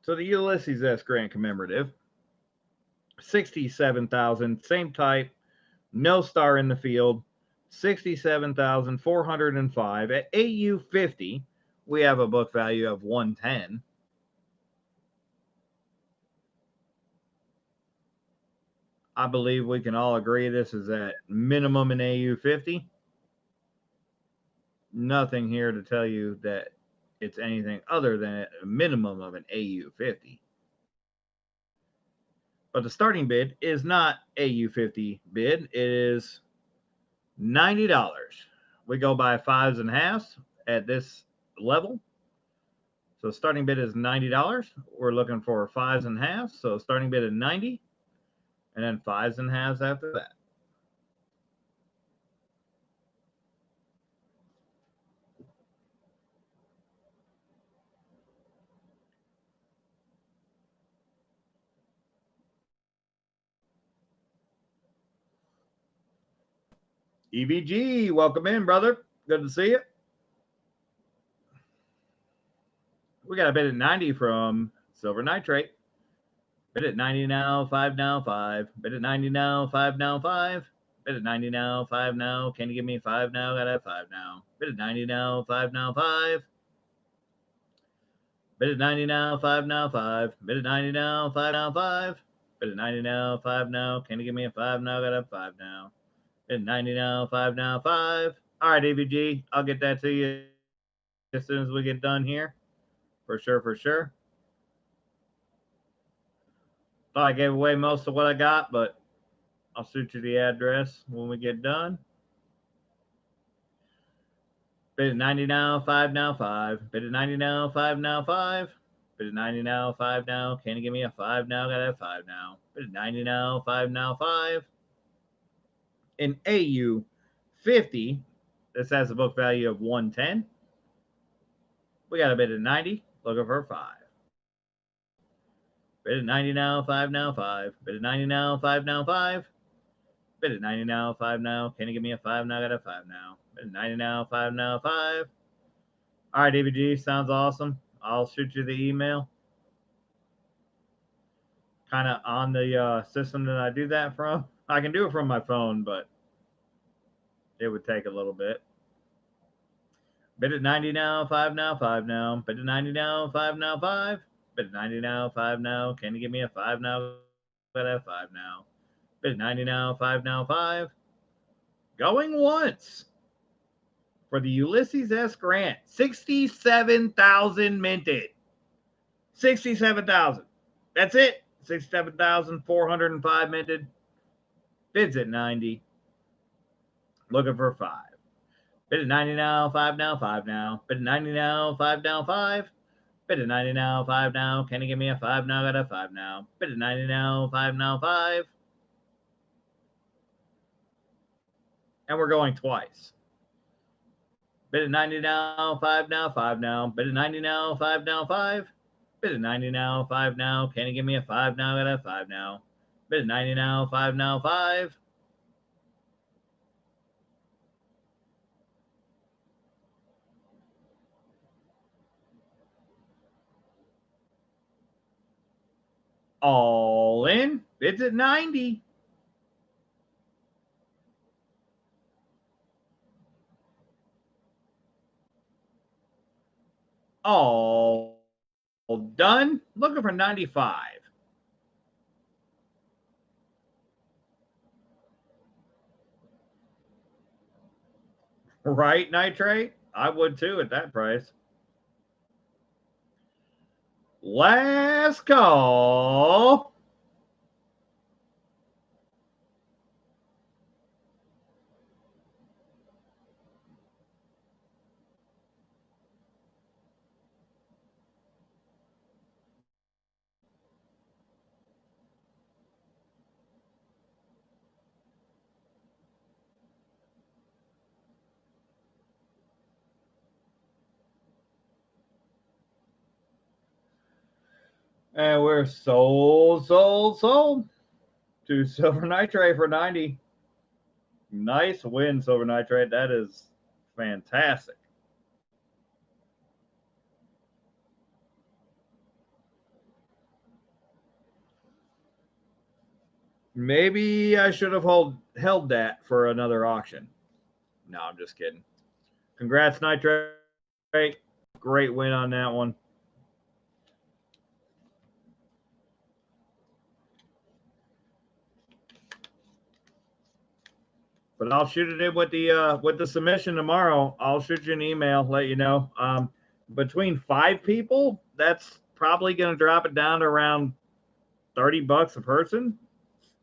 So the Ulysses S. Grant commemorative, 67,000, same type, no star in the field, 67,405 at AU 50. We have a book value of 110. I believe we can all agree this is at minimum in AU 50. Nothing here to tell you that it's anything other than a minimum of an AU 50. But the starting bid is not AU 50 bid. It is $90. We go by 5s and halves at this level. So starting bid is $90. We're looking for 5s and halves. So starting bid is 90, and then 5s and halves after that. EVG, welcome in, brother. Good to see you. We got a bid at 90 from Silver Nitrate. Bid at 90 now, 5 now, 5. Bid at 90 now, 5 now, 5. Bid at 90 now, 5 now. Can you give me 5 now? Gotta 5 now. Bid at 90 now, 5 now, 5. Bid at 90 now, 5 now, 5. Bid at 90 now, 5 now, 5. Bid at 90 now, 5 now. Can you give me a 5 now? Gotta 5 now. Bid at 90 now, 5 now, 5. All right, EVG, I'll get that to you as soon as we get done here. For sure, for sure. Thought I gave away most of what I got, but I'll shoot you the address when we get done. Bid at 90 now, 5 now, 5. Bid at 90 now, 5 now, 5. Bid at 90 now, 5 now. Can you give me a 5 now? Gotta have 5 now. Bid at 90 now, 5 now, 5. In AU 50, this has a book value of 110. We got a bid at 90, looking for 5. Bid at 90 now, 5 now, 5. Bid at 90 now, 5 now, 5. Bid at 90 now, 5 now. Can you give me a 5 now? Got a 5 now. Bid at 90 now, 5 now, 5. All right, DVG, sounds awesome. I'll shoot you the email. Kind of on the system that I do that from. I can do it from my phone, but it would take a little bit. Bid at 90 now, 5 now, 5 now. Bid at 90 now, 5 now, 5. Bid at 90 now, 5 now. Can you give me a 5 now? Bid at 5 now. Bid at 90 now, 5 now, 5. Going once for the Ulysses S. Grant. 67,000 minted. 67,000. That's it. 67,405 minted. Bids at 90. Looking for 5. Bid at 90 now, 5 now, 5 now. Bid at 90 now, 5 now, 5. Bid at 90 now, 5 now. Can you give me a 5 now? Got a 5 now. Bid at 90 now, 5 now, 5. And we're going twice. Bid at 90 now, 5 now, 5 now. Bid at 90 now, 5 now, 5. Bid at 90 now, 5 now. Can you give me a 5 now? Got a 5 now. Bid at 90 now, 5 now, 5. All in. Bids at 90. All done. Looking for 95. Right, nitrate? I would too at that price. Last call. And we're sold to silver nitrate for 90. Nice win, silver nitrate. That is fantastic. Maybe I should have held that for another auction. No, I'm just kidding. Congrats, nitrate. Great win on that one. But I'll shoot it in with the submission tomorrow. I'll shoot you an email, let you know. Between 5 people, that's probably going to drop it down to around $30 a person.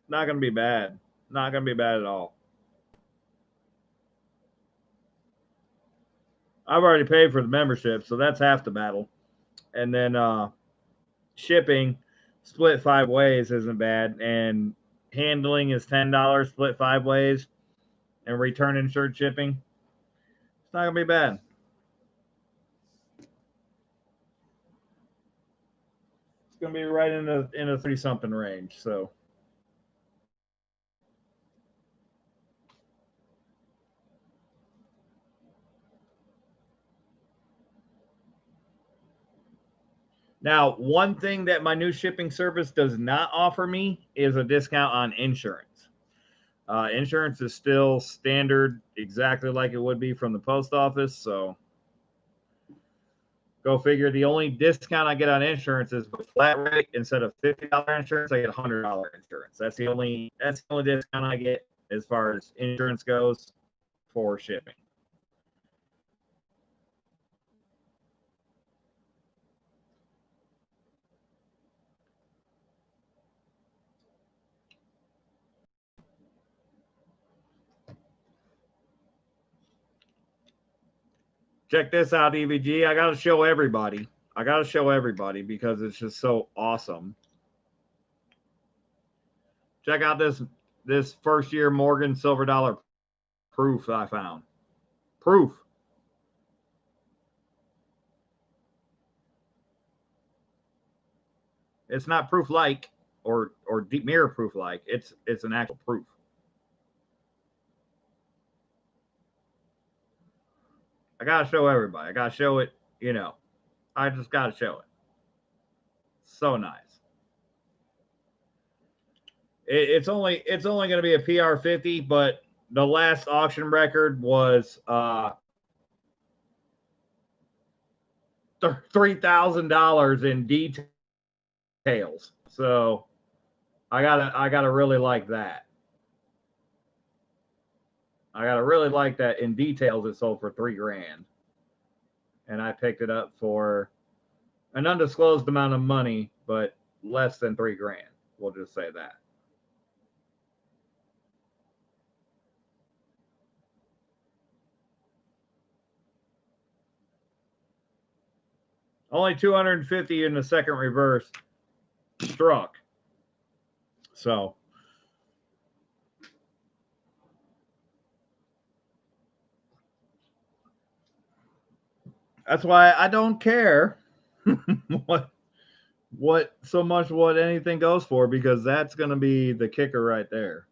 Not going to be bad. Not going to be bad at all. I've already paid for the membership, so that's half the battle. And then shipping split 5 ways isn't bad. And handling is $10 split 5 ways. And return insured shipping, it's not going to be bad. It's going to be right in a 30-something range. So. Now, one thing that my new shipping service does not offer me is a discount on insurance. Insurance is still standard, exactly like it would be from the post office. So go figure. The only discount I get on insurance is with flat rate. Instead of $50 insurance, I get $100 insurance. That's the only discount I get as far as insurance goes for shipping. Check this out, EVG. I got to show everybody. Because it's just so awesome. Check out this first year Morgan silver dollar proof I found. Proof. It's not proof like or deep mirror proof like. It's an actual proof. I gotta show everybody. I gotta show it, I just got to show it. So nice. It's only going to be a PR50, but the last auction record was $3,000 in details. So I gotta really like that. I gotta really like that in details. It sold for $3,000, and I picked it up for an undisclosed amount of money, but less than $3,000. We'll just say that. Only 250 in the second reverse struck. So that's why I don't care what anything goes for, because that's going to be the kicker right there.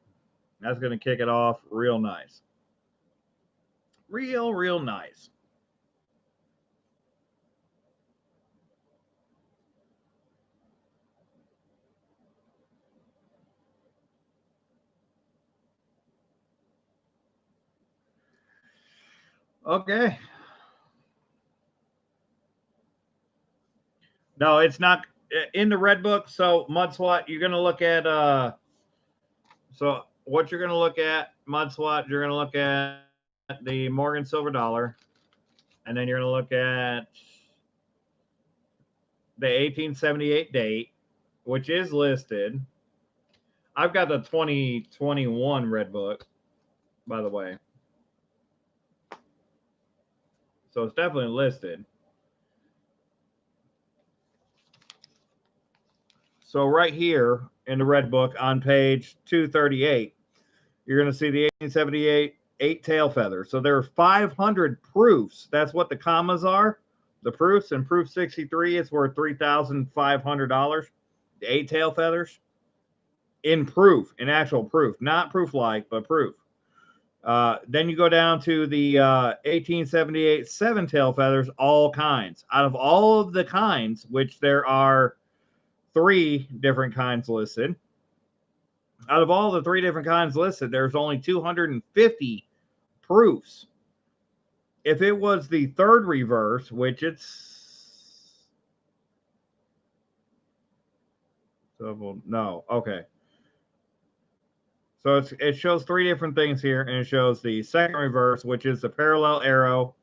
That's going to kick it off real nice. Real nice. Okay. No, it's not in the red book. So mud swat, you're going to look at so what you're going to look at, mud swat, you're going to look at the Morgan silver dollar, and then you're going to look at the 1878 date, which is listed. I've got the 2021 red book, by the way. So it's definitely listed. So right here in the red book on page 238, you're going to see the 1878 8 tail feather. So there are 500 proofs. That's what the commas are. The proofs, and proof 63 is worth $3,500. The 8 tail feathers in proof, in actual proof, not proof like, but proof. Then you go down to the 1878 7 tail feathers, all kinds. Out of all of the kinds, which there are 3 different kinds listed, out of all the 3 different kinds listed, there's only 250 proofs. If it was the third reverse, which it's no, okay. So it shows 3 different things here, and it shows the second reverse, which is the parallel arrow,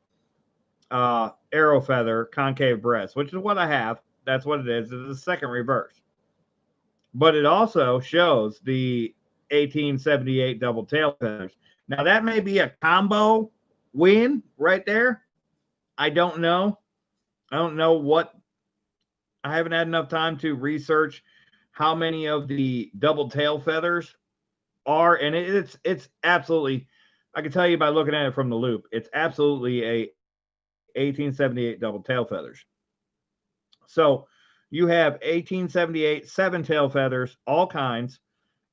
arrow feather, concave breast, which is what I have. That's what it is. It's the second reverse. But it also shows the 1878 double tail feathers. Now that may be a combo win right there. I don't know. I don't know what. I haven't had enough time to research how many of the double tail feathers are, and it's absolutely, I can tell you by looking at it from the loop, it's absolutely a 1878 double tail feathers. So you have 1878 7 tail feathers, all kinds,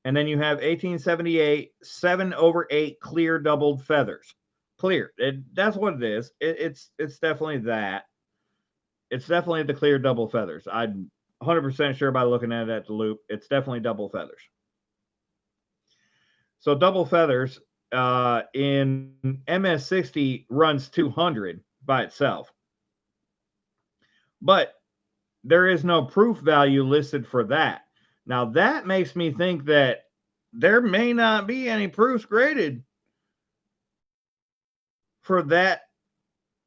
and then you have 1878 7/8 clear doubled feathers. Clear. That's what it is. It's definitely that. It's definitely the clear double feathers. I'm 100% sure by looking at it at the loop. It's definitely double feathers. So double feathers in MS60 runs 200 by itself. But there is no proof value listed for that. Now that makes me think that there may not be any proofs graded for that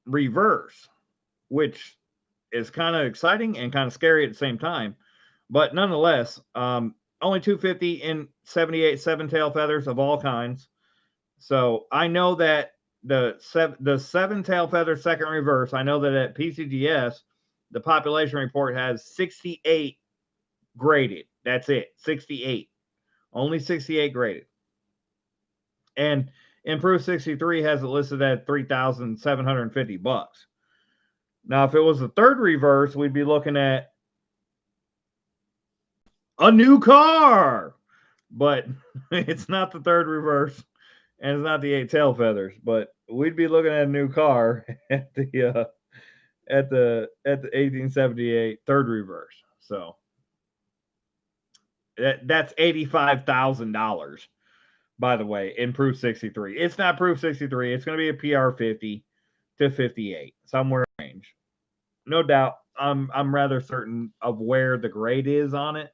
reverse, which is kind of exciting and kind of scary at the same time. But nonetheless, only 250 in 78 7 tail feathers of all kinds. So I know that the 7 tail feather second reverse, I know that at PCGS, the population report has 68 graded. That's it. 68. Only 68 graded. And Improve 63 has it listed at $3,750. Now, if it was the third reverse, we'd be looking at a new car. But it's not the third reverse, and it's not the 8 tail feathers. But we'd be looking at a new car at at the 1878 third reverse. So that's $85,000. By the way, in proof 63. It's not proof 63. It's going to be a PR 50 to 58, somewhere in range. No doubt, I'm rather certain of where the grade is on it.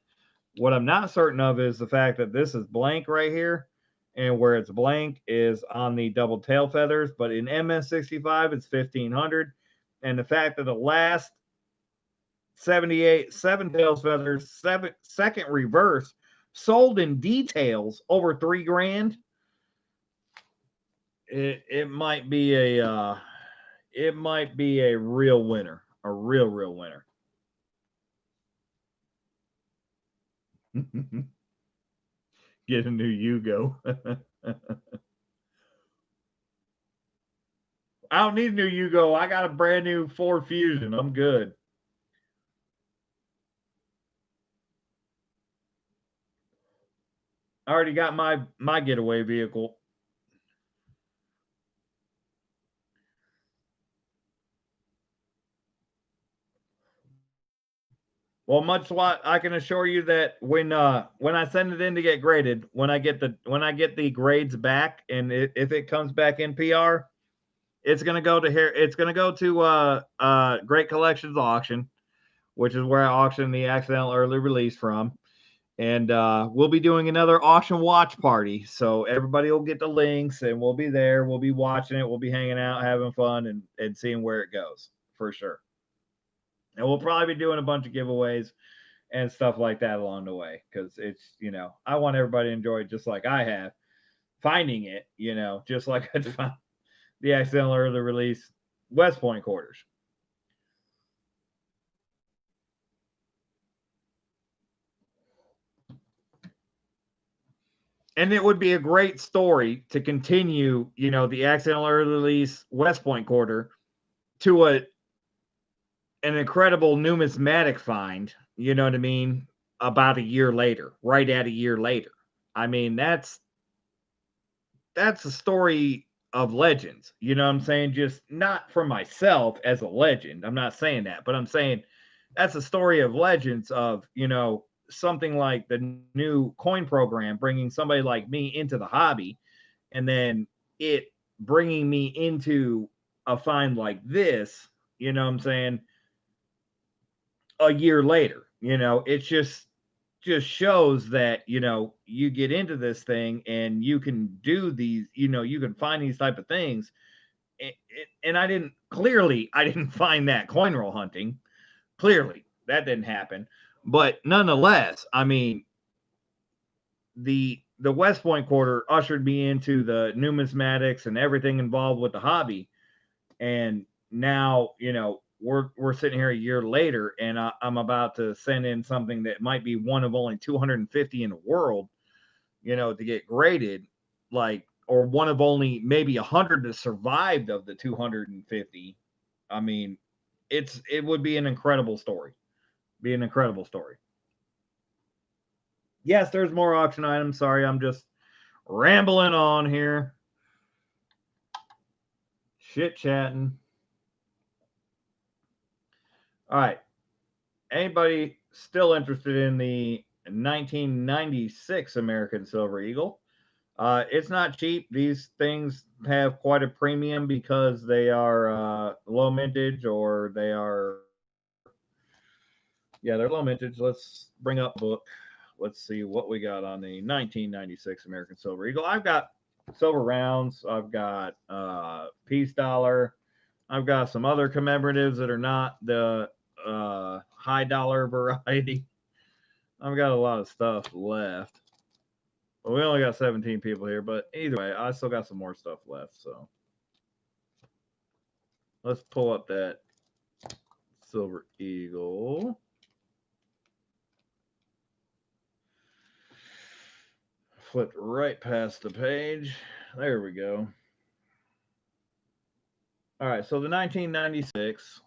What I'm not certain of is the fact that this is blank right here, and where it's blank is on the double tail feathers. But in MS65, it's 1500, and the fact that the last 78 seven tails feathers, second reverse, sold in details over $3,000. It might be a real winner, a real winner. Get a new Yugo. I don't need a new Yugo. I got a brand new Ford Fusion. I'm good. I already got my getaway vehicle. Well, much like I can assure you that when I send it in to get graded, when I get the grades back, and if it comes back in PR, it's gonna go to here. It's gonna go to Great Collections Auction, which is where I auctioned the accidental early release from. And we'll be doing another auction watch party. So everybody will get the links, and we'll be there. We'll be watching it. We'll be hanging out, having fun, and seeing where it goes for sure. And we'll probably be doing a bunch of giveaways and stuff like that along the way, because it's, I want everybody to enjoy it just like I have finding it, just like I found the accidental early release West Point quarters. And it would be a great story to continue, the accidental early release West Point quarter to an incredible numismatic find, you know what I mean, about a year later, right at a year later. I mean, that's a story of legends, you know what I'm saying? Just not for myself as a legend. I'm not saying that, but I'm saying that's a story of legends of, something like the new coin program bringing somebody like me into the hobby, and then it bringing me into a find like this, you know what I'm saying, a year later. It just shows that, you get into this thing and you can do these, you can find these type of things. And I didn't find that coin roll hunting. Clearly that didn't happen. But nonetheless, I mean, the West Point quarter ushered me into the numismatics and everything involved with the hobby. And now, we're sitting here a year later, and I'm about to send in something that might be one of only 250 in the world, to get graded, or one of only maybe 100 that survived of the 250. I mean, it would be an incredible story. Be an incredible story. Yes, there's more auction items. Sorry, I'm just rambling on here. Shit chatting. All right. Anybody still interested in the 1996 American Silver Eagle? It's not cheap. These things have quite a premium because they are low mintage, or they are, they're low mintage. Let's bring up the book. Let's see what we got on the 1996 American Silver Eagle. I've got silver rounds. I've got peace dollar. I've got some other commemoratives that are not the high dollar variety. I've got a lot of stuff left. Well, we only got 17 people here, but either way, I still got some more stuff left. So let's pull up that Silver Eagle. Flipped right past the page. There we go. All right, so the 1996.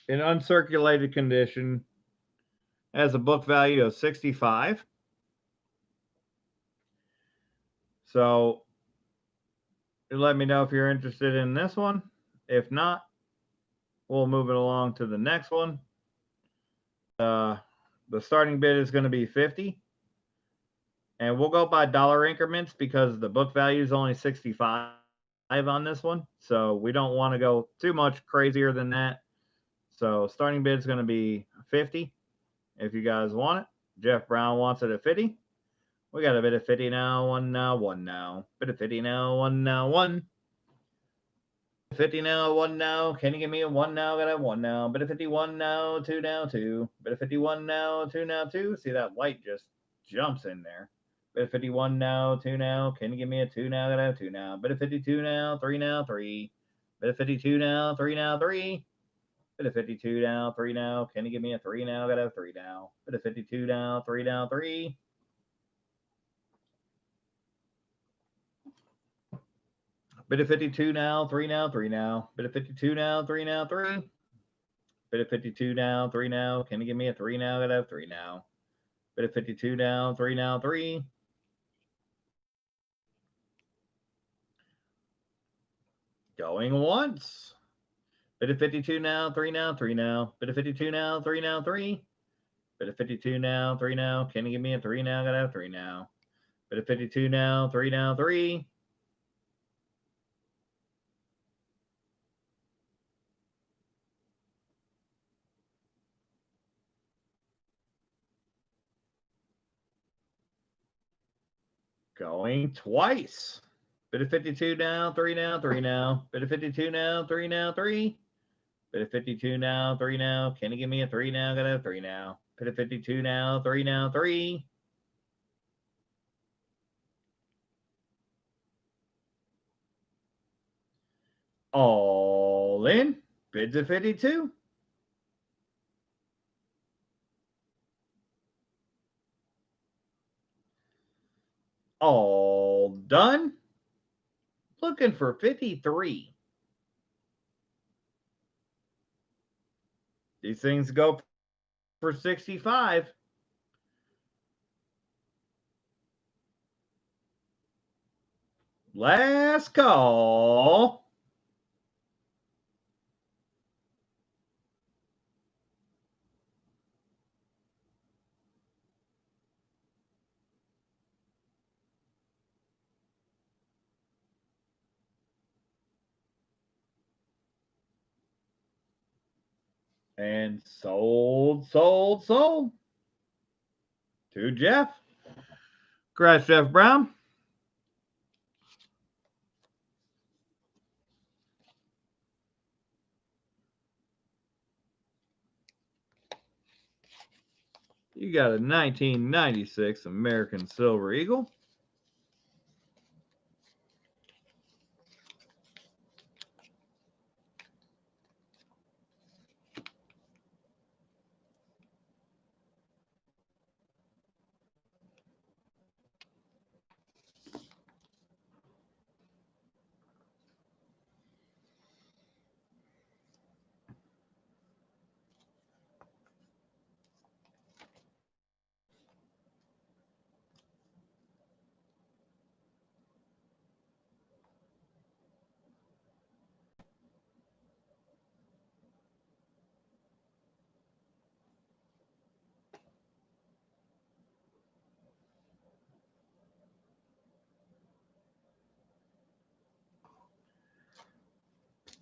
In uncirculated condition, has a book value of 65. So let me know if you're interested in this one. If not, we'll move it along to the next one. The starting bid is going to be 50. And we'll go by dollar increments because the book value is only 65 on this one. So we don't want to go too much crazier than that. So starting bid is going to be 50 if you guys want it. Jeff Brown wants it at 50. We got a bid of 50 now, one now, one now. Bid of 50 now, one now, one. 50 now, one now. Can you give me a one now? Got a one now. Bid of 51 now, two now, two. Bid of 51 now, two now, two. See that light just jumps in there. Bit of 51 now, 2 now. Can you give me a 2 now? Gotta have 2 now. Bit of 52 now, 3 now, 3. Bit of 52 now, 3 now, 3. Bit of 52 now, 3 now. Can you give me a 3 now? Gotta have 3 now. Bit of 52 now, 3 now, 3. Bit of 52 now, 3 now, 3 now. Bit of 52 now, 3 now, 3. Bit of 52 now, 3 now. Can you give me a 3 now? Gotta have 3 now. Bit of 52 now, 3 now, 3. Going once. Bit of 52 now, 3 now, 3 now. Bit of 52 now, 3 now, 3. Bit of 52 now, 3 now. Can you give me a 3 now? Gotta have 3 now. Bit of 52 now, 3 now, 3. Going twice. Bit of 52 now, 3 now, 3 now. Bit of 52 now, 3 now, 3. Bit of 52 now, 3 now. Can you give me a 3 now? Gotta have 3 now. Bit of 52 now, 3 now, 3. All in. Bids of 52. All done. Looking for 53. These things go for 65. Last call. And sold to Jeff. Congrats, Jeff Brown. You got a 1996 American Silver Eagle.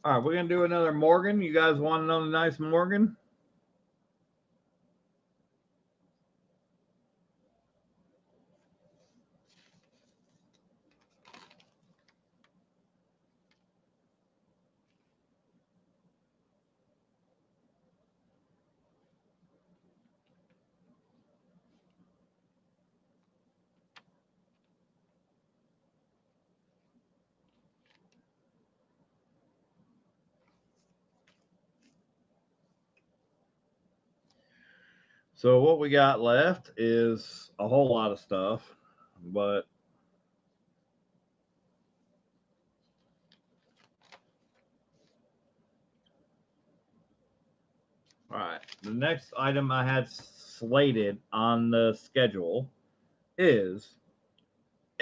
All right, we're going to do another Morgan. You guys want another nice Morgan? So what we got left is a whole lot of stuff, but all right. The next item I had slated on the schedule is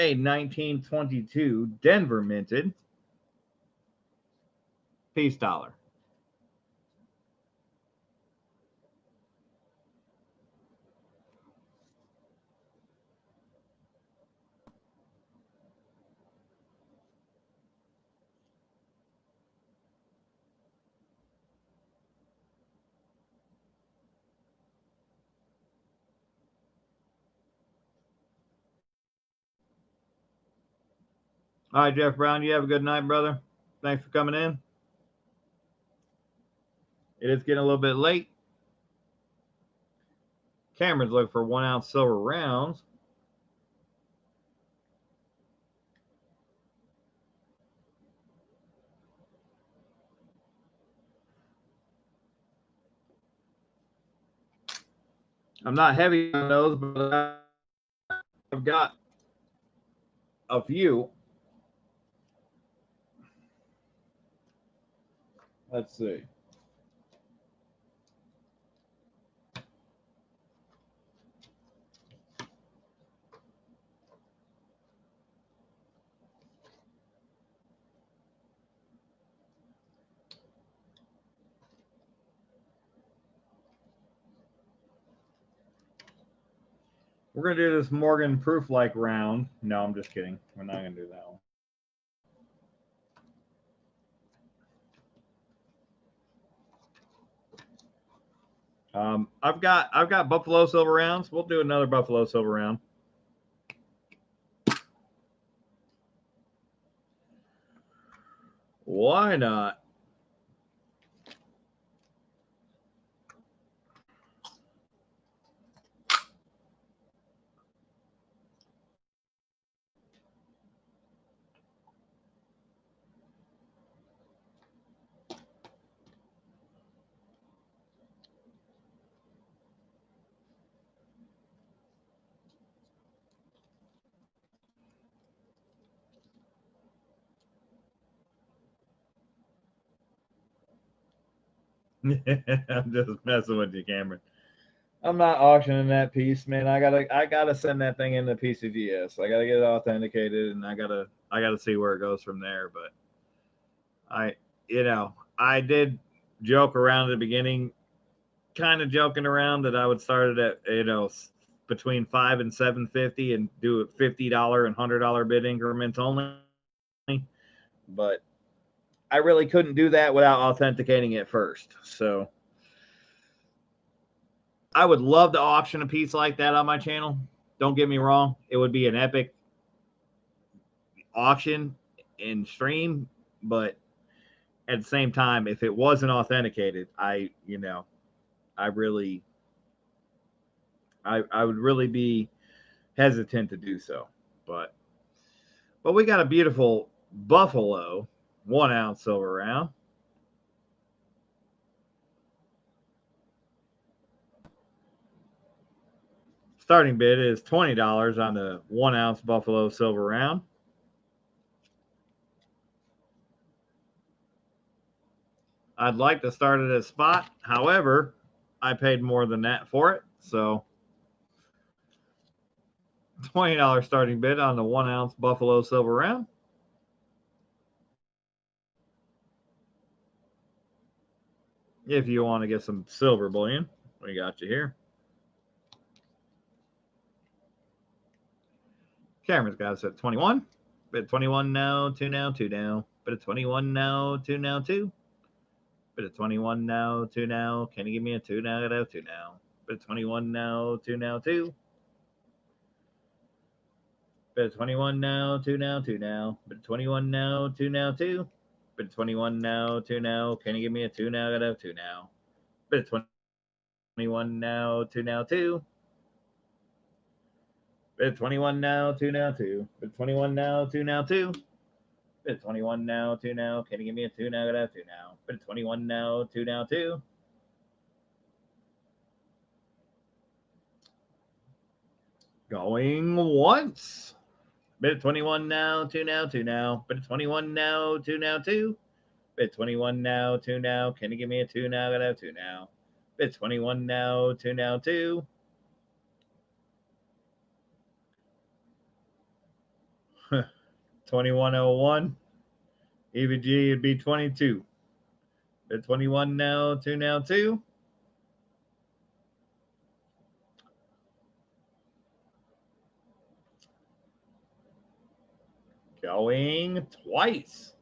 a 1922 Denver minted peace dollar. All right, Jeff Brown, you have a good night, brother. Thanks for coming in. It is getting a little bit late. Cameron's looking for 1 ounce silver rounds. I'm not heavy on those, but I've got a few. Let's see. We're going to do this Morgan proof-like round. No, I'm just kidding. We're not going to do that one. I've got Buffalo silver rounds. We'll do another Buffalo silver round. Why not? I'm just messing with you, Cameron. I'm not auctioning that piece, man. I gotta send that thing into PCGS. I gotta get it authenticated, and I gotta see where it goes from there. But I did joke around at the beginning, kind of joking around that I would start it at between $5 and $7.50 and do it $50 and $100 bid increments only. But I really couldn't do that without authenticating it first. So I would love to auction a piece like that on my channel. Don't get me wrong. It would be an epic auction and stream, but at the same time, if it wasn't authenticated, I would really be hesitant to do so. But we got a beautiful Buffalo 1 ounce silver round. Starting bid is $20 on the 1 ounce Buffalo silver round. I'd like to start it at spot. However, I paid more than that for it. So $20 starting bid on the 1 ounce Buffalo silver round. If you want to get some silver bullion, we got you here. Cameron's got us at 21. Bid 21 now, 2 now, 2 now. Bid 21 now, 2 now, 2. Bid 21 now, 2 now. Can you give me a 2 now? I got a 2 now. Bid 21 now, 2 now, 2. Bid 21 now, 2 now, 2 now. Bid 21 now, 2 now, 2. Bid 21 now, 2 now. Can you give me a 2 now? I got a 2 now. Bid 21 now, 2 now, 2. Bid 21 now, 2 now, 2. Bid 21 now, 2 now, 2. Bid 21 now, 2 now. Can you give me a 2 now? I got a 2 now. Bid 21 now, 2 now, 2. Going once. Bid 21 now, 2 now, 2 now. Bid 21 now, 2 now, 2. Bid 21 now, 2 now. Can you give me a 2 now? I got a 2 now. Bid 21 now, 2 now, 2. 2101. EVG would be 22. Bid 21 now, 2 now, 2. Going twice.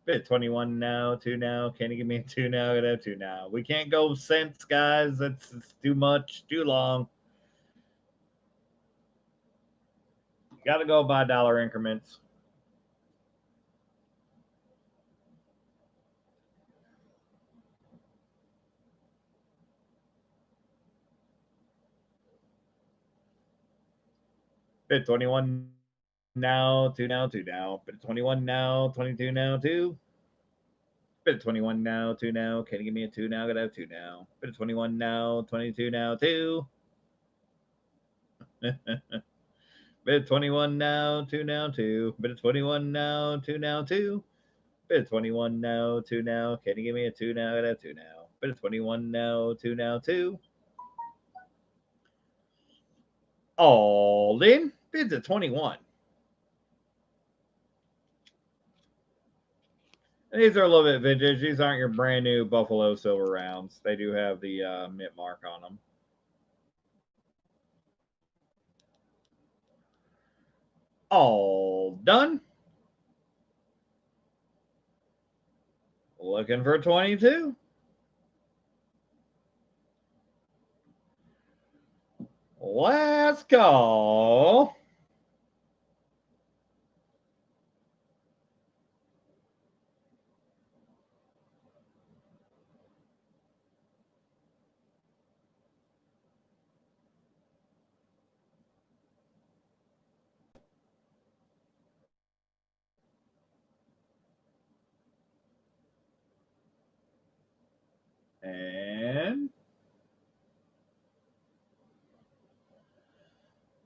Bid 21 now, 2 now. Can you give me a 2 now? I got 2 now. We can't go cents, guys. It's too much, too long. Got to go by dollar increments. Bid 21 now, 2 now, 2 now. Bid 21 now, 22 now, 2. Bid 21 now, 2 now. Can you give me a 2 now? I got 2 now. Bid 21 now, 22 now, 2. Bid 21 now, 2 now, 2. Bid 21 now, 2 now, 2. Bid 21 now, 2 now. Can you give me a 2 now? I got 2 now. Bid 21 now, 2 now, 2. All in. Bids at 21. And these are a little bit vintage. These aren't your brand new Buffalo Silver rounds. They do have the mint mark on them. All done. Looking for 22. Last call. And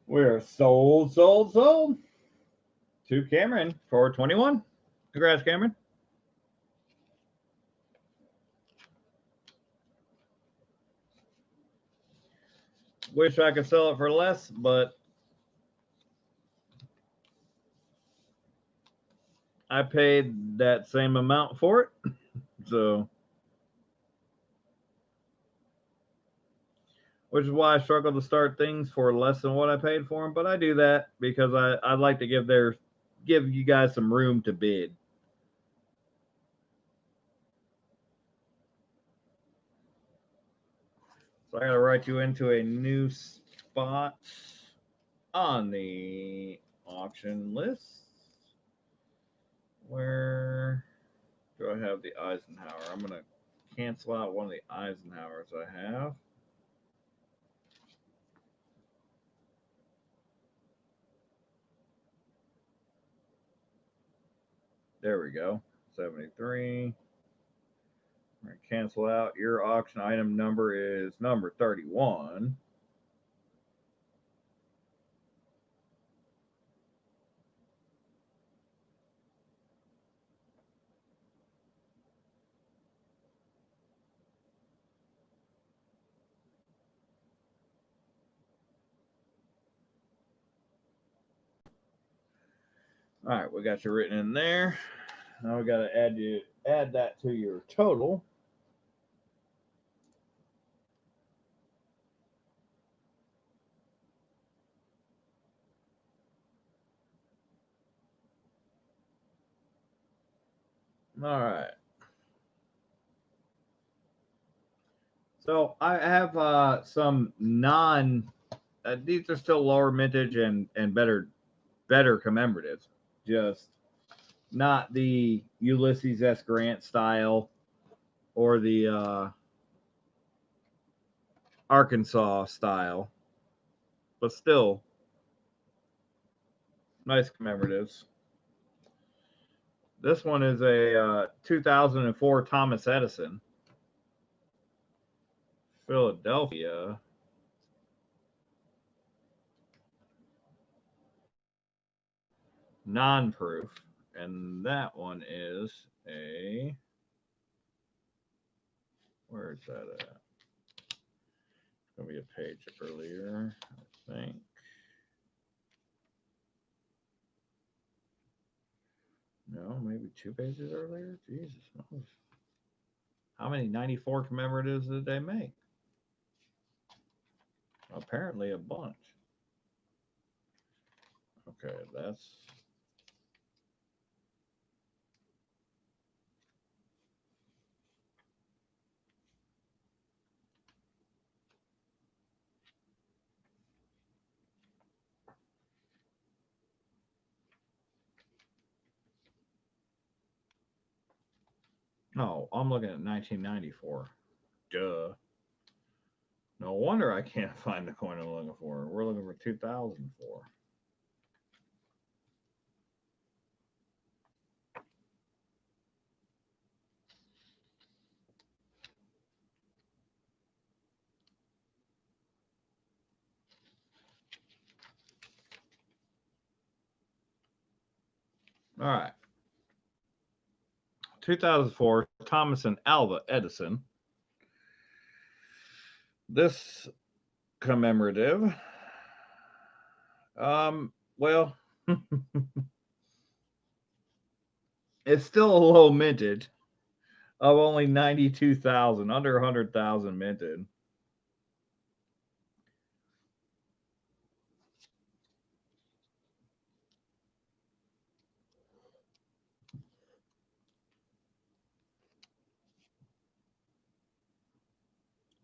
we're sold. To Cameron for 21. Congrats, Cameron. Wish I could sell it for less, but I paid that same amount for it. So, which is why I struggle to start things for less than what I paid for them. But I do that because I like to give you guys some room to bid. So I got to write you into a new spot on the auction list. Where do I have the Eisenhower? I'm going to cancel out one of the Eisenhowers I have. There we go. 73. We're going to cancel out. Your auction item number is number 31. All right, we got you written in there. Now we got to add that to your total. All right. So I have some these are still lower mintage and better commemoratives. Just not the Ulysses S. Grant style or the Arkansas style, but still nice commemoratives. This one is a 2004 Thomas Edison, Philadelphia. Non-proof, and that one is a, where is that at? It's gonna be a page earlier, I think. No, maybe 2 pages earlier. Jesus, how many 94 commemoratives did they make? Apparently a bunch. Okay, that's no. I'm looking at 1994. Duh. No wonder I can't find the coin I'm looking for. We're looking for 2004. All right. 2004, Thomas and Alva Edison. This commemorative, well, it's still a low minted of only 92,000, under 100,000 minted.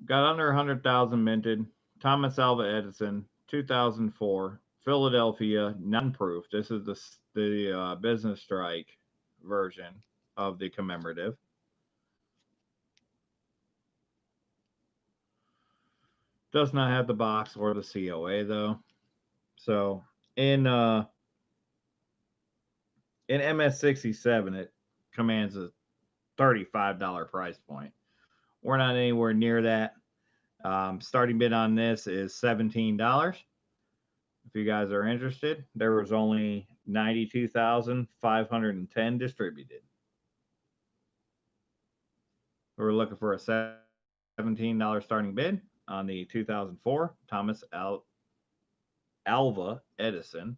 Got under 100,000 minted. Thomas Alva Edison, 2004, Philadelphia, non-proof. This is the business strike version of the commemorative. Does not have the box or the COA though. So in MS67, it commands a $35 price point. We're not anywhere near that. Starting bid on this is $17. If you guys are interested, there was only 92,510 distributed. We're looking for a $17 starting bid on the 2004 Thomas Alva Edison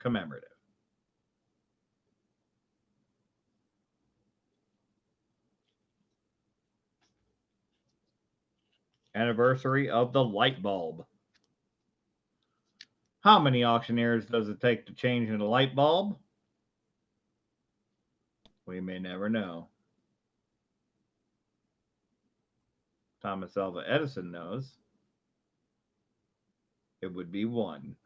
commemorative. Anniversary of the light bulb. How many auctioneers does it take to change a light bulb? We may never know. Thomas Alva Edison knows. It would be one.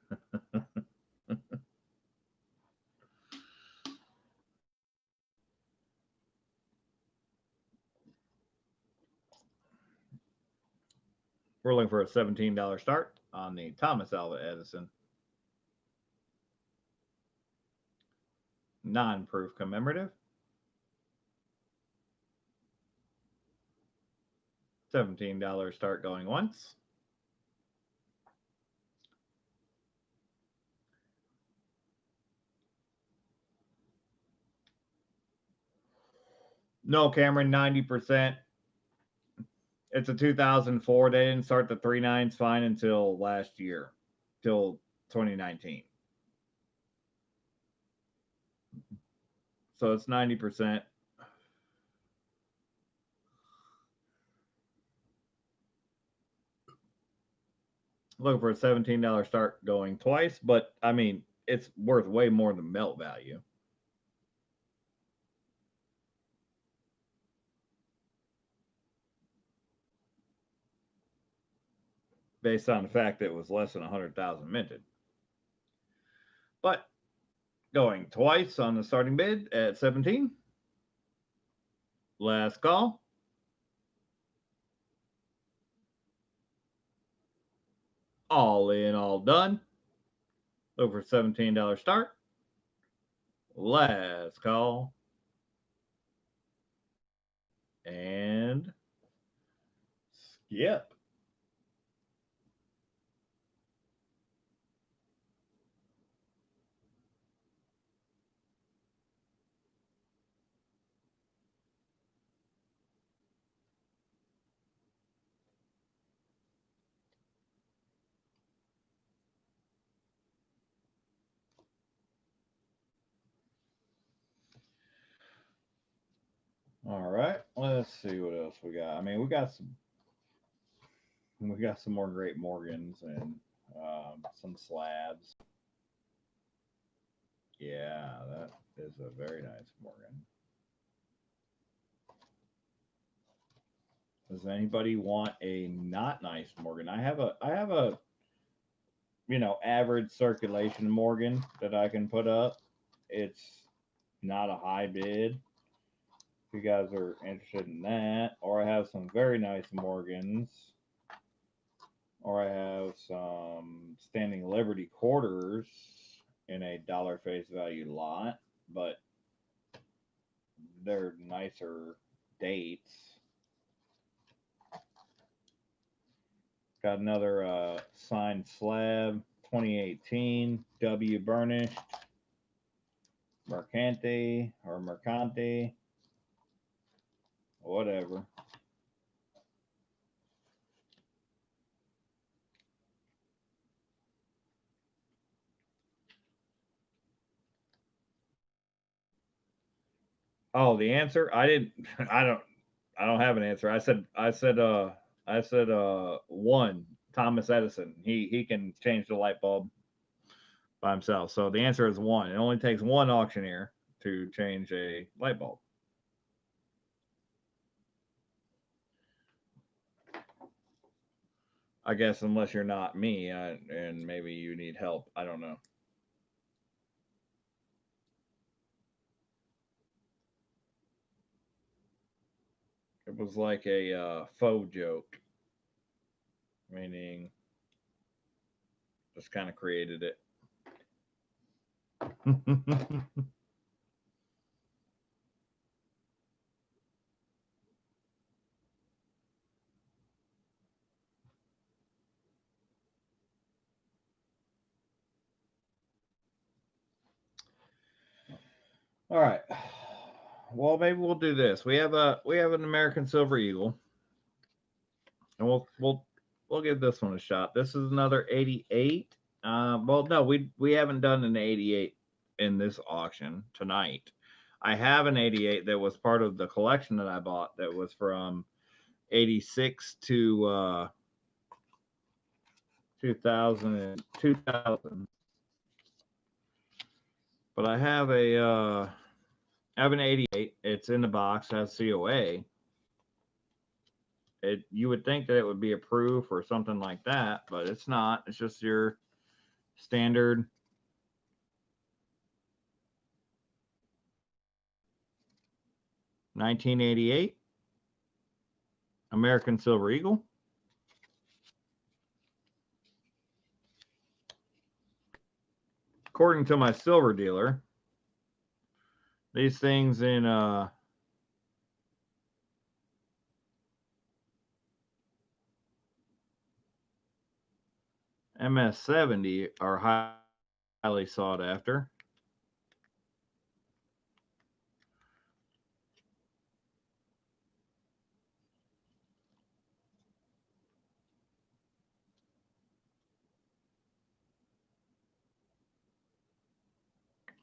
We're looking for a $17 start on the Thomas Alva Edison non-proof commemorative. $17 start going once. No, Cameron, 90%. It's a 2004. They didn't start the 3.9s fine until last year, till 2019. So it's 90%. Looking for a $17 start going twice, but I mean, it's worth way more than melt value. Based on the fact that it was less than 100,000 minted. But going twice on the starting bid at 17. Last call. All in, all done. Look for $17 start. Last call. And skip. All right, let's see what else we got. I mean, we got some more great Morgans and some slabs. Yeah, that is a very nice Morgan. Does anybody want a not nice Morgan? I have a average circulation Morgan that I can put up. It's not a high bid. If you guys are interested in that, or I have some very nice Morgans, or I have some Standing Liberty quarters in a dollar face value lot, but they're nicer dates. Got another signed slab, 2018 W burnished Mercante or Mercante, whatever. Oh, the answer? I didn't. I don't have an answer. I said one. Thomas Edison. He can change the light bulb by himself. So the answer is one. It only takes one auctioneer to change a light bulb. I guess unless you're not me, and maybe you need help. I don't know. It was like a faux joke, meaning just kind of created it. All right. Well, maybe we'll do this. We have an American Silver Eagle, and we'll give this one a shot. This is another 88. Well, no, we haven't done an 88 in this auction tonight. I have an 88 that was part of the collection that I bought that was from 86 to 2000. But I have an 88. It's in the box, has COA. You would think that it would be a proof or something like that, but it's not. It's just your standard 1988 American Silver Eagle. According to my silver dealer, these things in MS70 are highly sought after.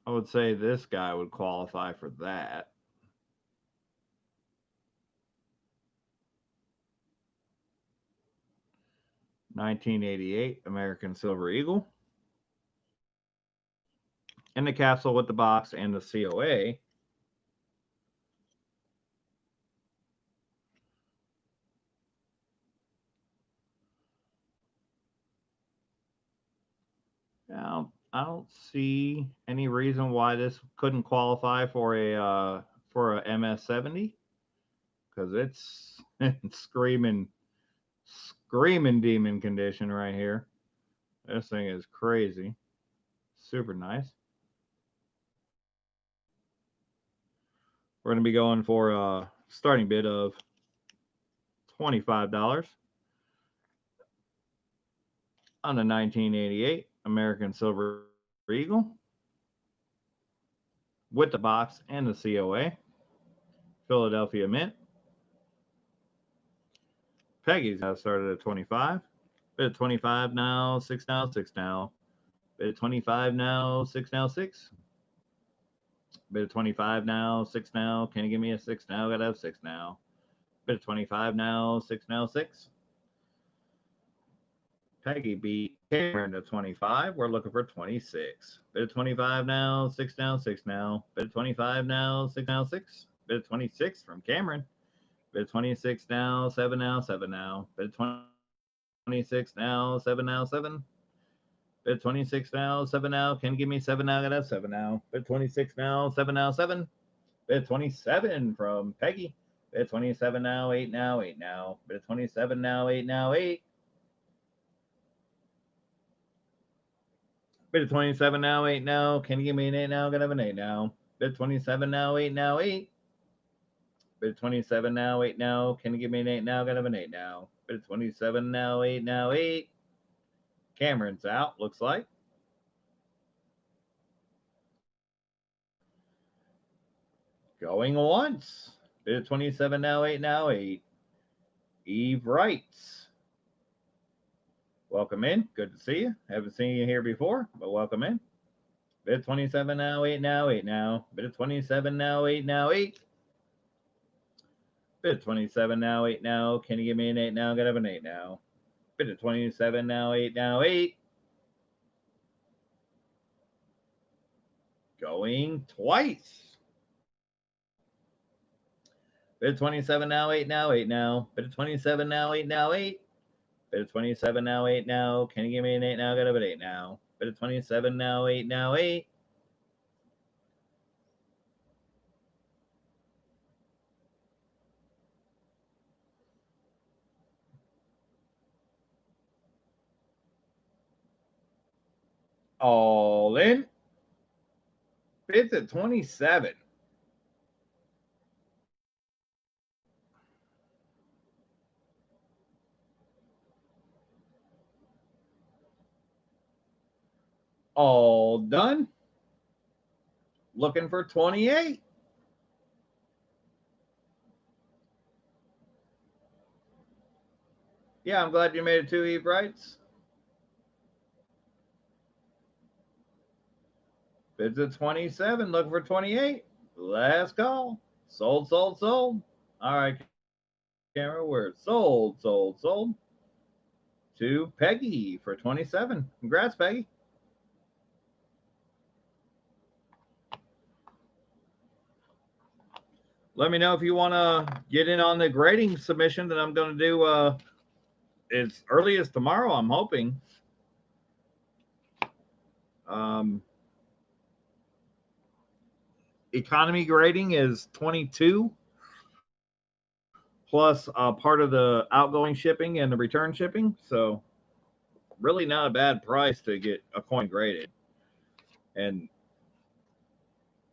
I would say this guy would qualify for that. $1988 American Silver Eagle. In the capsule with the box and the COA. Now, I don't see any reason why this couldn't qualify for a MS70 because it's screaming demon condition right here. This thing is crazy. Super nice. We're going to be going for a starting bid of $25 on the 1988 American Silver Eagle with the box and the COA. Philadelphia Mint. Peggy's got started at 25. Bid 25 now, 6 now, 6 now. Bid 25 now, 6 now, 6. Bid of 25 now, 6 now. Can you give me a 6 now? Gotta have 6 now. Bid of 25 now, 6 now, 6. Peggy beat Cameron to 25. We're looking for 26. Bid of 25 now, 6 now, 6 now. Bid of 25 now, 6 now, 6. Bid of 26 from Cameron. Bid of 26 now, 7 now, 7 now. Bid of 26 now, 7 now, 7. Bid 26 now, 7 now. Can you give me 7 now? Gotta have 7 now. Bid 26 now, 7 now, 7. Bid 27 from Peggy. Bid 27 now, 8 now, 8 now. Bid 27 now, 8 now, 8. Bid 27 now, 8 now. Can you give me an 8 now? Gotta have an 8 now. Bid 27 now, 8 now, 8. Bid 27 now, 8 now. Can you give me an 8 now? Gotta have an 8 now. Bid 27 now, 8 now, 8. Cameron's out, looks like. Going once. Bid 27 now, 8 now, 8. Eve writes. Welcome in. Good to see you. Haven't seen you here before, but welcome in. Bid 27 now, 8 now, 8 now. Bid 27 now, 8 now, 8. Bid 27 now, 8 now. Can you give me an 8 now? Gotta have an 8 now. Bid 27 now, 8 now, 8. Going twice. Bid 27 now, 8 now, 8 now. Bid 27 now, 8 now, 8. Bid 27 now, 8 now. Can you give me an 8 now? Gotta have an 8 now. Bid 27 now, 8 now, 8. All in. Bids at 27. All done. Looking for 28. Yeah, I'm glad you made it too, Eve writes. Bids at 27. Looking for 28. Last call. Sold, sold, sold. All right, camera, we're sold, sold, sold. To Peggy for 27. Congrats, Peggy. Let me know if you want to get in on the grading submission that I'm going to do as early as tomorrow, I'm hoping. Economy grading is 22 plus part of the outgoing shipping and the return shipping. So really not a bad price to get a coin graded. And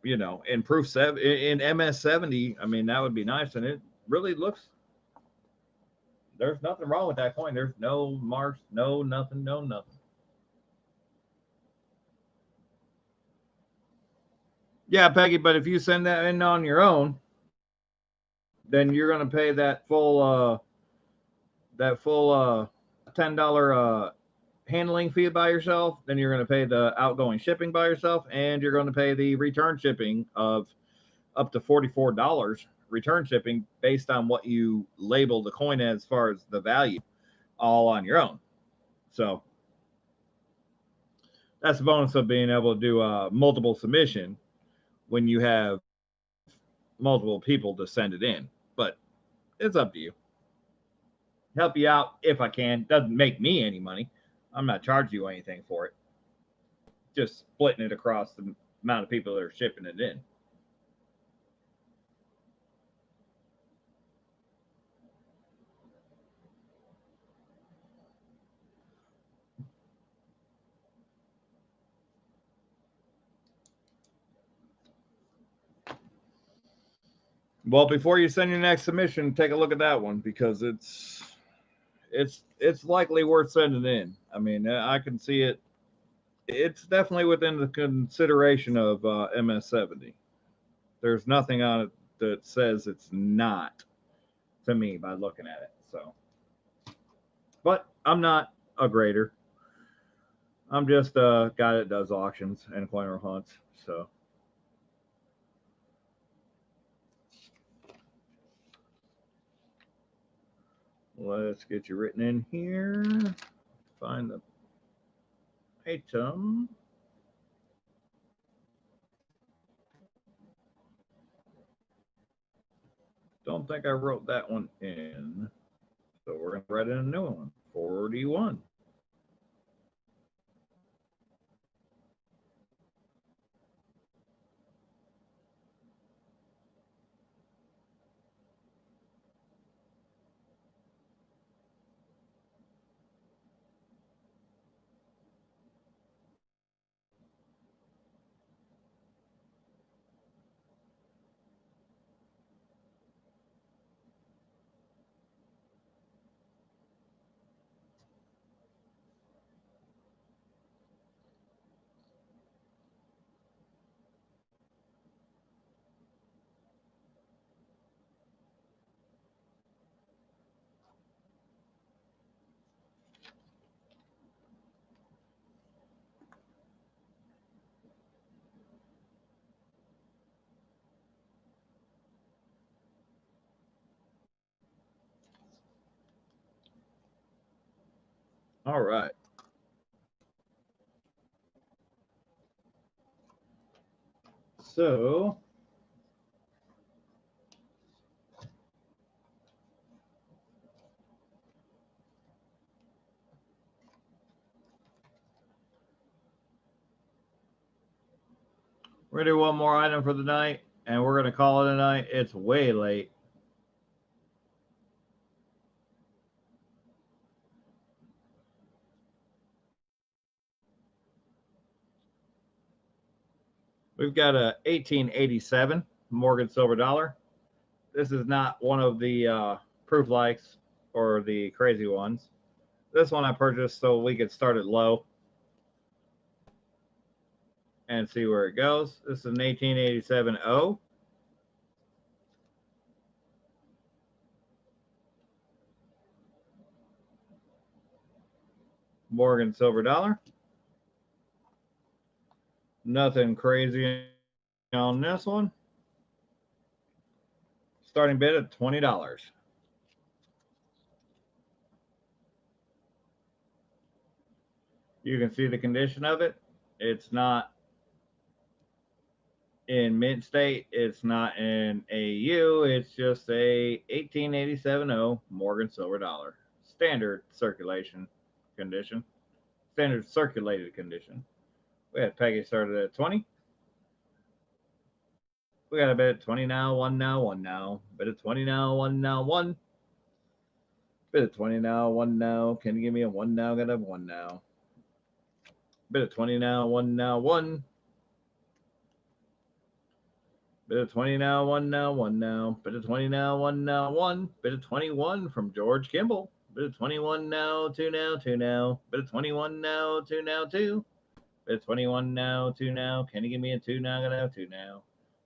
you know, in proof 7 in MS70, I mean that would be nice, and it really looks. There's nothing wrong with that coin. There's no marks, no nothing, no nothing. Yeah, Peggy, but if you send that in on your own, then you're going to pay that full $10 handling fee by yourself. Then you're going to pay the outgoing shipping by yourself, and you're going to pay the return shipping of up to $44 return shipping based on what you label the coin as far as the value, all on your own. So that's the bonus of being able to do a multiple submission when you have multiple people to send it in. But it's up to you. Help you out if I can. Doesn't make me any money. I'm not charging you anything for it. Just splitting it across the amount of people that are shipping it in. Well, before you send your next submission, take a look at that one because it's likely worth sending in. I mean, I can see it. It's definitely within the consideration of MS70. There's nothing on it that says it's not to me by looking at it. So, but I'm not a grader. I'm just a guy that does auctions and coin hunts. So, Let's get you written in here. Find the item. Don't think I wrote that one in. So we're going to write in a new one. 41. All right. So we're going to do one more item for the night, and we're going to call it a night. It's way late. We've got a 1887 Morgan silver dollar. This is not one of the proof likes or the crazy ones. This one I purchased so we could start it low and see where it goes. This is an 1887 O. Morgan silver dollar. Nothing crazy on this one. Starting bid at $20. You can see the condition of it. It's not in mint state. It's not in AU. It's just a 1887 O Morgan silver dollar. Standard circulation condition. Standard circulated condition. We had Peggy started at 20. We got a bid at 20 now, 1 now, 1 now. Bid at 20 now, 1 now, 1. Bid at 20 now, 1 now. Can you give me a 1 now? Got a 1 now. Bid at 20 now, 1 now, 1. Bid at 20 now, 1 now, 1 now. Bid at 20 now, 1 now, 1. Bid at 21 from George Kimball. Bid at 21 now, 2 now, 2 now. Bid at 21 now, 2 now, 2. Bid at 21 now, 2 now. Can you give me a 2 now? Got a 2 now.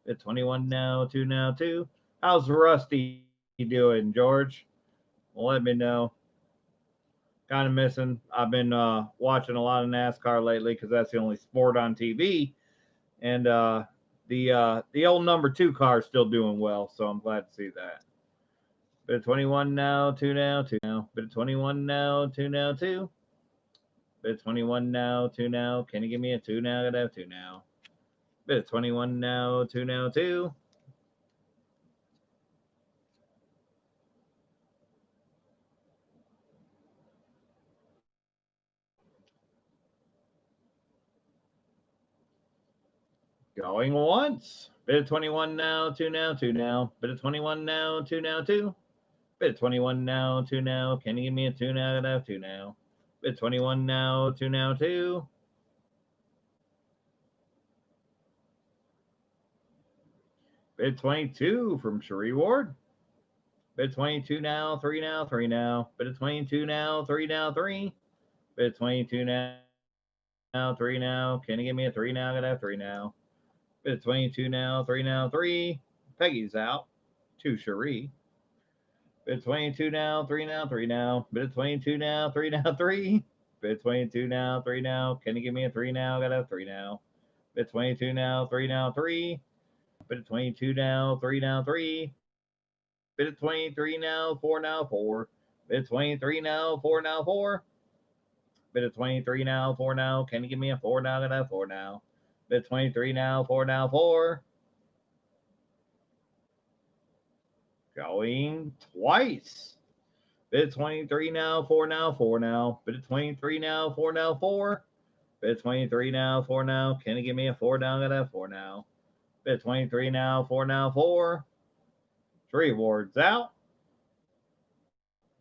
Bid at 21 now, 2 now, 2. How's Rusty doing, George? Well, let me know. Kind of missing. I've been watching a lot of NASCAR lately because that's the only sport on TV. And the old number 2 car is still doing well, so I'm glad to see that. Bit of 21 now, 2 now, 2 now. Bit of 21 now, 2 now, 2. Bit of 21 now, 2 now. Can you give me a 2 now? Gotta have 2 now. Bit of 21 now, 2 now, 2. Going once. Bit of 21 now, 2 now, 2 now. Bit of 21 now, 2 now, 2. Bit of 21 now, 2 now. Can you give me a 2 now? Gotta have 2 now. Bit of 21 now, 2 now, 2. Bid 22 from Cherie Ward. Bid 22 now, 3 now, 3 now. Bid 22 now, 3 now, 3. Bid 22 now, 3 now. Can you give me a 3 now? Gotta have 3 now. Bid 22 now, 3 now, 3. Peggy's out. 2 Cherie. Bid 22 now, 3 now, 3 now. Bid 22 now, 3 now, 3. Bid 22 now, 3 now. Can you give me a 3 now? Gotta have 3 now. Bid 22 now, 3 now, 3. Bid 22 now, 3 now, 3. Bid at 23 now, 4 now, 4. Bid at 23 now, 4 now, 4. Bid at 23 now, 4 now. Can you give me a 4 now? Gonna have 4 now. Bid at 23 now, 4 now, 4. Going twice. Bid at 23 now, 4 now, 4 now. Bid at 23 now, 4 now, 4. Bid at 23 now, 4 now. Can you give me a 4 now? Gonna have 4 now. Bid at 23 now, 4 now, 4. 3 awards out.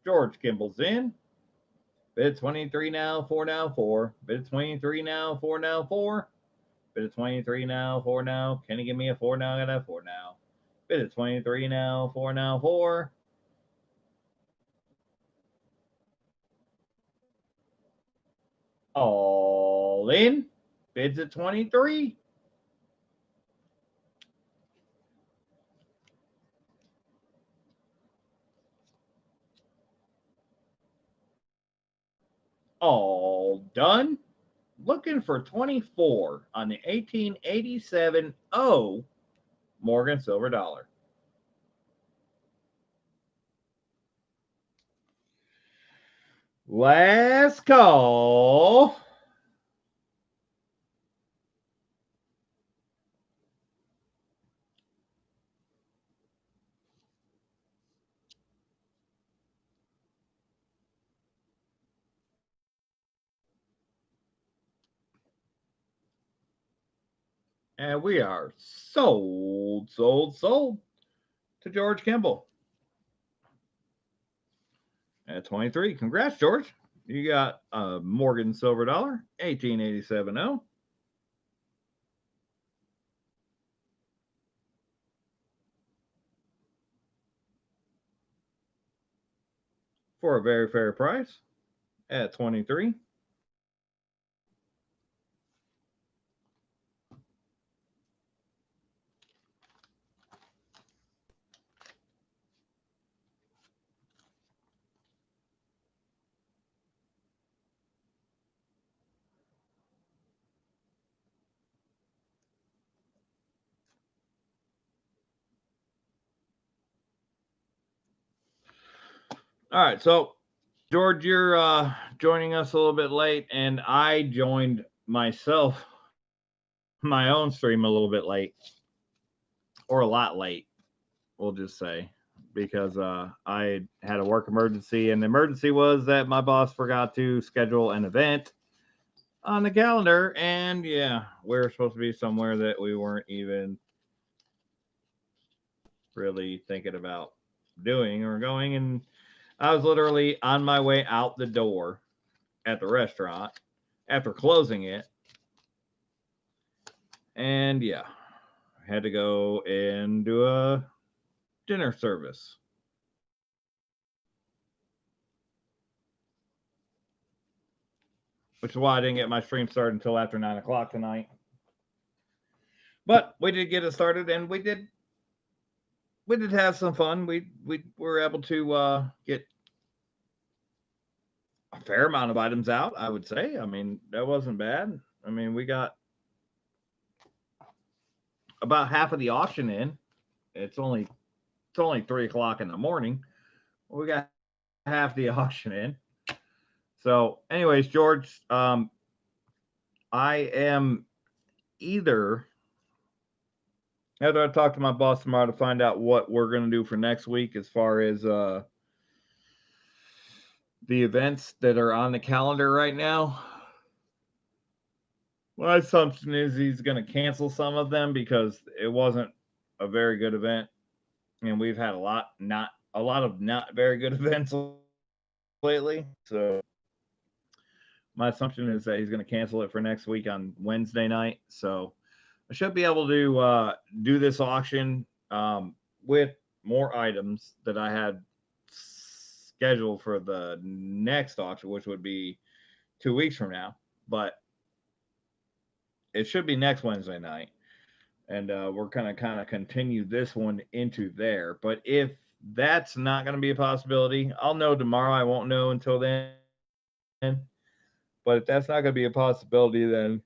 George Kimball's in. Bid 23 now, 4 now, 4. Bid 23 now, 4 now, 4. Bid 23 now, 4 now. Can you give me a 4 now? I got a 4 now. Bid 23 now, 4 now, 4. All in. Bids at 23. All done. Looking for 24 on the 1887 O Morgan Silver Dollar. Last call. And we are sold to George Kimball. At 23. Congrats, George. You got a Morgan Silver Dollar, 1887.0. For a very fair price at 23. All right, so George, you're joining us a little bit late, and I joined myself my own stream a little bit late, or a lot late, we'll just say, because I had a work emergency, and the emergency was that my boss forgot to schedule an event on the calendar, and yeah, we were supposed to be somewhere that we weren't even really thinking about doing or going, and I was literally on my way out the door at the restaurant after closing it, and yeah, I had to go and do a dinner service. Which is why I didn't get my stream started until after 9 o'clock tonight. But we did get it started, and we did have some fun. We were able to get a fair amount of items out, I would say. I mean, that wasn't bad. I mean, we got about half of the auction in. It's only 3 o'clock in the morning. We got half the auction in. So, anyways, George, I am either after I talk to my boss tomorrow to find out what we're going to do for next week as far as the events that are on the calendar right now. My assumption is he's going to cancel some of them because it wasn't a very good event, and we've had a lot of not very good events lately. So my assumption is that he's going to cancel it for next week on Wednesday night. So I should be able to do this auction with more items that I had scheduled for the next auction, which would be 2 weeks from now. But it should be next Wednesday night. And we're going to kind of continue this one into there. But if that's not going to be a possibility, I'll know tomorrow. I won't know until then. But if that's not going to be a possibility, then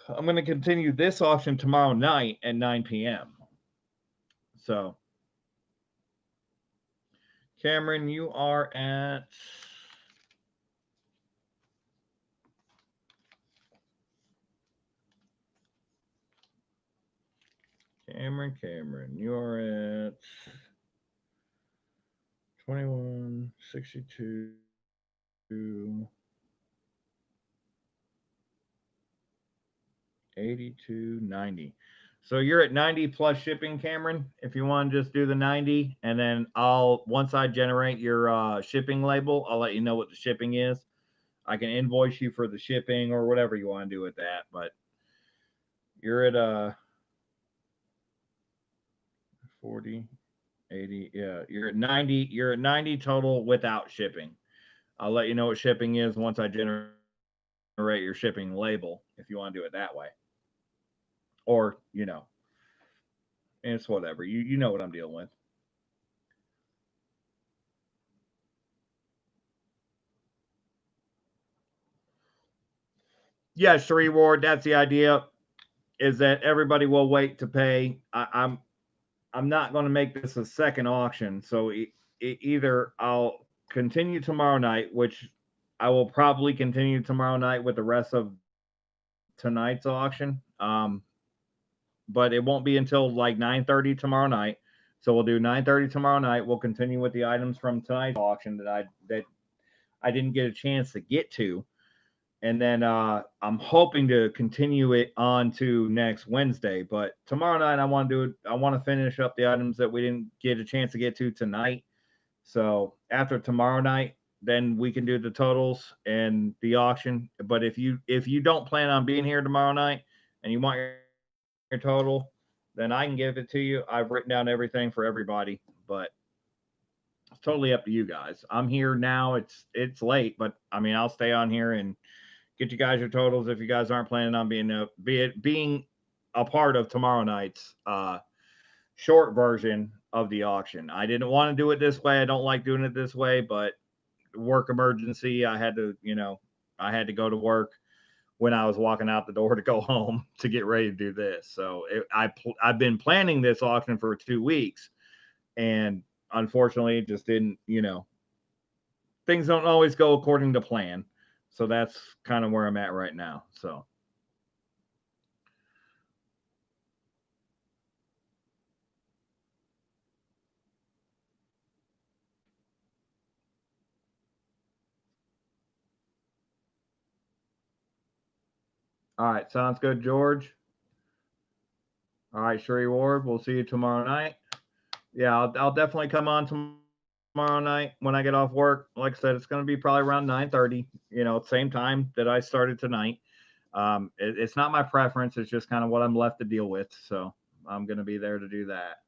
I'm going to continue this auction tomorrow night at 9 p.m. So Cameron, you are at Cameron, you are at 2162 8290. So you're at 90 plus shipping, Cameron. If you want to just do the 90, and then once I generate your shipping label, I'll let you know what the shipping is. I can invoice you for the shipping or whatever you want to do with that. But you're at 40, 80. Yeah, you're at 90. You're at 90 total without shipping. I'll let you know what shipping is once I generate your shipping label if you want to do it that way. Or, it's whatever. You know what I'm dealing with. Yeah, Sheree Ward, that's the idea. Is that everybody will wait to pay. I'm not going to make this a second auction. So either I'll continue tomorrow night, which I will probably continue tomorrow night with the rest of tonight's auction. But it won't be until like 9:30 tomorrow night. So we'll do 9:30 tomorrow night. We'll continue with the items from tonight's auction that I didn't get a chance to get to. And then I'm hoping to continue it on to next Wednesday. But tomorrow night I want to finish up the items that we didn't get a chance to get to tonight. So after tomorrow night, then we can do the totals and the auction. But if you don't plan on being here tomorrow night and you want your total, then I can give it to you. I've written down everything for everybody, but it's totally up to you guys. I'm here now. It's late, but I mean I'll stay on here and get you guys your totals if you guys aren't planning on being a part of tomorrow night's short version of the auction. I didn't want to do it this way. I don't like doing it this way, but work emergency. I had to go to work when I was walking out the door to go home to get ready to do this. So I've been planning this auction for 2 weeks, and unfortunately, it just didn't. Things don't always go according to plan. So that's kind of where I'm at right now. So. All right. Sounds good, George. All right, Sheree Ward. We'll see you tomorrow night. Yeah, I'll definitely come on tomorrow night when I get off work. Like I said, it's going to be probably around 9:30. Same time that I started tonight. It's not my preference. It's just kind of what I'm left to deal with. So I'm going to be there to do that.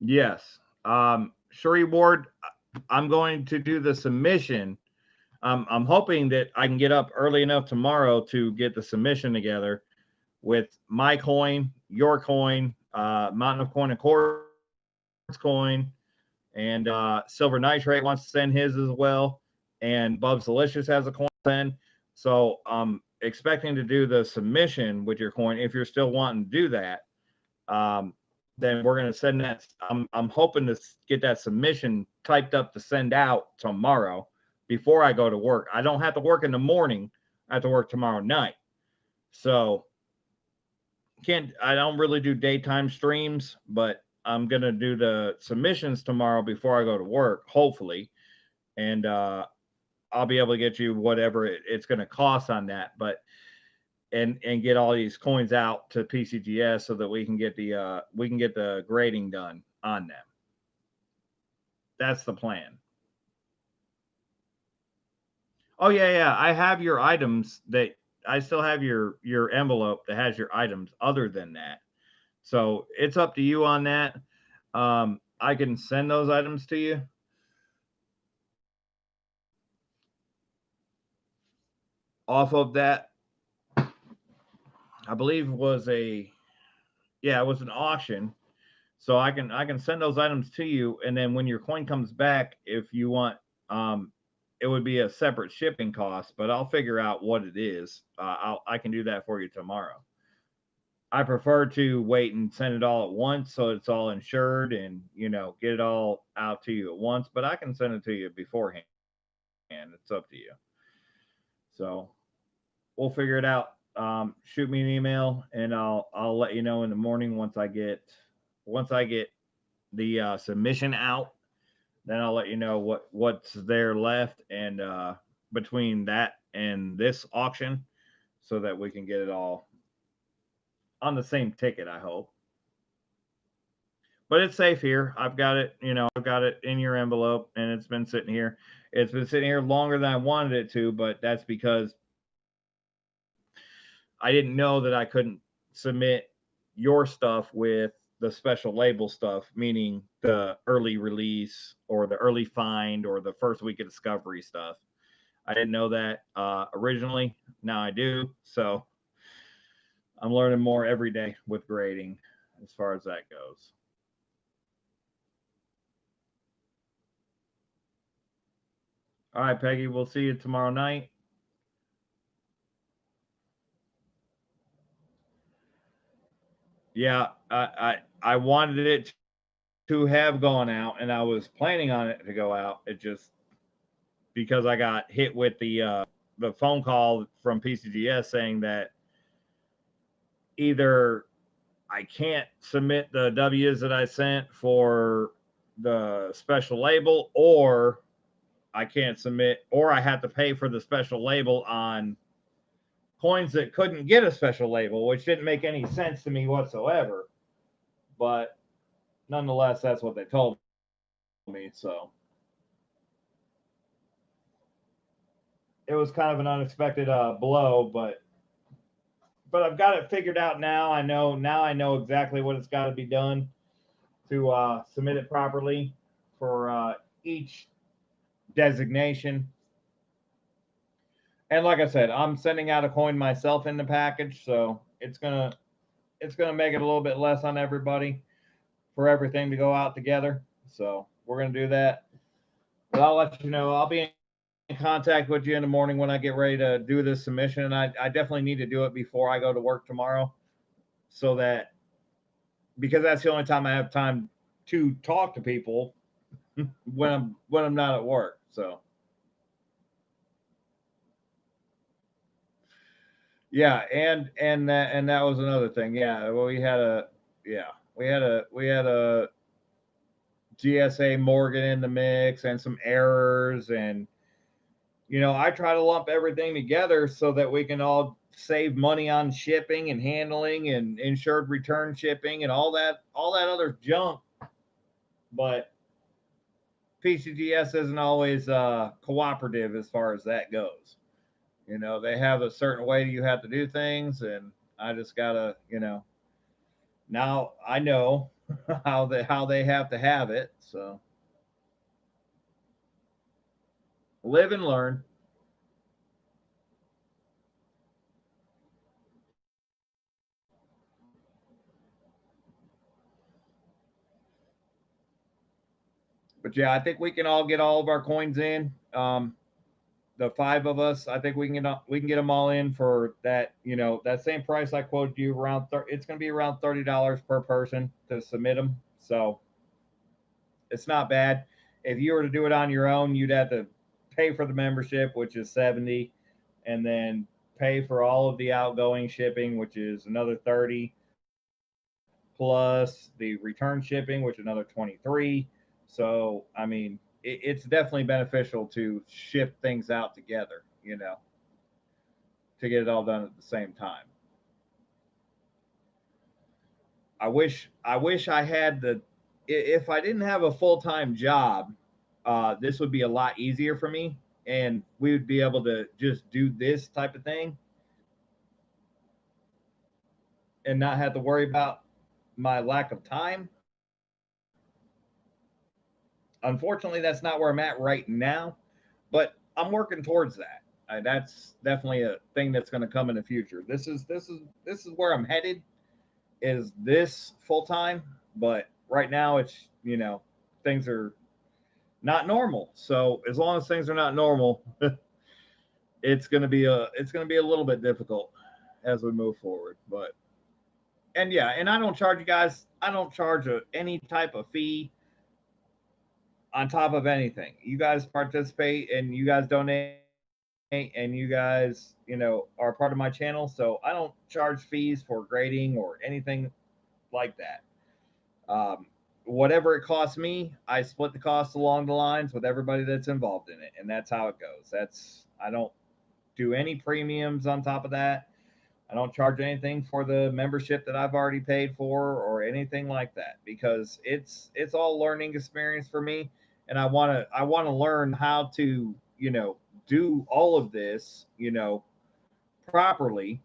Yes. Sheree Ward, I'm going to do the submission. I'm hoping that I can get up early enough tomorrow to get the submission together with my coin, your coin, Mountain of Coin and Quartz coin, and Silver Nitrate wants to send his as well, and Bub's Delicious has a coin to send. So I'm expecting to do the submission with your coin. If you're still wanting to do that, then we're going to send that. I'm hoping to get that submission typed up to send out tomorrow before I go to work. I don't have to work in the morning. I have to work tomorrow night. So I don't really do daytime streams, but I'm gonna do the submissions tomorrow before I go to work, hopefully, and I'll be able to get you whatever it's going to cost on that, but and get all these coins out to PCGS so that we can get the grading done on them. That's the plan. Oh yeah, I have your items that I still have your envelope that has your items other than that. So it's up to you on that. I can send those items to you. Off of that, I believe it was an auction. So I can send those items to you, and then when your coin comes back, if you want, it would be a separate shipping cost, but I'll figure out what it is. I can do that for you tomorrow. I prefer to wait and send it all at once so it's all insured and, get it all out to you at once, but I can send it to you beforehand. It's up to you. So we'll figure it out. Shoot me an email and I'll let you know in the morning once I get the submission out. Then I'll let you know what's there left and between that and this auction, so that we can get it all on the same ticket. I hope. But it's safe here. I've got it. I've got it in your envelope, and it's been sitting here. It's been sitting here longer than I wanted it to, but that's because I didn't know that I couldn't submit your stuff with the special label stuff, meaning the early release or the early find or the first week of discovery stuff. I didn't know that originally. Now I do. So I'm learning more every day with grading as far as that goes. All right, Peggy, we'll see you tomorrow night. Yeah, I wanted it to have gone out, and I was planning on it to go out. It just, because I got hit with the phone call from PCGS saying that either I can't submit the W's that I sent for the special label, or I can't submit, or I have to pay for the special label on coins that couldn't get a special label, which didn't make any sense to me whatsoever. But nonetheless, that's what they told me. So it was kind of an unexpected blow, but I've got it figured out now. I know exactly what it's got to be done to submit it properly for each designation. And like I said, I'm sending out a coin myself in the package, so it's gonna make it a little bit less on everybody for everything to go out together. So we're gonna do that. But I'll let you know. I'll be in contact with you in the morning when I get ready to do this submission. And I definitely need to do it before I go to work tomorrow, so that, because that's the only time I have time to talk to people when I'm not at work. So yeah, and that was another thing. Yeah, well, we had a GSA Morgan in the mix and some errors, and I try to lump everything together so that we can all save money on shipping and handling and insured return shipping and all that other junk. But PCGS isn't always cooperative as far as that goes. They have a certain way you have to do things, and I just gotta, now I know how they have to have it. So live and learn. But yeah, I think we can all get all of our coins in. The five of us, I think we can get them all in for that. That same price I quoted you, around. It's going to be around $30 per person to submit them. So it's not bad. If you were to do it on your own, you'd have to pay for the membership, which is 70, and then pay for all of the outgoing shipping, which is another 30, plus the return shipping, which is another 23. So, I mean, it's definitely beneficial to ship things out together, to get it all done at the same time. I wish I had if I didn't have a full-time job, this would be a lot easier for me, and we would be able to just do this type of thing and not have to worry about my lack of time. Unfortunately, that's not where I'm at right now, but I'm working towards that. That's definitely a thing that's going to come in the future. This is where I'm headed. Is this full time? But right now, it's things are not normal. So as long as things are not normal, it's going to be a little bit difficult as we move forward. But And yeah, and I don't charge you guys. I don't charge any type of fee on top of anything. You guys participate and you guys donate and you guys, are part of my channel. So I don't charge fees for grading or anything like that. Um, Whatever it costs me, I split the costs along the lines with everybody that's involved in it, and that's how it goes. I don't do any premiums on top of that. I don't charge anything for the membership that I've already paid for or anything like that because it's all learning experience for me, and I want to learn how to do all of this properly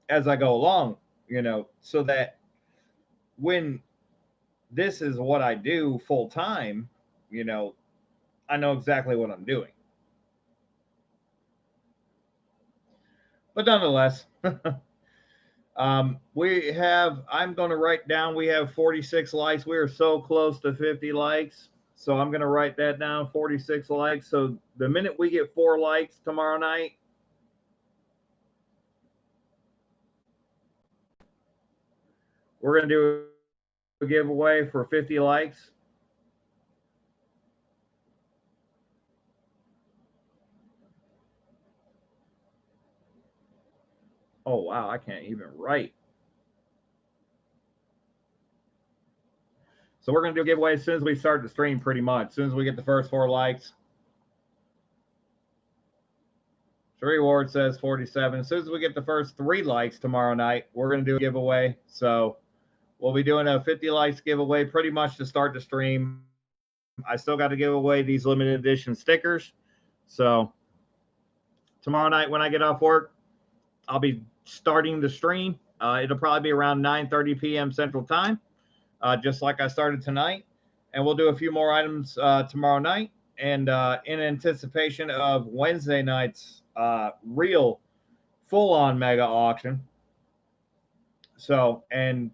as I go along, so that when this is what I do full time, you know, I know exactly what I'm doing. But nonetheless, I'm going to write down, we have 46 likes. We are so close to 50 likes. So I'm going to write that down, 46 likes. So the minute we get 4 likes tomorrow night, we're going to do a giveaway for 50 likes. Oh, wow. I can't even write. So we're going to do a giveaway as soon as we start the stream, pretty much. As soon as we get the first 4 likes. The reward says 47. As soon as we get the first 3 likes tomorrow night, we're going to do a giveaway. So we'll be doing a 50 likes giveaway pretty much to start the stream. I still got to give away these limited edition stickers. So tomorrow night when I get off work, I'll be starting the stream. It'll probably be around 9:30 p.m. Central Time, just like I started tonight. And we'll do a few more items tomorrow night. And in anticipation of Wednesday night's real full-on mega auction. So, and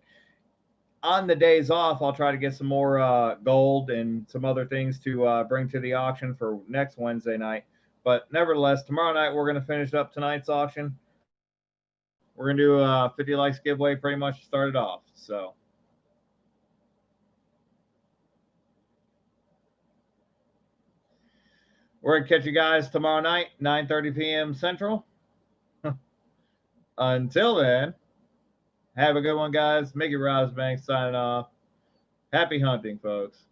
on the days off, I'll try to get some more gold and some other things to bring to the auction for next Wednesday night. But nevertheless, tomorrow night we're going to finish up tonight's auction. We're going to do a 50 likes giveaway pretty much to start it off. So we're going to catch you guys tomorrow night, 9:30 p.m. Central. Until then, have a good one, guys. Mickey Rosbank signing off. Happy hunting, folks.